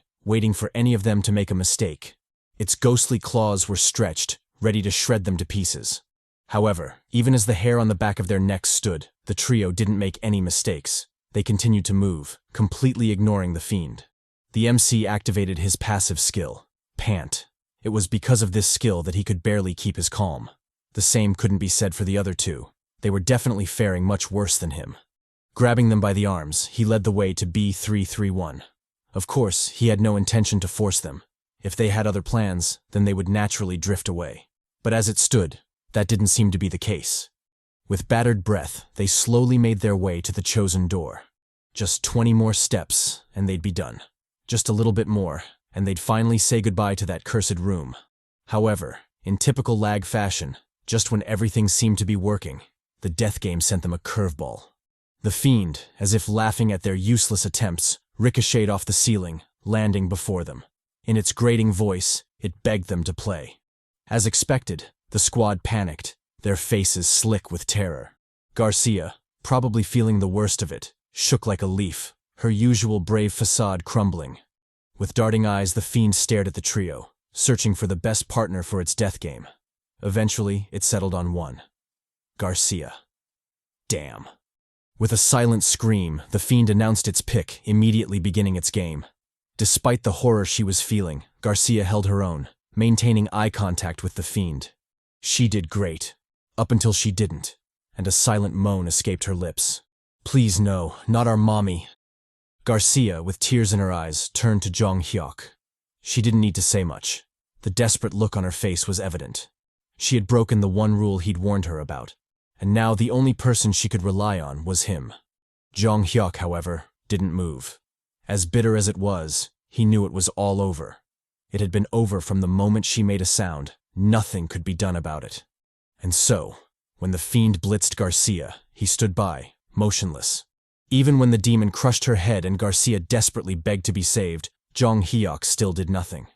for any of them to make a mistake. Its ghostly claws were stretched, ready to shred them to pieces. However, even as the hair on the back of their necks stood, the trio didn't make any mistakes. They continued to move, completely ignoring the fiend. The MC activated his passive skill, Pant. It was because of this skill that he could barely keep his calm. The same couldn't be said for the other two. They were definitely faring much worse than him. Grabbing them by the arms, he led the way to B331. Of course, he had no intention to force them. If they had other plans, then they would naturally drift away. But as it stood, that didn't seem to be the case. With bated breath, they slowly made their way to the chosen door. Just 20 more steps, and they'd be done. Just a little bit more, and they'd finally say goodbye to that cursed room. However, in typical L.A.G fashion, just when everything seemed to be working, the death game sent them a curveball. The fiend, as if laughing at their useless attempts, ricocheted off the ceiling, landing before them. In its grating voice, it begged them to play. As expected, the squad panicked, their faces slick with terror. Garcia, probably feeling the worst of it, shook like a leaf, her usual brave facade crumbling. With darting eyes, the fiend stared at the trio, searching for the best partner for its death game. Eventually, it settled on one. Garcia. Damn. With a silent scream, the fiend announced its pick, immediately beginning its game. Despite the horror she was feeling, Garcia held her own, maintaining eye contact with the fiend. She did great, up until she didn't, and a silent moan escaped her lips. Please no, not our mommy. Garcia, with tears in her eyes, turned to Jeong Hyeok. She didn't need to say much. The desperate look on her face was evident. She had broken the one rule he'd warned her about, and now the only person she could rely on was him. Jeong Hyeok, however, didn't move. As bitter as it was, he knew it was all over. It had been over from the moment she made a sound. Nothing could be done about it. And so, when the fiend blitzed Garcia, he stood by, motionless. Even when the demon crushed her head and Garcia desperately begged to be saved, Jeong Hyeok still did nothing.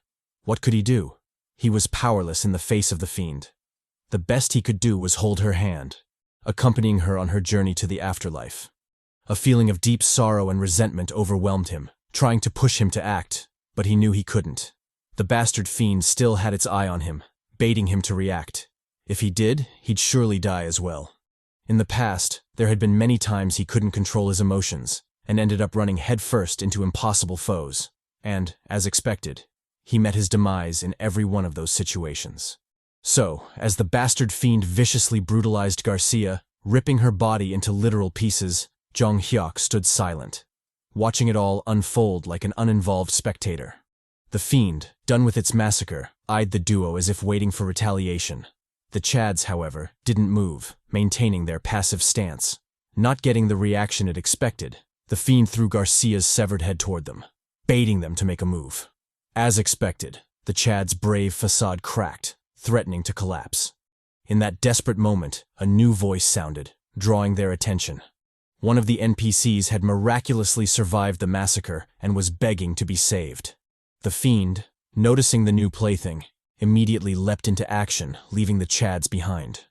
What could he do? He was powerless in the face of the fiend. The best he could do was hold her hand, accompanying her on her journey to the afterlife. A feeling of deep sorrow and resentment overwhelmed him, trying to push him to act, but he knew he couldn't. The bastard fiend still had its eye on him, baiting him to react. If he did, he'd surely die as well. In the past, there had been many times he couldn't control his emotions, and ended up running headfirst into impossible foes. And, as expected, he met his demise in every one of those situations. So, as the bastard fiend viciously brutalized Garcia, ripping her body into literal pieces, Jeong Hyeok stood silent, watching it all unfold like an uninvolved spectator. The fiend, done with its massacre, eyed the duo as if waiting for retaliation. The Chads, however, didn't move, maintaining their passive stance. Not getting the reaction it expected, the fiend threw Garcia's severed head toward them, baiting them to make a move. As expected, the Chads' brave facade cracked, threatening to collapse. In that desperate moment, a new voice sounded, drawing their attention. One of the NPCs had miraculously survived the massacre and was begging to be saved. The fiend, noticing the new plaything, immediately leapt into action, leaving the Chads behind.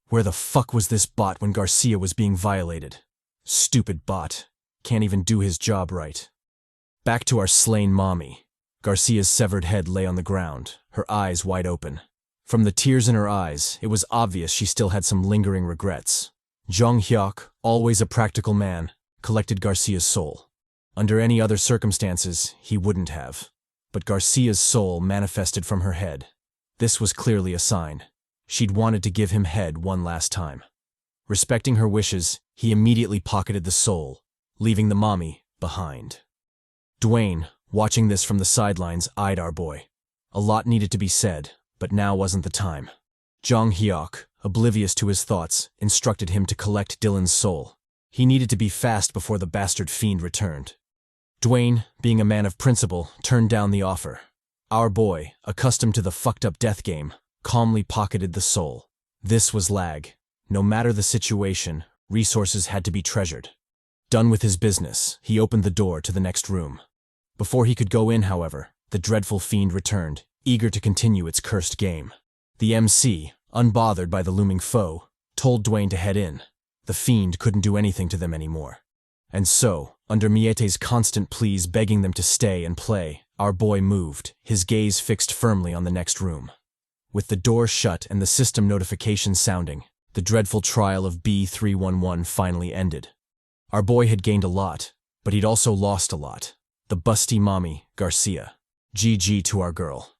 Where the fuck was this bot when Garcia was being violated? Stupid bot. Can't even do his job right. Back to our slain mommy. Garcia's severed head lay on the ground, her eyes wide open. From the tears in her eyes, it was obvious she still had some lingering regrets. Jeong Hyeok, always a practical man, collected Garcia's soul. Under any other circumstances, he wouldn't have. But Garcia's soul manifested from her head. This was clearly a sign. She'd wanted to give him head one last time. Respecting her wishes, he immediately pocketed the soul, leaving the mommy behind. Dwayne, watching this from the sidelines, eyed our boy. A lot needed to be said, but now wasn't the time. Jeong Hyeok, oblivious to his thoughts, instructed him to collect Dylan's soul. He needed to be fast before the bastard fiend returned. Dwayne, being a man of principle, turned down the offer. Our boy, accustomed to the fucked-up death game, calmly pocketed the soul. This was L.A.G. No matter the situation, resources had to be treasured. Done with his business, he opened the door to the next room. Before he could go in, however, the dreadful fiend returned, eager to continue its cursed game. The MC, unbothered by the looming foe, told Dwayne to head in. The fiend couldn't do anything to them anymore. And so, under Miete's constant pleas begging them to stay and play, our boy moved, his gaze fixed firmly on the next room. With the door shut and the system notification sounding, the dreadful trial of B311 finally ended. Our boy had gained a lot, but he'd also lost a lot. The busty mommy, Garcia. GG to our girl.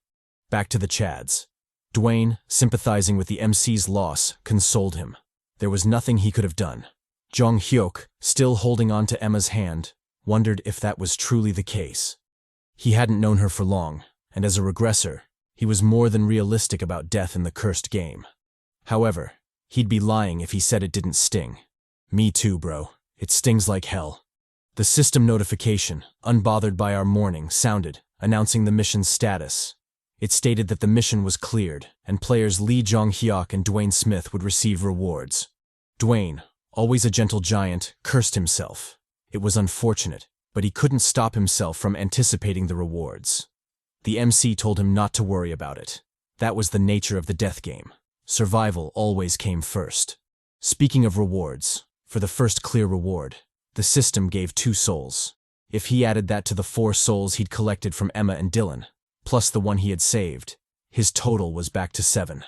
Back to the Chads. Dwayne, sympathizing with the MC's loss, consoled him. There was nothing he could have done. Jeong Hyeok, still holding on to Emma's hand, wondered if that was truly the case. He hadn't known her for long, and as a regressor, he was more than realistic about death in the cursed game. However, he'd be lying if he said it didn't sting. Me too, bro. It stings like hell. The system notification, unbothered by our mourning, sounded, announcing the mission's status. It stated that the mission was cleared, and players Lee Jeong Hyeok and Dwayne Smith would receive rewards. Dwayne, always a gentle giant, cursed himself. It was unfortunate, but he couldn't stop himself from anticipating the rewards. The MC told him not to worry about it. That was the nature of the death game. Survival always came first. Speaking of rewards, for the first clear reward, the system gave 2 souls. If he added that to the 4 souls he'd collected from Emma and Dylan, plus the one he had saved, his total was back to 7.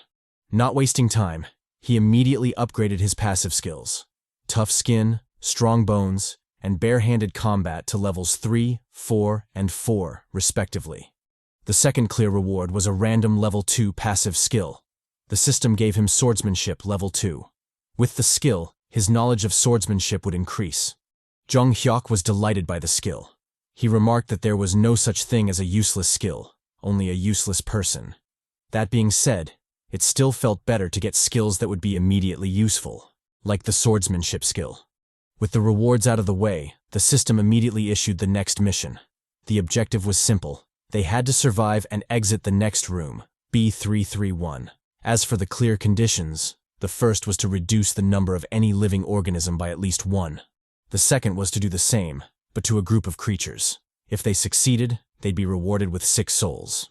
Not wasting time, he immediately upgraded his passive skills. Tough skin, strong bones, and bare-handed combat to levels 3, 4, and 4, respectively. The second clear reward was a random level 2 passive skill. The system gave him swordsmanship level 2. With the skill, his knowledge of swordsmanship would increase. Jeong Hyeok was delighted by the skill. He remarked that there was no such thing as a useless skill, only a useless person. That being said, it still felt better to get skills that would be immediately useful, like the swordsmanship skill. With the rewards out of the way, the system immediately issued the next mission. The objective was simple. They had to survive and exit the next room, B331. As for the clear conditions, the first was to reduce the number of any living organism by at least 1. The second was to do the same, but to a group of creatures. If they succeeded, they'd be rewarded with 6 souls.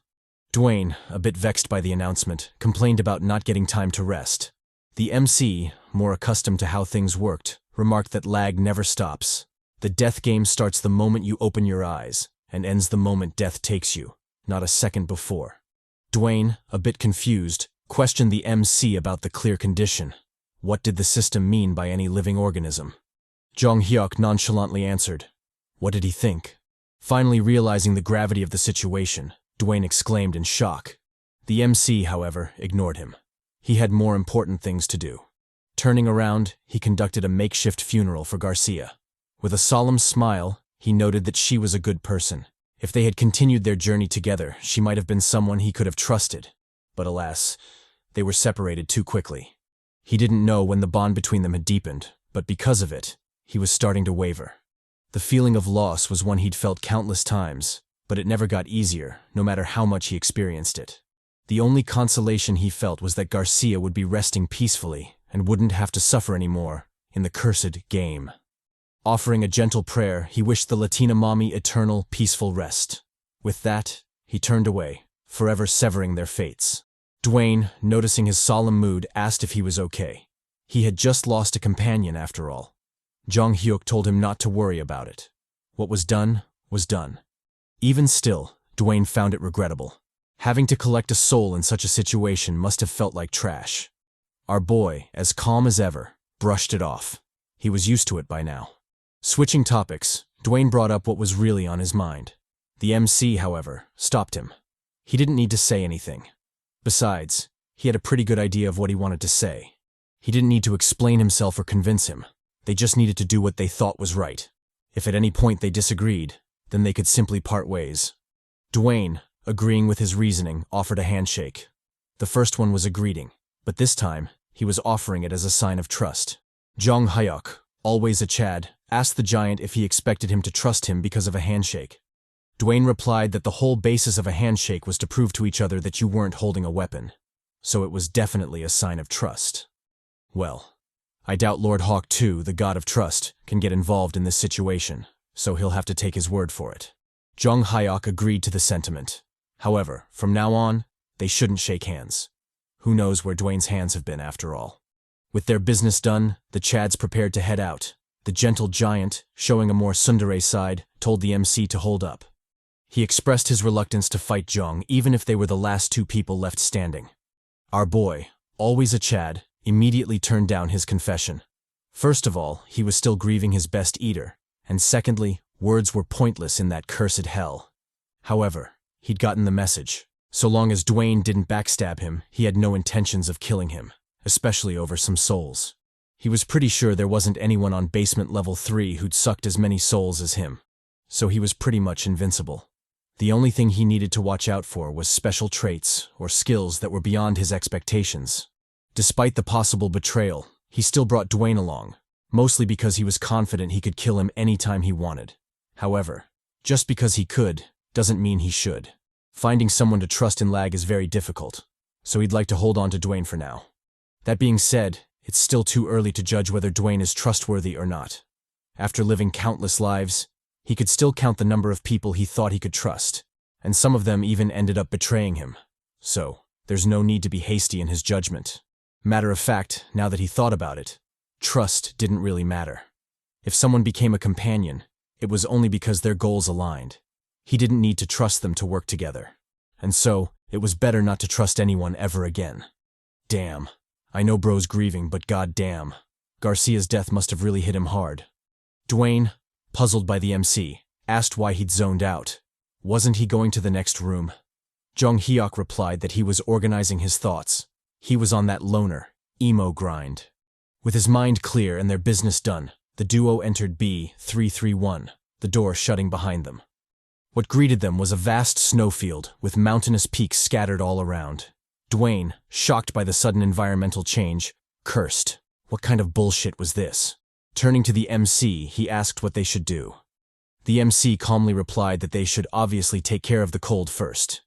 Dwayne, a bit vexed by the announcement, complained about not getting time to rest. The MC, more accustomed to how things worked, remarked that lag never stops. The death game starts the moment you open your eyes, and ends the moment death takes you, not a second before. Dwayne, a bit confused, questioned the MC about the clear condition. What did the system mean by any living organism? Jeong Hyeok nonchalantly answered. What did he think? Finally realizing the gravity of the situation, Dwayne exclaimed in shock. The MC, however, ignored him. He had more important things to do. Turning around, he conducted a makeshift funeral for Garcia. With a solemn smile, he noted that she was a good person. If they had continued their journey together, she might have been someone he could have trusted. But alas, they were separated too quickly. He didn't know when the bond between them had deepened, but because of it, he was starting to waver. The feeling of loss was one he'd felt countless times, but it never got easier, no matter how much he experienced it. The only consolation he felt was that Garcia would be resting peacefully and wouldn't have to suffer anymore in the cursed game. Offering a gentle prayer, he wished the Latina mommy eternal, peaceful rest. With that, he turned away, forever severing their fates. Dwayne, noticing his solemn mood, asked if he was okay. He had just lost a companion after all. Jeong Hyeok told him not to worry about it. What was done, was done. Even still, Dwayne found it regrettable. Having to collect a soul in such a situation must have felt like trash. Our boy, as calm as ever, brushed it off. He was used to it by now. Switching topics, Dwayne brought up what was really on his mind. The MC, however, stopped him. He didn't need to say anything. Besides, he had a pretty good idea of what he wanted to say. He didn't need to explain himself or convince him. They just needed to do what they thought was right. If at any point they disagreed, then they could simply part ways. Dwayne, agreeing with his reasoning, offered a handshake. The first one was a greeting, but this time, he was offering it as a sign of trust. Jeong Hyeok, always a Chad, asked the giant if he expected him to trust him because of a handshake. Dwayne replied that the whole basis of a handshake was to prove to each other that you weren't holding a weapon, so it was definitely a sign of trust. Well, I doubt Lord Hawk II, the god of trust, can get involved in this situation, so he'll have to take his word for it. Jeong Hyeok agreed to the sentiment. However, from now on, they shouldn't shake hands. Who knows where Dwayne's hands have been after all. With their business done, the Chads prepared to head out. The gentle giant, showing a more tsundere side, told the MC to hold up. He expressed his reluctance to fight Jeong even if they were the last 2 people left standing. Our boy, always a Chad, immediately turned down his confession. First of all, he was still grieving his best eater, and secondly, words were pointless in that cursed hell. However, he'd gotten the message. So long as Dwayne didn't backstab him, he had no intentions of killing him, especially over some souls. He was pretty sure there wasn't anyone on basement level 3 who'd sucked as many souls as him, so he was pretty much invincible. The only thing he needed to watch out for was special traits or skills that were beyond his expectations. Despite the possible betrayal, he still brought Dwayne along, mostly because he was confident he could kill him anytime he wanted. However, just because he could, doesn't mean he should. Finding someone to trust in L.A.G is very difficult, so he'd like to hold on to Dwayne for now. That being said, it's still too early to judge whether Dwayne is trustworthy or not. After living countless lives, he could still count the number of people he thought he could trust, and some of them even ended up betraying him. So, there's no need to be hasty in his judgment. Matter of fact, now that he thought about it, trust didn't really matter. If someone became a companion, it was only because their goals aligned. He didn't need to trust them to work together. And so, it was better not to trust anyone ever again. Damn. I know bro's grieving, but goddamn. Garcia's death must have really hit him hard. Dwayne, puzzled by the MC, asked why he'd zoned out. Wasn't he going to the next room? Jeong Hyeok replied that he was organizing his thoughts. He was on that loner, emo grind. With his mind clear and their business done, the duo entered B331, the door shutting behind them. What greeted them was a vast snowfield with mountainous peaks scattered all around. Dwayne, shocked by the sudden environmental change, cursed. What kind of bullshit was this? Turning to the MC, he asked what they should do. The MC calmly replied that they should obviously take care of the cold first.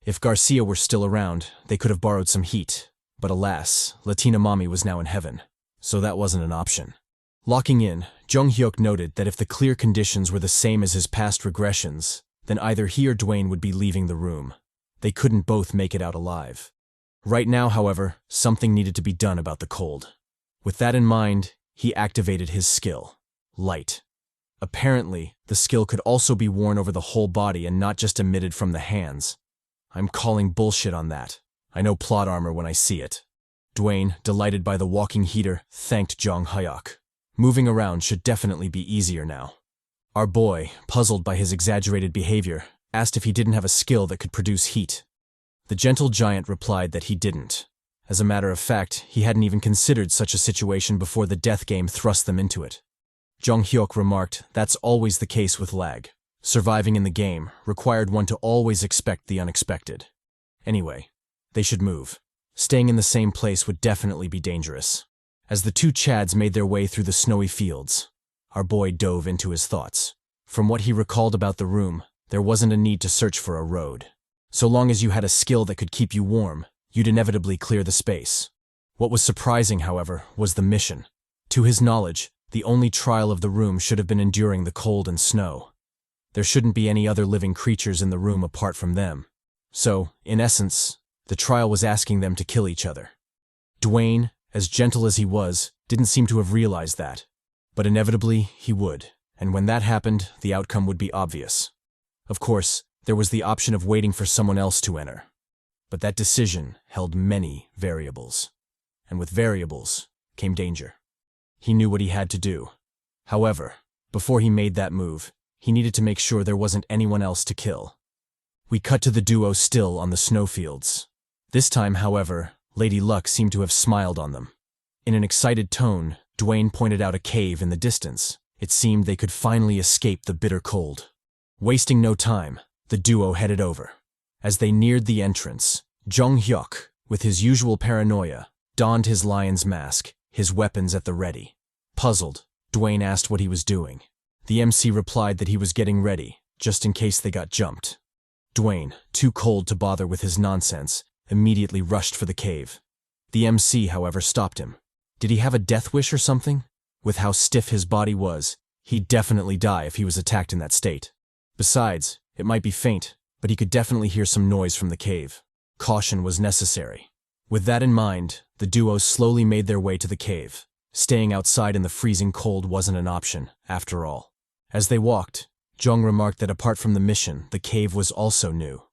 If Garcia were still around, they could have borrowed some heat. But alas, Latina Mommy was now in heaven, so that wasn't an option. Locking in, Jeong Hyeok noted that if the clear conditions were the same as his past regressions, then either he or Dwayne would be leaving the room. They couldn't both make it out alive. Right now, however, something needed to be done about the cold. With that in mind, he activated his skill, Light. Apparently, the skill could also be worn over the whole body and not just emitted from the hands. I'm calling bullshit on that. I know plot armor when I see it. Dwayne, delighted by the walking heater, thanked Jeong Hyeok. Moving around should definitely be easier now. Our boy, puzzled by his exaggerated behavior, asked if he didn't have a skill that could produce heat. The gentle giant replied that he didn't. As a matter of fact, he hadn't even considered such a situation before the death game thrust them into it. Jeong Hyeok remarked, that's always the case with L.A.G. Surviving in the game required one to always expect the unexpected. Anyway, they should move. Staying in the same place would definitely be dangerous. As the two Chads made their way through the snowy fields, our boy dove into his thoughts. From what he recalled about the room, there wasn't a need to search for a road. So long as you had a skill that could keep you warm, you'd inevitably clear the space. What was surprising, however, was the mission. To his knowledge, the only trial of the room should have been enduring the cold and snow. There shouldn't be any other living creatures in the room apart from them. So, in essence, the trial was asking them to kill each other. Dwayne, as gentle as he was, didn't seem to have realized that. But inevitably, he would, and when that happened, the outcome would be obvious. Of course, there was the option of waiting for someone else to enter. But that decision held many variables. And with variables came danger. He knew what he had to do. However, before he made that move, he needed to make sure there wasn't anyone else to kill. We cut to the duo still on the snowfields. This time, however, Lady Luck seemed to have smiled on them. In an excited tone, Dwayne pointed out a cave in the distance. It seemed they could finally escape the bitter cold. Wasting no time, the duo headed over. As they neared the entrance, Jeong Hyeok, with his usual paranoia, donned his lion's mask, his weapons at the ready. Puzzled, Dwayne asked what he was doing. The MC replied that he was getting ready, just in case they got jumped. Dwayne, too cold to bother with his nonsense, immediately rushed for the cave. The MC, however, stopped him. Did he have a death wish or something? With how stiff his body was, he'd definitely die if he was attacked in that state. Besides, it might be faint, but he could definitely hear some noise from the cave. Caution was necessary. With that in mind, the duo slowly made their way to the cave. Staying outside in the freezing cold wasn't an option, after all. As they walked, Jeong remarked that apart from the mission, the cave was also new.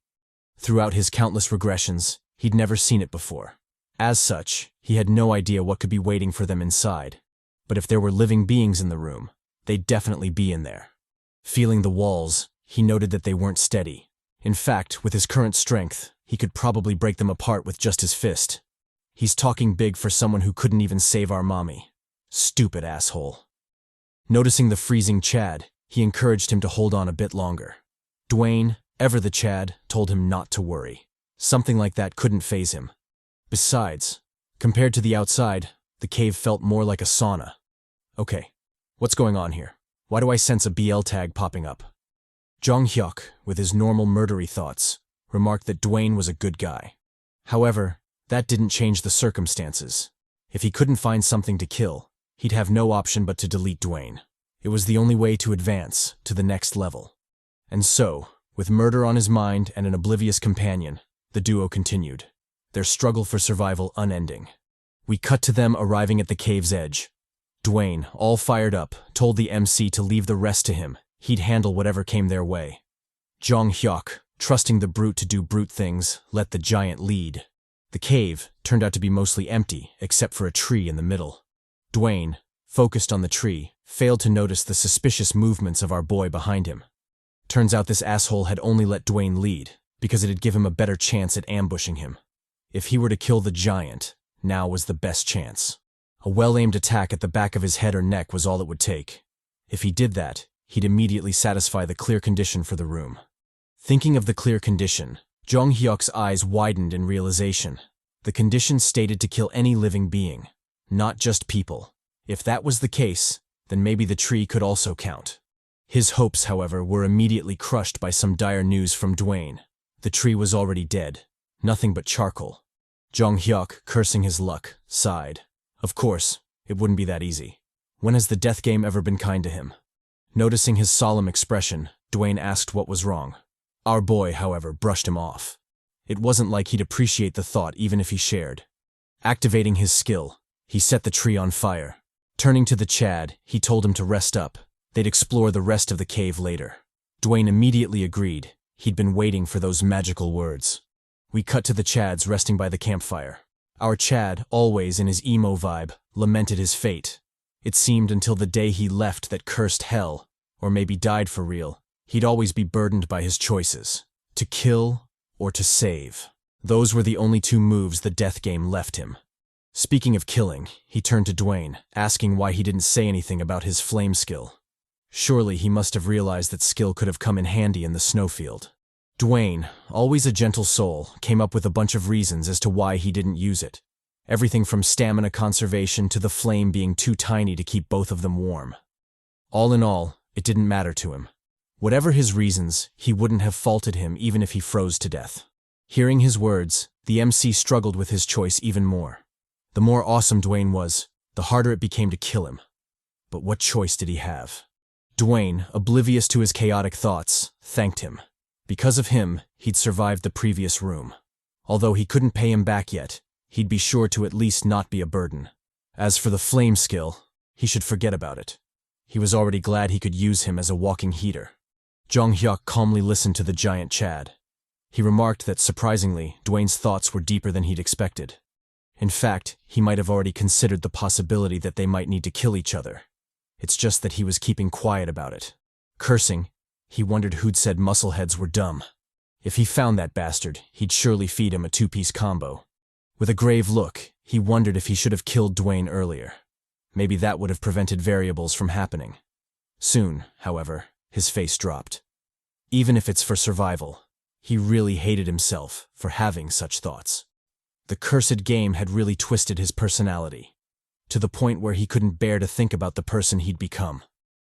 Throughout his countless regressions, he'd never seen it before. As such, he had no idea what could be waiting for them inside. But if there were living beings in the room, they'd definitely be in there. Feeling the walls, he noted that they weren't steady. In fact, with his current strength, he could probably break them apart with just his fist. He's talking big for someone who couldn't even save our mommy. Stupid asshole. Noticing the freezing Chad, he encouraged him to hold on a bit longer. Dwayne, ever the Chad, told him not to worry. Something like that couldn't faze him. Besides, compared to the outside, the cave felt more like a sauna. Okay, what's going on here? Why do I sense a BL tag popping up? Jeong Hyeok, with his normal murdery thoughts, remarked that Dwayne was a good guy. However, that didn't change the circumstances. If he couldn't find something to kill, he'd have no option but to delete Dwayne. It was the only way to advance to the next level. And so, with murder on his mind and an oblivious companion, the duo continued, their struggle for survival unending. We cut to them arriving at the cave's edge. Dwayne, all fired up, told the MC to leave the rest to him. He'd handle whatever came their way. Jeong Hyeok, trusting the brute to do brute things, let the giant lead. The cave turned out to be mostly empty, except for a tree in the middle. Dwayne, focused on the tree, failed to notice the suspicious movements of our boy behind him. Turns out this asshole had only let Dwayne lead, because it'd give him a better chance at ambushing him. If he were to kill the giant, now was the best chance. A well-aimed attack at the back of his head or neck was all it would take. If he did that, he'd immediately satisfy the clear condition for the room. Thinking of the clear condition, Jeong Hyeok's eyes widened in realization. The condition stated to kill any living being, not just people. If that was the case, then maybe the tree could also count. His hopes, however, were immediately crushed by some dire news from Dwayne. The tree was already dead, nothing but charcoal. Jeong Hyeok, cursing his luck, sighed. Of course, it wouldn't be that easy. When has the death game ever been kind to him? Noticing his solemn expression, Dwayne asked what was wrong. Our boy, however, brushed him off. It wasn't like he'd appreciate the thought even if he shared. Activating his skill, he set the tree on fire. Turning to the Chad, he told him to rest up. They'd explore the rest of the cave later. Dwayne immediately agreed. He'd been waiting for those magical words. We cut to the Chads resting by the campfire. Our Chad, always in his emo vibe, lamented his fate. It seemed until the day he left that cursed hell, or maybe died for real, he'd always be burdened by his choices. To kill or to save. Those were the only two moves the death game left him. Speaking of killing, he turned to Dwayne, asking why he didn't say anything about his flame skill. Surely he must have realized that skill could have come in handy in the snowfield. Dwayne, always a gentle soul, came up with a bunch of reasons as to why he didn't use it. Everything from stamina conservation to the flame being too tiny to keep both of them warm. All in all, it didn't matter to him. Whatever his reasons, he wouldn't have faulted him even if he froze to death. Hearing his words, the MC struggled with his choice even more. The more awesome Dwayne was, the harder it became to kill him. But what choice did he have? Dwayne, oblivious to his chaotic thoughts, thanked him. Because of him, he'd survived the previous room. Although he couldn't pay him back yet, he'd be sure to at least not be a burden. As for the flame skill, he should forget about it. He was already glad he could use him as a walking heater. Jeong Hyeok calmly listened to the giant Chad. He remarked that, surprisingly, Dwayne's thoughts were deeper than he'd expected. In fact, he might have already considered the possibility that they might need to kill each other. It's just that he was keeping quiet about it. Cursing, he wondered who'd said muscleheads were dumb. If he found that bastard, he'd surely feed him a two-piece combo. With a grave look, he wondered if he should have killed Dwayne earlier. Maybe that would have prevented variables from happening. Soon, however, his face dropped. Even if it's for survival, he really hated himself for having such thoughts. The cursed game had really twisted his personality, to the point where he couldn't bear to think about the person he'd become.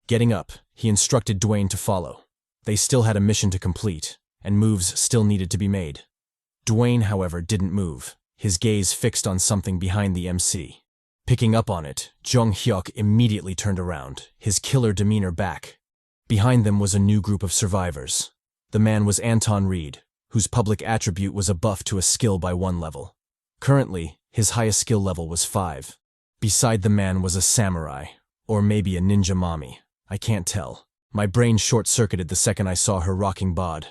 Getting up, he instructed Dwayne to follow. They still had a mission to complete, and moves still needed to be made. Dwayne, however, didn't move, his gaze fixed on something behind the MC. Picking up on it, Jeong Hyeok immediately turned around, his killer demeanor back. Behind them was a new group of survivors. The man was Anton Reed, whose public attribute was a buff to a skill by 1 level. Currently, his highest skill level was 5. Beside the man was a samurai, or maybe a ninja mommy. I can't tell. My brain short-circuited the second I saw her rocking bod.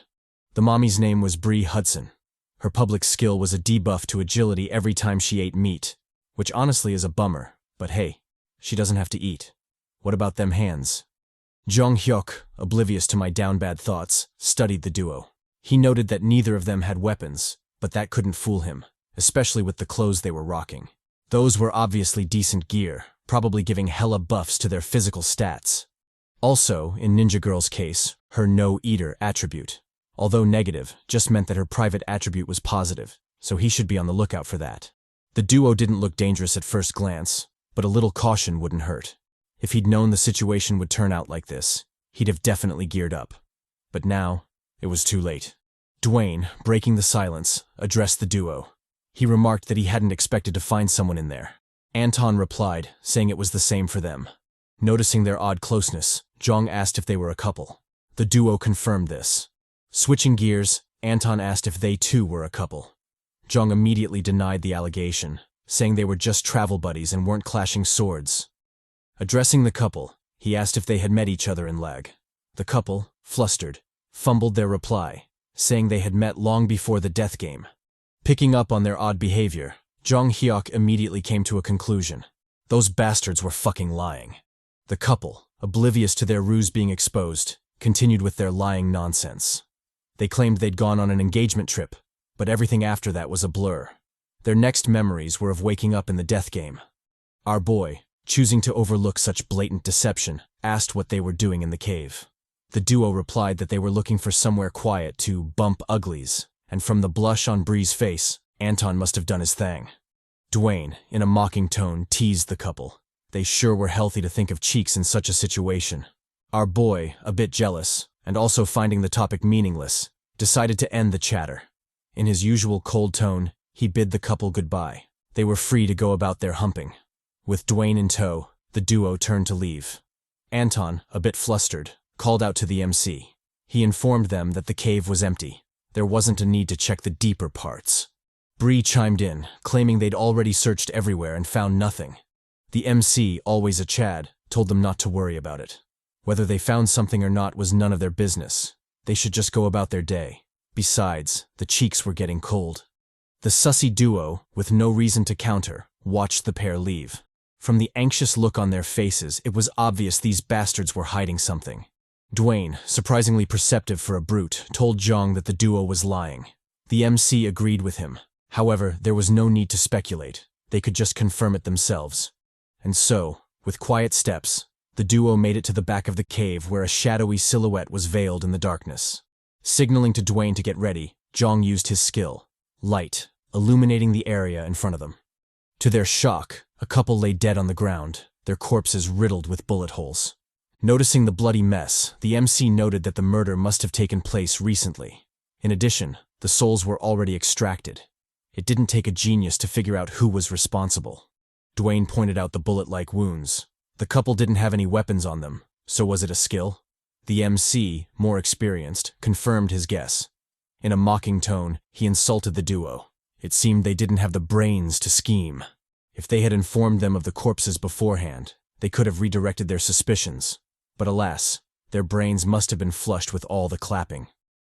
The mommy's name was Bree Hudson. Her public skill was a debuff to agility every time she ate meat, which honestly is a bummer, but hey, she doesn't have to eat. What about them hands? Jeong Hyeok, oblivious to my down-bad thoughts, studied the duo. He noted that neither of them had weapons, but that couldn't fool him, especially with the clothes they were rocking. Those were obviously decent gear, probably giving hella buffs to their physical stats. Also, in Ninja Girl's case, her no-eater attribute, although negative, just meant that her private attribute was positive, so he should be on the lookout for that. The duo didn't look dangerous at first glance, but a little caution wouldn't hurt. If he'd known the situation would turn out like this, he'd have definitely geared up. But now, it was too late. Dwayne, breaking the silence, addressed the duo. He remarked that he hadn't expected to find someone in there. Anton replied, saying it was the same for them. Noticing their odd closeness, Jeong asked if they were a couple. The duo confirmed this. Switching gears, Anton asked if they too were a couple. Jeong immediately denied the allegation, saying they were just travel buddies and weren't clashing swords. Addressing the couple, he asked if they had met each other in L.A.G. The couple, flustered, fumbled their reply, saying they had met long before the death game. Picking up on their odd behavior, Jeong Hyeok immediately came to a conclusion. Those bastards were fucking lying. The couple, oblivious to their ruse being exposed, continued with their lying nonsense. They claimed they'd gone on an engagement trip, but everything after that was a blur. Their next memories were of waking up in the death game. Our boy, choosing to overlook such blatant deception, asked what they were doing in the cave. The duo replied that they were looking for somewhere quiet to bump uglies, and from the blush on Bree's face, Anton must have done his thing. Dwayne, in a mocking tone, teased the couple. They sure were healthy to think of cheeks in such a situation. Our boy, a bit jealous, and also finding the topic meaningless, decided to end the chatter. In his usual cold tone, he bid the couple goodbye. They were free to go about their humping. With Dwayne in tow, the duo turned to leave. Anton, a bit flustered, called out to the MC. He informed them that the cave was empty. There wasn't a need to check the deeper parts. Bree chimed in, claiming they'd already searched everywhere and found nothing. The MC, always a Chad, told them not to worry about it. Whether they found something or not was none of their business. They should just go about their day. Besides, the cheeks were getting cold. The sussy duo, with no reason to counter, watched the pair leave. From the anxious look on their faces, it was obvious these bastards were hiding something. Dwayne, surprisingly perceptive for a brute, told Jeong that the duo was lying. The MC agreed with him. However, there was no need to speculate. They could just confirm it themselves. And so, with quiet steps, the duo made it to the back of the cave where a shadowy silhouette was veiled in the darkness. Signaling to Dwayne to get ready, Jeong used his skill, light, illuminating the area in front of them. To their shock, a couple lay dead on the ground, their corpses riddled with bullet holes. Noticing the bloody mess, the MC noted that the murder must have taken place recently. In addition, the souls were already extracted. It didn't take a genius to figure out who was responsible. Dwayne pointed out the bullet-like wounds. The couple didn't have any weapons on them, so was it a skill? The MC, more experienced, confirmed his guess. In a mocking tone, he insulted the duo. It seemed they didn't have the brains to scheme. If they had informed them of the corpses beforehand, they could have redirected their suspicions. But alas, their brains must have been flushed with all the clapping.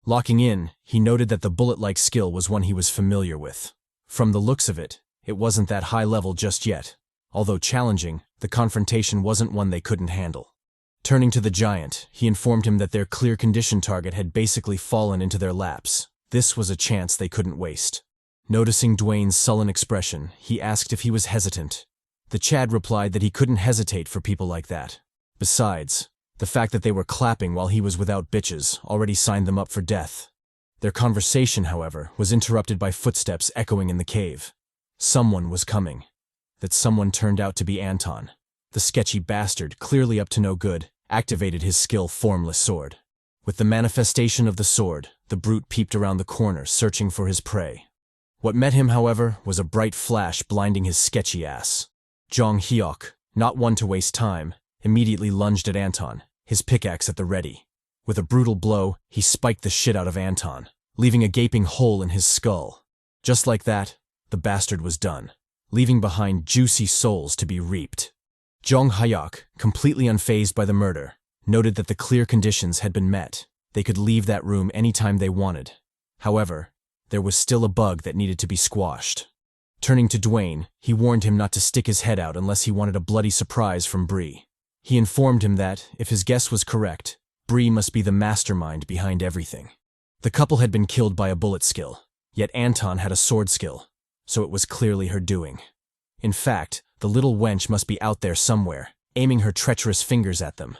Locking in, he noted that the bullet-like skill was one he was familiar with. From the looks of it, it wasn't that high level just yet. Although challenging, the confrontation wasn't one they couldn't handle. Turning to the giant, he informed him that their clear condition target had basically fallen into their laps. This was a chance they couldn't waste. Noticing Dwayne's sullen expression, he asked if he was hesitant. The Chad replied that he couldn't hesitate for people like that. Besides, the fact that they were clapping while he was without bitches already signed them up for death. Their conversation, however, was interrupted by footsteps echoing in the cave. Someone was coming. That someone turned out to be Anton. The sketchy bastard, clearly up to no good, activated his skill formless sword. With the manifestation of the sword, the brute peeped around the corner, searching for his prey. What met him, however, was a bright flash blinding his sketchy ass. Jeong Hyeok, not one to waste time, immediately lunged at Anton, his pickaxe at the ready. With a brutal blow, he spiked the shit out of Anton, leaving a gaping hole in his skull. Just like that, the bastard was done, leaving behind juicy souls to be reaped. Jeong Hyeok, completely unfazed by the murder, noted that the clear conditions had been met. They could leave that room anytime they wanted. However, there was still a bug that needed to be squashed. Turning to Dwayne, he warned him not to stick his head out unless he wanted a bloody surprise from Bree. He informed him that, if his guess was correct, Bree must be the mastermind behind everything. The couple had been killed by a bullet skill, yet Anton had a sword skill, so it was clearly her doing. In fact, the little wench must be out there somewhere, aiming her treacherous fingers at them.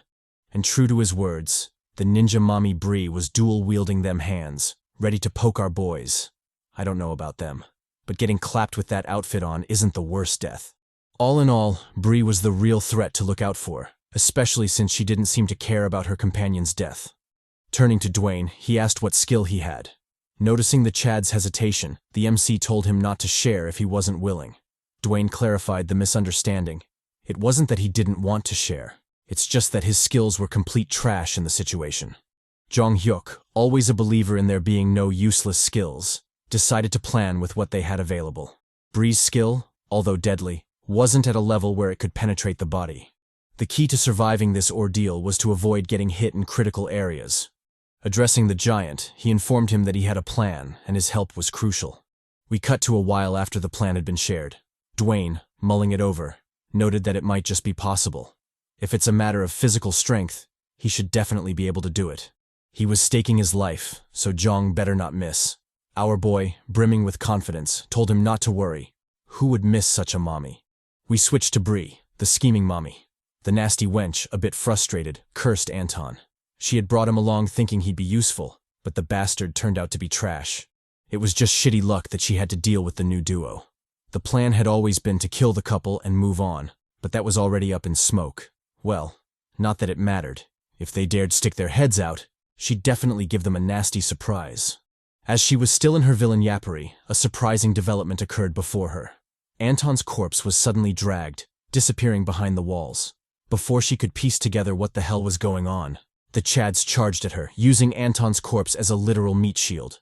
And true to his words, the ninja mommy Bree was dual-wielding them hands, ready to poke our boys. I don't know about them, but getting clapped with that outfit on isn't the worst death. All in all, Bree was the real threat to look out for, especially since she didn't seem to care about her companion's death. Turning to Dwayne, he asked what skill he had. Noticing the Chad's hesitation, the MC told him not to share if he wasn't willing. Dwayne clarified the misunderstanding. It wasn't that he didn't want to share. It's just that his skills were complete trash in the situation. Jeong Hyeok, always a believer in there being no useless skills, decided to plan with what they had available. Bree's skill, although deadly, wasn't at a level where it could penetrate the body. The key to surviving this ordeal was to avoid getting hit in critical areas. Addressing the giant, he informed him that he had a plan and his help was crucial. We cut to a while after the plan had been shared. Dwayne, mulling it over, noted that it might just be possible. If it's a matter of physical strength, he should definitely be able to do it. He was staking his life, so Jeong better not miss. Our boy, brimming with confidence, told him not to worry. Who would miss such a mommy? We switched to Bree, the scheming mommy. The nasty wench, a bit frustrated, cursed Anton. She had brought him along thinking he'd be useful, but the bastard turned out to be trash. It was just shitty luck that she had to deal with the new duo. The plan had always been to kill the couple and move on, but that was already up in smoke. Well, not that it mattered. If they dared stick their heads out, she'd definitely give them a nasty surprise. As she was still in her villain yappery, a surprising development occurred before her. Anton's corpse was suddenly dragged, disappearing behind the walls. Before she could piece together what the hell was going on, The Chads charged at her, using Anton's corpse as a literal meat shield.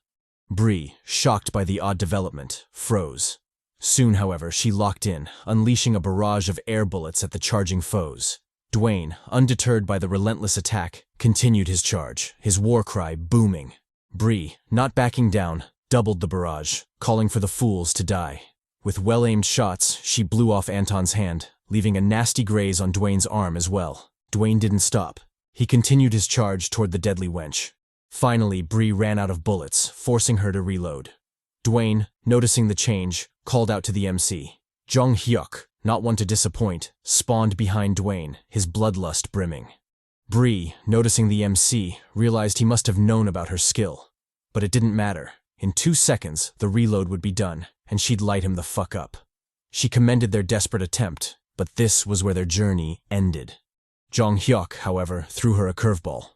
Bree, shocked by the odd development, froze. Soon, however, she locked in, unleashing a barrage of air bullets at the charging foes. Dwayne, undeterred by the relentless attack, continued his charge, his war cry booming. Bree, not backing down, doubled the barrage, calling for the fools to die. With well-aimed shots, she blew off Anton's hand, leaving a nasty graze on Dwayne's arm as well. Dwayne didn't stop. He continued his charge toward the deadly wench. Finally, Bree ran out of bullets, forcing her to reload. Dwayne, noticing the change, called out to the MC. Jeong Hyeok, not one to disappoint, spawned behind Dwayne, his bloodlust brimming. Bree, noticing the MC, realized he must have known about her skill. But it didn't matter. In 2 seconds, the reload would be done, and she'd light him the fuck up. She commended their desperate attempt, but this was where their journey ended. Jeong Hyeok, however, threw her a curveball.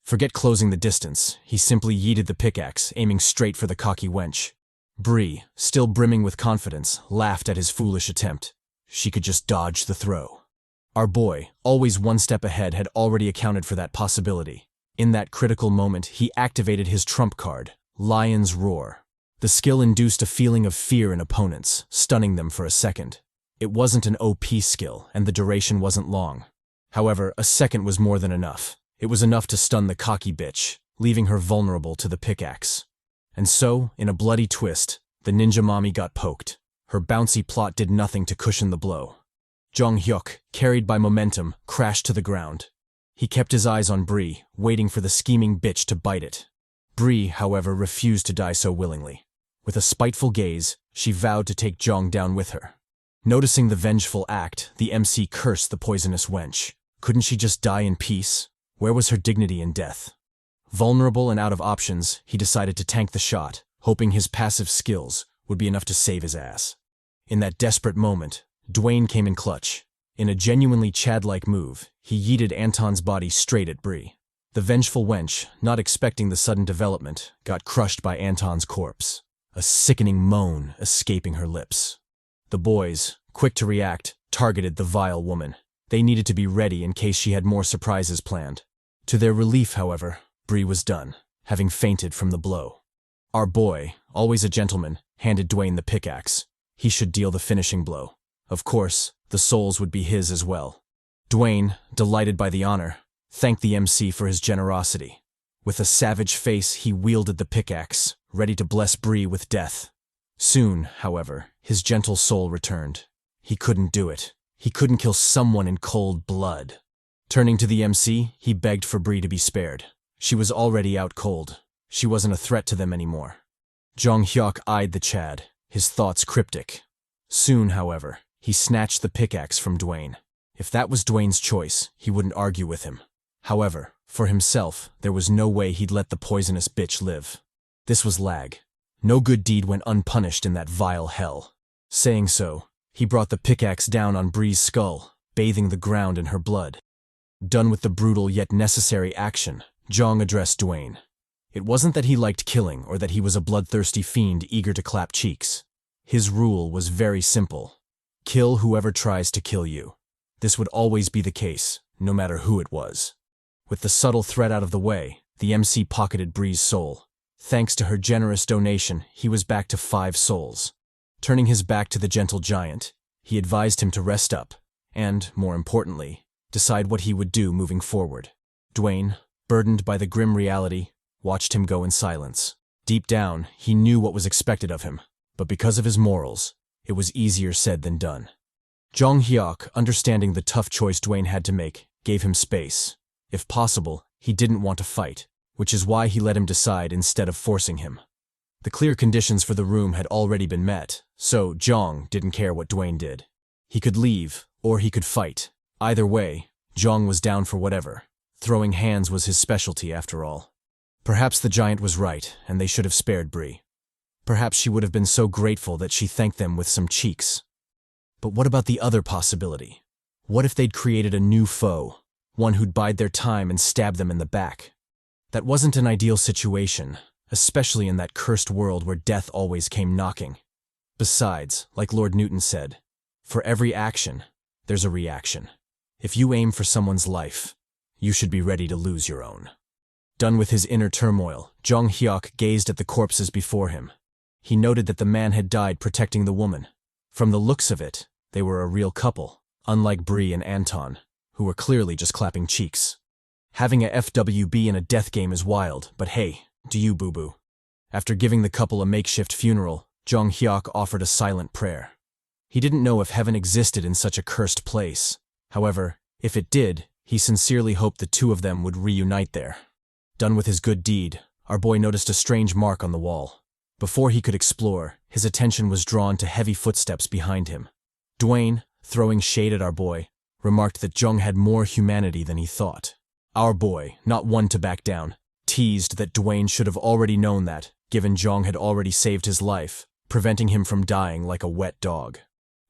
Forget closing the distance, he simply yeeted the pickaxe, aiming straight for the cocky wench. Bree, still brimming with confidence, laughed at his foolish attempt. She could just dodge the throw. Our boy, always one step ahead, had already accounted for that possibility. In that critical moment, he activated his trump card, Lion's Roar. The skill induced a feeling of fear in opponents, stunning them for a second. It wasn't an OP skill, and the duration wasn't long. However, a second was more than enough. It was enough to stun the cocky bitch, leaving her vulnerable to the pickaxe. And so, in a bloody twist, the ninja mommy got poked. Her bouncy plot did nothing to cushion the blow. Jeong Hyeok, carried by momentum, crashed to the ground. He kept his eyes on Bree, waiting for the scheming bitch to bite it. Bree, however, refused to die so willingly. With a spiteful gaze, she vowed to take Jeong down with her. Noticing the vengeful act, the MC cursed the poisonous wench. Couldn't she just die in peace? Where was her dignity in death? Vulnerable and out of options, he decided to tank the shot, hoping his passive skills would be enough to save his ass. In that desperate moment, Dwayne came in clutch. In a genuinely Chad-like move, he yeeted Anton's body straight at Bree. The vengeful wench, not expecting the sudden development, got crushed by Anton's corpse, a sickening moan escaping her lips. The boys, quick to react, targeted the vile woman. They needed to be ready in case she had more surprises planned. To their relief, however, Bree was done, having fainted from the blow. Our boy, always a gentleman, handed Dwayne the pickaxe. He should deal the finishing blow. Of course, the souls would be his as well. Dwayne, delighted by the honor, thanked the MC for his generosity. With a savage face, he wielded the pickaxe, ready to bless Bree with death. Soon, however, his gentle soul returned. He couldn't do it. He couldn't kill someone in cold blood. Turning to the MC, he begged for Bree to be spared. She was already out cold. She wasn't a threat to them anymore. Jeong Hyeok eyed the Chad, his thoughts cryptic. Soon, however, he snatched the pickaxe from Dwayne. If that was Dwayne's choice, he wouldn't argue with him. However, for himself, there was no way he'd let the poisonous bitch live. This was L.A.G. No good deed went unpunished in that vile hell. Saying so, he brought the pickaxe down on Bree's skull, bathing the ground in her blood. Done with the brutal yet necessary action, Jeong addressed Dwayne. It wasn't that he liked killing or that he was a bloodthirsty fiend eager to clap cheeks. His rule was very simple. Kill whoever tries to kill you. This would always be the case, no matter who it was. With the subtle threat out of the way, the MC pocketed Bree's soul. Thanks to her generous donation, he was back to 5 souls. Turning his back to the gentle giant, he advised him to rest up and, more importantly, decide what he would do moving forward. Dwayne, burdened by the grim reality, watched him go in silence. Deep down, he knew what was expected of him, but because of his morals, it was easier said than done. Jeong Hyeok, understanding the tough choice Dwayne had to make, gave him space. If possible, he didn't want to fight, which is why he let him decide instead of forcing him. The clear conditions for the room had already been met, so Jeong didn't care what Dwayne did. He could leave, or he could fight. Either way, Jeong was down for whatever. Throwing hands was his specialty after all. Perhaps the giant was right, and they should have spared Bree. Perhaps she would have been so grateful that she thanked them with some cheeks. But what about the other possibility? What if they'd created a new foe, one who'd bide their time and stab them in the back? That wasn't an ideal situation, especially in that cursed world where death always came knocking. Besides, like Lord Newton said, for every action, there's a reaction. If you aim for someone's life, you should be ready to lose your own. Done with his inner turmoil, Jeong Hyeok gazed at the corpses before him. He noted that the man had died protecting the woman. From the looks of it, they were a real couple, unlike Bree and Anton, who were clearly just clapping cheeks. Having a FWB in a death game is wild, but hey, do you, boo-boo? After giving the couple a makeshift funeral, Jeong Hyeok offered a silent prayer. He didn't know if heaven existed in such a cursed place. However, if it did, he sincerely hoped the two of them would reunite there. Done with his good deed, our boy noticed a strange mark on the wall. Before he could explore, his attention was drawn to heavy footsteps behind him. Dwayne, throwing shade at our boy, remarked that Jeong had more humanity than he thought. Our boy, not one to back down, teased that Dwayne should have already known that, given Jeong had already saved his life, preventing him from dying like a wet dog.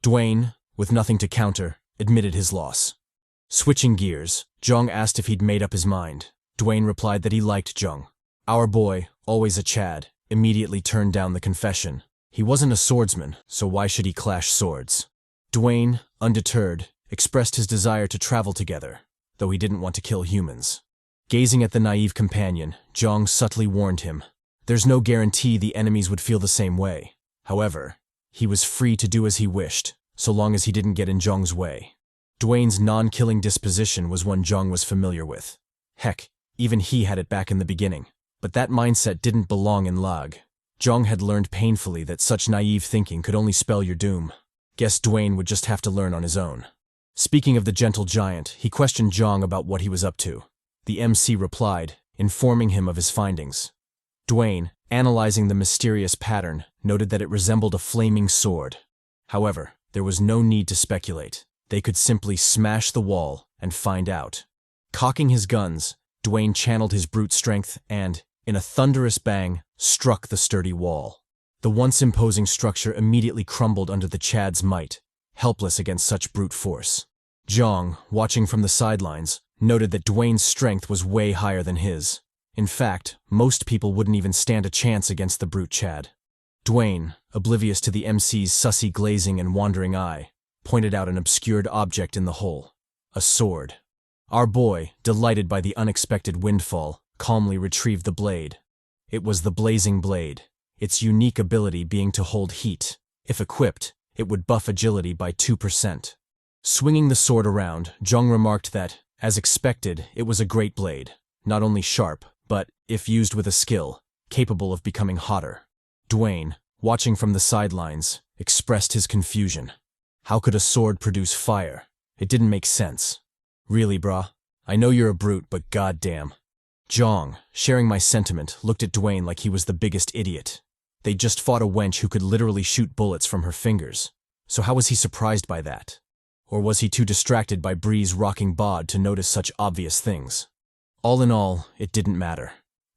Dwayne, with nothing to counter, admitted his loss. Switching gears, Jeong asked if he'd made up his mind. Dwayne replied that he liked Jeong. Our boy, always a Chad, immediately turned down the confession. He wasn't a swordsman, so why should he clash swords? Dwayne, undeterred, expressed his desire to travel together, though he didn't want to kill humans. Gazing at the naive companion, Jeong subtly warned him. There's no guarantee the enemies would feel the same way. However, he was free to do as he wished, so long as he didn't get in Jeong's way. Dwayne's non-killing disposition was one Jeong was familiar with. Heck, even he had it back in the beginning. But that mindset didn't belong in L.A.G. Jeong had learned painfully that such naive thinking could only spell your doom. Guess Dwayne would just have to learn on his own. Speaking of the gentle giant, he questioned Jeong about what he was up to. The MC replied, informing him of his findings. Dwayne, analyzing the mysterious pattern, noted that it resembled a flaming sword. However, there was no need to speculate. They could simply smash the wall and find out. Cocking his guns, Dwayne channeled his brute strength and, in a thunderous bang, struck the sturdy wall. The once imposing structure immediately crumbled under the Chad's might, helpless against such brute force. Jeong, watching from the sidelines, noted that Dwayne's strength was way higher than his. In fact, most people wouldn't even stand a chance against the brute Chad. Dwayne, oblivious to the MC's sussy glazing and wandering eye, pointed out an obscured object in the hole. A sword. Our boy, delighted by the unexpected windfall, calmly retrieved the blade. It was the blazing blade, its unique ability being to hold heat. If equipped, it would buff agility by 2%. Swinging the sword around, Jeong remarked that, as expected, it was a great blade, not only sharp, but, if used with a skill, capable of becoming hotter. Dwayne, watching from the sidelines, expressed his confusion. How could a sword produce fire? It didn't make sense. Really, brah? I know you're a brute, but goddamn. Jeong, sharing my sentiment, looked at Dwayne like he was the biggest idiot. They'd just fought a wench who could literally shoot bullets from her fingers. So how was he surprised by that? Or was he too distracted by Bree's rocking bod to notice such obvious things? All in all, it didn't matter.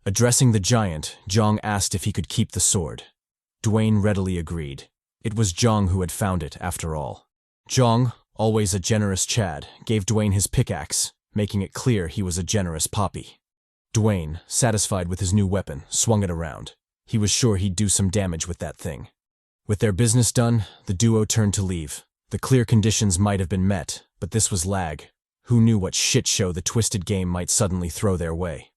Addressing the giant, Jeong asked if he could keep the sword. Dwayne readily agreed. It was Jeong who had found it, after all. Jeong, always a generous Chad, gave Dwayne his pickaxe, making it clear he was a generous poppy. Dwayne, satisfied with his new weapon, swung it around. He was sure he'd do some damage with that thing. With their business done, the duo turned to leave. The clear conditions might have been met, but this was L.A.G. Who knew what shit show the twisted game might suddenly throw their way?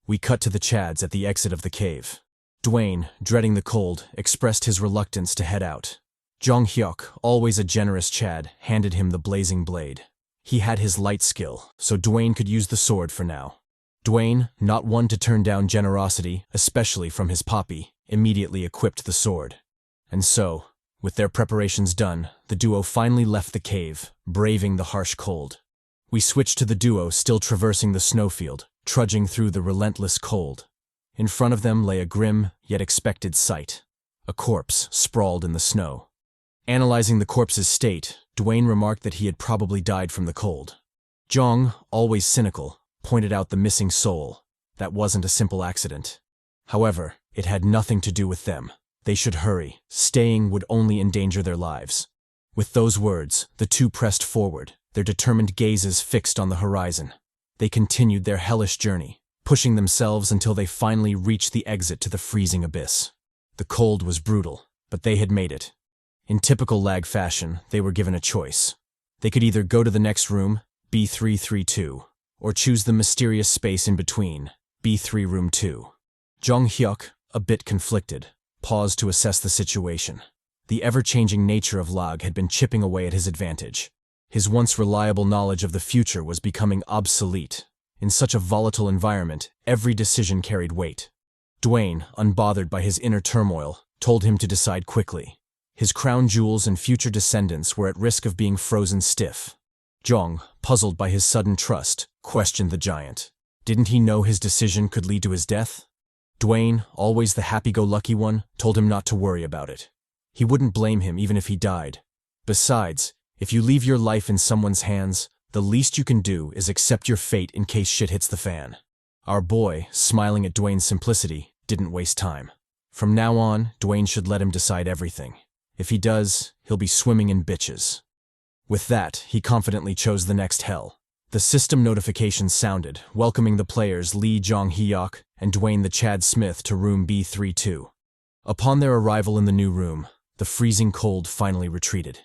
We cut to the Chads at the exit of the cave. Dwayne, dreading the cold, expressed his reluctance to head out. Jeong Hyeok, always a generous Chad, handed him the blazing blade. He had his light skill, so Dwayne could use the sword for now. Dwayne, not one to turn down generosity, especially from his poppy, immediately equipped the sword. And so, with their preparations done, the duo finally left the cave, braving the harsh cold. We switched to the duo still traversing the snowfield, trudging through the relentless cold. In front of them lay a grim, yet expected sight. A corpse sprawled in the snow. Analyzing the corpse's state, Dwayne remarked that he had probably died from the cold. Jeong, always cynical, pointed out the missing soul. That wasn't a simple accident. However, it had nothing to do with them. They should hurry. Staying would only endanger their lives. With those words, the two pressed forward, their determined gazes fixed on the horizon. They continued their hellish journey, pushing themselves until they finally reached the exit to the freezing abyss. The cold was brutal, but they had made it. In typical L.A.G. fashion, they were given a choice. They could either go to the next room, B332, or choose the mysterious space in between, B3 Room 2. Jeong Hyeok, a bit conflicted, paused to assess the situation. The ever-changing nature of L.A.G had been chipping away at his advantage. His once reliable knowledge of the future was becoming obsolete. In such a volatile environment, every decision carried weight. Dwayne, unbothered by his inner turmoil, told him to decide quickly. His crown jewels and future descendants were at risk of being frozen stiff. Jeong, puzzled by his sudden trust, questioned the giant. Didn't he know his decision could lead to his death? Dwayne, always the happy-go-lucky one, told him not to worry about it. He wouldn't blame him even if he died. Besides, if you leave your life in someone's hands, the least you can do is accept your fate in case shit hits the fan. Our boy, smiling at Dwayne's simplicity, didn't waste time. From now on, Dwayne should let him decide everything. If he does, he'll be swimming in bitches. With that, he confidently chose the next hell. The system notification sounded, welcoming the players Lee Jeong Hyeok and Dwayne the Chad Smith to room B32. Upon their arrival in the new room, the freezing cold finally retreated.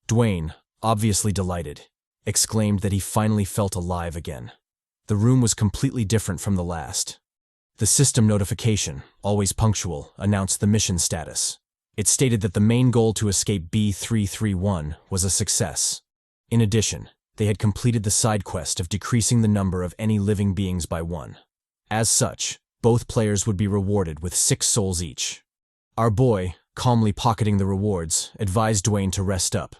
Dwayne, obviously delighted, exclaimed that he finally felt alive again. The room was completely different from the last. The system notification, always punctual, announced the mission status. It stated that the main goal to escape B331 was a success. In addition, they had completed the side quest of decreasing the number of any living beings by 1. As such, both players would be rewarded with 6 souls each. Our boy, calmly pocketing the rewards, advised Dwayne to rest up.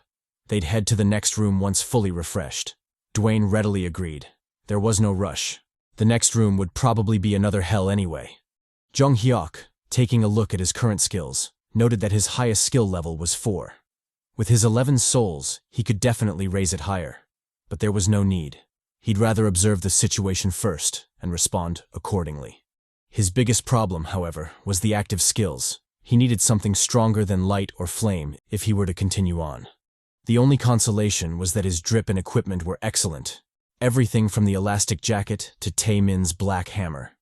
They'd head to the next room once fully refreshed. Dwayne readily agreed. There was no rush. The next room would probably be another hell anyway. Jeong Hyeok, taking a look at his current skills, noted that his highest skill level was 4. With his 11 souls, he could definitely raise it higher. But there was no need. He'd rather observe the situation first and respond accordingly. His biggest problem, however, was the active skills. He needed something stronger than light or flame if he were to continue on. The only consolation was that his drip and equipment were excellent. Everything from the elastic jacket to Tae-min's black hammer.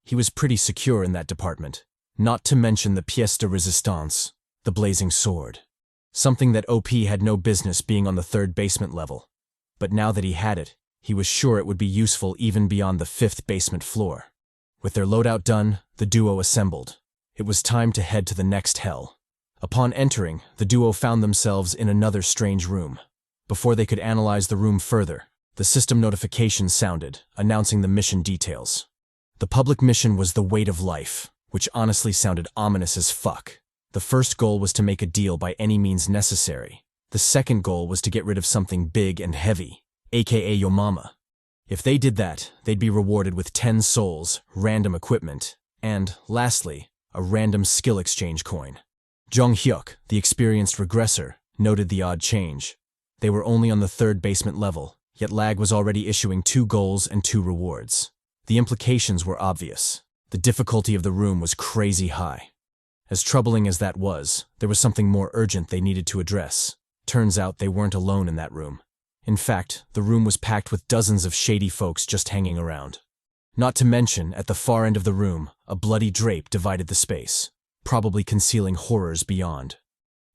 He was pretty secure in that department, not to mention the pièce de résistance, the blazing sword. Something that OP had no business being on the 3rd basement level. But now that he had it, he was sure it would be useful even beyond the 5th basement floor. With their loadout done, the duo assembled. It was time to head to the next hell. Upon entering, the duo found themselves in another strange room. Before they could analyze the room further, the system notification sounded, announcing the mission details. The public mission was the weight of life, which honestly sounded ominous as fuck. The first goal was to make a deal by any means necessary. The second goal was to get rid of something big and heavy, aka your mama. If they did that, they'd be rewarded with 10 souls, random equipment, and, lastly, a random skill exchange coin. Jeong Hyeok, the experienced regressor, noted the odd change. They were only on the 3rd basement level, yet L.A.G was already issuing 2 goals and 2 rewards. The implications were obvious. The difficulty of the room was crazy high. As troubling as that was, there was something more urgent they needed to address. Turns out they weren't alone in that room. In fact, the room was packed with dozens of shady folks just hanging around. Not to mention, at the far end of the room, a bloody drape divided the space, probably concealing horrors beyond.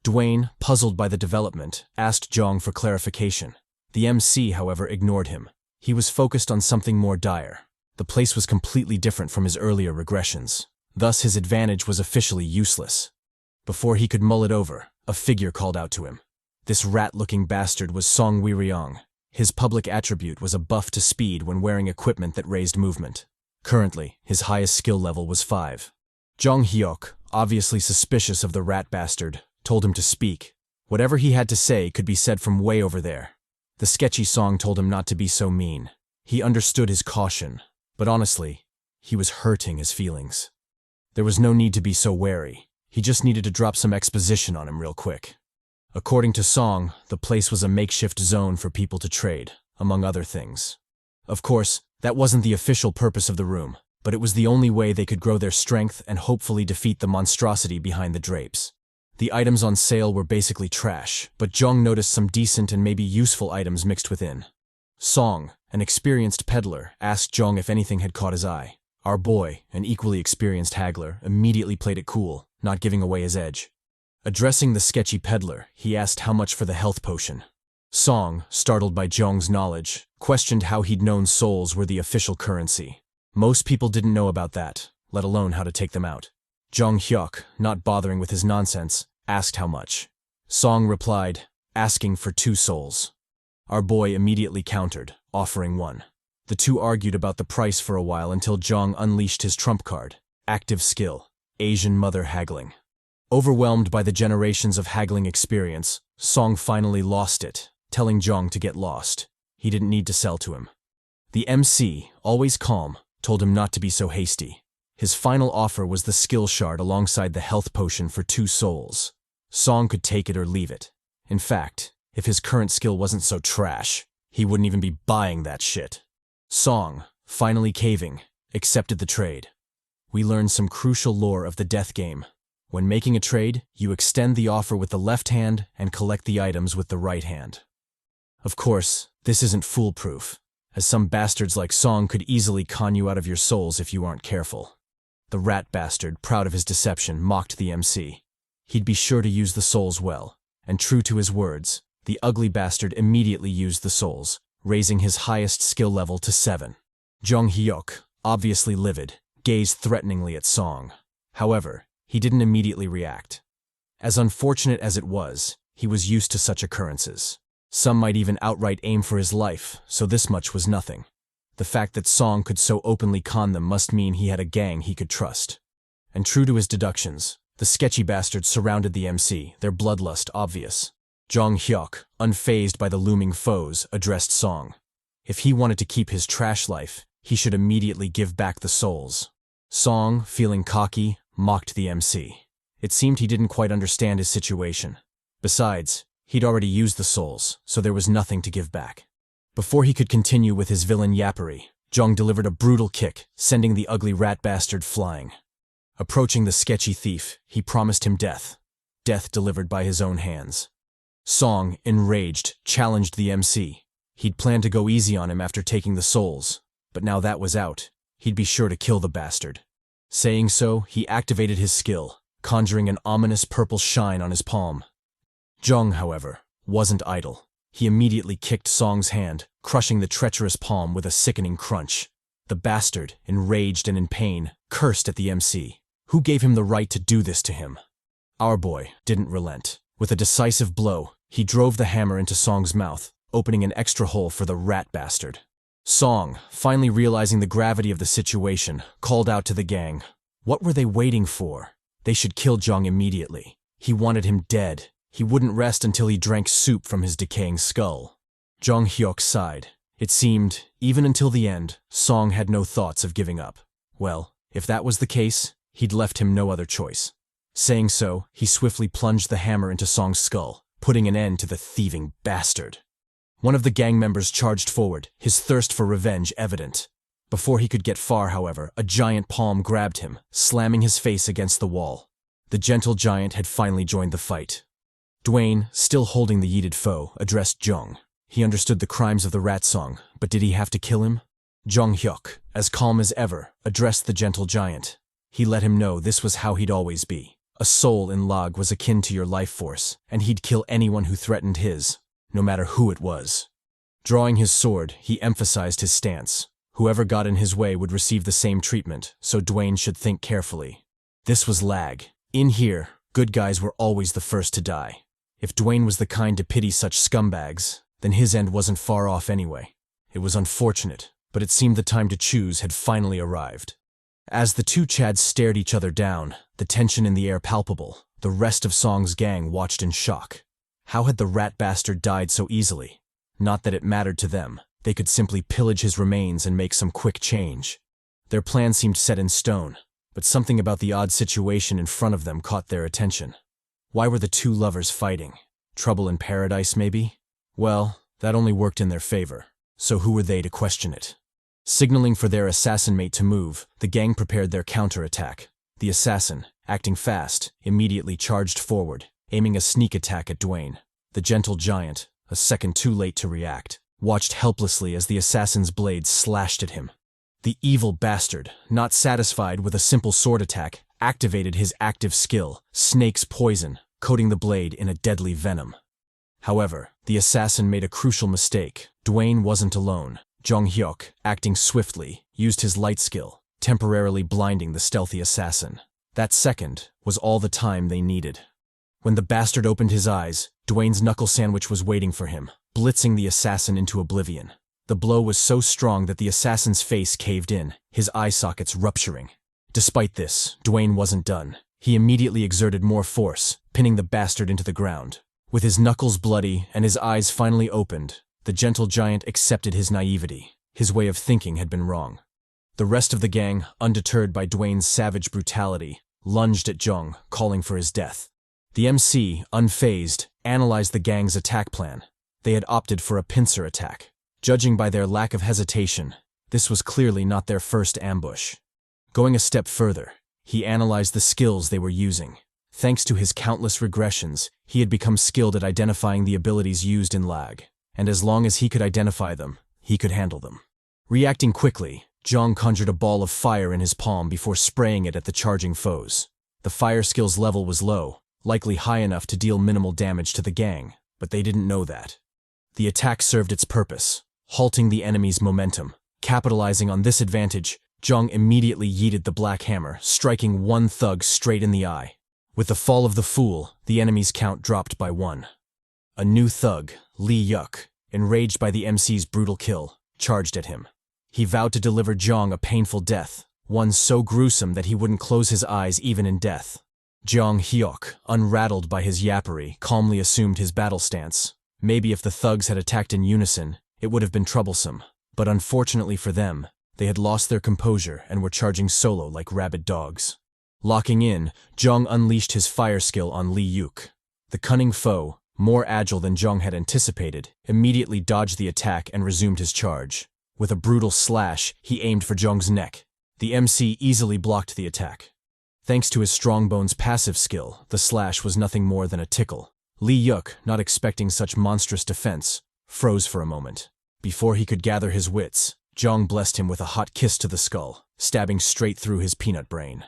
Dwayne, puzzled by the development, asked Jeong for clarification. The MC, however, ignored him. He was focused on something more dire. The place was completely different from his earlier regressions. Thus, his advantage was officially useless. Before he could mull it over, a figure called out to him. This rat-looking bastard was Song Wiriong. His public attribute was a buff to speed when wearing equipment that raised movement. Currently, his highest skill level was 5. Jeong Hyeok, obviously suspicious of the rat bastard, told him to speak. Whatever he had to say could be said from way over there. The sketchy Song told him not to be so mean. He understood his caution, but honestly, he was hurting his feelings. There was no need to be so wary. He just needed to drop some exposition on him real quick. According to Song, the place was a makeshift zone for people to trade, among other things. Of course, that wasn't the official purpose of the room, but it was the only way they could grow their strength and hopefully defeat the monstrosity behind the drapes. The items on sale were basically trash, but Jeong noticed some decent and maybe useful items mixed within. Song, an experienced peddler, asked Jeong if anything had caught his eye. Our boy, an equally experienced haggler, immediately played it cool, not giving away his edge. Addressing the sketchy peddler, he asked how much for the health potion. Song, startled by Jeong's knowledge, questioned how he'd known souls were the official currency. Most people didn't know about that, let alone how to take them out. Jeong Hyeok, not bothering with his nonsense, asked how much. Song replied, asking for 2 souls. Our boy immediately countered, offering 1. The two argued about the price for a while until Jeong unleashed his trump card, active skill, Asian mother haggling. Overwhelmed by the generations of haggling experience, Song finally lost it, telling Jeong to get lost. He didn't need to sell to him. The MC, always calm, told him not to be so hasty. His final offer was the skill shard alongside the health potion for 2 souls. Song could take it or leave it. In fact, if his current skill wasn't so trash, he wouldn't even be buying that shit. Song, finally caving, accepted the trade. We learned some crucial lore of the death game. When making a trade, you extend the offer with the left hand and collect the items with the right hand. Of course, this isn't foolproof, as some bastards like Song could easily con you out of your souls if you aren't careful. The rat bastard, proud of his deception, mocked the MC. He'd be sure to use the souls well, and true to his words, the ugly bastard immediately used the souls, raising his highest skill level to 7. Jeong Hyeok, obviously livid, gazed threateningly at Song. However, he didn't immediately react. As unfortunate as it was, he was used to such occurrences. Some might even outright aim for his life, so this much was nothing. The fact that Song could so openly con them must mean he had a gang he could trust. And true to his deductions, the sketchy bastards surrounded the MC, their bloodlust obvious. Jeong Hyeok, unfazed by the looming foes, addressed Song. If he wanted to keep his trash life, he should immediately give back the souls. Song, feeling cocky, mocked the MC. It seemed he didn't quite understand his situation. Besides, he'd already used the souls, so there was nothing to give back. Before he could continue with his villain yappery, Jeong delivered a brutal kick, sending the ugly rat bastard flying. Approaching the sketchy thief, he promised him death. Death delivered by his own hands. Song, enraged, challenged the MC. He'd planned to go easy on him after taking the souls, but now that was out, he'd be sure to kill the bastard. Saying so, he activated his skill, conjuring an ominous purple shine on his palm. Jeong, however, wasn't idle. He immediately kicked Song's hand, crushing the treacherous palm with a sickening crunch. The bastard, enraged and in pain, cursed at the MC. Who gave him the right to do this to him? Our boy didn't relent. With a decisive blow, he drove the hammer into Song's mouth, opening an extra hole for the rat bastard. Song, finally realizing the gravity of the situation, called out to the gang. What were they waiting for? They should kill Jeong immediately. He wanted him dead. He wouldn't rest until he drank soup from his decaying skull. Jeong Hyeok sighed. It seemed, even until the end, Song had no thoughts of giving up. Well, if that was the case, he'd left him no other choice. Saying so, he swiftly plunged the hammer into Song's skull, putting an end to the thieving bastard. One of the gang members charged forward, his thirst for revenge evident. Before he could get far, however, a giant palm grabbed him, slamming his face against the wall. The gentle giant had finally joined the fight. Dwayne, still holding the yeeted foe, addressed Jeong. He understood the crimes of the rat song, but did he have to kill him? Jeong Hyeok, as calm as ever, addressed the gentle giant. He let him know this was how he'd always be. A soul in L.A.G was akin to your life force, and he'd kill anyone who threatened his, no matter who it was. Drawing his sword, he emphasized his stance. Whoever got in his way would receive the same treatment, so Dwayne should think carefully. This was L.A.G. In here, good guys were always the first to die. If Dwayne was the kind to pity such scumbags, then his end wasn't far off anyway. It was unfortunate, but it seemed the time to choose had finally arrived. As the two Chads stared each other down, the tension in the air palpable, the rest of Song's gang watched in shock. How had the rat bastard died so easily? Not that it mattered to them. They could simply pillage his remains and make some quick change. Their plan seemed set in stone, but something about the odd situation in front of them caught their attention. Why were the two lovers fighting? Trouble in paradise, maybe? Well, that only worked in their favor, so who were they to question it? Signaling for their assassin mate to move, the gang prepared their counterattack. The assassin, acting fast, immediately charged forward, aiming a sneak attack at Dwayne. The gentle giant, a second too late to react, watched helplessly as the assassin's blade slashed at him. The evil bastard, not satisfied with a simple sword attack, activated his active skill, Snake's Poison, coating the blade in a deadly venom. However, the assassin made a crucial mistake. Dwayne wasn't alone. Jeong Hyeok, acting swiftly, used his light skill, temporarily blinding the stealthy assassin. That second was all the time they needed. When the bastard opened his eyes, Dwayne's knuckle sandwich was waiting for him, blitzing the assassin into oblivion. The blow was so strong that the assassin's face caved in, his eye sockets rupturing. Despite this, Dwayne wasn't done. He immediately exerted more force, pinning the bastard into the ground. With his knuckles bloody and his eyes finally opened, the gentle giant accepted his naivety. His way of thinking had been wrong. The rest of the gang, undeterred by Dwayne's savage brutality, lunged at Jeong, calling for his death. The MC, unfazed, analyzed the gang's attack plan. They had opted for a pincer attack. Judging by their lack of hesitation, this was clearly not their first ambush. Going a step further, he analyzed the skills they were using. Thanks to his countless regressions, he had become skilled at identifying the abilities used in L.A.G, and as long as he could identify them, he could handle them. Reacting quickly, Jeong conjured a ball of fire in his palm before spraying it at the charging foes. The fire skill's level was low, likely high enough to deal minimal damage to the gang, but they didn't know that. The attack served its purpose, halting the enemy's momentum. Capitalizing on this advantage, Jeong immediately yeeted the black hammer, striking one thug straight in the eye. With the fall of the fool, the enemy's count dropped by 1. A new thug, L.A.G, enraged by the MC's brutal kill, charged at him. He vowed to deliver Jeong a painful death, one so gruesome that he wouldn't close his eyes even in death. Jeong Hyeok, unrattled by his yappery, calmly assumed his battle stance. Maybe if the thugs had attacked in unison, it would have been troublesome, but unfortunately for them, they had lost their composure and were charging solo like rabid dogs. Locking in, Jeong unleashed his fire skill on L.A.G. The cunning foe, more agile than Jeong had anticipated, immediately dodged the attack and resumed his charge. With a brutal slash, he aimed for Jeong's neck. The MC easily blocked the attack. Thanks to his strongbones passive skill, the slash was nothing more than a tickle. L.A.G, not expecting such monstrous defense, froze for a moment. Before he could gather his wits, Jeong blessed him with a hot kiss to the skull, stabbing straight through his peanut brain.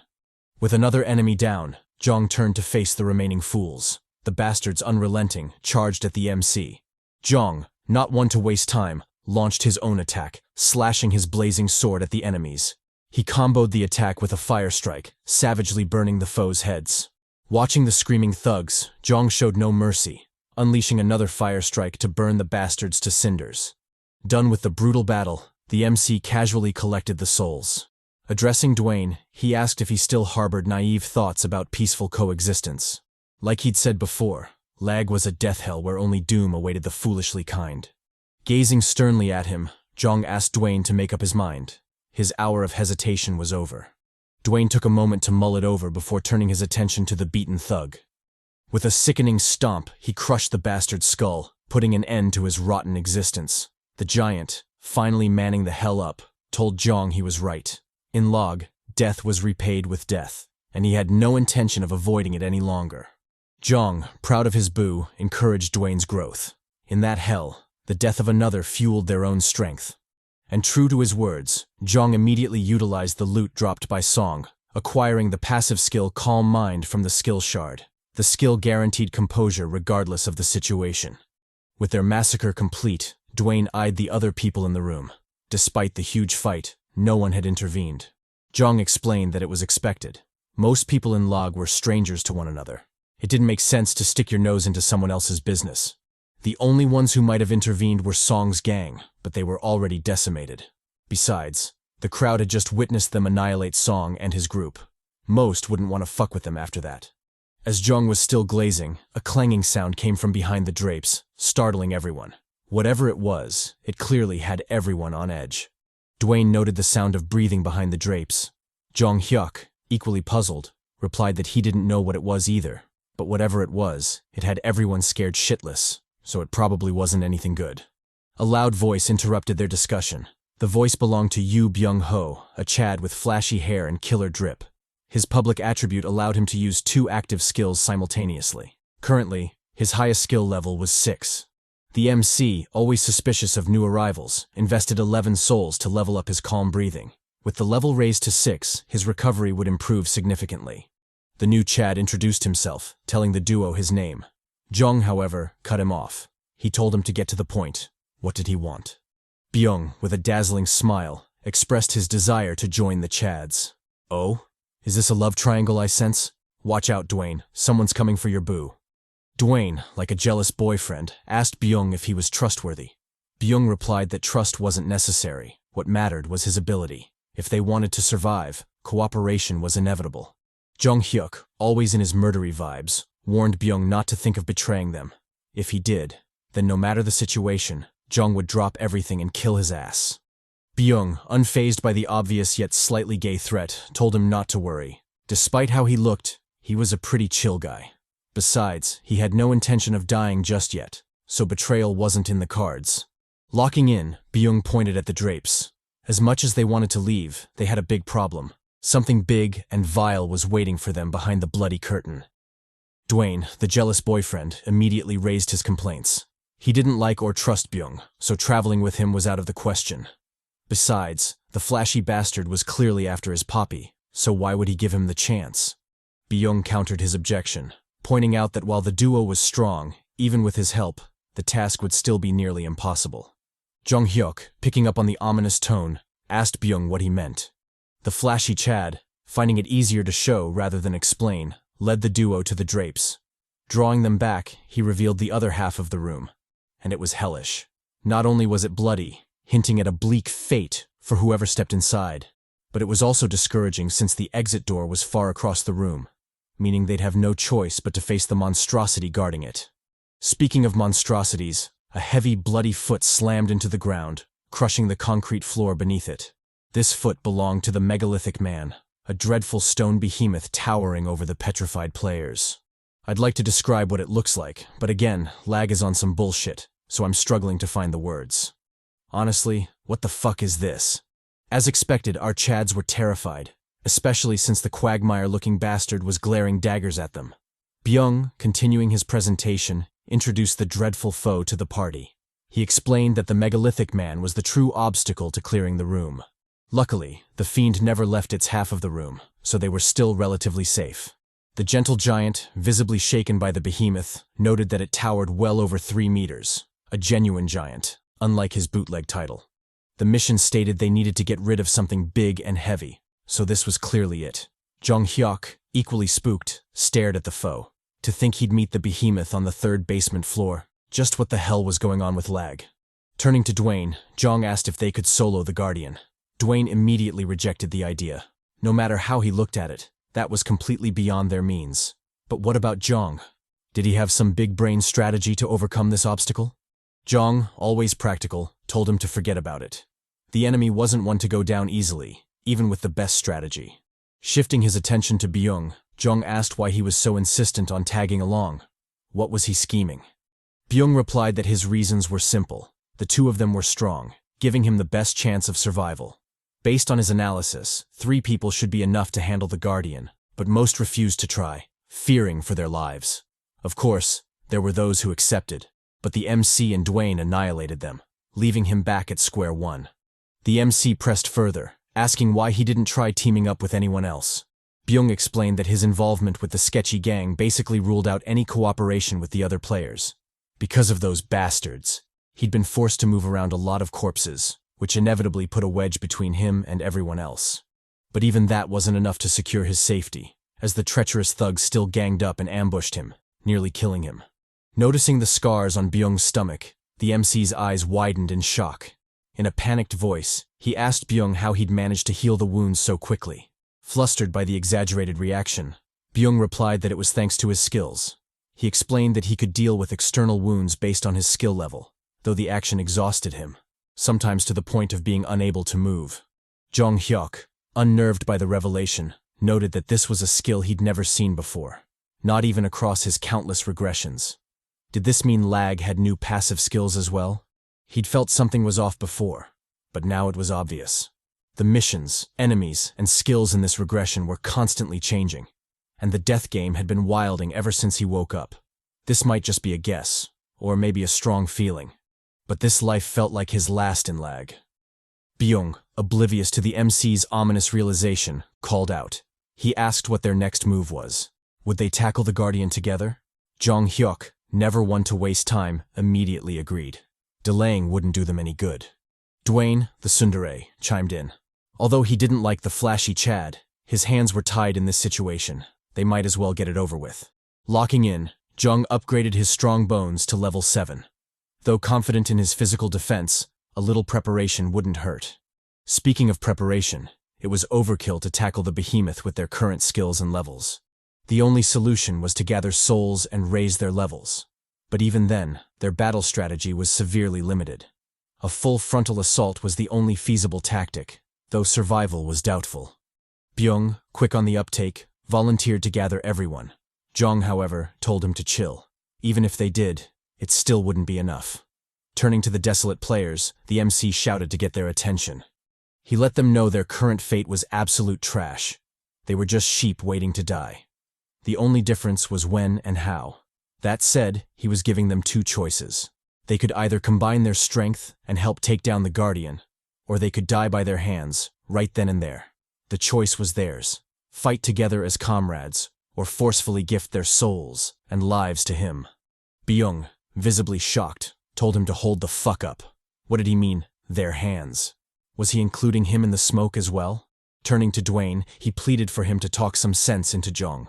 With another enemy down, Jeong turned to face the remaining fools. The bastards, unrelenting, charged at the MC. Jeong, not one to waste time, launched his own attack, slashing his blazing sword at the enemies. He comboed the attack with a fire strike, savagely burning the foes' heads. Watching the screaming thugs, Jeong showed no mercy, unleashing another fire strike to burn the bastards to cinders. Done with the brutal battle, the MC casually collected the souls. Addressing Dwayne, he asked if he still harbored naive thoughts about peaceful coexistence. Like he'd said before, L.A.G was a death hell where only doom awaited the foolishly kind. Gazing sternly at him, Jeong asked Dwayne to make up his mind. His hour of hesitation was over. Dwayne took a moment to mull it over before turning his attention to the beaten thug. With a sickening stomp, he crushed the bastard's skull, putting an end to his rotten existence. The giant, finally manning the hell up, told Jeong he was right. In L.A.G, death was repaid with death, and he had no intention of avoiding it any longer. Jeong, proud of his boo, encouraged Dwayne's growth. In that hell, the death of another fueled their own strength. And true to his words, Jeong immediately utilized the loot dropped by Song, acquiring the passive skill Calm Mind from the skill shard. The skill guaranteed composure regardless of the situation. With their massacre complete, Dwayne eyed the other people in the room. Despite the huge fight, no one had intervened. Jeong explained that it was expected. Most people in L.A.G were strangers to one another. It didn't make sense to stick your nose into someone else's business. The only ones who might have intervened were Song's gang, but they were already decimated. Besides, the crowd had just witnessed them annihilate Song and his group. Most wouldn't want to fuck with them after that. As Jeong was still glazing, a clanging sound came from behind the drapes, startling everyone. Whatever it was, it clearly had everyone on edge. Dwayne noted the sound of breathing behind the drapes. Jeong Hyeok, equally puzzled, replied that he didn't know what it was either. But whatever it was, it had everyone scared shitless, so it probably wasn't anything good. A loud voice interrupted their discussion. The voice belonged to Byung-ho, a Chad with flashy hair and killer drip. His public attribute allowed him to use 2 active skills simultaneously. Currently, his highest skill level was 6. The MC, always suspicious of new arrivals, invested 11 souls to level up his calm breathing. With the level raised to 6, his recovery would improve significantly. The new Chad introduced himself, telling the duo his name. Jeong, however, cut him off. He told him to get to the point. What did he want? Byung, with a dazzling smile, expressed his desire to join the Chads. Oh? Is this a love triangle I sense? Watch out, Dwayne. Someone's coming for your boo. Dwayne, like a jealous boyfriend, asked Byung if he was trustworthy. Byung replied that trust wasn't necessary. What mattered was his ability. If they wanted to survive, cooperation was inevitable. Jeong Hyeok, always in his murdery vibes, warned Byung not to think of betraying them. If he did, then no matter the situation, Jeong would drop everything and kill his ass. Byung, unfazed by the obvious yet slightly gay threat, told him not to worry. Despite how he looked, he was a pretty chill guy. Besides, he had no intention of dying just yet, so betrayal wasn't in the cards. Locking in, Byung pointed at the drapes. As much as they wanted to leave, they had a big problem. Something big and vile was waiting for them behind the bloody curtain. Dwayne, the jealous boyfriend, immediately raised his complaints. He didn't like or trust Byung, so traveling with him was out of the question. Besides, the flashy bastard was clearly after his poppy, so why would he give him the chance? Byung countered his objection, pointing out that while the duo was strong, even with his help, the task would still be nearly impossible. Jeong Hyeok, picking up on the ominous tone, asked Byung what he meant. The flashy Chad, finding it easier to show rather than explain, led the duo to the drapes. Drawing them back, he revealed the other half of the room. And it was hellish. Not only was it bloody, hinting at a bleak fate for whoever stepped inside, but it was also discouraging since the exit door was far across the room, meaning they'd have no choice but to face the monstrosity guarding it. Speaking of monstrosities, a heavy, bloody foot slammed into the ground, crushing the concrete floor beneath it. This foot belonged to the megalithic man, a dreadful stone behemoth towering over the petrified players. I'd like to describe what it looks like, but again, lag is on some bullshit, so I'm struggling to find the words. Honestly, what the fuck is this? As expected, our Chads were terrified, especially since the quagmire-looking bastard was glaring daggers at them. Byung, continuing his presentation, introduced the dreadful foe to the party. He explained that the megalithic man was the true obstacle to clearing the room. Luckily, the fiend never left its half of the room, so they were still relatively safe. The gentle giant, visibly shaken by the behemoth, noted that it towered well over 3 meters, a genuine giant, unlike his bootleg title. The mission stated they needed to get rid of something big and heavy, so this was clearly it. Jeong Hyeok, equally spooked, stared at the foe. To think he'd meet the behemoth on the 3rd basement floor. Just what the hell was going on with Lag? Turning to Dwayne, Jeong asked if they could solo the Guardian. Dwayne immediately rejected the idea. No matter how he looked at it, that was completely beyond their means. But what about Jeong? Did he have some big-brain strategy to overcome this obstacle? Jeong, always practical, told him to forget about it. The enemy wasn't one to go down easily, even with the best strategy. Shifting his attention to Byung, Jeong asked why he was so insistent on tagging along. What was he scheming? Byung replied that his reasons were simple. The two of them were strong, giving him the best chance of survival. Based on his analysis, 3 people should be enough to handle the Guardian, but most refused to try, fearing for their lives. Of course, there were those who accepted, but the MC and Dwayne annihilated them, leaving him back at square one. The MC pressed further, asking why he didn't try teaming up with anyone else. Byung explained that his involvement with the sketchy gang basically ruled out any cooperation with the other players. Because of those bastards, he'd been forced to move around a lot of corpses, which inevitably put a wedge between him and everyone else. But even that wasn't enough to secure his safety, as the treacherous thugs still ganged up and ambushed him, nearly killing him. Noticing the scars on Byung's stomach, the MC's eyes widened in shock. In a panicked voice, he asked Byung how he'd managed to heal the wounds so quickly. Flustered by the exaggerated reaction, Byung replied that it was thanks to his skills. He explained that he could deal with external wounds based on his skill level, though the action exhausted him, sometimes to the point of being unable to move. Jeong Hyeok, unnerved by the revelation, noted that this was a skill he'd never seen before, not even across his countless regressions. Did this mean Lag had new passive skills as well? He'd felt something was off before, but now it was obvious. The missions, enemies, and skills in this regression were constantly changing, and the death game had been wilding ever since he woke up. This might just be a guess, or maybe a strong feeling, but this life felt like his last in Lag. Byung, oblivious to the MC's ominous realization, called out. He asked what their next move was. Would they tackle the Guardian together? Jeong Hyeok, never one to waste time, immediately agreed. Delaying wouldn't do them any good. Dwayne, the tsundere, chimed in. Although he didn't like the flashy Chad, his hands were tied in this situation. They might as well get it over with. Locking in, Jeong upgraded his strong bones to level 7. Though confident in his physical defense, a little preparation wouldn't hurt. Speaking of preparation, it was overkill to tackle the behemoth with their current skills and levels. The only solution was to gather souls and raise their levels. But even then, their battle strategy was severely limited. A full frontal assault was the only feasible tactic, though survival was doubtful. Byung, quick on the uptake, volunteered to gather everyone. Jeong, however, told him to chill. Even if they did, it still wouldn't be enough. Turning to the desolate players, the MC shouted to get their attention. He let them know their current fate was absolute trash. They were just sheep waiting to die. The only difference was when and how. That said, he was giving them two choices. They could either combine their strength and help take down the Guardian, or they could die by their hands, right then and there. The choice was theirs. Fight together as comrades, or forcefully gift their souls and lives to him. Byung, visibly shocked, told him to hold the fuck up. What did he mean, their hands? Was he including him in the smoke as well? Turning to Dwayne, he pleaded for him to talk some sense into Jeong.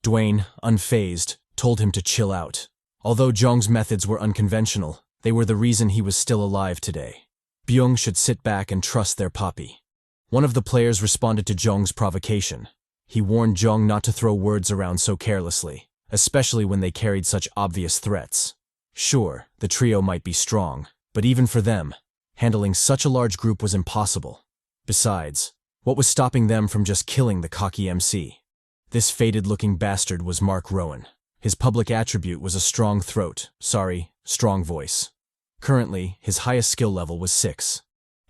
Dwayne, unfazed, told him to chill out. Although Jeong's methods were unconventional, they were the reason he was still alive today. Byung should sit back and trust their poppy. One of the players responded to Jeong's provocation. He warned Jeong not to throw words around so carelessly, especially when they carried such obvious threats. Sure, the trio might be strong, but even for them, handling such a large group was impossible. Besides, what was stopping them from just killing the cocky MC? This faded-looking bastard was Mark Rowan. His public attribute was a strong strong voice. Currently, his highest skill level was 6.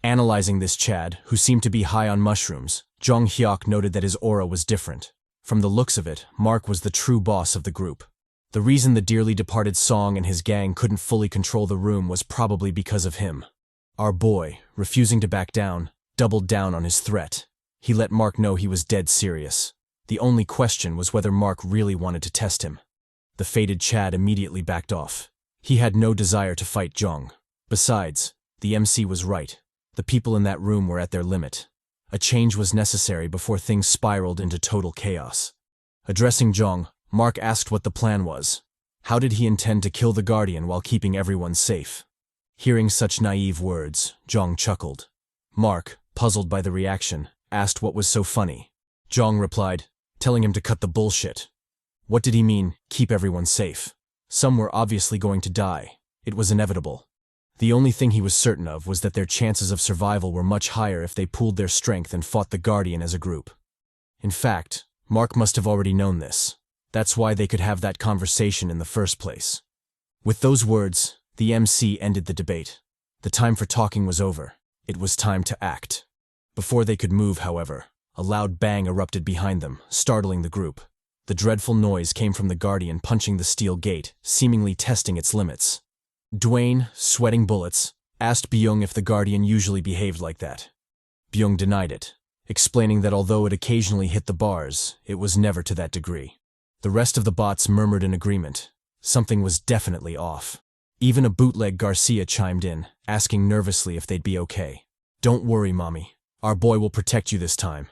Analyzing this Chad, who seemed to be high on mushrooms, Jeong Hyeok noted that his aura was different. From the looks of it, Mark was the true boss of the group. The reason the dearly departed Song and his gang couldn't fully control the room was probably because of him. Our boy, refusing to back down, doubled down on his threat. He let Mark know he was dead serious. The only question was whether Mark really wanted to test him. The fated Chad immediately backed off. He had no desire to fight Jeong. Besides, the MC was right. The people in that room were at their limit. A change was necessary before things spiraled into total chaos. Addressing Jeong, Mark asked what the plan was. How did he intend to kill the Guardian while keeping everyone safe? Hearing such naive words, Jeong chuckled. Mark, puzzled by the reaction, asked what was so funny. Jeong replied, telling him to cut the bullshit. What did he mean, keep everyone safe? Some were obviously going to die. It was inevitable. The only thing he was certain of was that their chances of survival were much higher if they pooled their strength and fought the Guardian as a group. In fact, Mark must have already known this. That's why they could have that conversation in the first place. With those words, the MC ended the debate. The time for talking was over. It was time to act. Before they could move, however, a loud bang erupted behind them, startling the group. The dreadful noise came from the Guardian punching the steel gate, seemingly testing its limits. Dwayne, sweating bullets, asked Byung if the Guardian usually behaved like that. Byung denied it, explaining that although it occasionally hit the bars, it was never to that degree. The rest of the bots murmured in agreement. Something was definitely off. Even a bootleg Garcia chimed in, asking nervously if they'd be okay. Don't worry, mommy. Our boy will protect you this time.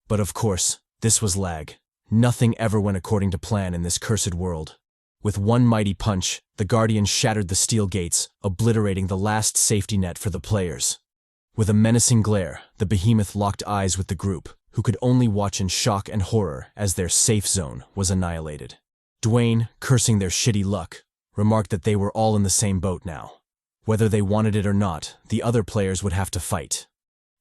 But of course, this was L.A.G. Nothing ever went according to plan in this cursed world. With one mighty punch, the Guardian shattered the steel gates, obliterating the last safety net for the players. With a menacing glare, the behemoth locked eyes with the group, who could only watch in shock and horror as their safe zone was annihilated. Dwayne, cursing their shitty luck, remarked that they were all in the same boat now. Whether they wanted it or not, the other players would have to fight.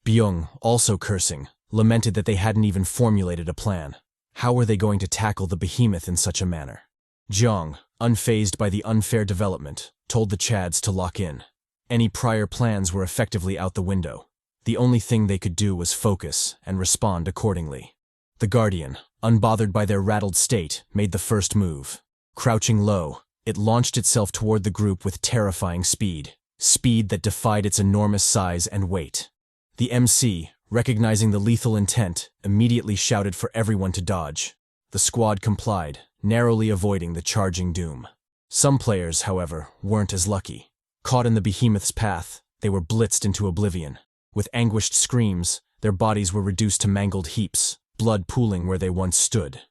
Byung, also cursing, lamented that they hadn't even formulated a plan. How were they going to tackle the behemoth in such a manner? Jeong, unfazed by the unfair development, told the Chads to lock in. Any prior plans were effectively out the window. The only thing they could do was focus and respond accordingly. The Guardian, unbothered by their rattled state, made the first move. Crouching low, it launched itself toward the group with terrifying speed that defied its enormous size and weight. The MC, recognizing the lethal intent, immediately shouted for everyone to dodge. The squad complied, narrowly avoiding the charging doom. Some players, however, weren't as lucky. Caught in the behemoth's path, they were blitzed into oblivion. With anguished screams, their bodies were reduced to mangled heaps, blood pooling where they once stood.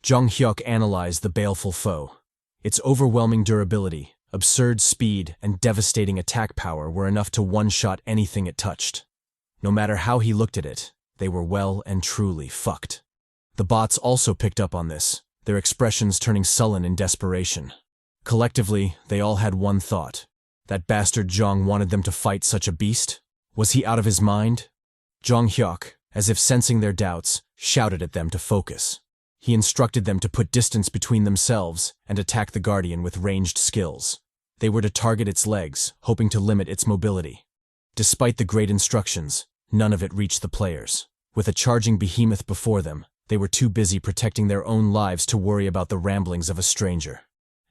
Jeong Hyeok analyzed the baleful foe. Its overwhelming durability, absurd speed, and devastating attack power were enough to one-shot anything it touched. No matter how he looked at it, they were well and truly fucked. The bots also picked up on this, their expressions turning sullen in desperation. Collectively, they all had one thought. That bastard Jeong wanted them to fight such a beast? Was he out of his mind? Jeong Hyeok, as if sensing their doubts, shouted at them to focus. He instructed them to put distance between themselves and attack the Guardian with ranged skills. They were to target its legs, hoping to limit its mobility. Despite the great instructions, none of it reached the players. With a charging behemoth before them, they were too busy protecting their own lives to worry about the ramblings of a stranger.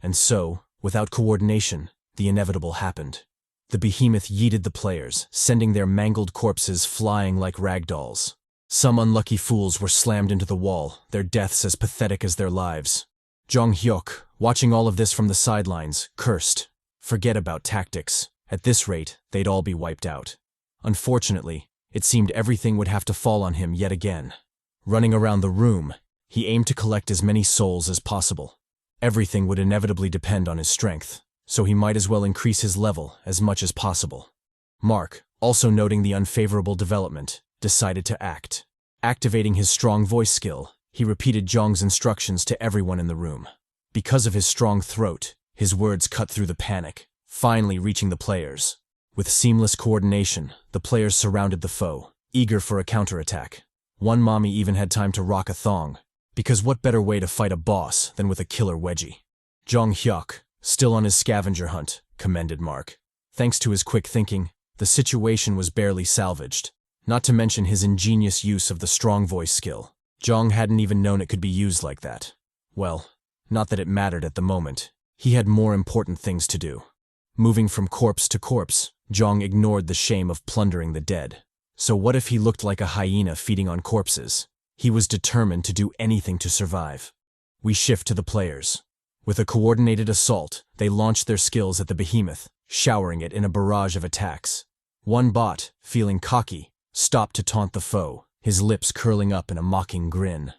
And so, without coordination, the inevitable happened. The behemoth yeeted the players, sending their mangled corpses flying like ragdolls. Some unlucky fools were slammed into the wall, their deaths as pathetic as their lives. Jeong Hyeok, watching all of this from the sidelines, cursed. Forget about tactics. At this rate, they'd all be wiped out. Unfortunately, it seemed everything would have to fall on him yet again. Running around the room, he aimed to collect as many souls as possible. Everything would inevitably depend on his strength, so he might as well increase his level as much as possible. Mark, also noting the unfavorable development, decided to act. Activating his strong voice skill, he repeated Jeong's instructions to everyone in the room. Because of his strong throat, his words cut through the panic, finally reaching the players. With seamless coordination, the players surrounded the foe, eager for a counterattack. One mommy even had time to rock a thong, because what better way to fight a boss than with a killer wedgie? Jeong Hyeok, still on his scavenger hunt, commended Mark. Thanks to his quick thinking, the situation was barely salvaged. Not to mention his ingenious use of the strong voice skill. Jeong hadn't even known it could be used like that. Well, not that it mattered at the moment. He had more important things to do. Moving from corpse to corpse, Jeong ignored the shame of plundering the dead. So what if he looked like a hyena feeding on corpses? He was determined to do anything to survive. We shift to the players. With a coordinated assault, they launched their skills at the behemoth, showering it in a barrage of attacks. One bot, feeling cocky, stopped to taunt the foe, his lips curling up in a mocking grin.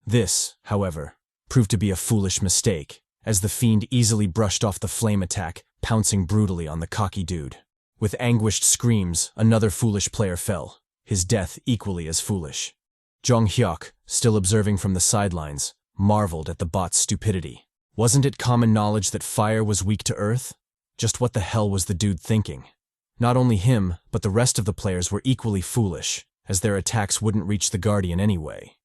This, however, proved to be a foolish mistake, as the fiend easily brushed off the flame attack, pouncing brutally on the cocky dude. With anguished screams, another foolish player fell, his death equally as foolish. Jeong Hyeok, still observing from the sidelines, marveled at the bot's stupidity. Wasn't it common knowledge that fire was weak to earth? Just what the hell was the dude thinking? Not only him, but the rest of the players were equally foolish, as their attacks wouldn't reach the Guardian anyway.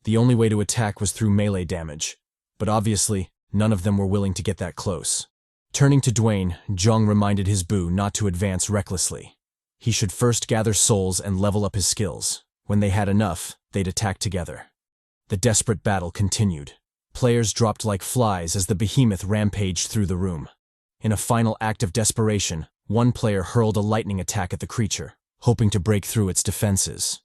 The only way to attack was through melee damage, but obviously, none of them were willing to get that close. Turning to Dwayne, Jeong reminded his boo not to advance recklessly. He should first gather souls and level up his skills. When they had enough, they'd attack together. The desperate battle continued. Players dropped like flies as the behemoth rampaged through the room. In a final act of desperation, one player hurled a lightning attack at the creature, hoping to break through its defenses.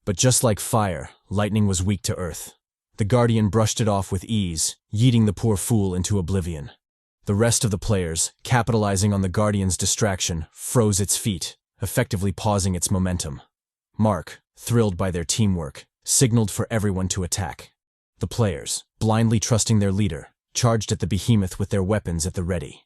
But just like fire, lightning was weak to earth. The Guardian brushed it off with ease, yeeting the poor fool into oblivion. The rest of the players, capitalizing on the Guardian's distraction, froze its feet, effectively pausing its momentum. Mark, thrilled by their teamwork, signaled for everyone to attack. The players, blindly trusting their leader, charged at the behemoth with their weapons at the ready.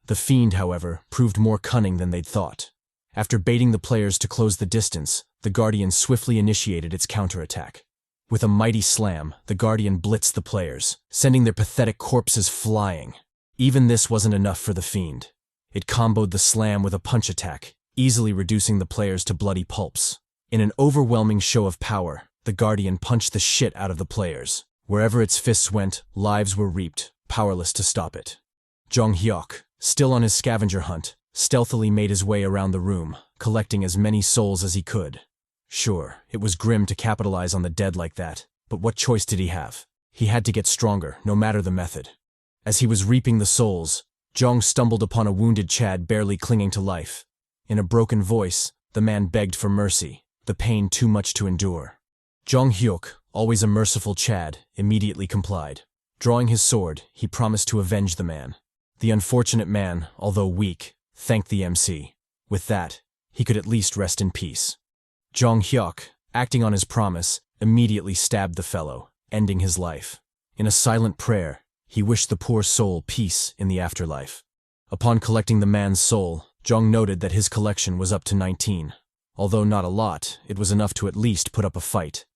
The fiend, however, proved more cunning than they'd thought. After baiting the players to close the distance, the Guardian swiftly initiated its counterattack. With a mighty slam, the Guardian blitzed the players, sending their pathetic corpses flying. Even this wasn't enough for the fiend. It comboed the slam with a punch attack, easily reducing the players to bloody pulps. In an overwhelming show of power, the Guardian punched the shit out of the players. Wherever its fists went, lives were reaped, powerless to stop it. Jeong Hyeok, still on his scavenger hunt, stealthily made his way around the room, collecting as many souls as he could. Sure, it was grim to capitalize on the dead like that, but what choice did he have? He had to get stronger, no matter the method. As he was reaping the souls, Jeong stumbled upon a wounded Chad barely clinging to life. In a broken voice, the man begged for mercy, the pain too much to endure. Jeong Hyeok, always a merciful Chad, immediately complied. Drawing his sword, he promised to avenge the man. The unfortunate man, although weak, thanked the MC. With that, he could at least rest in peace. Jeong Hyeok, acting on his promise, immediately stabbed the fellow, ending his life. In a silent prayer, he wished the poor soul peace in the afterlife. Upon collecting the man's soul, Jeong noted that his collection was up to 19. Although not a lot, it was enough to at least put up a fight.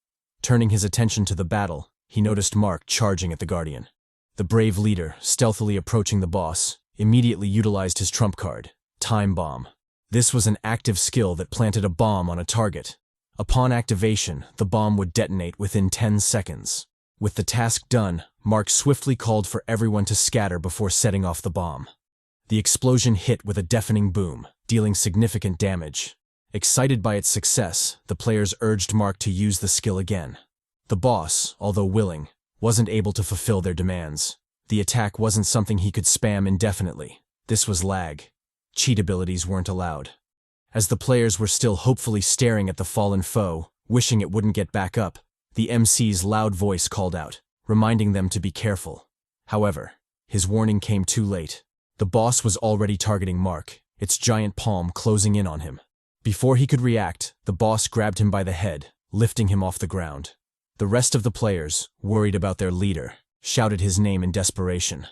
Turning his attention to the battle, he noticed Mark charging at the Guardian. The brave leader, stealthily approaching the boss, immediately utilized his trump card, Time Bomb. This was an active skill that planted a bomb on a target. Upon activation, the bomb would detonate within 10 seconds. With the task done, Mark swiftly called for everyone to scatter before setting off the bomb. The explosion hit with a deafening boom, dealing significant damage. Excited by its success, the players urged Mark to use the skill again. The boss, although willing, wasn't able to fulfill their demands. The attack wasn't something he could spam indefinitely. This was lag. Cheat abilities weren't allowed. As the players were still hopefully staring at the fallen foe, wishing it wouldn't get back up, the MC's loud voice called out, reminding them to be careful. However, his warning came too late. The boss was already targeting Mark, its giant palm closing in on him. Before he could react, the boss grabbed him by the head, lifting him off the ground. The rest of the players, worried about their leader, shouted his name in desperation.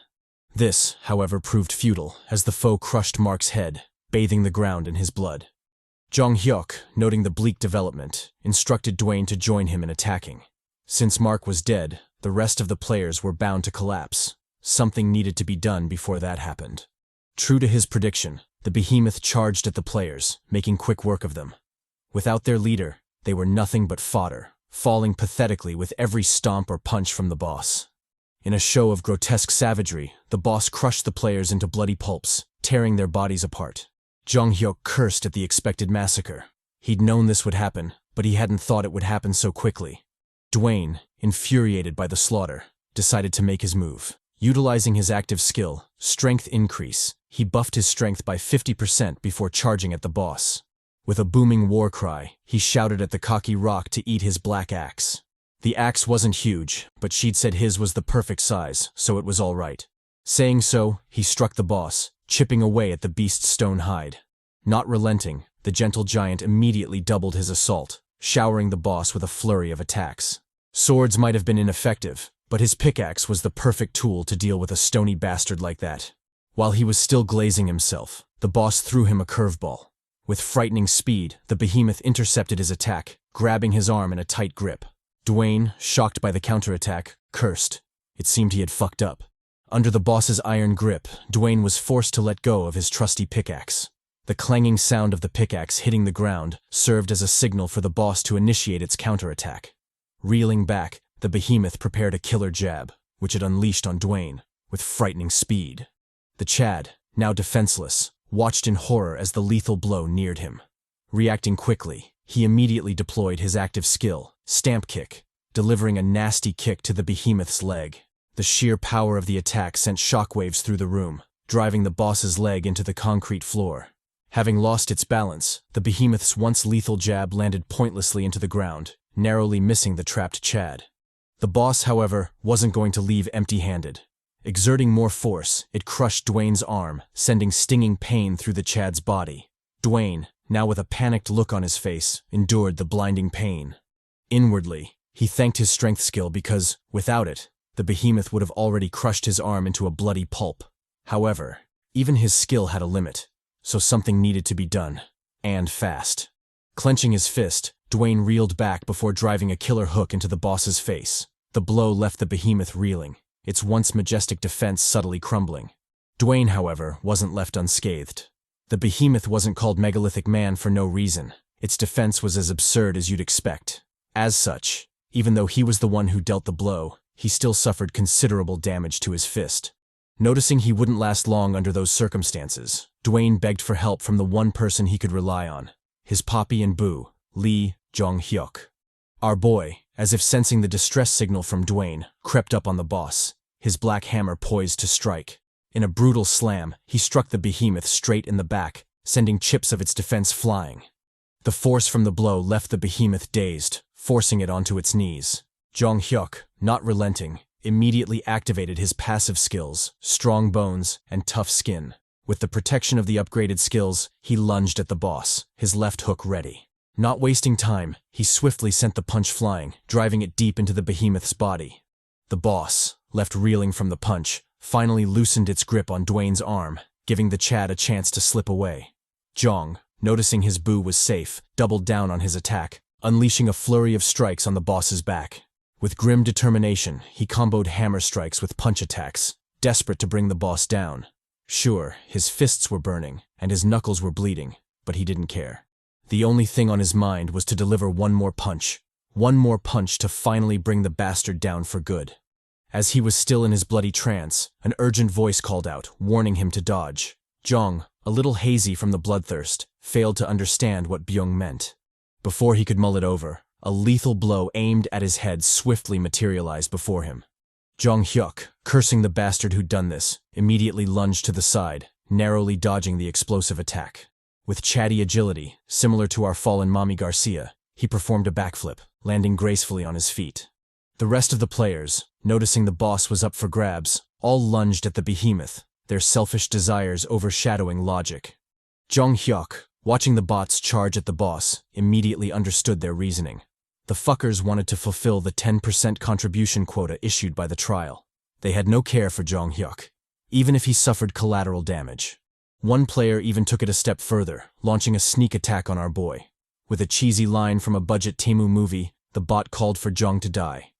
This, however, proved futile, as the foe crushed Mark's head, bathing the ground in his blood. Jeong Hyeok, noting the bleak development, instructed Dwayne to join him in attacking. Since Mark was dead, the rest of the players were bound to collapse. Something needed to be done before that happened. True to his prediction, the behemoth charged at the players, making quick work of them. Without their leader, they were nothing but fodder, falling pathetically with every stomp or punch from the boss. In a show of grotesque savagery, the boss crushed the players into bloody pulps, tearing their bodies apart. Jeong Hyeok cursed at the expected massacre. He'd known this would happen, but he hadn't thought it would happen so quickly. Dwayne, infuriated by the slaughter, decided to make his move. Utilizing his active skill, Strength Increase, he buffed his strength by 50% before charging at the boss. With a booming war cry, he shouted at the cocky rock to eat his black axe. The axe wasn't huge, but she'd said his was the perfect size, so it was all right. Saying so, he struck the boss, chipping away at the beast's stone hide. Not relenting, the gentle giant immediately doubled his assault, showering the boss with a flurry of attacks. Swords might have been ineffective, but his pickaxe was the perfect tool to deal with a stony bastard like that. While he was still glazing himself, the boss threw him a curveball. With frightening speed, the behemoth intercepted his attack, grabbing his arm in a tight grip. Dwayne, shocked by the counterattack, cursed. It seemed he had fucked up. Under the boss's iron grip, Dwayne was forced to let go of his trusty pickaxe. The clanging sound of the pickaxe hitting the ground served as a signal for the boss to initiate its counterattack. Reeling back, the behemoth prepared a killer jab, which it unleashed on Dwayne, with frightening speed. The Chad, now defenseless, watched in horror as the lethal blow neared him. Reacting quickly, he immediately deployed his active skill, Stamp Kick, delivering a nasty kick to the behemoth's leg. The sheer power of the attack sent shockwaves through the room, driving the boss's leg into the concrete floor. Having lost its balance, the behemoth's once lethal jab landed pointlessly into the ground, narrowly missing the trapped Chad. The boss, however, wasn't going to leave empty-handed. Exerting more force, it crushed Dwayne's arm, sending stinging pain through the Chad's body. Dwayne, now with a panicked look on his face, endured the blinding pain. Inwardly, he thanked his strength skill because, without it, the behemoth would have already crushed his arm into a bloody pulp. However, even his skill had a limit, so something needed to be done, and fast. Clenching his fist, Dwayne reeled back before driving a killer hook into the boss's face. The blow left the behemoth reeling, its once majestic defense subtly crumbling. Dwayne, however, wasn't left unscathed. The behemoth wasn't called Megalithic Man for no reason. Its defense was as absurd as you'd expect. As such, even though he was the one who dealt the blow, he still suffered considerable damage to his fist. Noticing he wouldn't last long under those circumstances, Dwayne begged for help from the one person he could rely on, his Poppy and Boo, Lee Jeong Hyeok. Our boy, as if sensing the distress signal from Dwayne, crept up on the boss, his black hammer poised to strike. In a brutal slam, he struck the behemoth straight in the back, sending chips of its defense flying. The force from the blow left the behemoth dazed, forcing it onto its knees. Jeong Hyeok, not relenting, immediately activated his passive skills, strong bones, and tough skin. With the protection of the upgraded skills, he lunged at the boss, his left hook ready. Not wasting time, he swiftly sent the punch flying, driving it deep into the behemoth's body. The boss, left reeling from the punch, finally loosened its grip on Dwayne's arm, giving the Chad a chance to slip away. Jeong, noticing his boo was safe, doubled down on his attack, unleashing a flurry of strikes on the boss's back. With grim determination, he comboed hammer strikes with punch attacks, desperate to bring the boss down. Sure, his fists were burning, and his knuckles were bleeding, but he didn't care. The only thing on his mind was to deliver one more punch to finally bring the bastard down for good. As he was still in his bloody trance, an urgent voice called out, warning him to dodge. Jeong, a little hazy from the bloodthirst, failed to understand what Byung meant. Before he could mull it over, a lethal blow aimed at his head swiftly materialized before him. Jeong Hyeok, cursing the bastard who'd done this, immediately lunged to the side, narrowly dodging the explosive attack. With CHADY agility, similar to our fallen Mommy Garcia, he performed a backflip, landing gracefully on his feet. The rest of the players, noticing the boss was up for grabs, all lunged at the behemoth, their selfish desires overshadowing logic. Jeong Hyeok, watching the bots charge at the boss, immediately understood their reasoning. The fuckers wanted to fulfill the 10% contribution quota issued by the trial. They had no care for Jeong Hyeok, even if he suffered collateral damage. One player even took it a step further, launching a sneak attack on our boy. With a cheesy line from a budget Temu movie, the bot called for Jeong to die.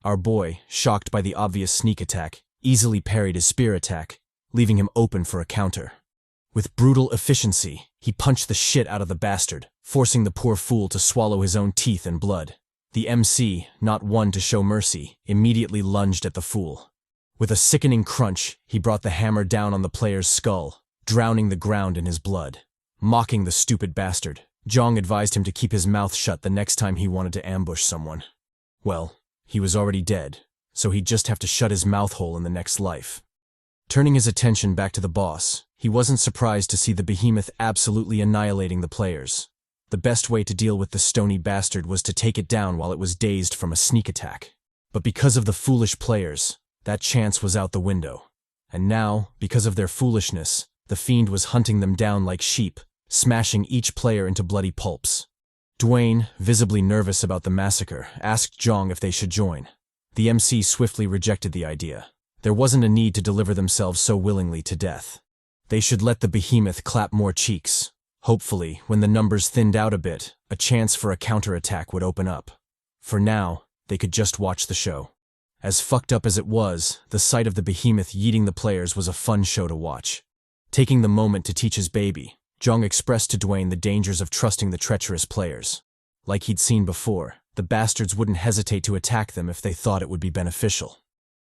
Our boy, shocked by the obvious sneak attack, easily parried his spear attack, leaving him open for a counter. With brutal efficiency, he punched the shit out of the bastard, forcing the poor fool to swallow his own teeth and blood. The MC, not one to show mercy, immediately lunged at the fool. With a sickening crunch, he brought the hammer down on the player's skull, drowning the ground in his blood. Mocking the stupid bastard, Jeong advised him to keep his mouth shut the next time he wanted to ambush someone. Well, he was already dead, so he'd just have to shut his mouth hole in the next life. Turning his attention back to the boss, he wasn't surprised to see the behemoth absolutely annihilating the players. The best way to deal with the stony bastard was to take it down while it was dazed from a sneak attack. But because of the foolish players, that chance was out the window. And now, because of their foolishness, the fiend was hunting them down like sheep, smashing each player into bloody pulps. Dwayne, visibly nervous about the massacre, asked Jeong if they should join. The MC swiftly rejected the idea. There wasn't a need to deliver themselves so willingly to death. They should let the behemoth clap more cheeks. Hopefully, when the numbers thinned out a bit, a chance for a counterattack would open up. For now, they could just watch the show. As fucked up as it was, the sight of the behemoth yeeting the players was a fun show to watch. Taking the moment to teach his baby, Jeong expressed to Dwayne the dangers of trusting the treacherous players. Like he'd seen before, the bastards wouldn't hesitate to attack them if they thought it would be beneficial.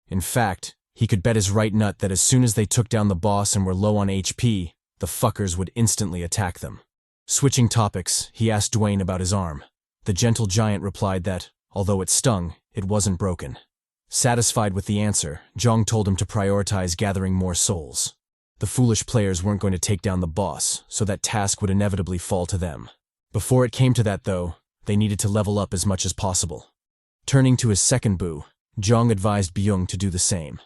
In fact, he could bet his right nut that as soon as they took down the boss and were low on HP, the fuckers would instantly attack them. Switching topics, he asked Dwayne about his arm. The gentle giant replied that, although it stung, it wasn't broken. Satisfied with the answer, Jeong told him to prioritize gathering more souls. The foolish players weren't going to take down the boss, so that task would inevitably fall to them. Before it came to that, though, they needed to level up as much as possible. Turning to his second boo, Jeong advised Byung to do the same.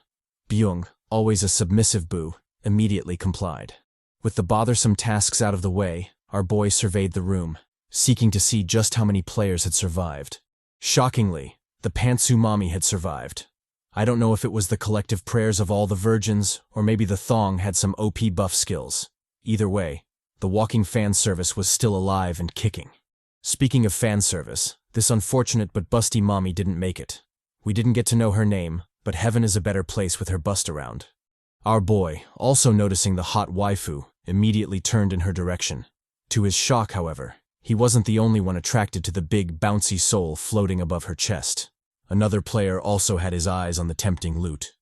Byung, always a submissive boo, immediately complied. With the bothersome tasks out of the way, our boy surveyed the room, seeking to see just how many players had survived. Shockingly, the Pantsu Mommy had survived. I don't know if it was the collective prayers of all the virgins, or maybe the thong had some OP buff skills. Either way, the walking fan service was still alive and kicking. Speaking of fan service, this unfortunate but busty mommy didn't make it. We didn't get to know her name, but heaven is a better place with her bust around. Our boy, also noticing the hot waifu, immediately turned in her direction. To his shock, however, he wasn't the only one attracted to the big, bouncy soul floating above her chest. Another player also had his eyes on the tempting loot.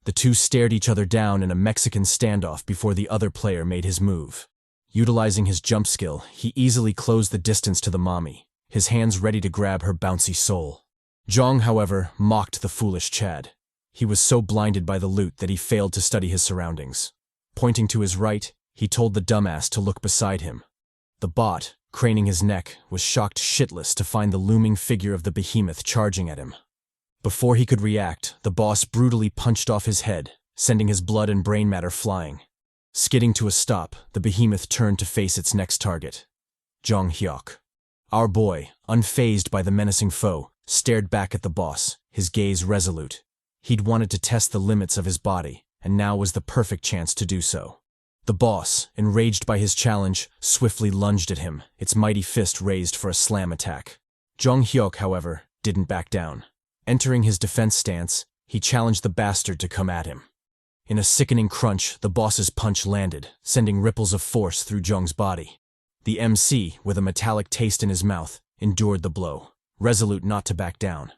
The two stared each other down in a Mexican standoff before the other player made his move. Utilizing his jump skill, he easily closed the distance to the mommy, his hands ready to grab her bouncy soul. Jeong, however, mocked the foolish Chad. He was so blinded by the loot that he failed to study his surroundings. Pointing to his right, he told the dumbass to look beside him. The bot, craning his neck, was shocked shitless to find the looming figure of the behemoth charging at him. Before he could react, the boss brutally punched off his head, sending his blood and brain matter flying. Skidding to a stop, the behemoth turned to face its next target. Jeong Hyeok. Our boy, unfazed by the menacing foe, stared back at the boss, his gaze resolute. He'd wanted to test the limits of his body, and now was the perfect chance to do so. The boss, enraged by his challenge, swiftly lunged at him, its mighty fist raised for a slam attack. Jeong Hyeok, however, didn't back down. Entering his defense stance, he challenged the bastard to come at him. In a sickening crunch, the boss's punch landed, sending ripples of force through Jeong's body. The MC, with a metallic taste in his mouth, endured the blow, resolute not to back down.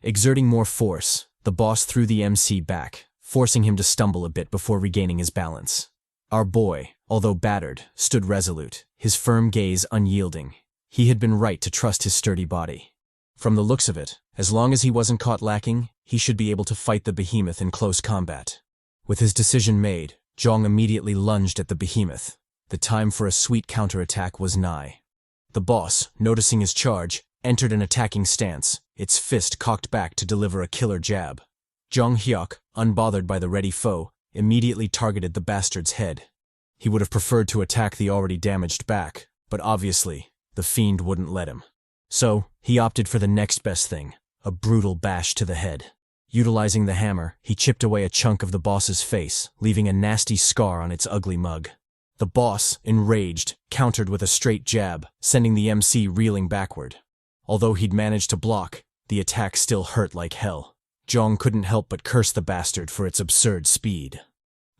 Exerting more force, the boss threw the MC back, forcing him to stumble a bit before regaining his balance. Our boy, although battered, stood resolute, his firm gaze unyielding. He had been right to trust his sturdy body. From the looks of it, as long as he wasn't caught lacking, he should be able to fight the behemoth in close combat. With his decision made, Jeong immediately lunged at the behemoth. The time for a sweet counterattack was nigh. The boss, noticing his charge, entered an attacking stance, its fist cocked back to deliver a killer jab. Jeong Hyeok, unbothered by the ready foe, immediately targeted the bastard's head. He would have preferred to attack the already damaged back, but obviously, the fiend wouldn't let him. So, he opted for the next best thing, a brutal bash to the head. Utilizing the hammer, he chipped away a chunk of the boss's face, leaving a nasty scar on its ugly mug. The boss, enraged, countered with a straight jab, sending the MC reeling backward. Although he'd managed to block, the attack still hurt like hell. Jeong couldn't help but curse the bastard for its absurd speed.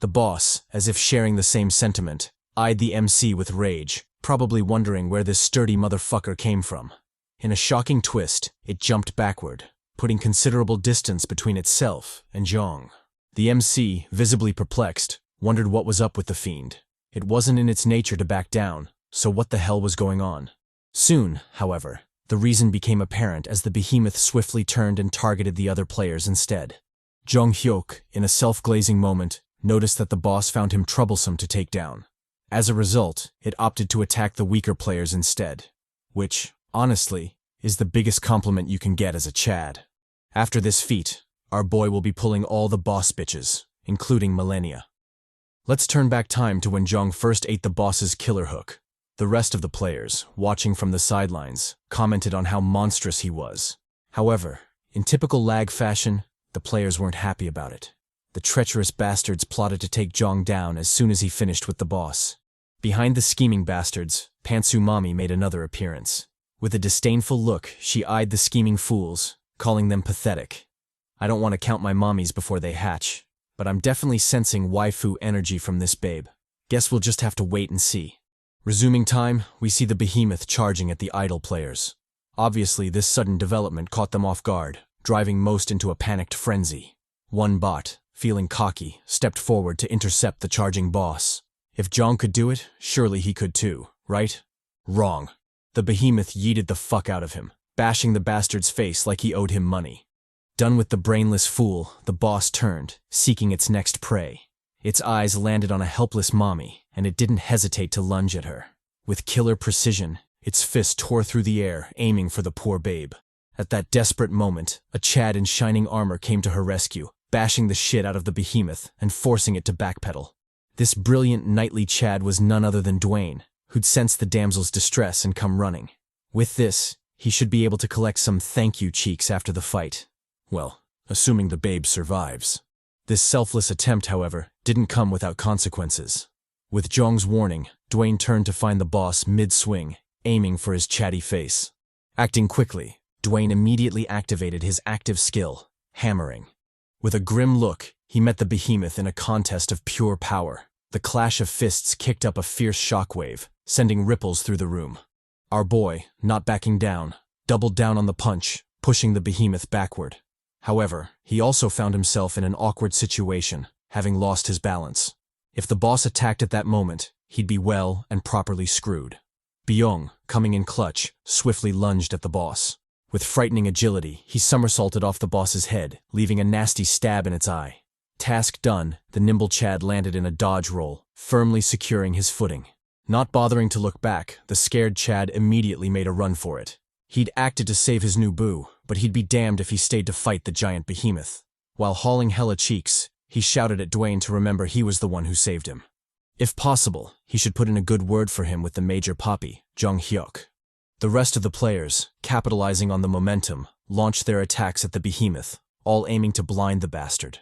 The boss, as if sharing the same sentiment, eyed the MC with rage, probably wondering where this sturdy motherfucker came from. In a shocking twist, it jumped backward, putting considerable distance between itself and Jeong. The MC, visibly perplexed, wondered what was up with the fiend. It wasn't in its nature to back down, so what the hell was going on? Soon, however, the reason became apparent as the behemoth swiftly turned and targeted the other players instead. Jeong Hyeok, in a self-glazing moment, noticed that the boss found him troublesome to take down. As a result, it opted to attack the weaker players instead, which, honestly, is the biggest compliment you can get as a Chad. After this feat, our boy will be pulling all the boss bitches, including Millennia. Let's turn back time to when Jeong first ate the boss's killer hook. The rest of the players, watching from the sidelines, commented on how monstrous he was. However, in typical L.A.G fashion, the players weren't happy about it. The treacherous bastards plotted to take Jeong down as soon as he finished with the boss. Behind the scheming bastards, Pantsu Mommy made another appearance. With a disdainful look, she eyed the scheming fools, calling them pathetic. I don't want to count my mommies before they hatch, but I'm definitely sensing waifu energy from this babe. Guess we'll just have to wait and see. Resuming time, we see the behemoth charging at the idle players. Obviously, this sudden development caught them off guard, driving most into a panicked frenzy. One bot, feeling cocky, stepped forward to intercept the charging boss. If Jeong could do it, surely he could too, right? Wrong. The behemoth yeeted the fuck out of him, bashing the bastard's face like he owed him money. Done with the brainless fool, the boss turned, seeking its next prey. Its eyes landed on a helpless mommy, and it didn't hesitate to lunge at her. With killer precision, its fist tore through the air, aiming for the poor babe. At that desperate moment, a Chad in shining armor came to her rescue, bashing the shit out of the behemoth and forcing it to backpedal. This brilliant knightly Chad was none other than Dwayne, who'd sensed the damsel's distress and come running. With this, he should be able to collect some thank you cheeks after the fight. Well, assuming the babe survives. This selfless attempt, however, didn't come without consequences. With Jeong's warning, Dwayne turned to find the boss mid-swing, aiming for his chatty face. Acting quickly, Dwayne immediately activated his active skill, hammering. With a grim look, he met the behemoth in a contest of pure power. The clash of fists kicked up a fierce shockwave, sending ripples through the room. Our boy, not backing down, doubled down on the punch, pushing the behemoth backward. However, he also found himself in an awkward situation, having lost his balance. If the boss attacked at that moment, he'd be well and properly screwed. Byung, coming in clutch, swiftly lunged at the boss. With frightening agility, he somersaulted off the boss's head, leaving a nasty stab in its eye. Task done, the nimble Chad landed in a dodge roll, firmly securing his footing. Not bothering to look back, the scared Chad immediately made a run for it. He'd acted to save his new boo, but he'd be damned if he stayed to fight the giant behemoth. While hauling hella cheeks, he shouted at Dwayne to remember he was the one who saved him. If possible, he should put in a good word for him with the major poppy, Jeong Hyeok. The rest of the players, capitalizing on the momentum, launched their attacks at the behemoth, all aiming to blind the bastard.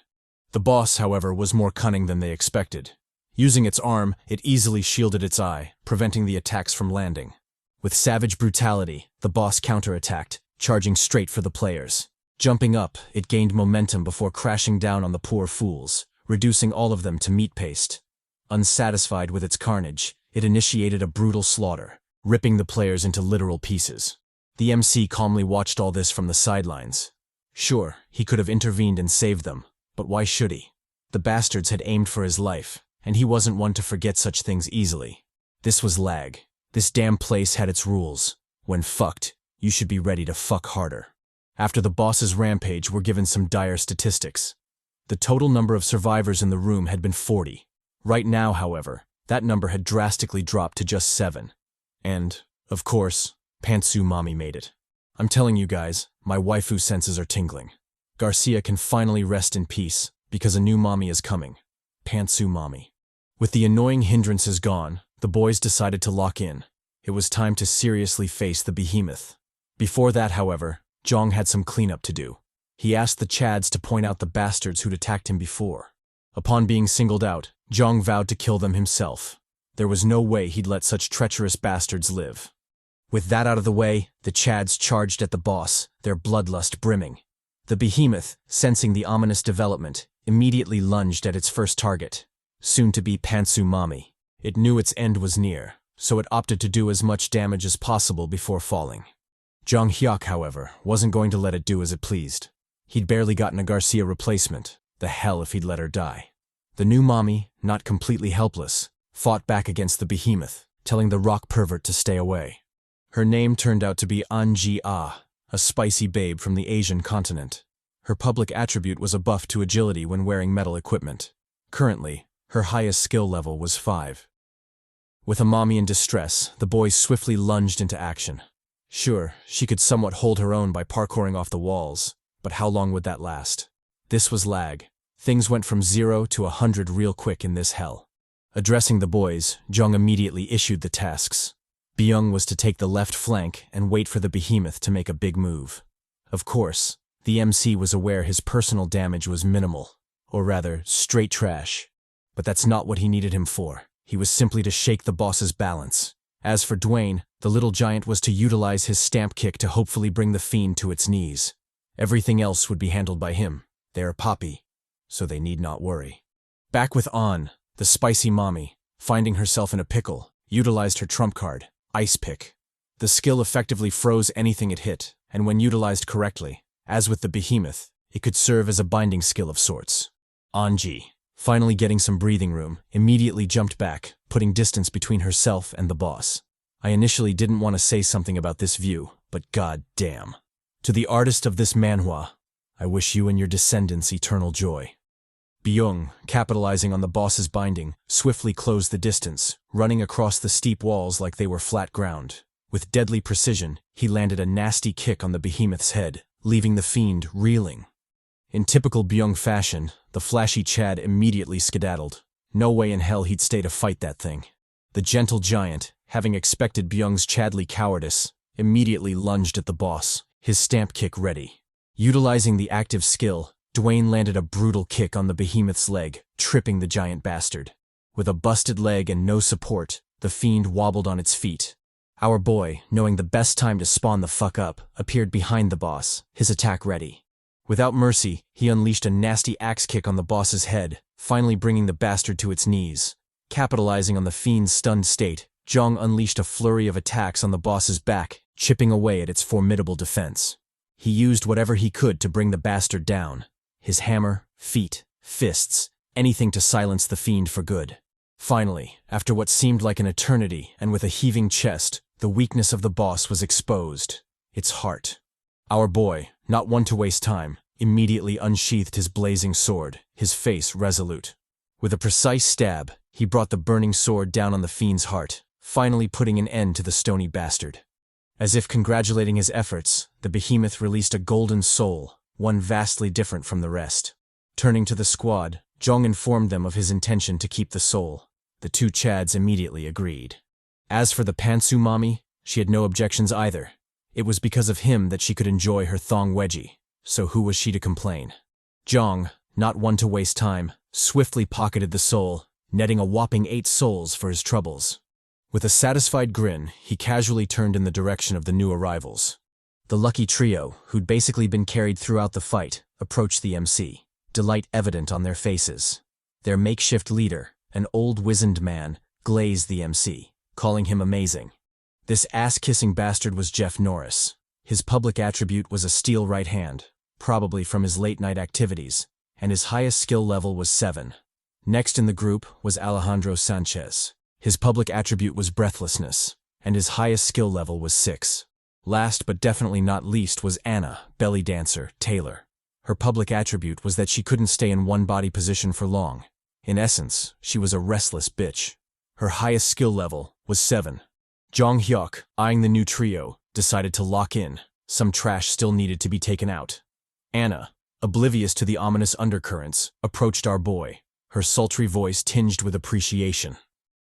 The boss, however, was more cunning than they expected. Using its arm, it easily shielded its eye, preventing the attacks from landing. With savage brutality, the boss counterattacked, charging straight for the players. Jumping up, it gained momentum before crashing down on the poor fools, reducing all of them to meat paste. Unsatisfied with its carnage, it initiated a brutal slaughter, ripping the players into literal pieces. The MC calmly watched all this from the sidelines. Sure, he could have intervened and saved them, but why should he? The bastards had aimed for his life, and he wasn't one to forget such things easily. This was L.A.G. This damn place had its rules. When fucked, you should be ready to fuck harder. After the boss's rampage, we're given some dire statistics. The total number of survivors in the room had been 40. Right now, however, that number had drastically dropped to just 7. And, of course, Pantsu Mommy made it. I'm telling you guys, my waifu senses are tingling. Garcia can finally rest in peace, because a new mommy is coming. Pantsu Mommy. With the annoying hindrances gone, the boys decided to lock in. It was time to seriously face the behemoth. Before that, however, Jeong had some cleanup to do. He asked the Chads to point out the bastards who'd attacked him before. Upon being singled out, Jeong vowed to kill them himself. There was no way he'd let such treacherous bastards live. With that out of the way, the Chads charged at the boss, their bloodlust brimming. The behemoth, sensing the ominous development, immediately lunged at its first target, soon to be Pantsu Mommy. It knew its end was near, so it opted to do as much damage as possible before falling. Jeong Hyeok, however, wasn't going to let it do as it pleased. He'd barely gotten a Garcia replacement. The hell if he'd let her die. The new mommy, not completely helpless, fought back against the behemoth, telling the rock pervert to stay away. Her name turned out to be Anji Ah, a spicy babe from the Asian continent. Her public attribute was a buff to agility when wearing metal equipment. Currently, her highest skill level was 5. With a mommy in distress, the boys swiftly lunged into action. Sure, she could somewhat hold her own by parkouring off the walls, but how long would that last? This was L.A.G. Things went from 0 to 100 real quick in this hell. Addressing the boys, Jeong immediately issued the tasks. Byung was to take the left flank and wait for the behemoth to make a big move. Of course, the MC was aware his personal damage was minimal, or rather, straight trash. But that's not what he needed him for. He was simply to shake the boss's balance. As for Dwayne, the little giant was to utilize his stamp kick to hopefully bring the fiend to its knees. Everything else would be handled by him. They're Poppy, so they need not worry. Back with On, the spicy mommy, finding herself in a pickle, utilized her trump card, Ice Pick. The skill effectively froze anything it hit, and when utilized correctly, as with the behemoth, it could serve as a binding skill of sorts. Anji, finally getting some breathing room, immediately jumped back, putting distance between herself and the boss. I initially didn't want to say something about this view, but god damn. To the artist of this manhwa, I wish you and your descendants eternal joy. Byung, capitalizing on the boss's binding, swiftly closed the distance, running across the steep walls like they were flat ground. With deadly precision, he landed a nasty kick on the behemoth's head, leaving the fiend reeling. In typical Byung fashion, the flashy Chad immediately skedaddled. No way in hell he'd stay to fight that thing. The gentle giant, having expected Byung's Chadly cowardice, immediately lunged at the boss, his stamp kick ready. Utilizing the active skill, Dwayne landed a brutal kick on the behemoth's leg, tripping the giant bastard. With a busted leg and no support, the fiend wobbled on its feet. Our boy, knowing the best time to spawn the fuck up, appeared behind the boss, his attack ready. Without mercy, he unleashed a nasty axe kick on the boss's head, finally bringing the bastard to its knees. Capitalizing on the fiend's stunned state, Jeong unleashed a flurry of attacks on the boss's back, chipping away at its formidable defense. He used whatever he could to bring the bastard down. His hammer, feet, fists, anything to silence the fiend for good. Finally, after what seemed like an eternity and with a heaving chest, the weakness of the boss was exposed. Its heart. Our boy, not one to waste time, immediately unsheathed his blazing sword, his face resolute. With a precise stab, he brought the burning sword down on the fiend's heart, finally putting an end to the stony bastard. As if congratulating his efforts, the behemoth released a golden soul, one vastly different from the rest. Turning to the squad, Jeong informed them of his intention to keep the soul. The two Chads immediately agreed. As for the pantsu mommy, she had no objections either. It was because of him that she could enjoy her thong wedgie, so who was she to complain? Jeong, not one to waste time, swiftly pocketed the soul, netting a whopping 8 souls for his troubles. With a satisfied grin, he casually turned in the direction of the new arrivals. The lucky trio, who'd basically been carried throughout the fight, approached the MC, delight evident on their faces. Their makeshift leader, an old wizened man, glazed the MC, calling him amazing. This ass-kissing bastard was Jeff Norris. His public attribute was a steel right hand, probably from his late-night activities, and his highest skill level was 7. Next in the group was Alejandro Sanchez. His public attribute was breathlessness, and his highest skill level was 6. Last but definitely not least was Anna, belly dancer, Taylor. Her public attribute was that she couldn't stay in one body position for long. In essence, she was a restless bitch. Her highest skill level was 7. Jeong Hyeok, eyeing the new trio, decided to lock in. Some trash still needed to be taken out. Anna, oblivious to the ominous undercurrents, approached our boy, her sultry voice tinged with appreciation.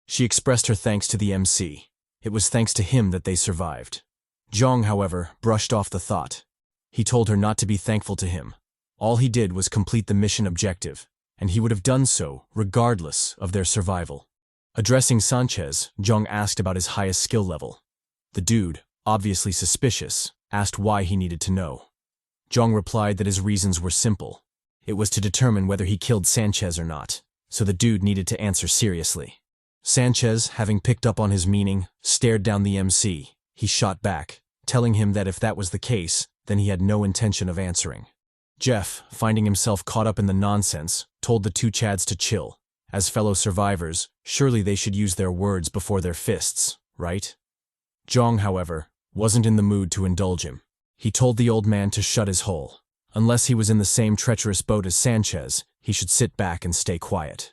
She expressed her thanks to the MC. It was thanks to him that they survived. Jeong, however, brushed off the thought. He told her not to be thankful to him. All he did was complete the mission objective, and he would have done so regardless of their survival. Addressing Sanchez, Jeong asked about his highest skill level. The dude, obviously suspicious, asked why he needed to know. Jeong replied that his reasons were simple. It was to determine whether he killed Sanchez or not, so the dude needed to answer seriously. Sanchez, having picked up on his meaning, stared down the MC. He shot back, telling him that if that was the case, then he had no intention of answering. Jeff, finding himself caught up in the nonsense, told the two Chads to chill. As fellow survivors, surely they should use their words before their fists, right? Jeong, however, wasn't in the mood to indulge him. He told the old man to shut his hole. Unless he was in the same treacherous boat as Sanchez, he should sit back and stay quiet.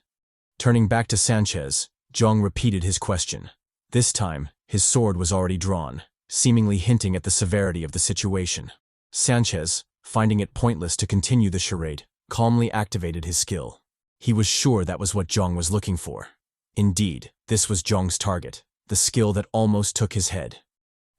Turning back to Sanchez, Jeong repeated his question. This time, his sword was already drawn, seemingly hinting at the severity of the situation. Sanchez, finding it pointless to continue the charade, calmly activated his skill. He was sure that was what Jeong was looking for. Indeed, this was Jeong's target, the skill that almost took his head.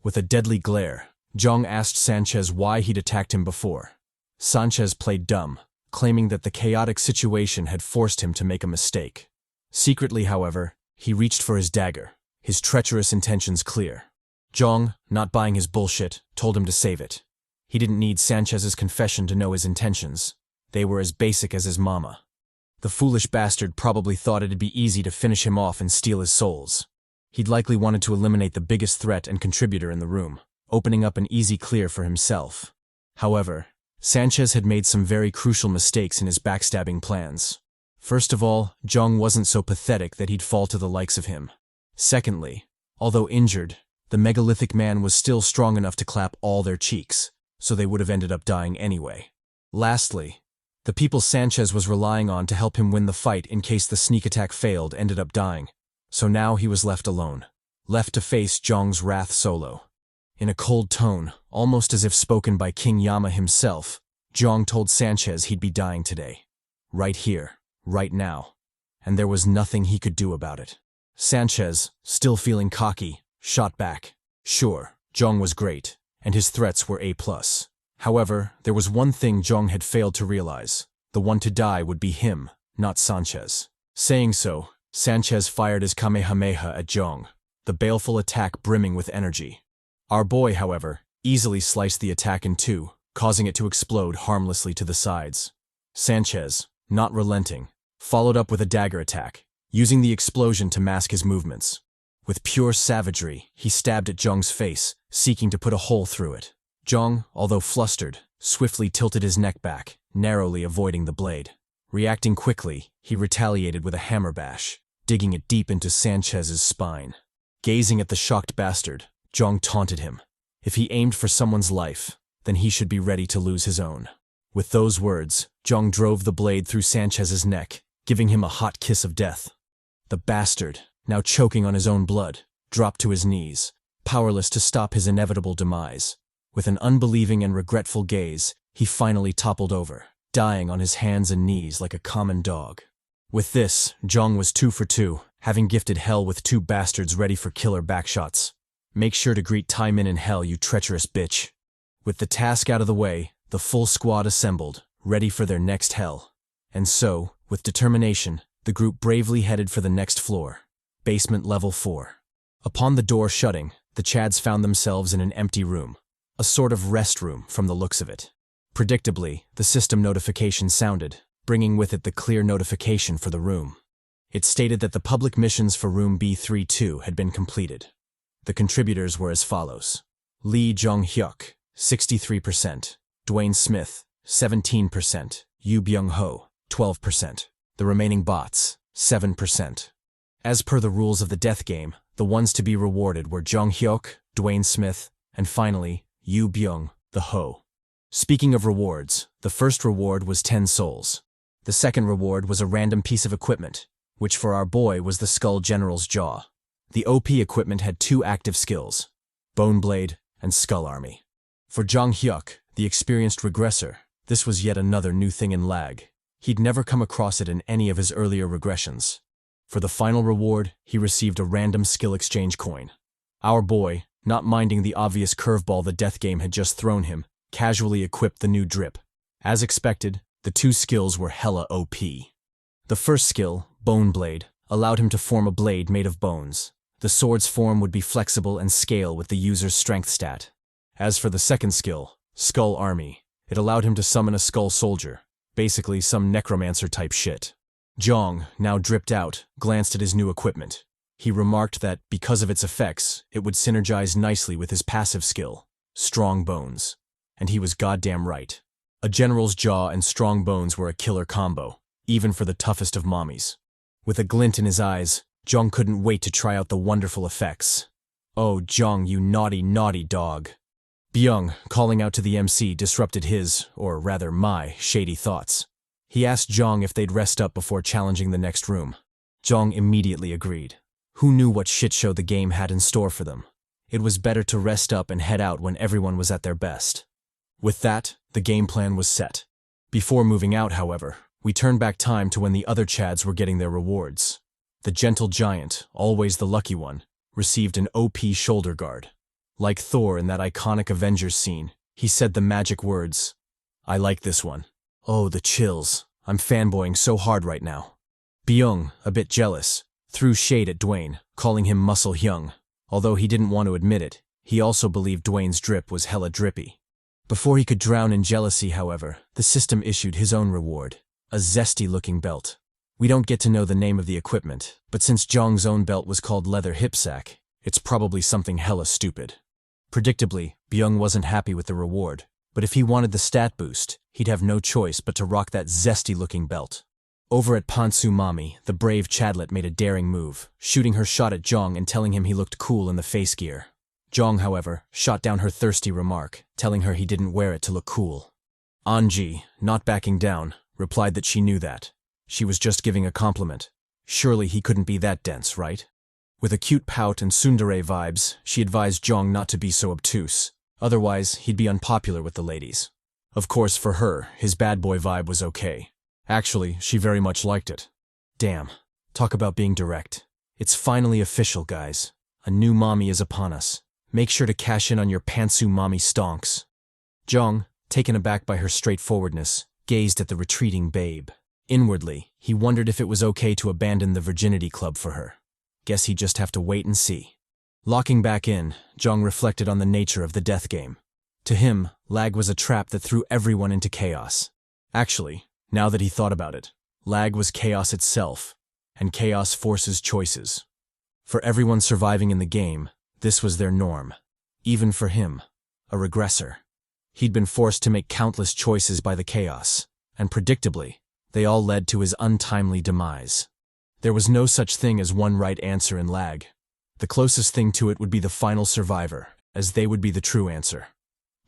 With a deadly glare, Jeong asked Sanchez why he'd attacked him before. Sanchez played dumb, claiming that the chaotic situation had forced him to make a mistake. Secretly, however, he reached for his dagger, his treacherous intentions clear. Jeong, not buying his bullshit, told him to save it. He didn't need Sanchez's confession to know his intentions. They were as basic as his mama. The foolish bastard probably thought it'd be easy to finish him off and steal his souls. He'd likely wanted to eliminate the biggest threat and contributor in the room, opening up an easy clear for himself. However, Sanchez had made some very crucial mistakes in his backstabbing plans. First of all, Jeong wasn't so pathetic that he'd fall to the likes of him. Secondly, although injured, the megalithic man was still strong enough to clap all their cheeks, so they would have ended up dying anyway. Lastly, the people Sanchez was relying on to help him win the fight in case the sneak attack failed ended up dying, so now he was left alone, left to face Jeong's wrath solo. In a cold tone, almost as if spoken by King Yama himself, Jeong told Sanchez he'd be dying today. Right here, right now. And there was nothing he could do about it. Sanchez, still feeling cocky, shot back. Sure, Jeong was great, and his threats were A+. However, there was one thing Jeong had failed to realize. The one to die would be him, not Sanchez. Saying so, Sanchez fired his Kamehameha at Jeong, the baleful attack brimming with energy. Our boy, however, easily sliced the attack in two, causing it to explode harmlessly to the sides. Sanchez, not relenting, followed up with a dagger attack, using the explosion to mask his movements. With pure savagery, he stabbed at Jeong's face, seeking to put a hole through it. Jeong, although flustered, swiftly tilted his neck back, narrowly avoiding the blade. Reacting quickly, he retaliated with a hammer bash, digging it deep into Sanchez's spine. Gazing at the shocked bastard, Jeong taunted him. If he aimed for someone's life, then he should be ready to lose his own. With those words, Jeong drove the blade through Sanchez's neck, giving him a hot kiss of death. The bastard, now choking on his own blood, dropped to his knees, powerless to stop his inevitable demise. With an unbelieving and regretful gaze, he finally toppled over, dying on his hands and knees like a common dog. With this, Jeong was 2 for 2, having gifted hell with 2 bastards ready for killer backshots. Make sure to greet Taimin in hell, you treacherous bitch. With the task out of the way, the full squad assembled, ready for their next hell. And so, with determination, the group bravely headed for the next floor, basement level 4. Upon the door shutting, the Chads found themselves in an empty room, a sort of rest room from the looks of it. Predictably, the system notification sounded, bringing with it the clear notification for the room. It stated that the public missions for room B32 had been completed. The contributors were as follows: Jeong Hyeok, 63%, Dwayne Smith, 17%, Byung-ho, 12%. The remaining bots, 7%. As per the rules of the death game, the ones to be rewarded were Jeong Hyeok, Dwayne Smith, and finally, Byung, the Ho. Speaking of rewards, the first reward was 10 souls. The second reward was a random piece of equipment, which for our boy was the Skull General's jaw. The OP equipment had 2 active skills, Bone Blade and Skull Army. For Jeong Hyeok, the experienced regressor, this was yet another new thing in L.A.G. He'd never come across it in any of his earlier regressions. For the final reward, he received a random skill exchange coin. Our boy, not minding the obvious curveball the death game had just thrown him, casually equipped the new drip. As expected, the 2 skills were hella OP. The first skill, Bone Blade, allowed him to form a blade made of bones. The sword's form would be flexible and scale with the user's strength stat. As for the second skill, Skull Army, it allowed him to summon a skull soldier, basically some necromancer type shit. Jeong, now dripped out, glanced at his new equipment. He remarked that, because of its effects, it would synergize nicely with his passive skill, Strong Bones. And he was goddamn right. A general's jaw and strong bones were a killer combo, even for the toughest of mommies. With a glint in his eyes, Jeong couldn't wait to try out the wonderful effects. Oh, Jeong, you naughty, naughty dog. Byung, calling out to the MC, disrupted his, or rather my, shady thoughts. He asked Jeong if they'd rest up before challenging the next room. Jeong immediately agreed. Who knew what shitshow the game had in store for them? It was better to rest up and head out when everyone was at their best. With that, the game plan was set. Before moving out, however, we turned back time to when the other Chads were getting their rewards. The gentle giant, always the lucky one, received an OP shoulder guard. Like Thor in that iconic Avengers scene, he said the magic words, "I like this one. Oh, the chills. I'm fanboying so hard right now." Byung, a bit jealous, threw shade at Dwayne, calling him Muscle Hyung. Although he didn't want to admit it, he also believed Dwayne's drip was hella drippy. Before he could drown in jealousy, however, the system issued his own reward, a zesty-looking belt. We don't get to know the name of the equipment, but since Jeong's own belt was called Leather Hipsack, it's probably something hella stupid. Predictably, Byung wasn't happy with the reward, but if he wanted the stat boost, he'd have no choice but to rock that zesty-looking belt. Over at Pantsu Mami, the brave Chadlet made a daring move, shooting her shot at Jeong and telling him he looked cool in the face gear. Jeong, however, shot down her thirsty remark, telling her he didn't wear it to look cool. Anji, not backing down, replied that she knew that. She was just giving a compliment. Surely he couldn't be that dense, right? With a cute pout and tsundere vibes, she advised Jeong not to be so obtuse. Otherwise, he'd be unpopular with the ladies. Of course, for her, his bad boy vibe was okay. Actually, she very much liked it. Damn. Talk about being direct. It's finally official, guys. A new mommy is upon us. Make sure to cash in on your pantsu mommy stonks. Jeong, taken aback by her straightforwardness, gazed at the retreating babe. Inwardly, he wondered if it was okay to abandon the virginity club for her. Guess he'd just have to wait and see. Locking back in, Jeong reflected on the nature of the death game. To him, L.A.G was a trap that threw everyone into chaos. Actually, now that he thought about it, L.A.G was chaos itself, and chaos forces choices. For everyone surviving in the game, this was their norm. Even for him, a regressor. He'd been forced to make countless choices by the chaos, and predictably, they all led to his untimely demise. There was no such thing as one right answer in L.A.G. The closest thing to it would be the final survivor, as they would be the true answer.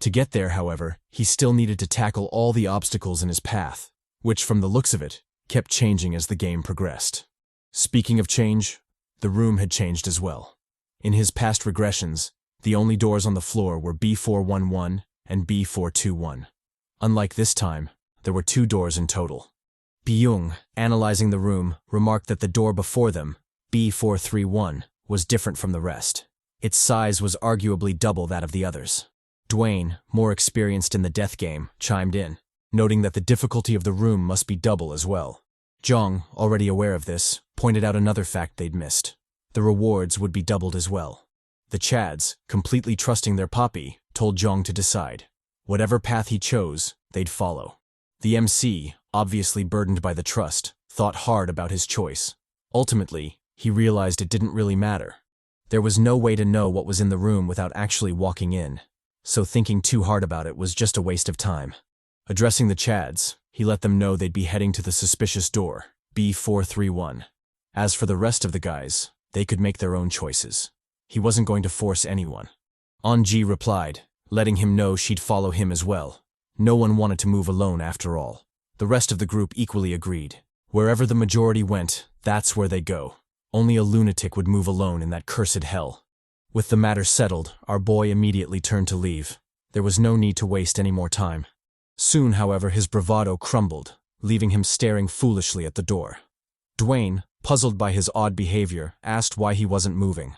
To get there, however, he still needed to tackle all the obstacles in his path, which, from the looks of it, kept changing as the game progressed. Speaking of change, the room had changed as well. In his past regressions, The only doors on the floor were B411 and B421. Unlike this time, there were 2 doors in total. Byung, analyzing the room, remarked that the door before them, B431, was different from the rest. Its size was arguably double that of the others. Dwayne, more experienced in the death game, chimed in, noting that the difficulty of the room must be double as well. Jeong, already aware of this, pointed out another fact they'd missed. The rewards would be doubled as well. The Chads, completely trusting their Poppy, told Jeong to decide. Whatever path he chose, they'd follow. The MC, obviously burdened by the trust, thought hard about his choice. Ultimately, he realized it didn't really matter. There was no way to know what was in the room without actually walking in, so thinking too hard about it was just a waste of time. Addressing the Chads, he let them know they'd be heading to the suspicious door, B431. As for the rest of the guys, they could make their own choices. He wasn't going to force anyone. An-ji replied, letting him know she'd follow him as well. No one wanted to move alone after all. The rest of the group equally agreed. Wherever the majority went, that's where they go. Only a lunatic would move alone in that cursed hell. With the matter settled, our boy immediately turned to leave. There was no need to waste any more time. Soon, however, his bravado crumbled, leaving him staring foolishly at the door. Dwayne, puzzled by his odd behavior, asked why he wasn't moving.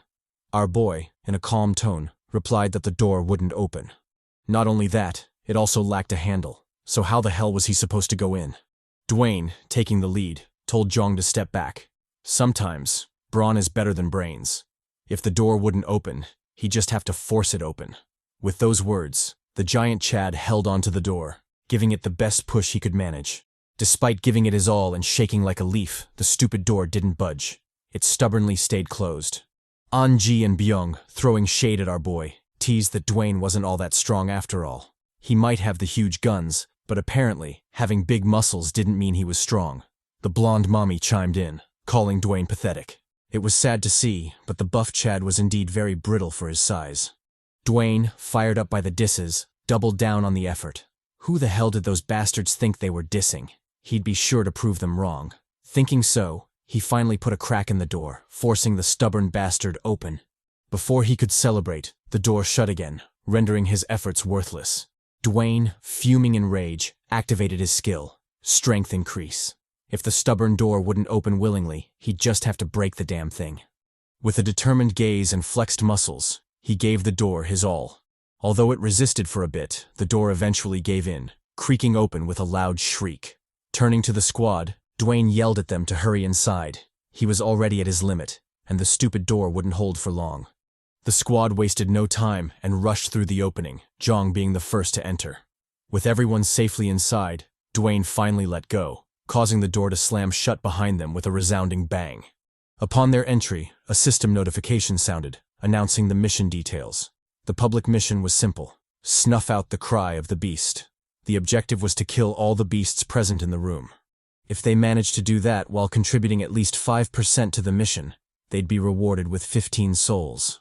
Our boy, in a calm tone, replied that the door wouldn't open. Not only that, it also lacked a handle, so how the hell was he supposed to go in? Dwayne, taking the lead, told Jeong to step back. Sometimes, brawn is better than brains. If the door wouldn't open, he'd just have to force it open. With those words, the giant Chad held onto the door, giving it the best push he could manage. Despite giving it his all and shaking like a leaf, the stupid door didn't budge. It stubbornly stayed closed. An-ji and Byung, throwing shade at our boy, teased that Dwayne wasn't all that strong after all. He might have the huge guns, but apparently, having big muscles didn't mean he was strong. The blonde mommy chimed in, calling Dwayne pathetic. It was sad to see, but the buff Chad was indeed very brittle for his size. Dwayne, fired up by the disses, doubled down on the effort. Who the hell did those bastards think they were dissing? He'd be sure to prove them wrong. Thinking so, he finally put a crack in the door, forcing the stubborn bastard open. Before he could celebrate, the door shut again, rendering his efforts worthless. Dwayne, fuming in rage, activated his skill. Strength increase. If the stubborn door wouldn't open willingly, he'd just have to break the damn thing. With a determined gaze and flexed muscles, he gave the door his all. Although it resisted for a bit, the door eventually gave in, creaking open with a loud shriek. Turning to the squad, Dwayne yelled at them to hurry inside. He was already at his limit, and the stupid door wouldn't hold for long. The squad wasted no time and rushed through the opening, Jeong being the first to enter. With everyone safely inside, Dwayne finally let go, causing the door to slam shut behind them with a resounding bang. Upon their entry, a system notification sounded, announcing the mission details. The public mission was simple: snuff out the cry of the beast. The objective was to kill all the beasts present in the room. If they managed to do that while contributing at least 5% to the mission, they'd be rewarded with 15 souls.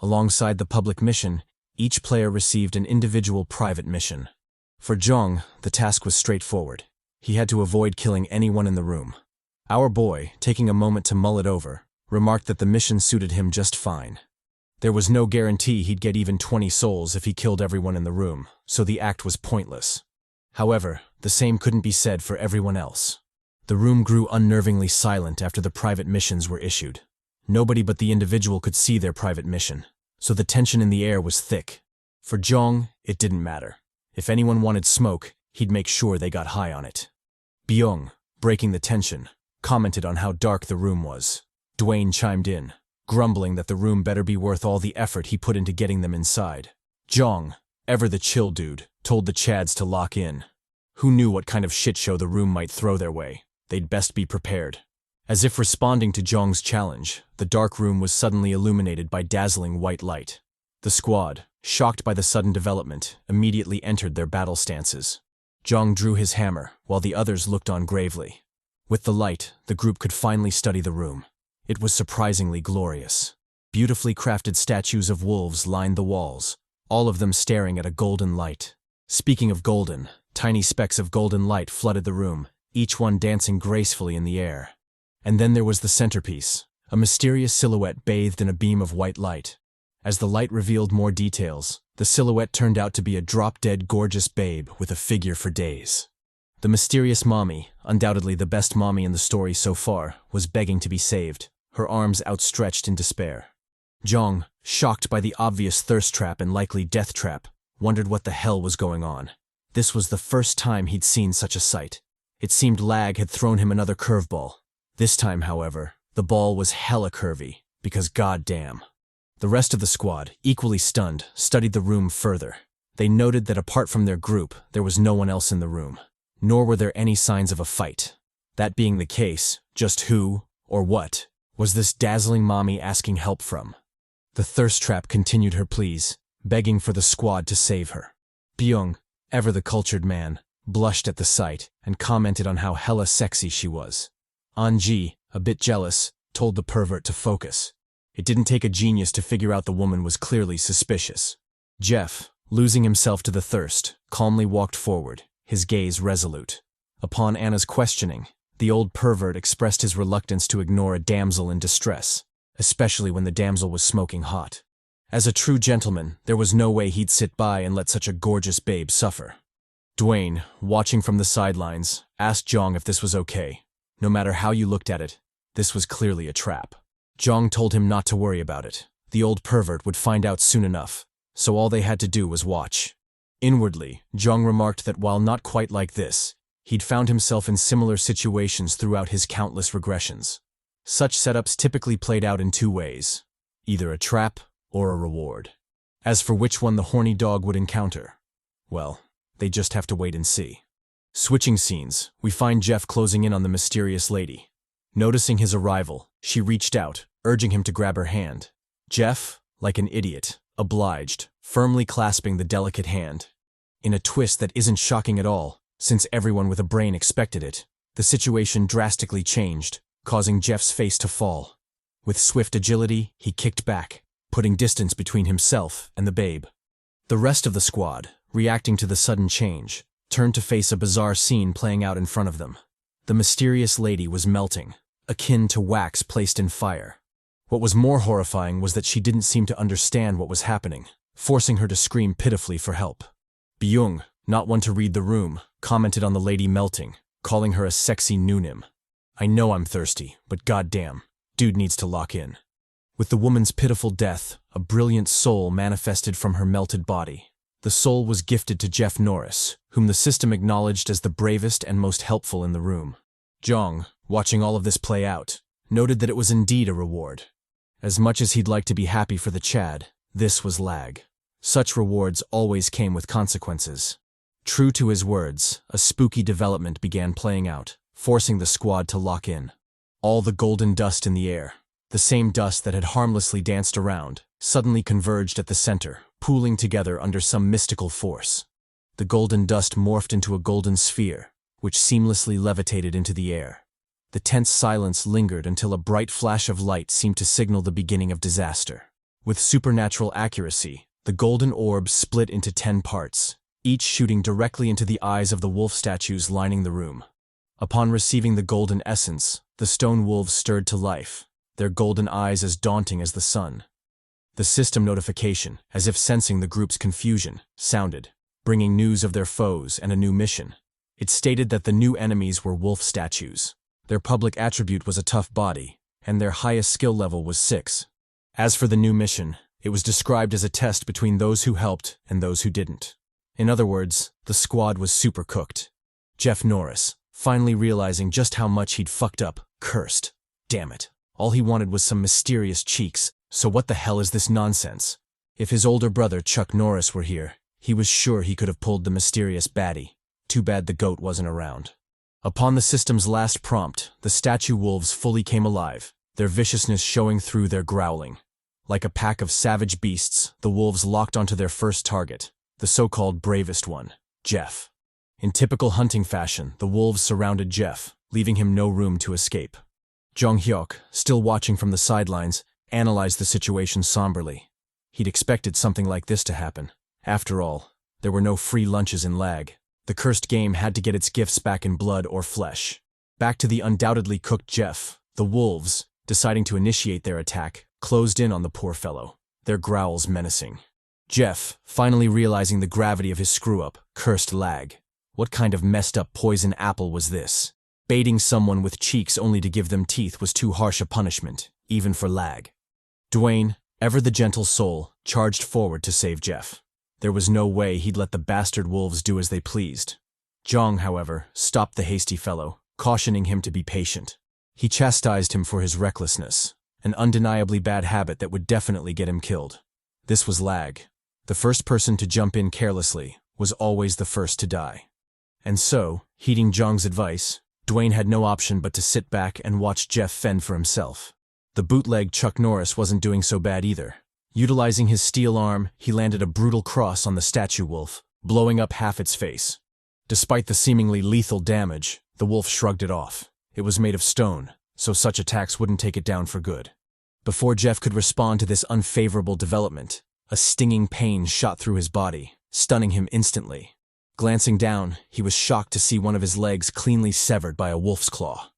Alongside the public mission, each player received an individual private mission. For Jeong, the task was straightforward. He had to avoid killing anyone in the room. Our boy, taking a moment to mull it over, remarked that the mission suited him just fine. There was no guarantee he'd get even 20 souls if he killed everyone in the room, so the act was pointless. However, the same couldn't be said for everyone else. The room grew unnervingly silent after the private missions were issued. Nobody but the individual could see their private mission, so the tension in the air was thick. For Jeong, it didn't matter. If anyone wanted smoke, he'd make sure they got high on it. Byung, breaking the tension, commented on how dark the room was. Dwayne chimed in, grumbling that the room better be worth all the effort he put into getting them inside. Jeong, ever the chill dude, told the Chads to lock in. Who knew what kind of shit show the room might throw their way? They'd best be prepared. As if responding to Jeong's challenge, the dark room was suddenly illuminated by dazzling white light. The squad, shocked by the sudden development, immediately entered their battle stances. Jeong drew his hammer, while the others looked on gravely. With the light, the group could finally study the room. It was surprisingly glorious. Beautifully crafted statues of wolves lined the walls, all of them staring at a golden light. Speaking of golden, tiny specks of golden light flooded the room, each one dancing gracefully in the air. And then there was the centerpiece, a mysterious silhouette bathed in a beam of white light. As the light revealed more details, the silhouette turned out to be a drop-dead gorgeous babe with a figure for days. The mysterious mommy, undoubtedly the best mommy in the story so far, was begging to be saved, her arms outstretched in despair. Jeong, shocked by the obvious thirst trap and likely death trap, wondered what the hell was going on. This was the first time he'd seen such a sight. It seemed L.A.G had thrown him another curveball. This time, however, the ball was hella curvy, because goddamn. The rest of the squad, equally stunned, studied the room further. They noted that apart from their group, there was no one else in the room. Nor were there any signs of a fight. That being the case, just who, or what, was this dazzling mommy asking help from? The thirst trap continued her pleas, begging for the squad to save her. Byung, ever the cultured man, blushed at the sight and commented on how hella sexy she was. An-ji, a bit jealous, told the pervert to focus. It didn't take a genius to figure out the woman was clearly suspicious. Jeff, losing himself to the thirst, calmly walked forward, his gaze resolute. Upon Anna's questioning, the old pervert expressed his reluctance to ignore a damsel in distress, especially when the damsel was smoking hot. As a true gentleman, there was no way he'd sit by and let such a gorgeous babe suffer. Dwayne, watching from the sidelines, asked Jeong if this was okay. No matter how you looked at it, this was clearly a trap. Jeong told him not to worry about it. The old pervert would find out soon enough, so all they had to do was watch. Inwardly, Jeong remarked that while not quite like this, he'd found himself in similar situations throughout his countless regressions. Such setups typically played out in two ways, either a trap or a reward. As for which one the horny dog would encounter, well, they just have to wait and see. Switching scenes, we find Jeff closing in on the mysterious lady. Noticing his arrival, she reached out, urging him to grab her hand. Jeff, like an idiot, obliged, firmly clasping the delicate hand. In a twist that isn't shocking at all, since everyone with a brain expected it, the situation drastically changed, causing Jeff's face to fall. With swift agility, he kicked back, putting distance between himself and the babe. The rest of the squad, reacting to the sudden change, turned to face a bizarre scene playing out in front of them. The mysterious lady was melting, akin to wax placed in fire. What was more horrifying was that she didn't seem to understand what was happening, forcing her to scream pitifully for help. Byung, not one to read the room, commented on the lady melting, calling her a sexy noonim. I know I'm thirsty, but goddamn, dude needs to lock in. With the woman's pitiful death, a brilliant soul manifested from her melted body. The soul was gifted to Jeff Norris, whom the system acknowledged as the bravest and most helpful in the room. Jeong, watching all of this play out, noted that it was indeed a reward. As much as he'd like to be happy for the Chad, this was L.A.G. Such rewards always came with consequences. True to his words, a spooky development began playing out, forcing the squad to lock in. All the golden dust in the air, the same dust that had harmlessly danced around, suddenly converged at the center, pooling together under some mystical force. The golden dust morphed into a golden sphere, which seamlessly levitated into the air. The tense silence lingered until a bright flash of light seemed to signal the beginning of disaster. With supernatural accuracy, the golden orb split into 10 parts, each shooting directly into the eyes of the wolf statues lining the room. Upon receiving the golden essence, the stone wolves stirred to life, their golden eyes as daunting as the sun. The system notification, as if sensing the group's confusion, sounded, bringing news of their foes and a new mission. It stated that the new enemies were wolf statues. Their public attribute was a tough body, and their highest skill level was 6. As for the new mission, it was described as a test between those who helped and those who didn't. In other words, the squad was super cooked. Jeff Norris, finally realizing just how much he'd fucked up, cursed. Damn it. All he wanted was some mysterious cheeks, so what the hell is this nonsense? If his older brother Chuck Norris were here, he was sure he could have pulled the mysterious baddie. Too bad the goat wasn't around. Upon the system's last prompt, the statue wolves fully came alive, their viciousness showing through their growling. Like a pack of savage beasts, the wolves locked onto their first target, the so-called bravest one, Jeff. In typical hunting fashion, the wolves surrounded Jeff, leaving him no room to escape. Jeong Hyeok, still watching from the sidelines, analyzed the situation somberly. He'd expected something like this to happen. After all, there were no free lunches in L.A.G. The cursed game had to get its gifts back in blood or flesh. Back to the undoubtedly cooked Jeff, the wolves, deciding to initiate their attack, closed in on the poor fellow. their growls menacing. Jeff, finally realizing the gravity of his screw-up, cursed L.A.G. What kind of messed-up poison apple was this? Baiting someone with cheeks only to give them teeth was too harsh a punishment, even for L.A.G. Dwayne, ever the gentle soul, charged forward to save Jeff. There was no way he'd let the bastard wolves do as they pleased. Jeong, however, stopped the hasty fellow, cautioning him to be patient. He chastised him for his recklessness, an undeniably bad habit that would definitely get him killed. This was L.A.G. The first person to jump in carelessly was always the first to die. And so, heeding Jeong's advice, Dwayne had no option but to sit back and watch Jeff fend for himself. The bootleg Chuck Norris wasn't doing so bad either. Utilizing his steel arm, he landed a brutal cross on the statue wolf, blowing up half its face. Despite the seemingly lethal damage, the wolf shrugged it off. It was made of stone, so such attacks wouldn't take it down for good. Before Jeff could respond to this unfavorable development, a stinging pain shot through his body, stunning him instantly. Glancing down, he was shocked to see one of his legs cleanly severed by a wolf's claw.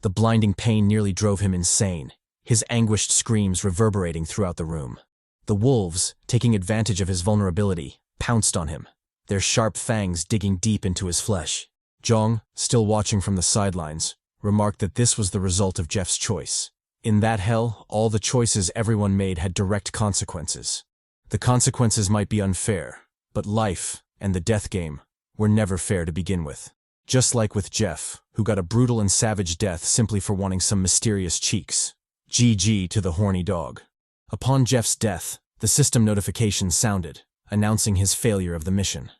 The blinding pain nearly drove him insane, his anguished screams reverberating throughout the room. The wolves, taking advantage of his vulnerability, pounced on him, their sharp fangs digging deep into his flesh. Jeong, still watching from the sidelines, remarked that this was the result of Jeff's choice. In that hell, all the choices everyone made had direct consequences. The consequences might be unfair, but life, and the death game, were never fair to begin with. Just like with Jeff, who got a brutal and savage death simply for wanting some mysterious cheeks. GG to the horny dog. Upon Jeff's death, the system notification sounded, announcing his failure of the mission.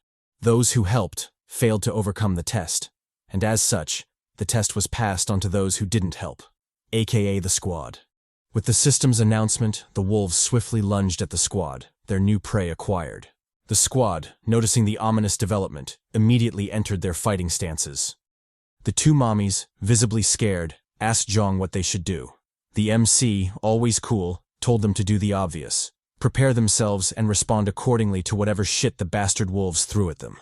Those who helped failed to overcome the test, and as such, the test was passed on to those who didn't help, aka the squad. With the system's announcement, the wolves swiftly lunged at the squad, their new prey acquired. The squad, noticing the ominous development, immediately entered their fighting stances. The two mommies, visibly scared, asked Jeong what they should do. The MC, always cool, told them to do the obvious, prepare themselves and respond accordingly to whatever shit the bastard wolves threw at them.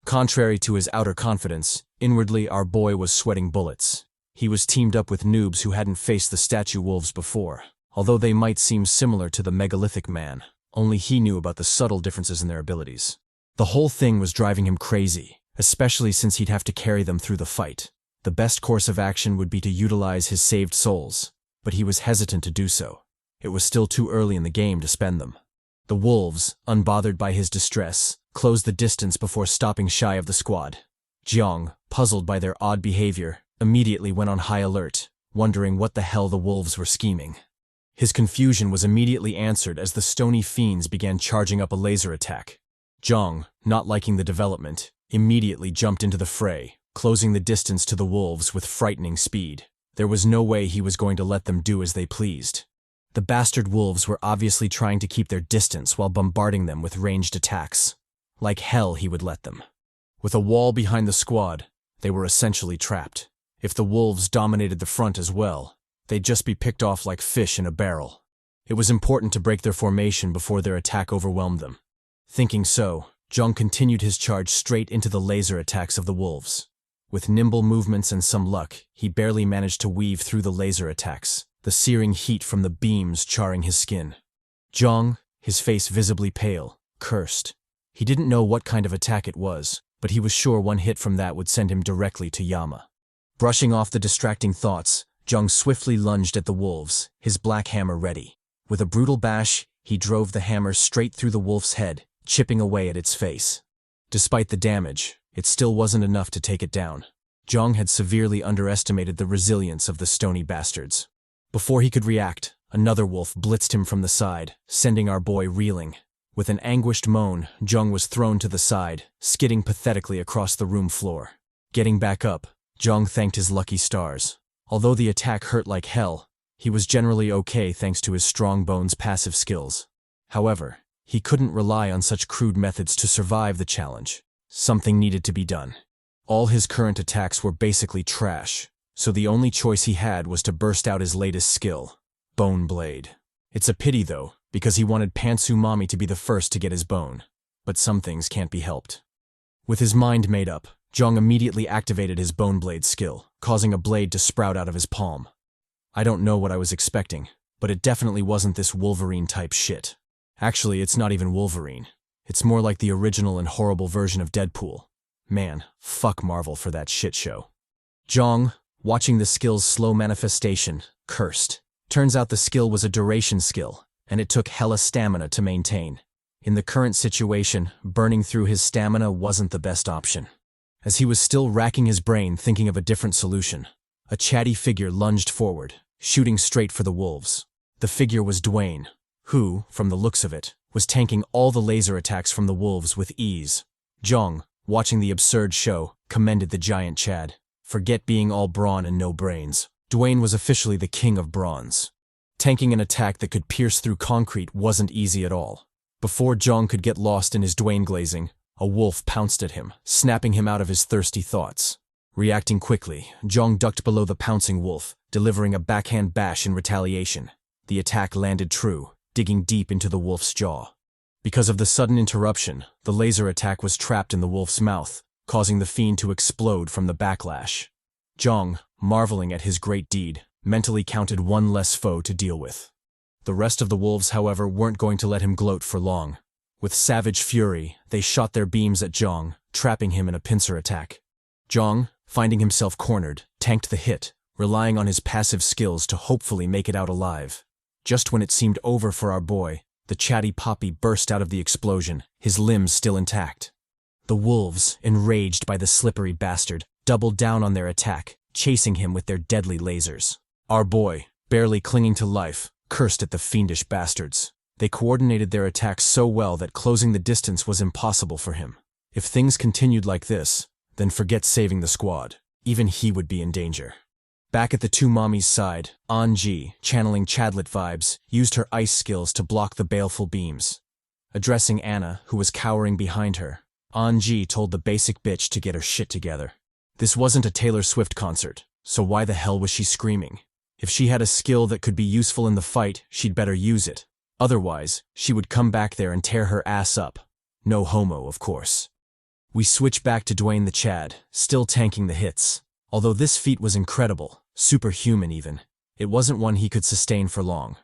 Contrary to his outer confidence, inwardly our boy was sweating bullets. He was teamed up with noobs who hadn't faced the statue wolves before, although they might seem similar to the megalithic man. Only he knew about the subtle differences in their abilities. The whole thing was driving him crazy, especially since he'd have to carry them through the fight. The best course of action would be to utilize his saved souls, but he was hesitant to do so. It was still too early in the game to spend them. The wolves, unbothered by his distress, closed the distance before stopping shy of the squad. Jeong, puzzled by their odd behavior, immediately went on high alert, wondering what the hell the wolves were scheming. His confusion was immediately answered as the stony fiends began charging up a laser attack. Jeong, not liking the development, immediately jumped into the fray, closing the distance to the wolves with frightening speed. There was no way he was going to let them do as they pleased. The bastard wolves were obviously trying to keep their distance while bombarding them with ranged attacks. Like hell he would let them. With a wall behind the squad, they were essentially trapped. If the wolves dominated the front as well, they'd just be picked off like fish in a barrel. It was important to break their formation before their attack overwhelmed them. Thinking so, Jeong continued his charge straight into the laser attacks of the wolves. With nimble movements and some luck, he barely managed to weave through the laser attacks, the searing heat from the beams charring his skin. Jeong, his face visibly pale, cursed. He didn't know what kind of attack it was, but he was sure one hit from that would send him directly to Yama. Brushing off the distracting thoughts, Jeong swiftly lunged at the wolves, his black hammer ready. With a brutal bash, he drove the hammer straight through the wolf's head, chipping away at its face. Despite the damage, it still wasn't enough to take it down. Jeong had severely underestimated the resilience of the stony bastards. Before he could react, another wolf blitzed him from the side, sending our boy reeling. With an anguished moan, Jeong was thrown to the side, skidding pathetically across the room floor. Getting back up, Jeong thanked his lucky stars. Although the attack hurt like hell, he was generally okay thanks to his strong bones' passive skills. However, he couldn't rely on such crude methods to survive the challenge. Something needed to be done. All his current attacks were basically trash, so the only choice he had was to burst out his latest skill, Bone Blade. It's a pity though, because he wanted Pantsu Mommy to be the first to get his bone. But some things can't be helped. With his mind made up, Jeong immediately activated his Bone Blade skill, causing a blade to sprout out of his palm. I don't know what I was expecting, but it definitely wasn't this Wolverine-type shit. Actually, it's not even Wolverine. It's more like the original and horrible version of Deadpool. Man, fuck Marvel for that shit show. Jeong, watching the skill's slow manifestation, cursed. Turns out the skill was a duration skill, and it took hella stamina to maintain. In the current situation, burning through his stamina wasn't the best option. As he was still racking his brain thinking of a different solution, a chatty figure lunged forward, shooting straight for the wolves. The figure was Dwayne, who, from the looks of it, was tanking all the laser attacks from the wolves with ease. Jeong, watching the absurd show, commended the giant Chad. Forget being all brawn and no brains. Dwayne was officially the king of bronze. Tanking an attack that could pierce through concrete wasn't easy at all. Before Jeong could get lost in his Dwayne glazing, a wolf pounced at him, snapping him out of his thirsty thoughts. Reacting quickly, Jeong ducked below the pouncing wolf, delivering a backhand bash in retaliation. The attack landed true, digging deep into the wolf's jaw. Because of the sudden interruption, the laser attack was trapped in the wolf's mouth, causing the fiend to explode from the backlash. Jeong, marveling at his great deed, mentally counted one less foe to deal with. The rest of the wolves, however, weren't going to let him gloat for long. With savage fury, they shot their beams at Jeong, trapping him in a pincer attack. Jeong, finding himself cornered, tanked the hit, relying on his passive skills to hopefully make it out alive. Just when it seemed over for our boy, the chatty Poppy burst out of the explosion, his limbs still intact. The wolves, enraged by the slippery bastard, doubled down on their attack, chasing him with their deadly lasers. Our boy, barely clinging to life, cursed at the fiendish bastards. They coordinated their attacks so well that closing the distance was impossible for him. If things continued like this, then forget saving the squad. Even he would be in danger. Back at the two mommies' side, An-ji, channeling Chadlet vibes, used her ice skills to block the baleful beams. Addressing Anna, who was cowering behind her, An-ji told the basic bitch to get her shit together. This wasn't a Taylor Swift concert, so why the hell was she screaming? If she had a skill that could be useful in the fight, she'd better use it. Otherwise, she would come back there and tear her ass up. No homo, of course. We switch back to Dwayne the Chad, still tanking the hits. Although this feat was incredible, superhuman even, it wasn't one he could sustain for long.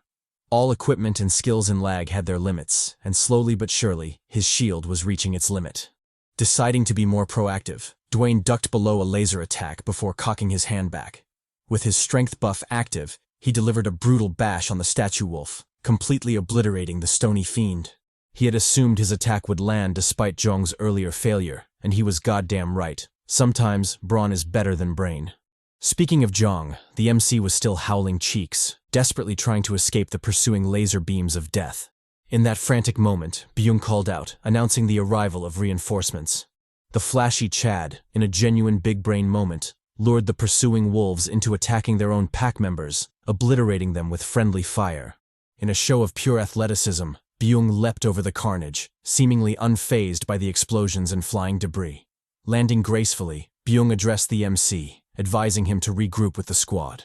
All equipment and skills in L.A.G had their limits, and slowly but surely, his shield was reaching its limit. Deciding to be more proactive, Dwayne ducked below a laser attack before cocking his hand back. With his strength buff active, he delivered a brutal bash on the statue wolf, completely obliterating the stony fiend. He had assumed his attack would land despite Jeong's earlier failure, and he was goddamn right. Sometimes, brawn is better than brain. Speaking of Jeong, the MC was still howling cheeks, desperately trying to escape the pursuing laser beams of death. In that frantic moment, Byung called out, announcing the arrival of reinforcements. The flashy Chad, in a genuine big-brain moment, lured the pursuing wolves into attacking their own pack members, obliterating them with friendly fire. In a show of pure athleticism, Byung leapt over the carnage, seemingly unfazed by the explosions and flying debris. Landing gracefully, Byung addressed the MC, advising him to regroup with the squad.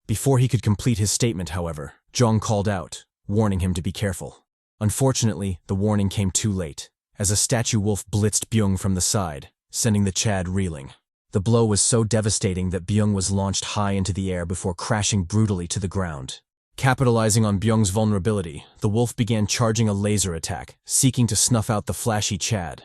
Before he could complete his statement, however, Jeong called out, warning him to be careful. Unfortunately, the warning came too late, as a statue wolf blitzed Byung from the side, sending the Chad reeling. The blow was so devastating that Byung was launched high into the air before crashing brutally to the ground. Capitalizing on Byung's vulnerability, the wolf began charging a laser attack, seeking to snuff out the flashy Chad.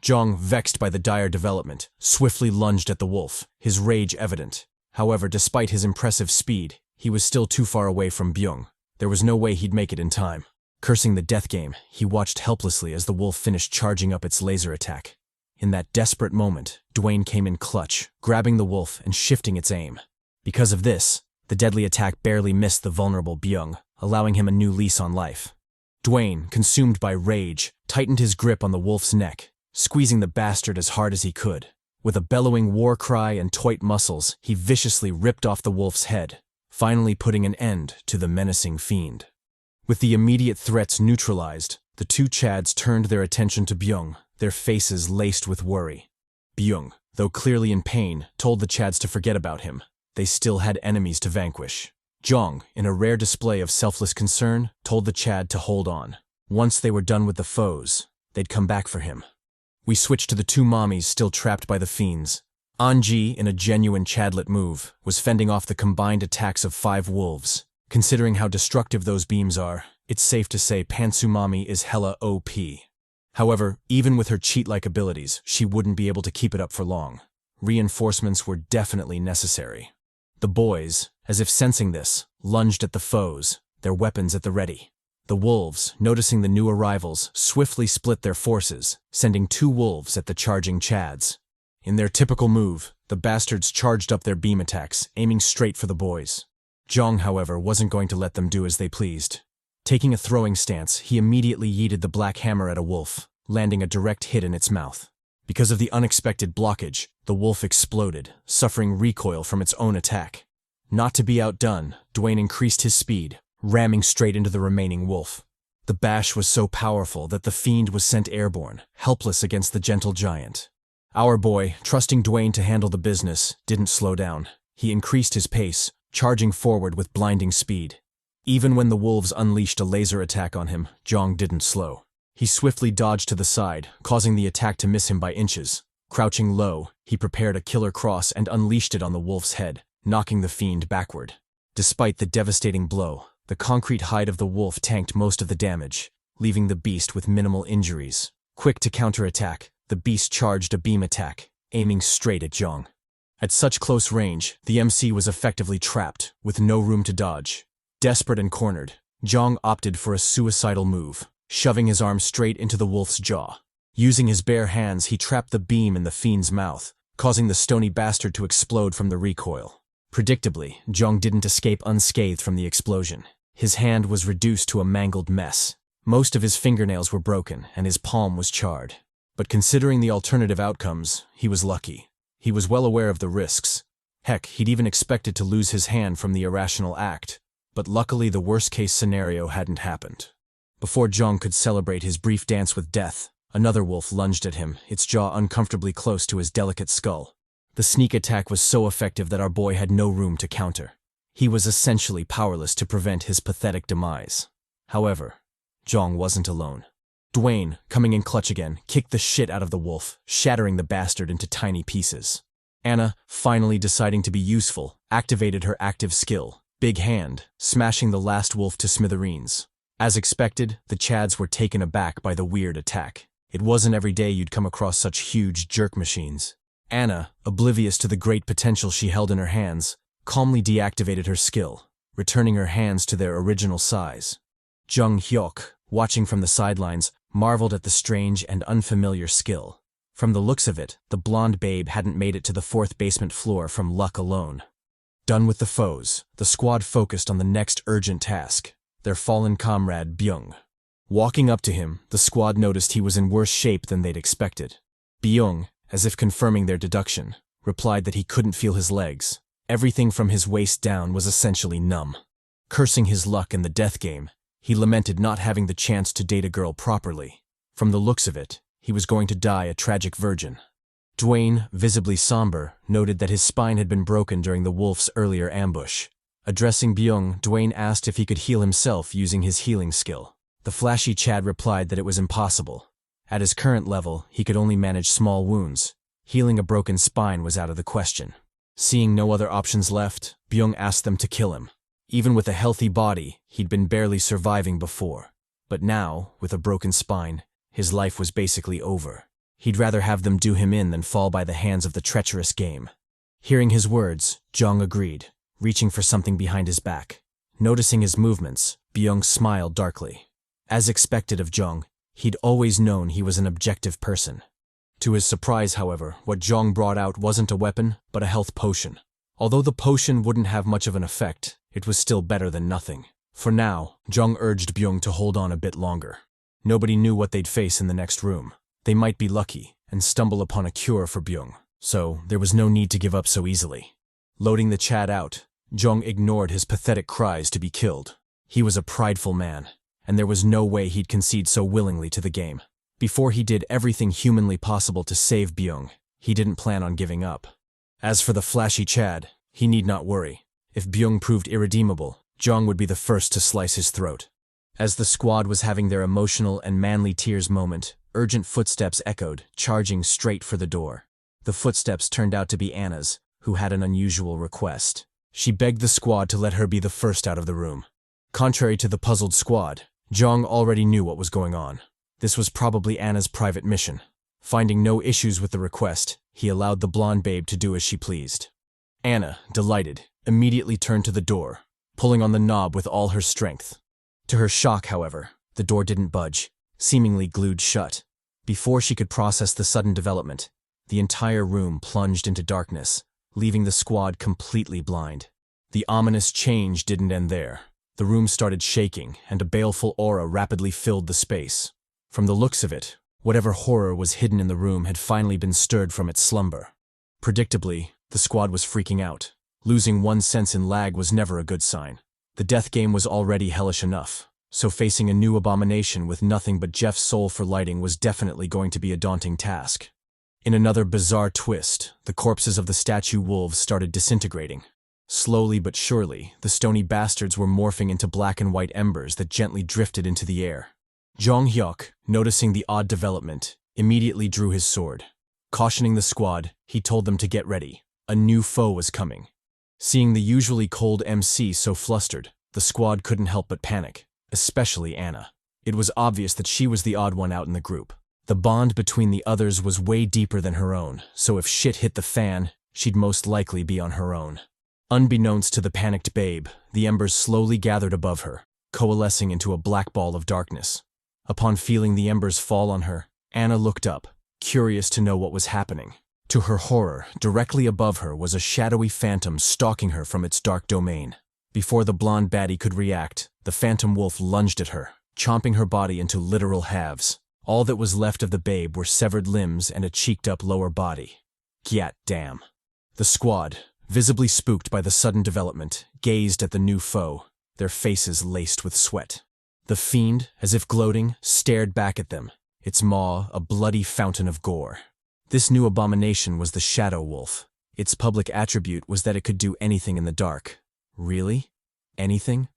Jeong, vexed by the dire development, swiftly lunged at the wolf, his rage evident. However, despite his impressive speed, he was still too far away from Byung. There was no way he'd make it in time. Cursing the death game, he watched helplessly as the wolf finished charging up its laser attack. In that desperate moment, Dwayne came in clutch, grabbing the wolf and shifting its aim. Because of this, the deadly attack barely missed the vulnerable Byung, allowing him a new lease on life. Dwayne, consumed by rage, tightened his grip on the wolf's neck, squeezing the bastard as hard as he could. With a bellowing war cry and taut muscles, he viciously ripped off the wolf's head, finally putting an end to the menacing fiend. With the immediate threats neutralized, the two Chads turned their attention to Byung, their faces laced with worry. Byung, though clearly in pain, told the Chads to forget about him. They still had enemies to vanquish. Jeong, in a rare display of selfless concern, told the Chad to hold on. Once they were done with the foes, they'd come back for him. We switched to the two mommies still trapped by the fiends. An-ji, in a genuine Chadlet move, was fending off the combined attacks of 5 wolves. Considering how destructive those beams are, It's safe to say Pansumami is hella OP. However, even with her cheat-like abilities, she wouldn't be able to keep it up for long. Reinforcements were definitely necessary. The boys, as if sensing this, lunged at the foes, their weapons at the ready. The wolves, noticing the new arrivals, swiftly split their forces, sending 2 wolves at the charging Chads. In their typical move, the bastards charged up their beam attacks, aiming straight for the boys. Jeong, however, wasn't going to let them do as they pleased. Taking a throwing stance, he immediately yeeted the black hammer at a wolf, landing a direct hit in its mouth. Because of the unexpected blockage, the wolf exploded, suffering recoil from its own attack. Not to be outdone, Dwayne increased his speed, ramming straight into the remaining wolf. The bash was so powerful that the fiend was sent airborne, helpless against the gentle giant. Our boy, trusting Dwayne to handle the business, didn't slow down. He increased his pace, charging forward with blinding speed. Even when the wolves unleashed a laser attack on him, Jeong didn't slow. He swiftly dodged to the side, causing the attack to miss him by inches. Crouching low, he prepared a killer cross and unleashed it on the wolf's head, knocking the fiend backward. Despite the devastating blow, the concrete hide of the wolf tanked most of the damage, leaving the beast with minimal injuries. Quick to counterattack, the beast charged a beam attack, aiming straight at Jeong. At such close range, the MC was effectively trapped, with no room to dodge. Desperate and cornered, Jeong opted for a suicidal move, shoving his arm straight into the wolf's jaw. Using his bare hands, he trapped the beam in the fiend's mouth, causing the stony bastard to explode from the recoil. Predictably, Jeong didn't escape unscathed from the explosion. His hand was reduced to a mangled mess. Most of his fingernails were broken, and his palm was charred. But considering the alternative outcomes, he was lucky. He was well aware of the risks. Heck, he'd even expected to lose his hand from the irrational act. But luckily the worst-case scenario hadn't happened. Before Jeong could celebrate his brief dance with death, another wolf lunged at him, its jaw uncomfortably close to his delicate skull. The sneak attack was so effective that our boy had no room to counter. He was essentially powerless to prevent his pathetic demise. However, Jeong wasn't alone. Dwayne, coming in clutch again, kicked the shit out of the wolf, shattering the bastard into tiny pieces. Anna, finally deciding to be useful, activated her active skill, Big Hand, smashing the last wolf to smithereens. As expected, the Chads were taken aback by the weird attack. It wasn't every day you'd come across such huge jerk machines. Anna, oblivious to the great potential she held in her hands, calmly deactivated her skill, returning her hands to their original size. Jeong Hyeok, watching from the sidelines, marveled at the strange and unfamiliar skill. From the looks of it, the blonde babe hadn't made it to the 4th basement floor from luck alone. Done with the foes, the squad focused on the next urgent task, their fallen comrade Byung. Walking up to him, the squad noticed he was in worse shape than they'd expected. Byung, as if confirming their deduction, replied that he couldn't feel his legs. Everything from his waist down was essentially numb. Cursing his luck in the death game, he lamented not having the chance to date a girl properly. From the looks of it, he was going to die a tragic virgin. Dwayne, visibly somber, noted that his spine had been broken during the wolf's earlier ambush. Addressing Byung, Dwayne asked if he could heal himself using his healing skill. The flashy Chad replied that it was impossible. At his current level, he could only manage small wounds. Healing a broken spine was out of the question. Seeing no other options left, Byung asked them to kill him. Even with a healthy body, he'd been barely surviving before. But now, with a broken spine, his life was basically over. He'd rather have them do him in than fall by the hands of the treacherous game. Hearing his words, Jeong agreed, reaching for something behind his back. Noticing his movements, Byung smiled darkly. As expected of Jeong, he'd always known he was an objective person. To his surprise, however, what Jeong brought out wasn't a weapon, but a health potion. Although the potion wouldn't have much of an effect, it was still better than nothing. For now, Jeong urged Byung to hold on a bit longer. Nobody knew what they'd face in the next room. They might be lucky and stumble upon a cure for Byung, so there was no need to give up so easily. Loading the Chad out, Jeong ignored his pathetic cries to be killed. He was a prideful man, and there was no way he'd concede so willingly to the game. Before he did everything humanly possible to save Byung, he didn't plan on giving up. As for the flashy Chad, he need not worry. If Byung proved irredeemable, Jeong would be the first to slice his throat. As the squad was having their emotional and manly tears moment, urgent footsteps echoed, charging straight for the door. The footsteps turned out to be Anna's, who had an unusual request. She begged the squad to let her be the first out of the room. Contrary to the puzzled squad, Jeong already knew what was going on. This was probably Anna's private mission. Finding no issues with the request, he allowed the blonde babe to do as she pleased. Anna, delighted, immediately turned to the door, pulling on the knob with all her strength. To her shock, however, the door didn't budge, seemingly glued shut. Before she could process the sudden development, the entire room plunged into darkness, leaving the squad completely blind. The ominous change didn't end there. The room started shaking, and a baleful aura rapidly filled the space. From the looks of it, whatever horror was hidden in the room had finally been stirred from its slumber. Predictably, the squad was freaking out. Losing one sense in L.A.G was never a good sign. The death game was already hellish enough, so facing a new abomination with nothing but Jeff's soul for lighting was definitely going to be a daunting task. In another bizarre twist, the corpses of the statue wolves started disintegrating. Slowly but surely, the stony bastards were morphing into black and white embers that gently drifted into the air. Jeong Hyeok, noticing the odd development, immediately drew his sword. Cautioning the squad, he told them to get ready. A new foe was coming. Seeing the usually cold MC so flustered, the squad couldn't help but panic, especially Anna. It was obvious that she was the odd one out in the group. The bond between the others was way deeper than her own, so if shit hit the fan, she'd most likely be on her own. Unbeknownst to the panicked babe, the embers slowly gathered above her, coalescing into a black ball of darkness. Upon feeling the embers fall on her, Anna looked up, curious to know what was happening. To her horror, directly above her was a shadowy phantom stalking her from its dark domain. Before the blonde baddie could react, the phantom wolf lunged at her, chomping her body into literal halves. All that was left of the babe were severed limbs and a cheeked-up lower body. Gyat damn. The squad, visibly spooked by the sudden development, gazed at the new foe, their faces laced with sweat. The fiend, as if gloating, stared back at them, its maw a bloody fountain of gore. This new abomination was the Shadow Wolf. Its public attribute was that it could do anything in the dark. Really? Anything?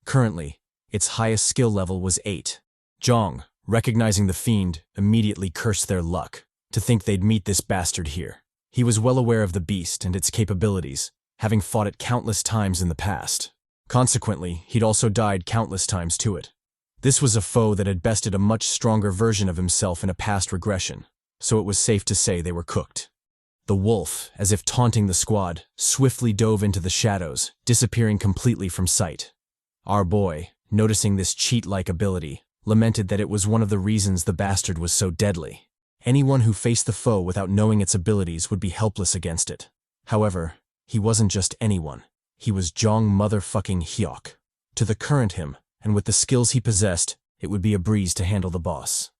Currently, its highest skill level was 8. Jeong, recognizing the fiend, immediately cursed their luck. To think they'd meet this bastard here. He was well aware of the beast and its capabilities, having fought it countless times in the past. Consequently, he'd also died countless times to it. This was a foe that had bested a much stronger version of himself in a past regression, so it was safe to say they were cooked. The wolf, as if taunting the squad, swiftly dove into the shadows, disappearing completely from sight. Our boy, noticing this cheat-like ability, lamented that it was one of the reasons the bastard was so deadly. Anyone who faced the foe without knowing its abilities would be helpless against it. However, he wasn't just anyone. He was Jeong motherfucking Hyeok. To the current him, and with the skills he possessed, it would be a breeze to handle the boss.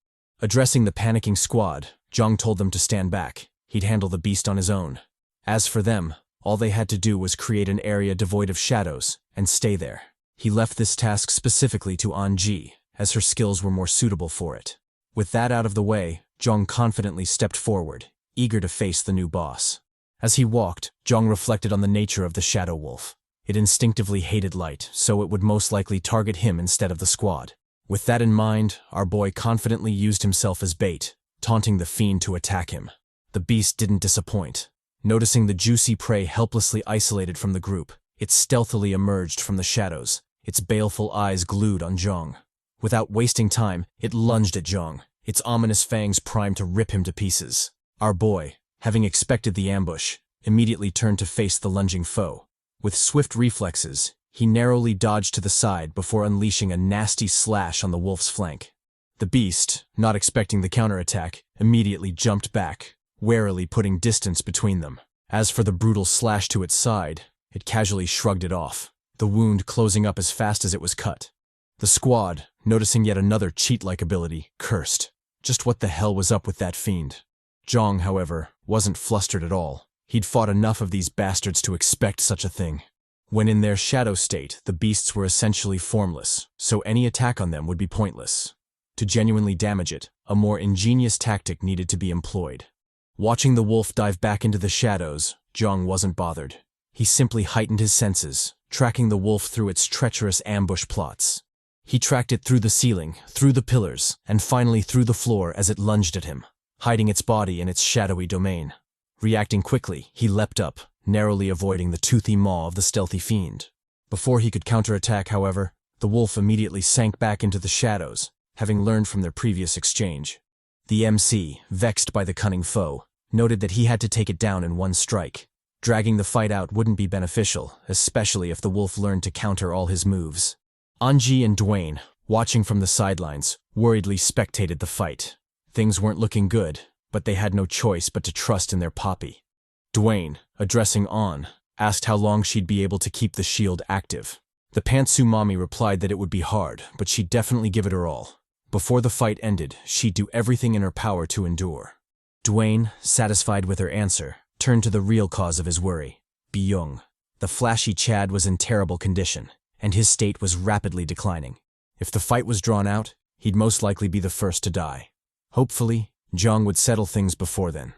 Addressing the panicking squad, Jeong told them to stand back. He'd handle the beast on his own. As for them, all they had to do was create an area devoid of shadows, and stay there. He left this task specifically to An-ji, as her skills were more suitable for it. With that out of the way, Jeong confidently stepped forward, eager to face the new boss. As he walked, Jeong reflected on the nature of the Shadow Wolf. It instinctively hated light, so it would most likely target him instead of the squad. With that in mind, our boy confidently used himself as bait, taunting the fiend to attack him. The beast didn't disappoint. Noticing the juicy prey helplessly isolated from the group, it stealthily emerged from the shadows, its baleful eyes glued on Jeong. Without wasting time, it lunged at Jeong, its ominous fangs primed to rip him to pieces. Our boy, having expected the ambush, immediately turned to face the lunging foe. With swift reflexes, he narrowly dodged to the side before unleashing a nasty slash on the wolf's flank. The beast, not expecting the counterattack, immediately jumped back, warily putting distance between them. As for the brutal slash to its side, it casually shrugged it off, the wound closing up as fast as it was cut. The squad, noticing yet another cheat-like ability, cursed. Just what the hell was up with that fiend? Jeong, however, wasn't flustered at all. He'd fought enough of these bastards to expect such a thing. When in their shadow state, the beasts were essentially formless, so any attack on them would be pointless. To genuinely damage it, a more ingenious tactic needed to be employed. Watching the wolf dive back into the shadows, Jeong wasn't bothered. He simply heightened his senses, tracking the wolf through its treacherous ambush plots. He tracked it through the ceiling, through the pillars, and finally through the floor as it lunged at him, hiding its body in its shadowy domain. Reacting quickly, he leapt up, narrowly avoiding the toothy maw of the stealthy fiend. Before he could counterattack, however, The wolf immediately sank back into the shadows, having learned from their previous exchange. The MC, vexed by the cunning foe, noted that he had to take it down in one strike. Dragging the fight out wouldn't be beneficial, especially if the wolf learned to counter all his moves. Anji and Dwayne, watching from the sidelines, worriedly spectated the fight. Things weren't looking good, but they had no choice but to trust in their Poppy. Dwayne, addressing An, asked how long she'd be able to keep the shield active. The pantsu mommy replied that it would be hard, but she'd definitely give it her all. Before the fight ended, she'd do everything in her power to endure. Dwayne, satisfied with her answer, turned to the real cause of his worry, Byung. The flashy Chad was in terrible condition, and his state was rapidly declining. If the fight was drawn out, he'd most likely be the first to die. Hopefully, Jeong would settle things before then.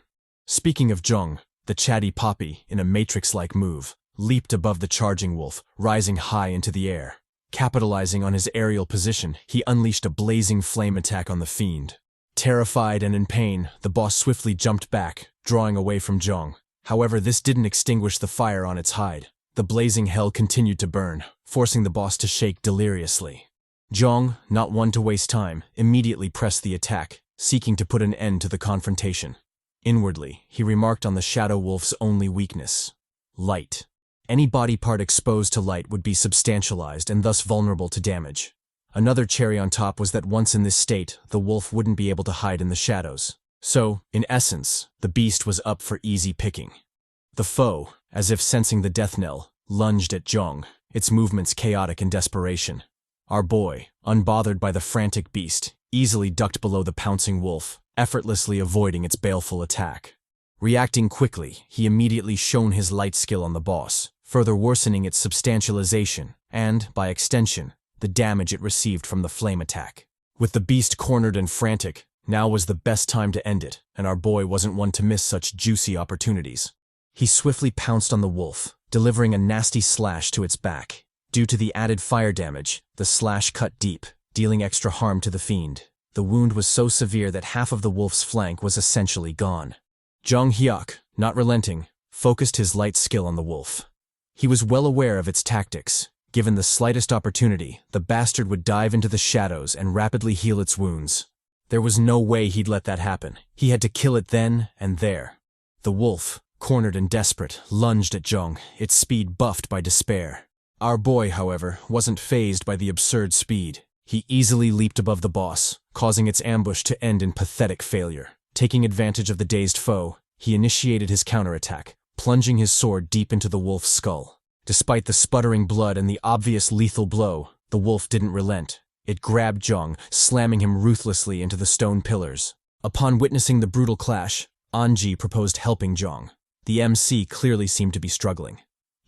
Speaking of Jeong, the CHADY Poppy, in a Matrix-like move, leaped above the charging wolf, rising high into the air. Capitalizing on his aerial position, he unleashed a blazing flame attack on the fiend. Terrified and in pain, the boss swiftly jumped back, drawing away from Jeong. However, this didn't extinguish the fire on its hide. The blazing hell continued to burn, forcing the boss to shake deliriously. Jeong, not one to waste time, immediately pressed the attack, seeking to put an end to the confrontation. Inwardly, he remarked on the Shadow Wolf's only weakness: light. Any body part exposed to light would be substantialized and thus vulnerable to damage. Another cherry on top was that once in this state, the wolf wouldn't be able to hide in the shadows. So, in essence, the beast was up for easy picking. The foe, as if sensing the death knell, lunged at Jeong, its movements chaotic in desperation. Our boy, unbothered by the frantic beast, easily ducked below the pouncing wolf, effortlessly avoiding its baleful attack. Reacting quickly, he immediately shone his light skill on the boss, further worsening its substantialization and, by extension, the damage it received from the flame attack. With the beast cornered and frantic, now was the best time to end it, and our boy wasn't one to miss such juicy opportunities. He swiftly pounced on the wolf, delivering a nasty slash to its back. Due to the added fire damage, the slash cut deep, dealing extra harm to the fiend. The wound was so severe that half of the wolf's flank was essentially gone. Jeong Hyeok, not relenting, focused his light skill on the wolf. He was well aware of its tactics. Given the slightest opportunity, the bastard would dive into the shadows and rapidly heal its wounds. There was no way he'd let that happen. He had to kill it then and there. The wolf, cornered and desperate, lunged at Jeong, its speed buffed by despair. Our boy, however, wasn't fazed by the absurd speed. He easily leaped above the boss, causing its ambush to end in pathetic failure. Taking advantage of the dazed foe, he initiated his counterattack, plunging his sword deep into the wolf's skull. Despite the sputtering blood and the obvious lethal blow, the wolf didn't relent. It grabbed Jeong, slamming him ruthlessly into the stone pillars. Upon witnessing the brutal clash, Anji proposed helping Jeong. The MC clearly seemed to be struggling.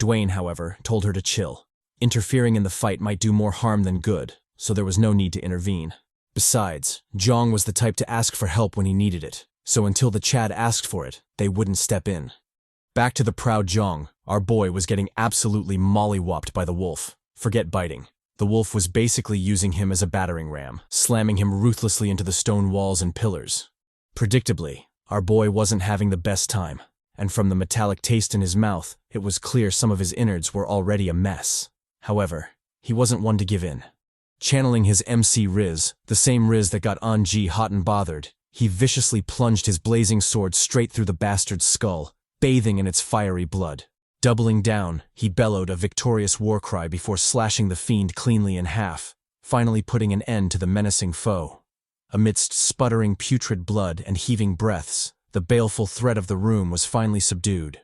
Dwayne, however, told her to chill. Interfering in the fight might do more harm than good, so there was no need to intervene. Besides, Jeong was the type to ask for help when he needed it, so until the Chad asked for it, they wouldn't step in. Back to the proud Jeong, our boy was getting absolutely mollywopped by the wolf. Forget biting. The wolf was basically using him as a battering ram, slamming him ruthlessly into the stone walls and pillars. Predictably, our boy wasn't having the best time, and from the metallic taste in his mouth, it was clear some of his innards were already a mess. However, he wasn't one to give in. Channeling his MC Riz, the same Riz that got Anji hot and bothered, he viciously plunged his blazing sword straight through the bastard's skull, bathing in its fiery blood. Doubling down, he bellowed a victorious war cry before slashing the fiend cleanly in half, finally putting an end to the menacing foe. Amidst sputtering putrid blood and heaving breaths, the baleful threat of the room was finally subdued.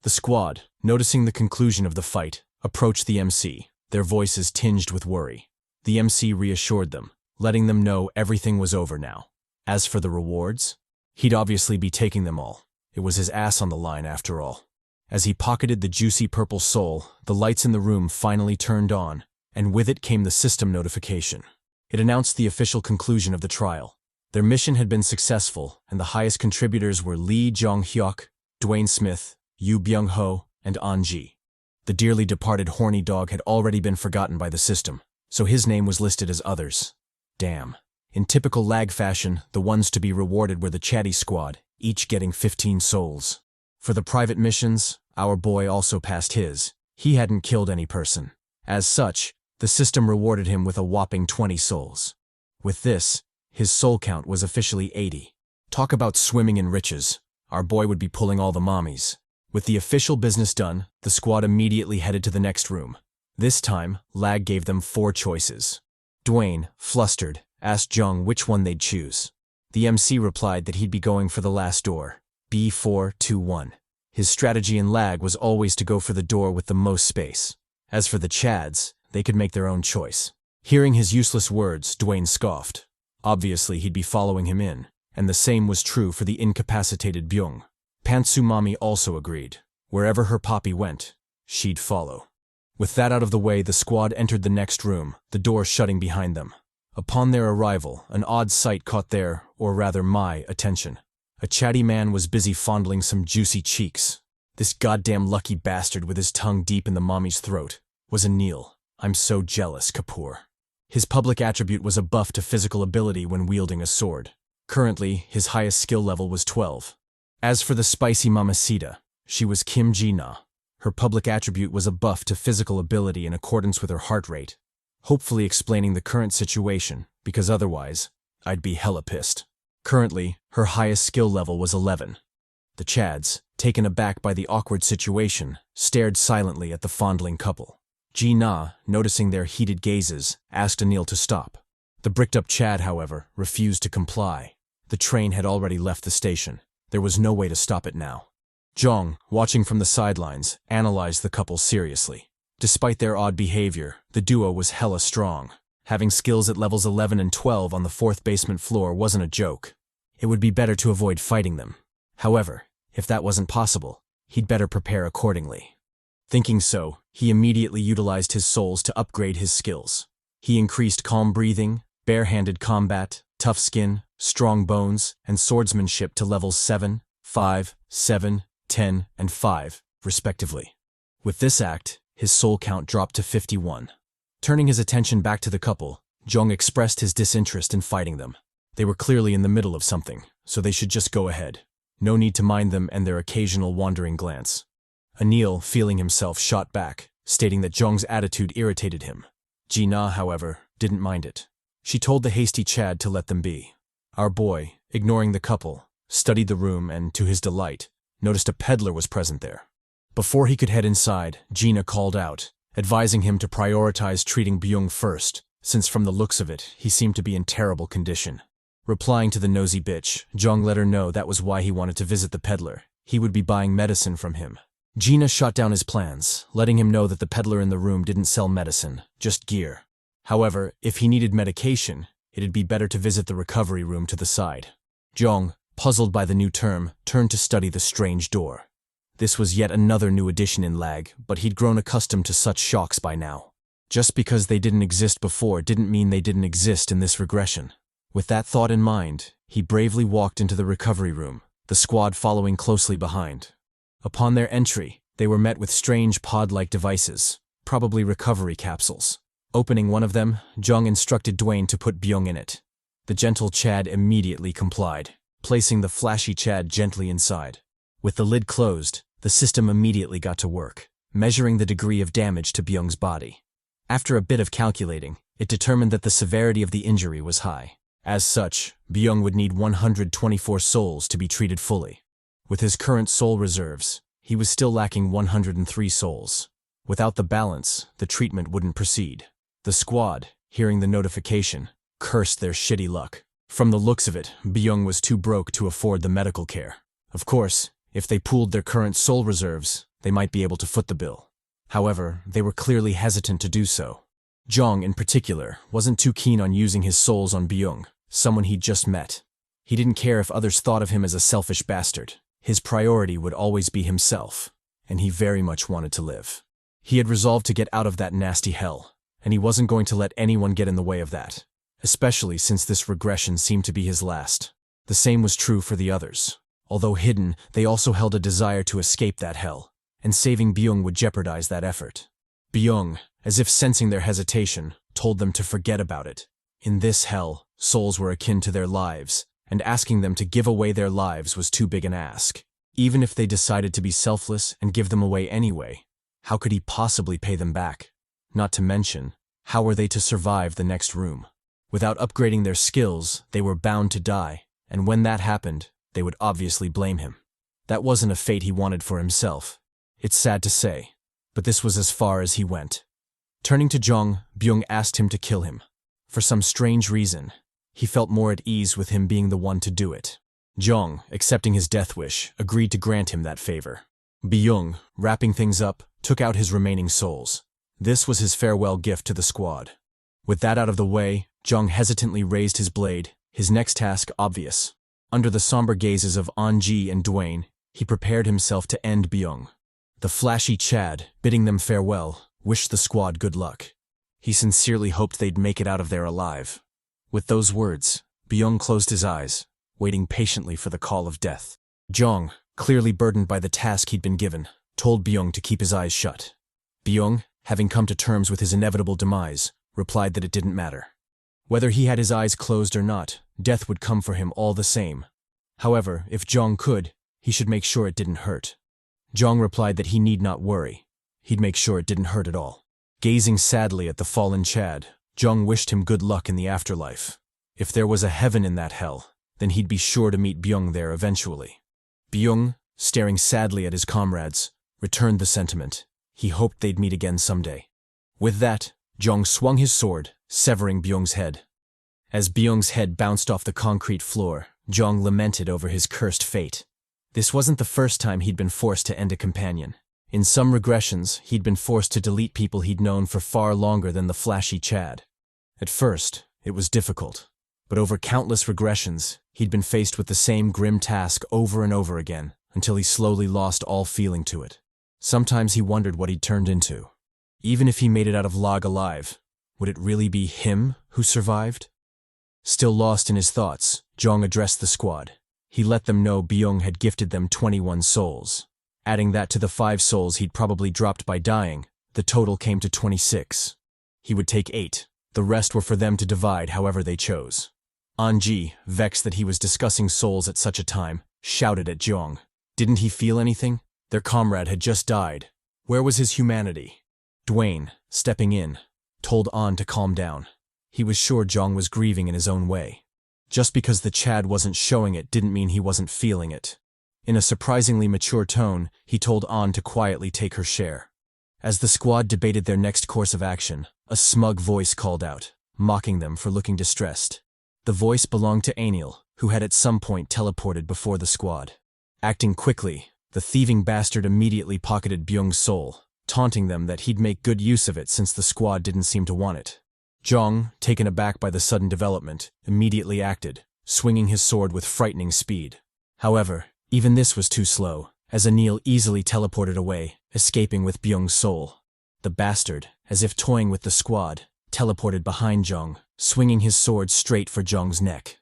The squad, noticing the conclusion of the fight, approached the MC, their voices tinged with worry. The MC reassured them, letting them know everything was over now. As for the rewards, he'd obviously be taking them all. It was his ass on the line after all. As he pocketed the juicy purple soul, the lights in the room finally turned on, and with it came the system notification. It announced the official conclusion of the trial. Their mission had been successful, and the highest contributors were Lee Jeong Hyeok, Dwayne Smith, Yoo Byung-ho, and Anji. The dearly departed horny dog had already been forgotten by the system, so his name was listed as others. Damn. In typical Lag fashion, the ones to be rewarded were the CHADY squad, each getting 15 souls. For the private missions, our boy also passed his. He hadn't killed any person. As such, The system rewarded him with a whopping 20 souls. With this, his soul count was officially 80. Talk about swimming in riches. Our boy would be pulling all the mommies. With the official business done, the squad immediately headed to the next room. This time, Lag gave them 4 choices. Dwayne, flustered, asked Jeong which one they'd choose. The MC replied that he'd be going for the last door, B421. His strategy in Lag was always to go for the door with the most space. As for the Chads, they could make their own choice. Hearing his useless words, Dwayne scoffed. Obviously, he'd be following him in, and the same was true for the incapacitated Byung. Pantsu Mommy also agreed. Wherever her poppy went, she'd follow. With that out of the way, the squad entered the next room, the door shutting behind them. Upon their arrival, an odd sight caught their, or rather my, attention. A chatty man was busy fondling some juicy cheeks. This goddamn lucky bastard with his tongue deep in the mommy's throat was Anil. I'm so jealous, Kapoor. His public attribute was a buff to physical ability when wielding a sword. Currently, his highest skill level was 12. As for the spicy mamacita, she was Kim Ji-na. Her public attribute was a buff to physical ability in accordance with her heart rate, hopefully explaining the current situation, because otherwise, I'd be hella pissed. Currently, her highest skill level was 11. The Chads, taken aback by the awkward situation, stared silently at the fondling couple. Ji-na, noticing their heated gazes, asked Anil to stop. The bricked-up Chad, however, refused to comply. The train had already left the station. There was no way to stop it now. Jeong, watching from the sidelines, analyzed the couple seriously. Despite their odd behavior, the duo was hella strong. Having skills at levels 11 and 12 on the 4th basement floor wasn't a joke. It would be better to avoid fighting them. However, if that wasn't possible, he'd better prepare accordingly. Thinking so, he immediately utilized his souls to upgrade his skills. He increased calm breathing, bare-handed combat, tough skin, strong bones, and swordsmanship to levels 7, 5, 7, 10, and 5, respectively. With this act, his soul count dropped to 51. Turning his attention back to the couple, Jeong expressed his disinterest in fighting them. They were clearly in the middle of something, so they should just go ahead. No need to mind them and their occasional wandering glance. Anil, feeling himself, shot back, stating that Jeong's attitude irritated him. Ji-na, however, didn't mind it. She told the hasty Chad to let them be. Our boy, ignoring the couple, studied the room and, to his delight, noticed a peddler was present there. Before he could head inside, Gina called out, advising him to prioritize treating Byung first, since from the looks of it, he seemed to be in terrible condition. Replying to the nosy bitch, Jeong let her know that was why he wanted to visit the peddler. He would be buying medicine from him. Gina shot down his plans, letting him know that the peddler in the room didn't sell medicine, just gear. However, if he needed medication, it'd be better to visit the recovery room to the side. Jeong, puzzled by the new term, turned to study the strange door. This was yet another new addition in Lag, but he'd grown accustomed to such shocks by now. Just because they didn't exist before didn't mean they didn't exist in this regression. With that thought in mind, he bravely walked into the recovery room, the squad following closely behind. Upon their entry, they were met with strange pod-like devices, probably recovery capsules. Opening one of them, Jeong instructed Dwayne to put Byung in it. The gentle Chad immediately complied, placing the flashy Chad gently inside. With the lid closed, the system immediately got to work, measuring the degree of damage to Byung's body. After a bit of calculating, it determined that the severity of the injury was high. As such, Byung would need 124 souls to be treated fully. With his current soul reserves, he was still lacking 103 souls. Without the balance, the treatment wouldn't proceed. The squad, hearing the notification, cursed their shitty luck. From the looks of it, Byung was too broke to afford the medical care. Of course, if they pooled their current soul reserves, they might be able to foot the bill. However, they were clearly hesitant to do so. Jeong, in particular, wasn't too keen on using his souls on Byung, someone he'd just met. He didn't care if others thought of him as a selfish bastard. His priority would always be himself, and he very much wanted to live. He had resolved to get out of that nasty hell, and he wasn't going to let anyone get in the way of that, especially since this regression seemed to be his last. The same was true for the others. Although hidden, they also held a desire to escape that hell, and saving Byung would jeopardize that effort. Byung, as if sensing their hesitation, told them to forget about it. In this hell, souls were akin to their lives, and asking them to give away their lives was too big an ask. Even if they decided to be selfless and give them away anyway, how could he possibly pay them back? Not to mention, How were they to survive the next room? Without upgrading their skills, they were bound to die, and when that happened, they would obviously blame him. That wasn't a fate he wanted for himself. It's sad to say, but this was as far as he went. Turning to Jeong, Byung asked him to kill him. For some strange reason, he felt more at ease with him being the one to do it. Jeong, accepting his death wish, agreed to grant him that favor. Byung, wrapping things up, took out his remaining souls. This was his farewell gift to the squad. With that out of the way, Jeong hesitantly raised his blade, his next task obvious. Under the somber gazes of An-ji and Dwayne, he prepared himself to end Byung. The flashy Chad, bidding them farewell, wished the squad good luck. He sincerely hoped they'd make it out of there alive. With those words, Byung closed his eyes, waiting patiently for the call of death. Jeong, clearly burdened by the task he'd been given, told Byung to keep his eyes shut. Byung, having come to terms with his inevitable demise, replied that it didn't matter. Whether he had his eyes closed or not, death would come for him all the same. However, if Jeong could, he should make sure it didn't hurt. Jeong replied that he need not worry. He'd make sure it didn't hurt at all. Gazing sadly at the fallen Chad, Jeong wished him good luck in the afterlife. If there was a heaven in that hell, then he'd be sure to meet Byung there eventually. Byung, staring sadly at his comrades, returned the sentiment. He hoped they'd meet again someday. With that, Jeong swung his sword, severing Byung's head. As Byung's head bounced off the concrete floor, Jeong lamented over his cursed fate. This wasn't the first time he'd been forced to end a companion. In some regressions, he'd been forced to delete people he'd known for far longer than the flashy Chad. At first, it was difficult, but over countless regressions, he'd been faced with the same grim task over and over again, until he slowly lost all feeling to it. Sometimes he wondered what he'd turned into. Even if he made it out of L.A.G alive, would it really be him who survived? Still lost in his thoughts, Jeong addressed the squad. He let them know Byung had gifted them 21 souls. Adding that to the 5 souls he'd probably dropped by dying, the total came to 26. He would take 8. The rest were for them to divide however they chose. An-ji, vexed that he was discussing souls at such a time, shouted at Jeong. Didn't he feel anything? Their comrade had just died. Where was his humanity? Dwayne, stepping in, told An to calm down. He was sure Jeong was grieving in his own way. Just because the Chad wasn't showing it didn't mean he wasn't feeling it. In a surprisingly mature tone, he told An to quietly take her share. As the squad debated their next course of action, a smug voice called out, mocking them for looking distressed. The voice belonged to Anil, who had at some point teleported before the squad. Acting quickly, the thieving bastard immediately pocketed Byung's soul, taunting them that he'd make good use of it since the squad didn't seem to want it. Jeong, taken aback by the sudden development, immediately acted, swinging his sword with frightening speed. However, even this was too slow, as Anil easily teleported away, escaping with Byung's soul. The bastard, as if toying with the squad, teleported behind Jeong, swinging his sword straight for Jeong's neck.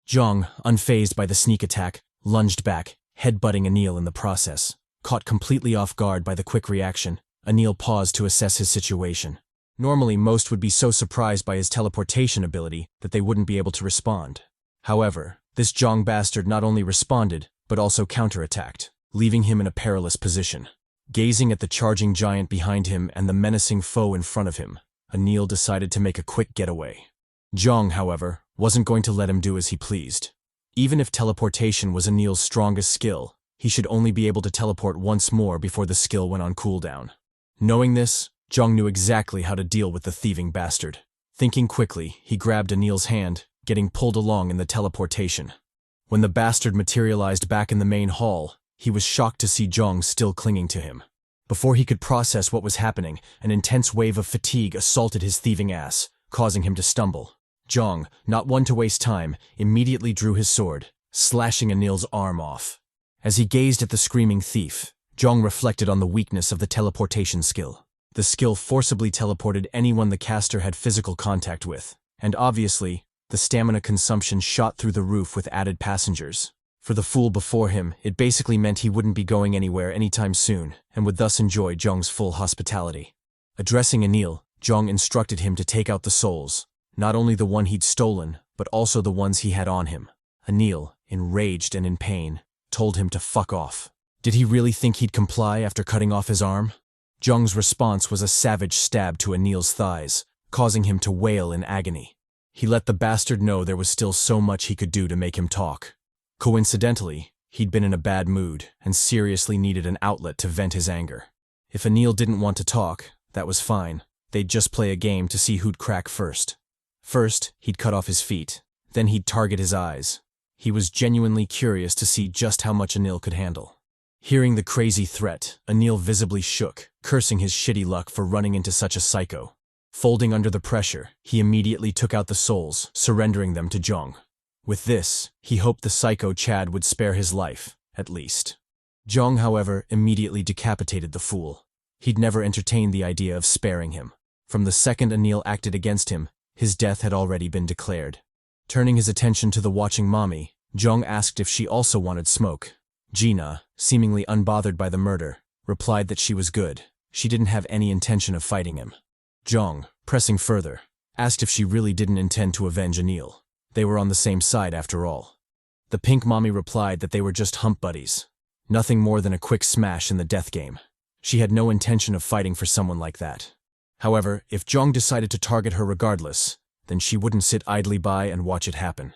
Jeong, unfazed by the sneak attack, lunged back, headbutting Anil in the process. Caught completely off guard by the quick reaction, Anil paused to assess his situation. Normally, most would be so surprised by his teleportation ability that they wouldn't be able to respond. However, this Jeong bastard not only responded, but also counterattacked, leaving him in a perilous position. Gazing at the charging giant behind him and the menacing foe in front of him, Anil decided to make a quick getaway. Jeong, however, wasn't going to let him do as he pleased. Even if teleportation was Anil's strongest skill, he should only be able to teleport once more before the skill went on cooldown. Knowing this, Jeong knew exactly how to deal with the thieving bastard. Thinking quickly, he grabbed Anil's hand, getting pulled along in the teleportation. When the bastard materialized back in the main hall, he was shocked to see Jeong still clinging to him. Before he could process what was happening, an intense wave of fatigue assaulted his thieving ass, causing him to stumble. Jeong, not one to waste time, immediately drew his sword, slashing Anil's arm off. As he gazed at the screaming thief, Jeong reflected on the weakness of the teleportation skill. The skill forcibly teleported anyone the caster had physical contact with, and obviously, the stamina consumption shot through the roof with added passengers. For the fool before him, it basically meant he wouldn't be going anywhere anytime soon, and would thus enjoy Jeong's full hospitality. Addressing Anil, Jeong instructed him to take out the souls, not only the one he'd stolen, but also the ones he had on him. Anil, enraged and in pain, told him to fuck off. Did he really think he'd comply after cutting off his arm? Jeong's response was a savage stab to Anil's thighs, causing him to wail in agony. He let the bastard know there was still so much he could do to make him talk. Coincidentally, he'd been in a bad mood and seriously needed an outlet to vent his anger. If Anil didn't want to talk, that was fine. They'd just play a game to see who'd crack first. First, he'd cut off his feet. Then he'd target his eyes. He was genuinely curious to see just how much Anil could handle. Hearing the crazy threat, Anil visibly shook, cursing his shitty luck for running into such a psycho. Folding under the pressure, he immediately took out the souls, surrendering them to Jeong. With this, he hoped the psycho Chad would spare his life, at least. Jeong, however, immediately decapitated the fool. He'd never entertained the idea of sparing him. From the second Anil acted against him, his death had already been declared. Turning his attention to the watching mommy, Jeong asked if she also wanted smoke. Gina, seemingly unbothered by the murder, replied that she was good. She didn't have any intention of fighting him. Jeong, pressing further, asked if she really didn't intend to avenge Anil. They were on the same side after all. The pink mommy replied that they were just hump buddies. Nothing more than a quick smash in the death game. She had no intention of fighting for someone like that. However, if Jeong decided to target her regardless, then she wouldn't sit idly by and watch it happen.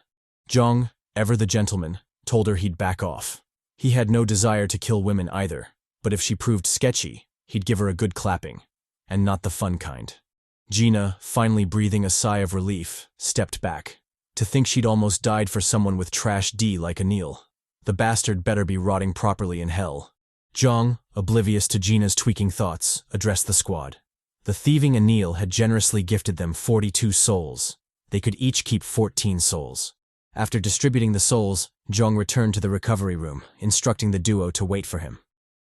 Jeong, ever the gentleman, told her he'd back off. He had no desire to kill women either, but if she proved sketchy, he'd give her a good clapping. And not the fun kind. Gina, finally breathing a sigh of relief, stepped back. To think she'd almost died for someone with trash D like Anil. The bastard better be rotting properly in hell. Jeong, oblivious to Gina's tweaking thoughts, addressed the squad. The thieving Anil had generously gifted them 42 souls. They could each keep 14 souls. After distributing the souls, Jeong returned to the recovery room, instructing the duo to wait for him.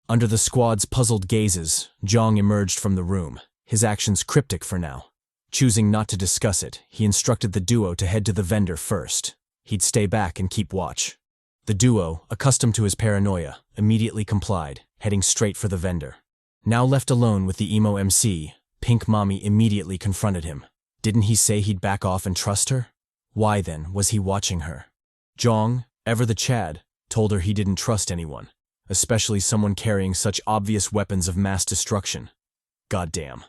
Under the squad's puzzled gazes, Jeong emerged from the room, his actions cryptic for now. Choosing not to discuss it, he instructed the duo to head to the vendor first. He'd stay back and keep watch. The duo, accustomed to his paranoia, immediately complied, heading straight for the vendor. Now left alone with the emo MC, Pink Mommy immediately confronted him. Didn't he say he'd back off and trust her? Why then was he watching her? Jeong, ever the Chad, told her he didn't trust anyone, especially someone carrying such obvious weapons of mass destruction. Goddamn.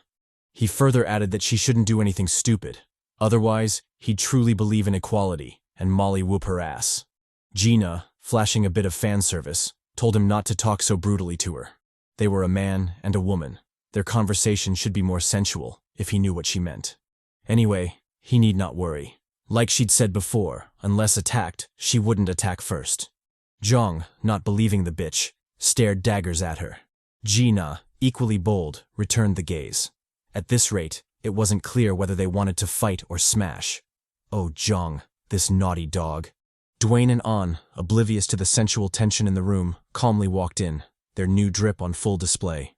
He further added that she shouldn't do anything stupid. Otherwise, he'd truly believe in equality and molly whoop her ass. Gina, flashing a bit of fan service, told him not to talk so brutally to her. They were a man and a woman. Their conversation should be more sensual, if he knew what she meant. Anyway, he need not worry. Like she'd said before, unless attacked, she wouldn't attack first. Jeong, not believing the bitch, stared daggers at her. Gina, equally bold, returned the gaze. At this rate, it wasn't clear whether they wanted to fight or smash. Oh, Jeong, this naughty dog. Dwayne and An, oblivious to the sensual tension in the room, calmly walked in, their new drip on full display.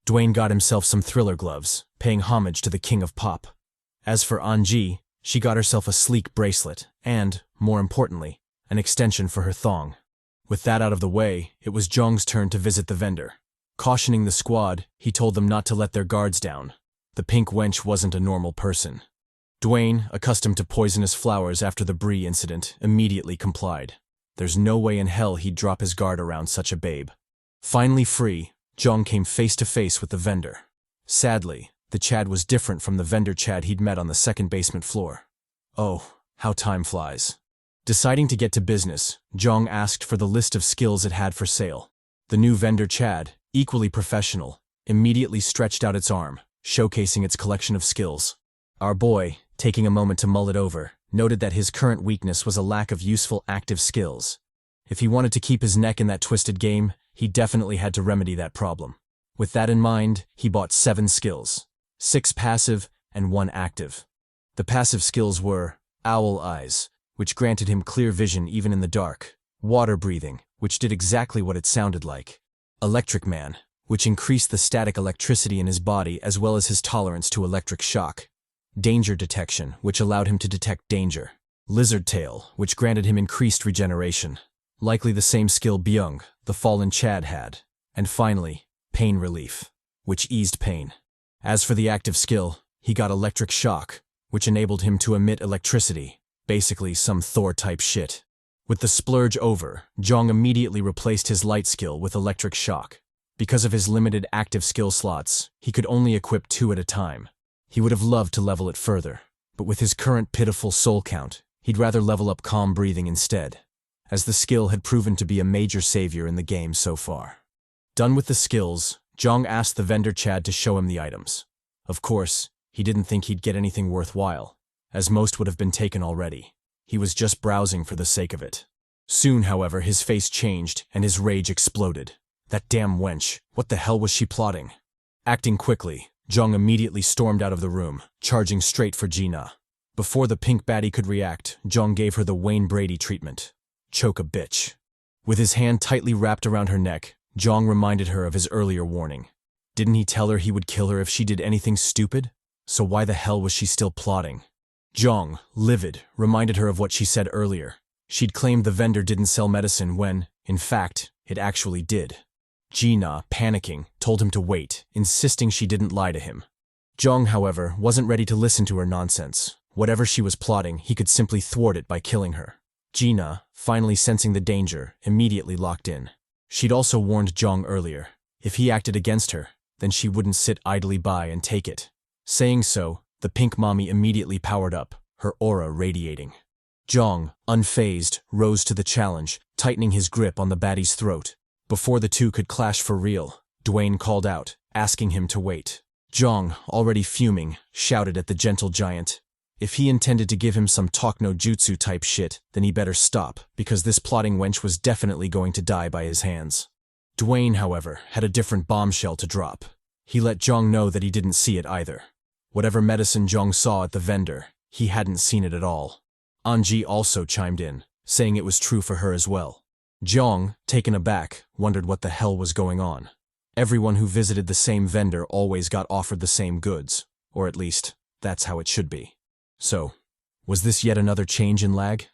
Dwayne got himself some Thriller gloves, paying homage to the king of pop. As for Anji, she got herself a sleek bracelet and, more importantly, an extension for her thong. With that out of the way, it was Jeong's turn to visit the vendor. Cautioning the squad, he told them not to let their guards down. The pink wench wasn't a normal person. Dwayne, accustomed to poisonous flowers after the Brie incident, immediately complied. There's no way in hell he'd drop his guard around such a babe. Finally free, Jeong came face to face with the vendor. Sadly, the Chad was different from the vendor Chad he'd met on the second basement floor. Oh, how time flies. Deciding to get to business, Jeong asked for the list of skills it had for sale. The new vendor Chad, equally professional, immediately stretched out its arm, showcasing its collection of skills. Our boy, taking a moment to mull it over, noted that his current weakness was a lack of useful active skills. If he wanted to keep his neck in that twisted game, he definitely had to remedy that problem. With that in mind, he bought 7 skills, 6 passive and 1 active. The passive skills were Owl Eyes, which granted him clear vision even in the dark, Water Breathing, which did exactly what it sounded like, Electric Man, which increased the static electricity in his body as well as his tolerance to electric shock, Danger Detection, which allowed him to detect danger, Lizard Tail, which granted him increased regeneration, likely the same skill Byung, the fallen Chad, had, and finally, Pain Relief, which eased pain. As for the active skill, he got Electric Shock, which enabled him to emit electricity, basically some Thor-type shit. With the splurge over, Jeong immediately replaced his light skill with Electric Shock. Because of his limited active skill slots, he could only equip 2 at a time. He would have loved to level it further, but with his current pitiful soul count, he'd rather level up calm breathing instead, as the skill had proven to be a major savior in the game so far. Done with the skills, Jeong asked the vendor Chad to show him the items. Of course, he didn't think he'd get anything worthwhile, as most would have been taken already. He was just browsing for the sake of it. Soon, however, his face changed and his rage exploded. That damn wench, what the hell was she plotting? Acting quickly, Jeong immediately stormed out of the room, charging straight for Gina. Before the pink baddie could react, Jeong gave her the Wayne Brady treatment. Choke a bitch. With his hand tightly wrapped around her neck, Jeong reminded her of his earlier warning. Didn't he tell her he would kill her if she did anything stupid? So why the hell was she still plotting? Jeong, livid, reminded her of what she said earlier. She'd claimed the vendor didn't sell medicine when, in fact, it actually did. Gina, panicking, told him to wait, insisting she didn't lie to him. Jeong, however, wasn't ready to listen to her nonsense. Whatever she was plotting, he could simply thwart it by killing her. Gina, finally sensing the danger, immediately locked in. She'd also warned Jeong earlier. If he acted against her, then she wouldn't sit idly by and take it. Saying so, the pink mommy immediately powered up, her aura radiating. Jeong, unfazed, rose to the challenge, tightening his grip on the baddie's throat. Before the two could clash for real, Dwayne called out, asking him to wait. Jeong, already fuming, shouted at the gentle giant. If he intended to give him some talk no jutsu type shit, then he better stop, because this plotting wench was definitely going to die by his hands. Dwayne, however, had a different bombshell to drop. He let Jeong know that he didn't see it either. Whatever medicine Jeong saw at the vendor, he hadn't seen it at all. Anji also chimed in, saying it was true for her as well. Jeong, taken aback, wondered what the hell was going on. Everyone who visited the same vendor always got offered the same goods, or at least, that's how it should be. So, was this yet another change in L.A.G?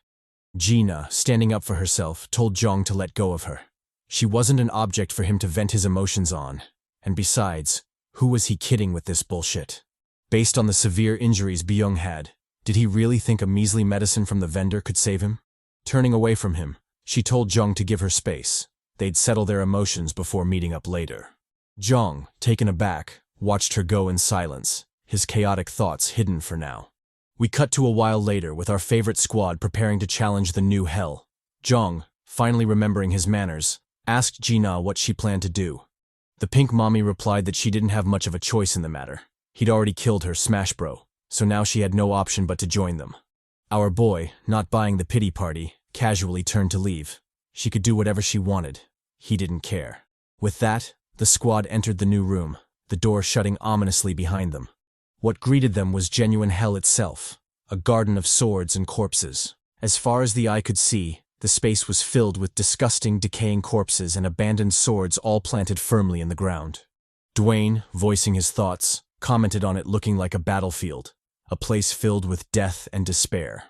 Gina, standing up for herself, told Jeong to let go of her. She wasn't an object for him to vent his emotions on, and besides, who was he kidding with this bullshit? Based on the severe injuries Byung had, did he really think a measly medicine from the vendor could save him? Turning away from him, she told Jeong to give her space. They'd settle their emotions before meeting up later. Jeong, taken aback, watched her go in silence, his chaotic thoughts hidden for now. We cut to a while later with our favorite squad preparing to challenge the new hell. Jeong, finally remembering his manners, asked Gina what she planned to do. The pink mommy replied that she didn't have much of a choice in the matter. He'd already killed her smash bro, so now she had no option but to join them. Our boy, not buying the pity party, casually turned to leave. She could do whatever she wanted. He didn't care. With that, the squad entered the new room, the door shutting ominously behind them. What greeted them was genuine hell itself, a garden of swords and corpses. As far as the eye could see, the space was filled with disgusting, decaying corpses and abandoned swords all planted firmly in the ground. Dwayne, voicing his thoughts, commented on it looking like a battlefield, a place filled with death and despair.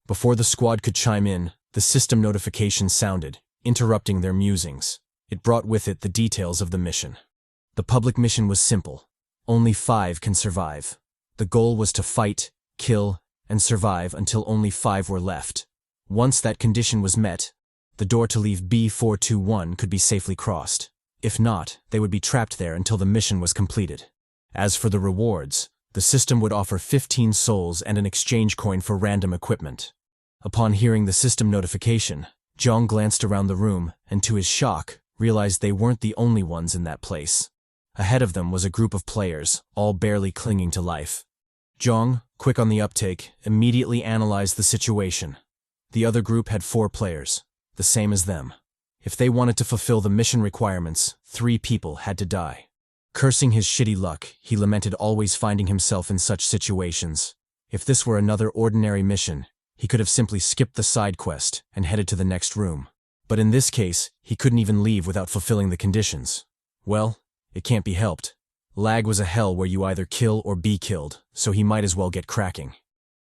Before the squad could chime in, the system notification sounded, interrupting their musings. It brought with it the details of the mission. The public mission was simple. Only 5 can survive. The goal was to fight, kill, and survive until only 5 were left. Once that condition was met, the door to leave B421 could be safely crossed. If not, they would be trapped there until the mission was completed. As for the rewards, the system would offer 15 souls and an exchange coin for random equipment. Upon hearing the system notification, Jeong glanced around the room and, to his shock, realized they weren't the only ones in that place. Ahead of them was a group of players, all barely clinging to life. Jeong, quick on the uptake, immediately analyzed the situation. The other group had 4 players, the same as them. If they wanted to fulfill the mission requirements, 3 people had to die. Cursing his shitty luck, he lamented always finding himself in such situations. If this were another ordinary mission, he could have simply skipped the side quest and headed to the next room. But in this case, he couldn't even leave without fulfilling the conditions. Well, it can't be helped. L.A.G was a hell where you either kill or be killed, so he might as well get cracking.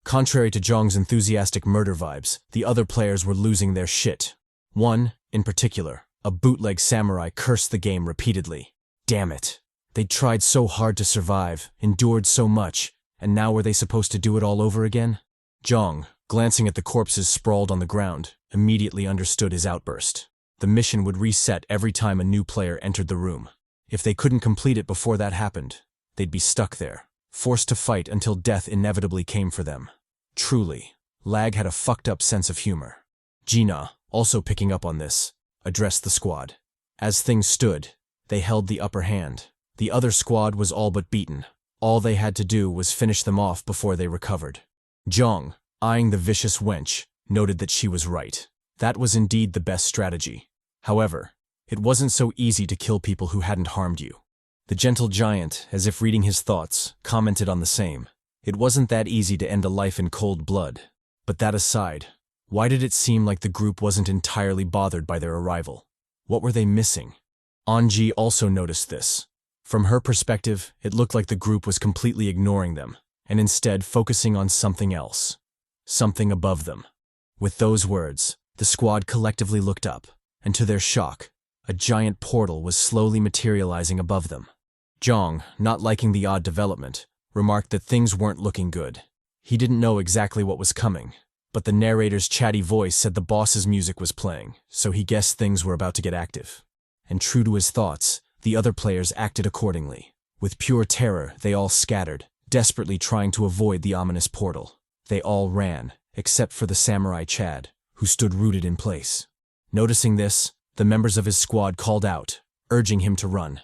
Contrary to Jeong's enthusiastic murder vibes, the other players were losing their shit. One, in particular, a bootleg samurai, cursed the game repeatedly. Damn it. They'd tried so hard to survive, endured so much, and now were they supposed to do it all over again? Jeong, glancing at the corpses sprawled on the ground, immediately understood his outburst. The mission would reset every time a new player entered the room. If they couldn't complete it before that happened, they'd be stuck there, forced to fight until death inevitably came for them. Truly, L.A.G had a fucked up sense of humor. Gina, also picking up on this, addressed the squad. As things stood, they held the upper hand. The other squad was all but beaten. All they had to do was finish them off before they recovered. Jeong, eyeing the vicious wench, noted that she was right. That was indeed the best strategy. However, it wasn't so easy to kill people who hadn't harmed you. The gentle giant, as if reading his thoughts, commented on the same. It wasn't that easy to end a life in cold blood. But that aside, why did it seem like the group wasn't entirely bothered by their arrival? What were they missing? Anji also noticed this. From her perspective, it looked like the group was completely ignoring them, and instead focusing on something else. Something above them. With those words, the squad collectively looked up, and to their shock, a giant portal was slowly materializing above them. Jeong, not liking the odd development, remarked that things weren't looking good. He didn't know exactly what was coming, but the narrator's chatty voice said the boss's music was playing, so he guessed things were about to get active. And true to his thoughts, the other players acted accordingly. With pure terror, they all scattered, desperately trying to avoid the ominous portal. They all ran, except for the samurai Chad, who stood rooted in place. Noticing this, the members of his squad called out, urging him to run.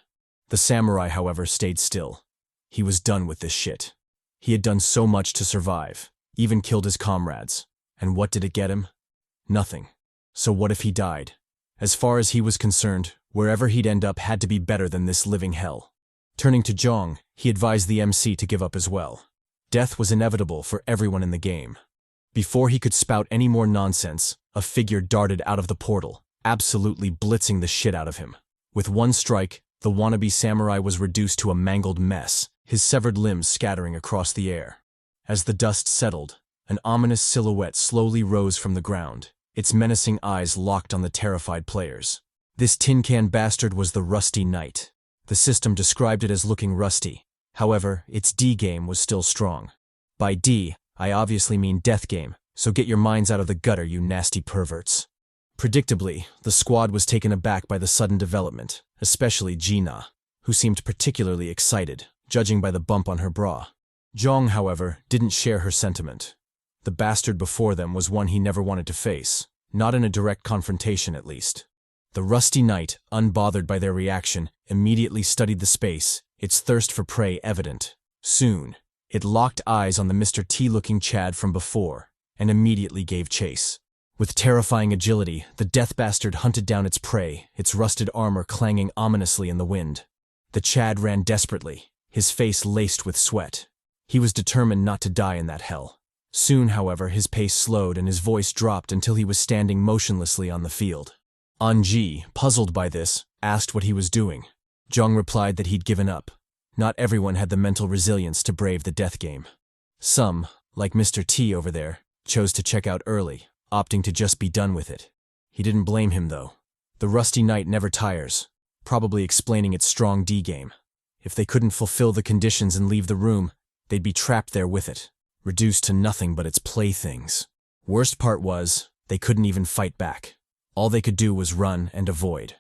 The samurai, however, stayed still. He was done with this shit. He had done so much to survive, even killed his comrades. And what did it get him? Nothing. So what if he died? As far as he was concerned, wherever he'd end up had to be better than this living hell. Turning to Jeong, he advised the MC to give up as well. Death was inevitable for everyone in the game. Before he could spout any more nonsense, a figure darted out of the portal, absolutely blitzing the shit out of him. With one strike, the wannabe samurai was reduced to a mangled mess, his severed limbs scattering across the air. As the dust settled, an ominous silhouette slowly rose from the ground, its menacing eyes locked on the terrified players. This tin can bastard was the Rusty Knight. The system described it as looking rusty. However, its D game was still strong. By D, I obviously mean death game, so get your minds out of the gutter, you nasty perverts. Predictably, the squad was taken aback by the sudden development, especially Gina, who seemed particularly excited, judging by the bump on her bra. Jeong, however, didn't share her sentiment. The bastard before them was one he never wanted to face, not in a direct confrontation at least. The Rusty Knight, unbothered by their reaction, immediately studied the space, its thirst for prey evident. Soon, it locked eyes on the Mr. T-looking Chad from before, and immediately gave chase. With terrifying agility, the death bastard hunted down its prey, its rusted armor clanging ominously in the wind. The Chad ran desperately, his face laced with sweat. He was determined not to die in that hell. Soon, however, his pace slowed and his voice dropped until he was standing motionlessly on the field. Anji, puzzled by this, asked what he was doing. Jeong replied that he'd given up. Not everyone had the mental resilience to brave the death game. Some, like Mr. T over there, chose to check out early, opting to just be done with it. He didn't blame him, though. The Rusty Knight never tires, probably explaining its strong D game. If they couldn't fulfill the conditions and leave the room, they'd be trapped there with it, reduced to nothing but its playthings. Worst part was, they couldn't even fight back. All they could do was run and avoid.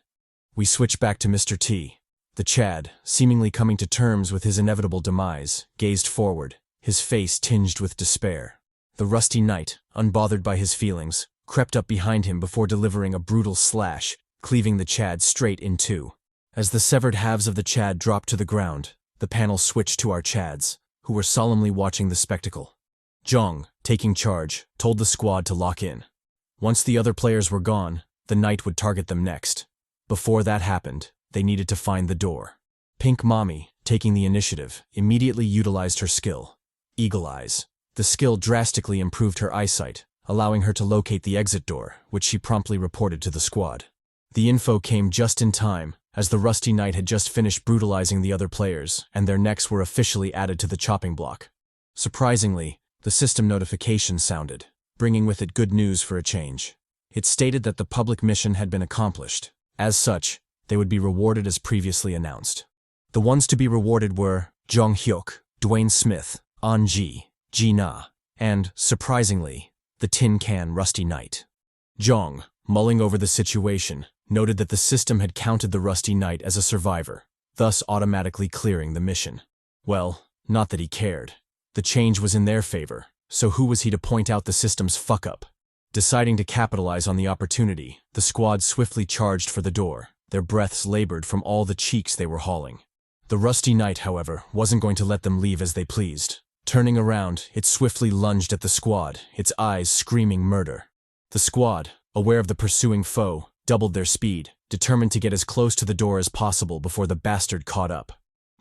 We switch back to Mr. T. The Chad, seemingly coming to terms with his inevitable demise, gazed forward, his face tinged with despair. The Rusty Knight, unbothered by his feelings, crept up behind him before delivering a brutal slash, cleaving the Chad straight in two. As the severed halves of the Chad dropped to the ground, the panel switched to our Chads, who were solemnly watching the spectacle. Jeong, taking charge, told the squad to lock in. Once the other players were gone, the Knight would target them next. Before that happened, they needed to find the door. Pink Mommy, taking the initiative, immediately utilized her skill, Eagle Eyes. The skill drastically improved her eyesight, allowing her to locate the exit door, which she promptly reported to the squad. The info came just in time, as the Rusty Knight had just finished brutalizing the other players, and their necks were officially added to the chopping block. Surprisingly, the system notification sounded, bringing with it good news for a change. It stated that the public mission had been accomplished. As such, they would be rewarded as previously announced. The ones to be rewarded were Jeong Hyeok, Dwayne Smith, Anji, Gina, and, surprisingly, the Tin Can Rusty Knight. Jeong, mulling over the situation, noted that the system had counted the Rusty Knight as a survivor, thus automatically clearing the mission. Well, Not that he cared. The change was in their favor, so who was he to point out the system's fuck-up? Deciding to capitalize on the opportunity, the squad swiftly charged for the door, their breaths labored from all the cheeks they were hauling. The rusty knight, however, wasn't going to let them leave as they pleased. Turning around, it swiftly lunged at the squad, its eyes screaming murder. The squad, aware of the pursuing foe, doubled their speed, determined to get as close to the door as possible before the bastard caught up.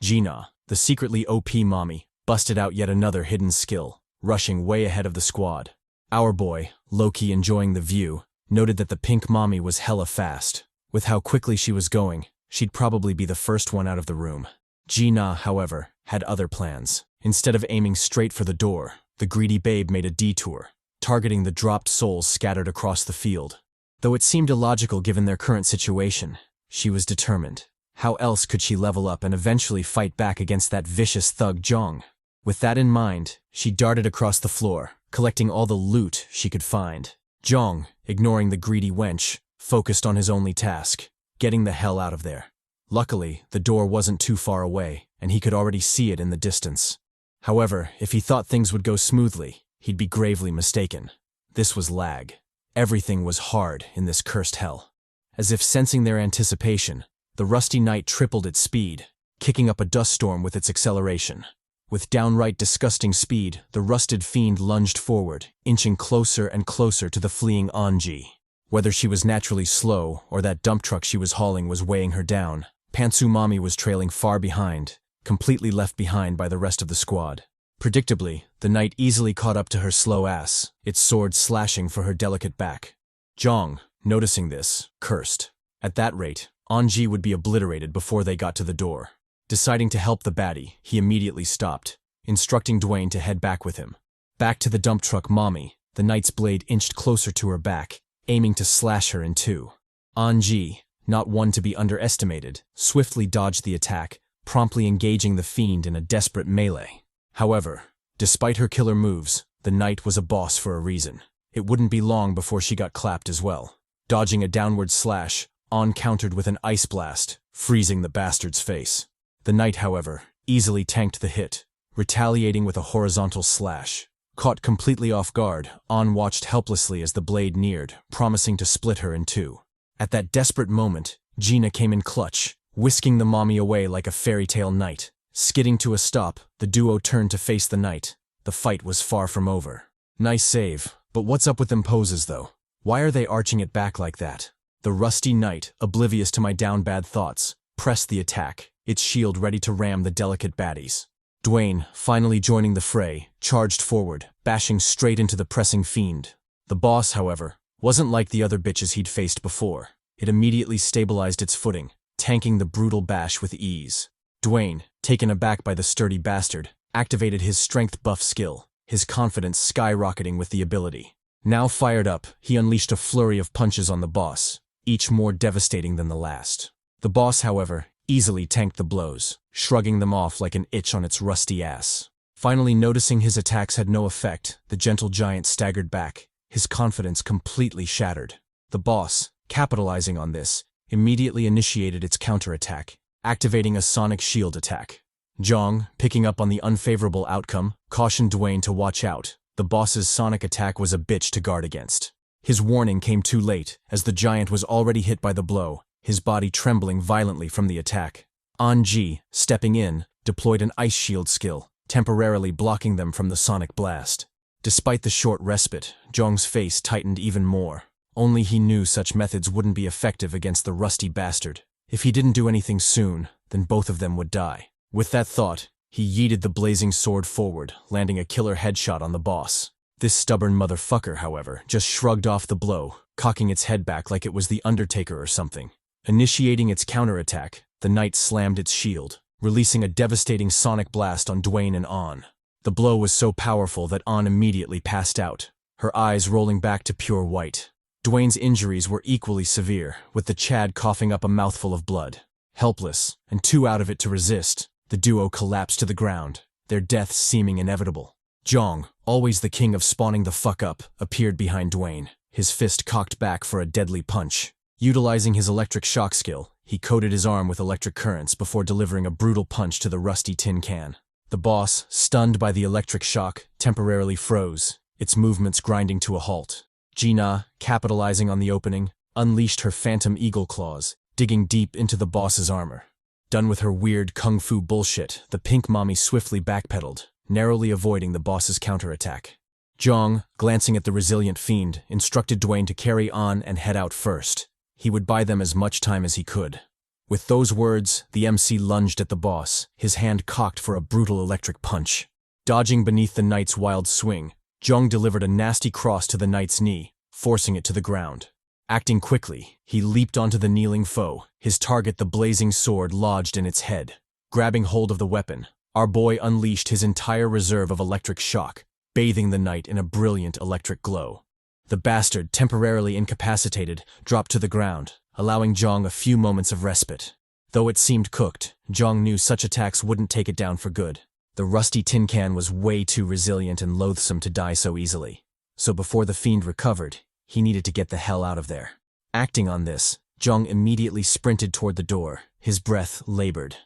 Gina, the secretly OP mommy, busted out yet another hidden skill, rushing way ahead of the squad. Our boy, low-key enjoying the view, noted that the pink mommy was hella fast. With how quickly she was going, she'd probably be the first one out of the room. Gina, however, had other plans. Instead of aiming straight for the door, the greedy babe made a detour, targeting the dropped souls scattered across the field. Though it seemed illogical given their current situation, she was determined. How else could she level up and eventually fight back against that vicious thug Jeong? With that in mind, she darted across the floor, collecting all the loot she could find. Jeong, ignoring the greedy wench, focused on his only task, getting the hell out of there. Luckily, the door wasn't too far away, and he could already see it in the distance. However, if he thought things would go smoothly, he'd be gravely mistaken. This was lag. Everything was hard in this cursed hell. As if sensing their anticipation, the rusty knight tripled its speed, kicking up a dust storm with its acceleration. With downright disgusting speed, the rusted fiend lunged forward, inching closer and closer to the fleeing L.A.G. Whether she was naturally slow or that dump truck she was hauling was weighing her down, Pantsu Mommy was trailing far behind, completely left behind by the rest of the squad. Predictably, the knight easily caught up to her slow ass, its sword slashing for her delicate back. Jeong, noticing this, cursed. At that rate, L.A.G would be obliterated before they got to the door. Deciding to help the baddie, he immediately stopped, instructing Dwayne to head back with him. Back to the dump truck mommy, the knight's blade inched closer to her back, aiming to slash her in two. L.A.G, not one to be underestimated, swiftly dodged the attack, promptly engaging the fiend in a desperate melee. However, despite her killer moves, the knight was a boss for a reason. It wouldn't be long before she got clapped as well. Dodging a downward slash, An countered with an ice blast, freezing the bastard's face. The knight, however, easily tanked the hit, retaliating with a horizontal slash. Caught completely off guard, An watched helplessly as the blade neared, promising to split her in two. At that desperate moment, Gina came in clutch, whisking the mommy away like a fairy tale knight. Skidding to a stop, the duo turned to face the knight. The fight was far from over. Nice save, but what's up with them poses though? Why are they arching it back like that? The rusty knight, oblivious to my down bad thoughts, pressed the attack, its shield ready to ram the delicate baddies. Dwayne, finally joining the fray, charged forward, bashing straight into the pressing fiend. The boss, however, wasn't like the other bitches he'd faced before. It immediately stabilized its footing, tanking the brutal bash with ease. Dwayne, taken aback by the sturdy bastard, activated his strength buff skill, his confidence skyrocketing with the ability. Now fired up, he unleashed a flurry of punches on the boss, each more devastating than the last. The boss, however, easily tanked the blows, shrugging them off like an itch on its rusty ass. Finally noticing his attacks had no effect, the gentle giant staggered back, his confidence completely shattered. The boss, capitalizing on this, immediately initiated its counterattack, activating a sonic shield attack. Jeong, picking up on the unfavorable outcome, cautioned Dwayne to watch out. The boss's sonic attack was a bitch to guard against. His warning came too late, as the giant was already hit by the blow, his body trembling violently from the attack. An-ji, stepping in, deployed an ice shield skill, temporarily blocking them from the sonic blast. Despite the short respite, Jeong's face tightened even more. Only he knew such methods wouldn't be effective against the rusty bastard. If he didn't do anything soon, then both of them would die. With that thought, he yeeted the blazing sword forward, landing a killer headshot on the boss. This stubborn motherfucker, however, just shrugged off the blow, cocking its head back like it was the Undertaker or something. Initiating its counterattack, the knight slammed its shield, releasing a devastating sonic blast on Dwayne and An. The blow was so powerful that An immediately passed out, her eyes rolling back to pure white. Dwayne's injuries were equally severe, with the Chad coughing up a mouthful of blood. Helpless, and too out of it to resist, the duo collapsed to the ground, their deaths seeming inevitable. Jeong, always the king of spawning the fuck up, appeared behind Dwayne, his fist cocked back for a deadly punch. Utilizing his electric shock skill, he coated his arm with electric currents before delivering a brutal punch to the rusty tin can. The boss, stunned by the electric shock, temporarily froze, its movements grinding to a halt. Gina, capitalizing on the opening, unleashed her phantom eagle claws, digging deep into the boss's armor. Done with her weird kung fu bullshit, the pink mommy swiftly backpedaled, narrowly avoiding the boss's counterattack. Jeong, glancing at the resilient fiend, instructed Dwayne to carry on and head out first. He would buy them as much time as he could. With those words, the MC lunged at the boss, his hand cocked for a brutal electric punch. Dodging beneath the knight's wild swing, Jeong delivered a nasty cross to the knight's knee, forcing it to the ground. Acting quickly, he leaped onto the kneeling foe, his target the blazing sword lodged in its head. Grabbing hold of the weapon, our boy unleashed his entire reserve of electric shock, bathing the knight in a brilliant electric glow. The bastard, temporarily incapacitated, dropped to the ground, allowing Jeong a few moments of respite. Though it seemed cooked, Jeong knew such attacks wouldn't take it down for good. The rusty tin can was way too resilient and loathsome to die so easily. So before the fiend recovered, he needed to get the hell out of there. Acting on this, Jeong immediately sprinted toward the door, his breath labored.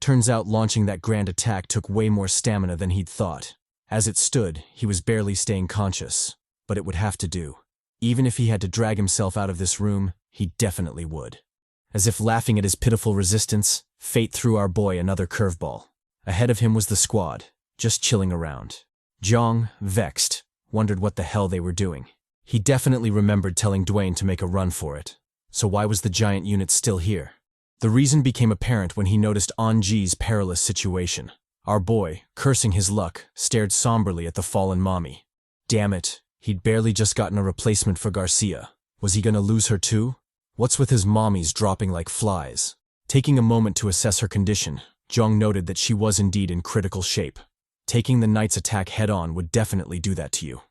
Turns out launching that grand attack took way more stamina than he'd thought. As it stood, he was barely staying conscious. But it would have to do. Even if he had to drag himself out of this room, he definitely would. As if laughing at his pitiful resistance, fate threw our boy another curveball. Ahead of him was the squad, just chilling around. Jeong, vexed, wondered what the hell they were doing. He definitely remembered telling Dwayne to make a run for it. So why was the giant unit still here? The reason became apparent when he noticed An-ji's perilous situation. Our boy, cursing his luck, stared somberly at the fallen mommy. Damn it, he'd barely just gotten a replacement for Garcia. Was he gonna lose her too? What's with his mommies dropping like flies? Taking a moment to assess her condition, Jeong noted that she was indeed in critical shape. Taking the knight's attack head-on would definitely do that to you.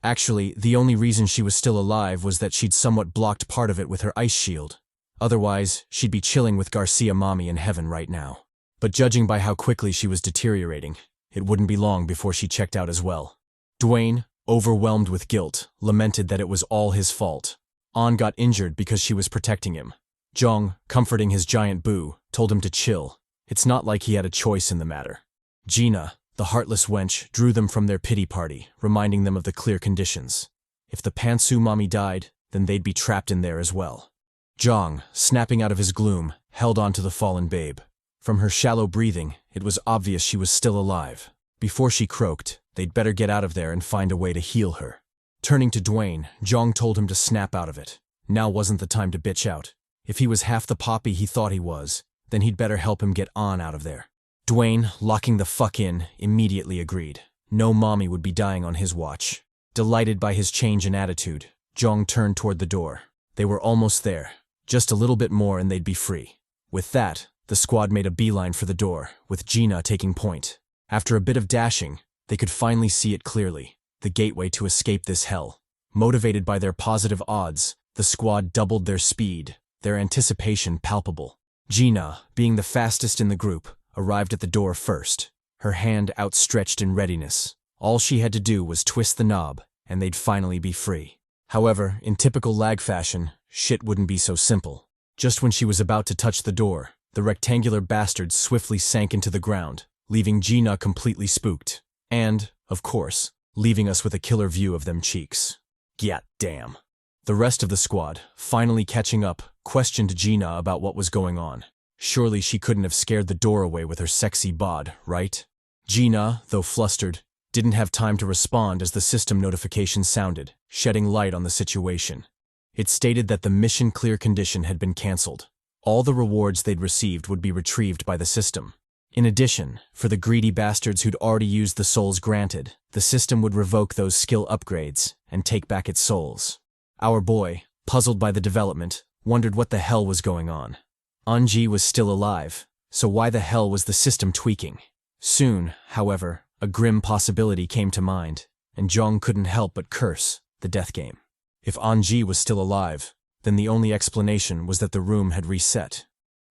Actually, the only reason she was still alive was that she'd somewhat blocked part of it with her ice shield. Otherwise, she'd be chilling with Garcia mommy in heaven right now. But judging by how quickly she was deteriorating, it wouldn't be long before she checked out as well. Dwayne, overwhelmed with guilt, lamented that it was all his fault. An got injured because she was protecting him. Jeong, comforting his giant boo, told him to chill. It's not like he had a choice in the matter. Gina, the heartless wench, drew them from their pity party, reminding them of the clear conditions. If the Pantsu mommy died, then they'd be trapped in there as well. Jeong, snapping out of his gloom, held on to the fallen babe. From her shallow breathing, it was obvious she was still alive. Before she croaked, they'd better get out of there and find a way to heal her. Turning to Dwayne, Jeong told him to snap out of it. Now wasn't the time to bitch out. If he was half the poppy he thought he was, then he'd better help him get on out of there. Dwayne, locking the fuck in, immediately agreed. No mommy would be dying on his watch. Delighted by his change in attitude, Jeong turned toward the door. They were almost there. Just a little bit more and they'd be free. With that, the squad made a beeline for the door, with Gina taking point. After a bit of dashing, they could finally see it clearly, the gateway to escape this hell. Motivated by their positive odds, the squad doubled their speed, their anticipation palpable. Gina, being the fastest in the group, arrived at the door first, her hand outstretched in readiness. All she had to do was twist the knob, and they'd finally be free. However, in typical Lag fashion, shit wouldn't be so simple. Just when she was about to touch the door, the rectangular bastard swiftly sank into the ground, leaving Gina completely spooked. And, of course, leaving us with a killer view of them cheeks. Gyat damn. The rest of the squad, finally catching up, questioned Gina about what was going on. Surely she couldn't have scared the door away with her sexy bod, right? Gina, though flustered, didn't have time to respond as the system notification sounded, shedding light on the situation. It stated that the mission clear condition had been cancelled. All the rewards they'd received would be retrieved by the system. In addition, for the greedy bastards who'd already used the souls granted, the system would revoke those skill upgrades and take back its souls. Our boy, puzzled by the development, wondered what the hell was going on. An-ji was still alive, so why the hell was the system tweaking? Soon, however, a grim possibility came to mind, and Jeong couldn't help but curse the death game. If An-ji was still alive, then the only explanation was that the room had reset.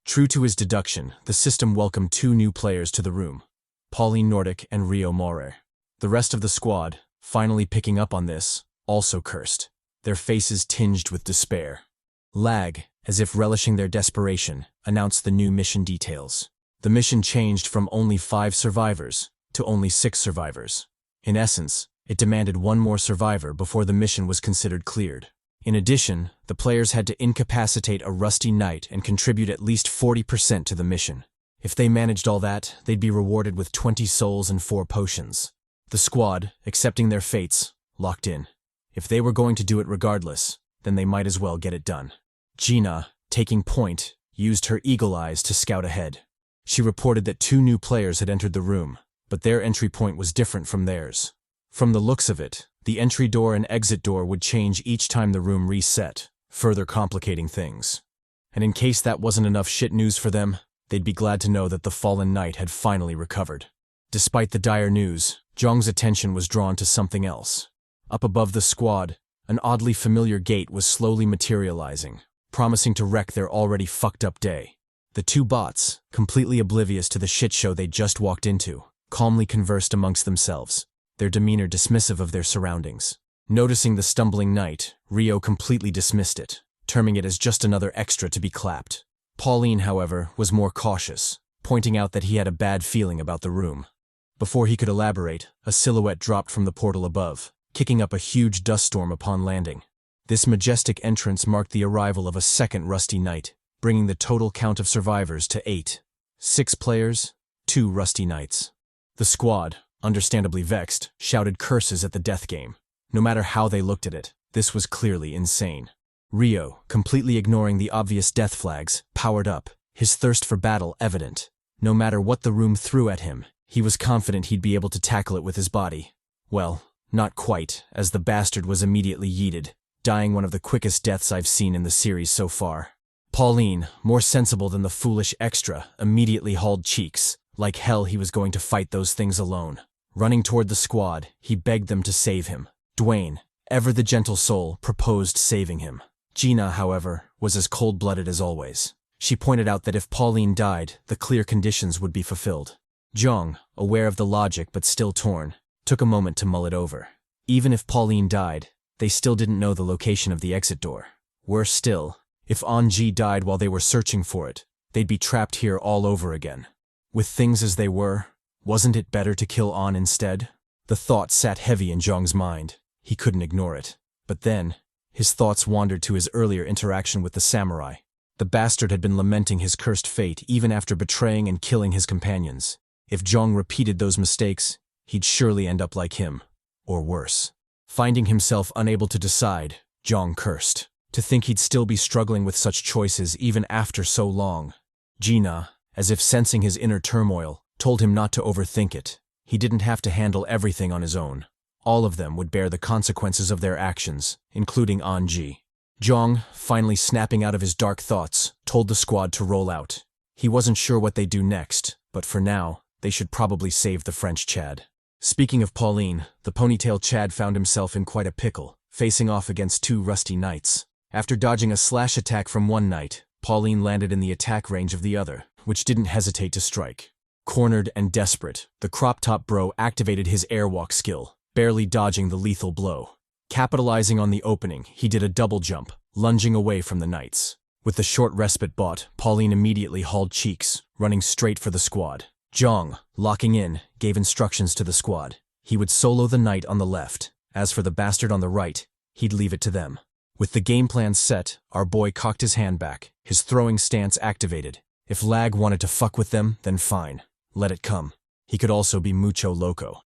True to his deduction, the system welcomed 2 new players to the room, Pauline Nordic and Rio More. The rest of the squad, finally picking up on this, also cursed, their faces tinged with despair. Lag, as if relishing their desperation, announced the new mission details. The mission changed from only 5 survivors to only 6 survivors. In essence, it demanded 1 more survivor before the mission was considered cleared. In addition, the players had to incapacitate a rusty knight and contribute at least 40% to the mission. If they managed all that, they'd be rewarded with 20 souls and 4 potions. The squad, accepting their fates, locked in. If they were going to do it regardless, then they might as well get it done. Gina, taking point, used her eagle eyes to scout ahead. She reported that 2 new players had entered the room, but their entry point was different from theirs. From the looks of it, the entry door and exit door would change each time the room reset, further complicating things. And in case that wasn't enough shit news for them, they'd be glad to know that the fallen knight had finally recovered. Despite the dire news, Jeong's attention was drawn to something else. Up above the squad, an oddly familiar gate was slowly materializing, promising to wreck their already fucked up day. The 2 bots, completely oblivious to the shit show they'd just walked into, calmly conversed amongst themselves, their demeanor dismissive of their surroundings. Noticing the stumbling knight, Rio completely dismissed it, terming it as just another extra to be clapped. Pauline, however, was more cautious, pointing out that he had a bad feeling about the room. Before he could elaborate, a silhouette dropped from the portal above, kicking up a huge dust storm upon landing. This majestic entrance marked the arrival of a second rusty knight, bringing the total count of survivors to 8. 6 players, 2 rusty knights. The squad, understandably vexed, shouted curses at the death game. No matter how they looked at it, this was clearly insane. Rio, completely ignoring the obvious death flags, powered up, his thirst for battle evident. No matter what the room threw at him, he was confident he'd be able to tackle it with his body. Well, not quite, as the bastard was immediately yeeted, dying one of the quickest deaths I've seen in the series so far. Pauline, more sensible than the foolish extra, immediately hauled cheeks. Like hell he was going to fight those things alone. Running toward the squad, he begged them to save him. Dwayne, ever the gentle soul, proposed saving him. Gina, however, was as cold-blooded as always. She pointed out that if Pauline died, the clear conditions would be fulfilled. Jeong, aware of the logic but still torn, took a moment to mull it over. Even if Pauline died, they still didn't know the location of the exit door. Worse still, if An-ji died while they were searching for it, they'd be trapped here all over again. With things as they were, wasn't it better to kill An instead? The thought sat heavy in Jeong's mind. He couldn't ignore it. But then, his thoughts wandered to his earlier interaction with the samurai. The bastard had been lamenting his cursed fate even after betraying and killing his companions. If Jeong repeated those mistakes, he'd surely end up like him, or worse. Finding himself unable to decide, Jeong cursed. To think he'd still be struggling with such choices even after so long. Gina, as if sensing his inner turmoil, told him not to overthink it. He didn't have to handle everything on his own. All of them would bear the consequences of their actions, including An-ji. Jeong, finally snapping out of his dark thoughts, told the squad to roll out. He wasn't sure what they'd do next, but for now, they should probably save the French Chad. Speaking of Pauline, the ponytail Chad found himself in quite a pickle, facing off against 2 rusty knights. After dodging a slash attack from one knight, Pauline landed in the attack range of the other, which didn't hesitate to strike. Cornered and desperate, the crop-top bro activated his airwalk skill, barely dodging the lethal blow. Capitalizing on the opening, he did a double jump, lunging away from the knights. With the short respite bought, Pauline immediately hauled cheeks, running straight for the squad. Jeong, locking in, gave instructions to the squad. He would solo the knight on the left. As for the bastard on the right, he'd leave it to them. With the game plan set, our boy cocked his hand back, his throwing stance activated. If L.A.G wanted to fuck with them, then fine. Let it come. He could also be mucho loco.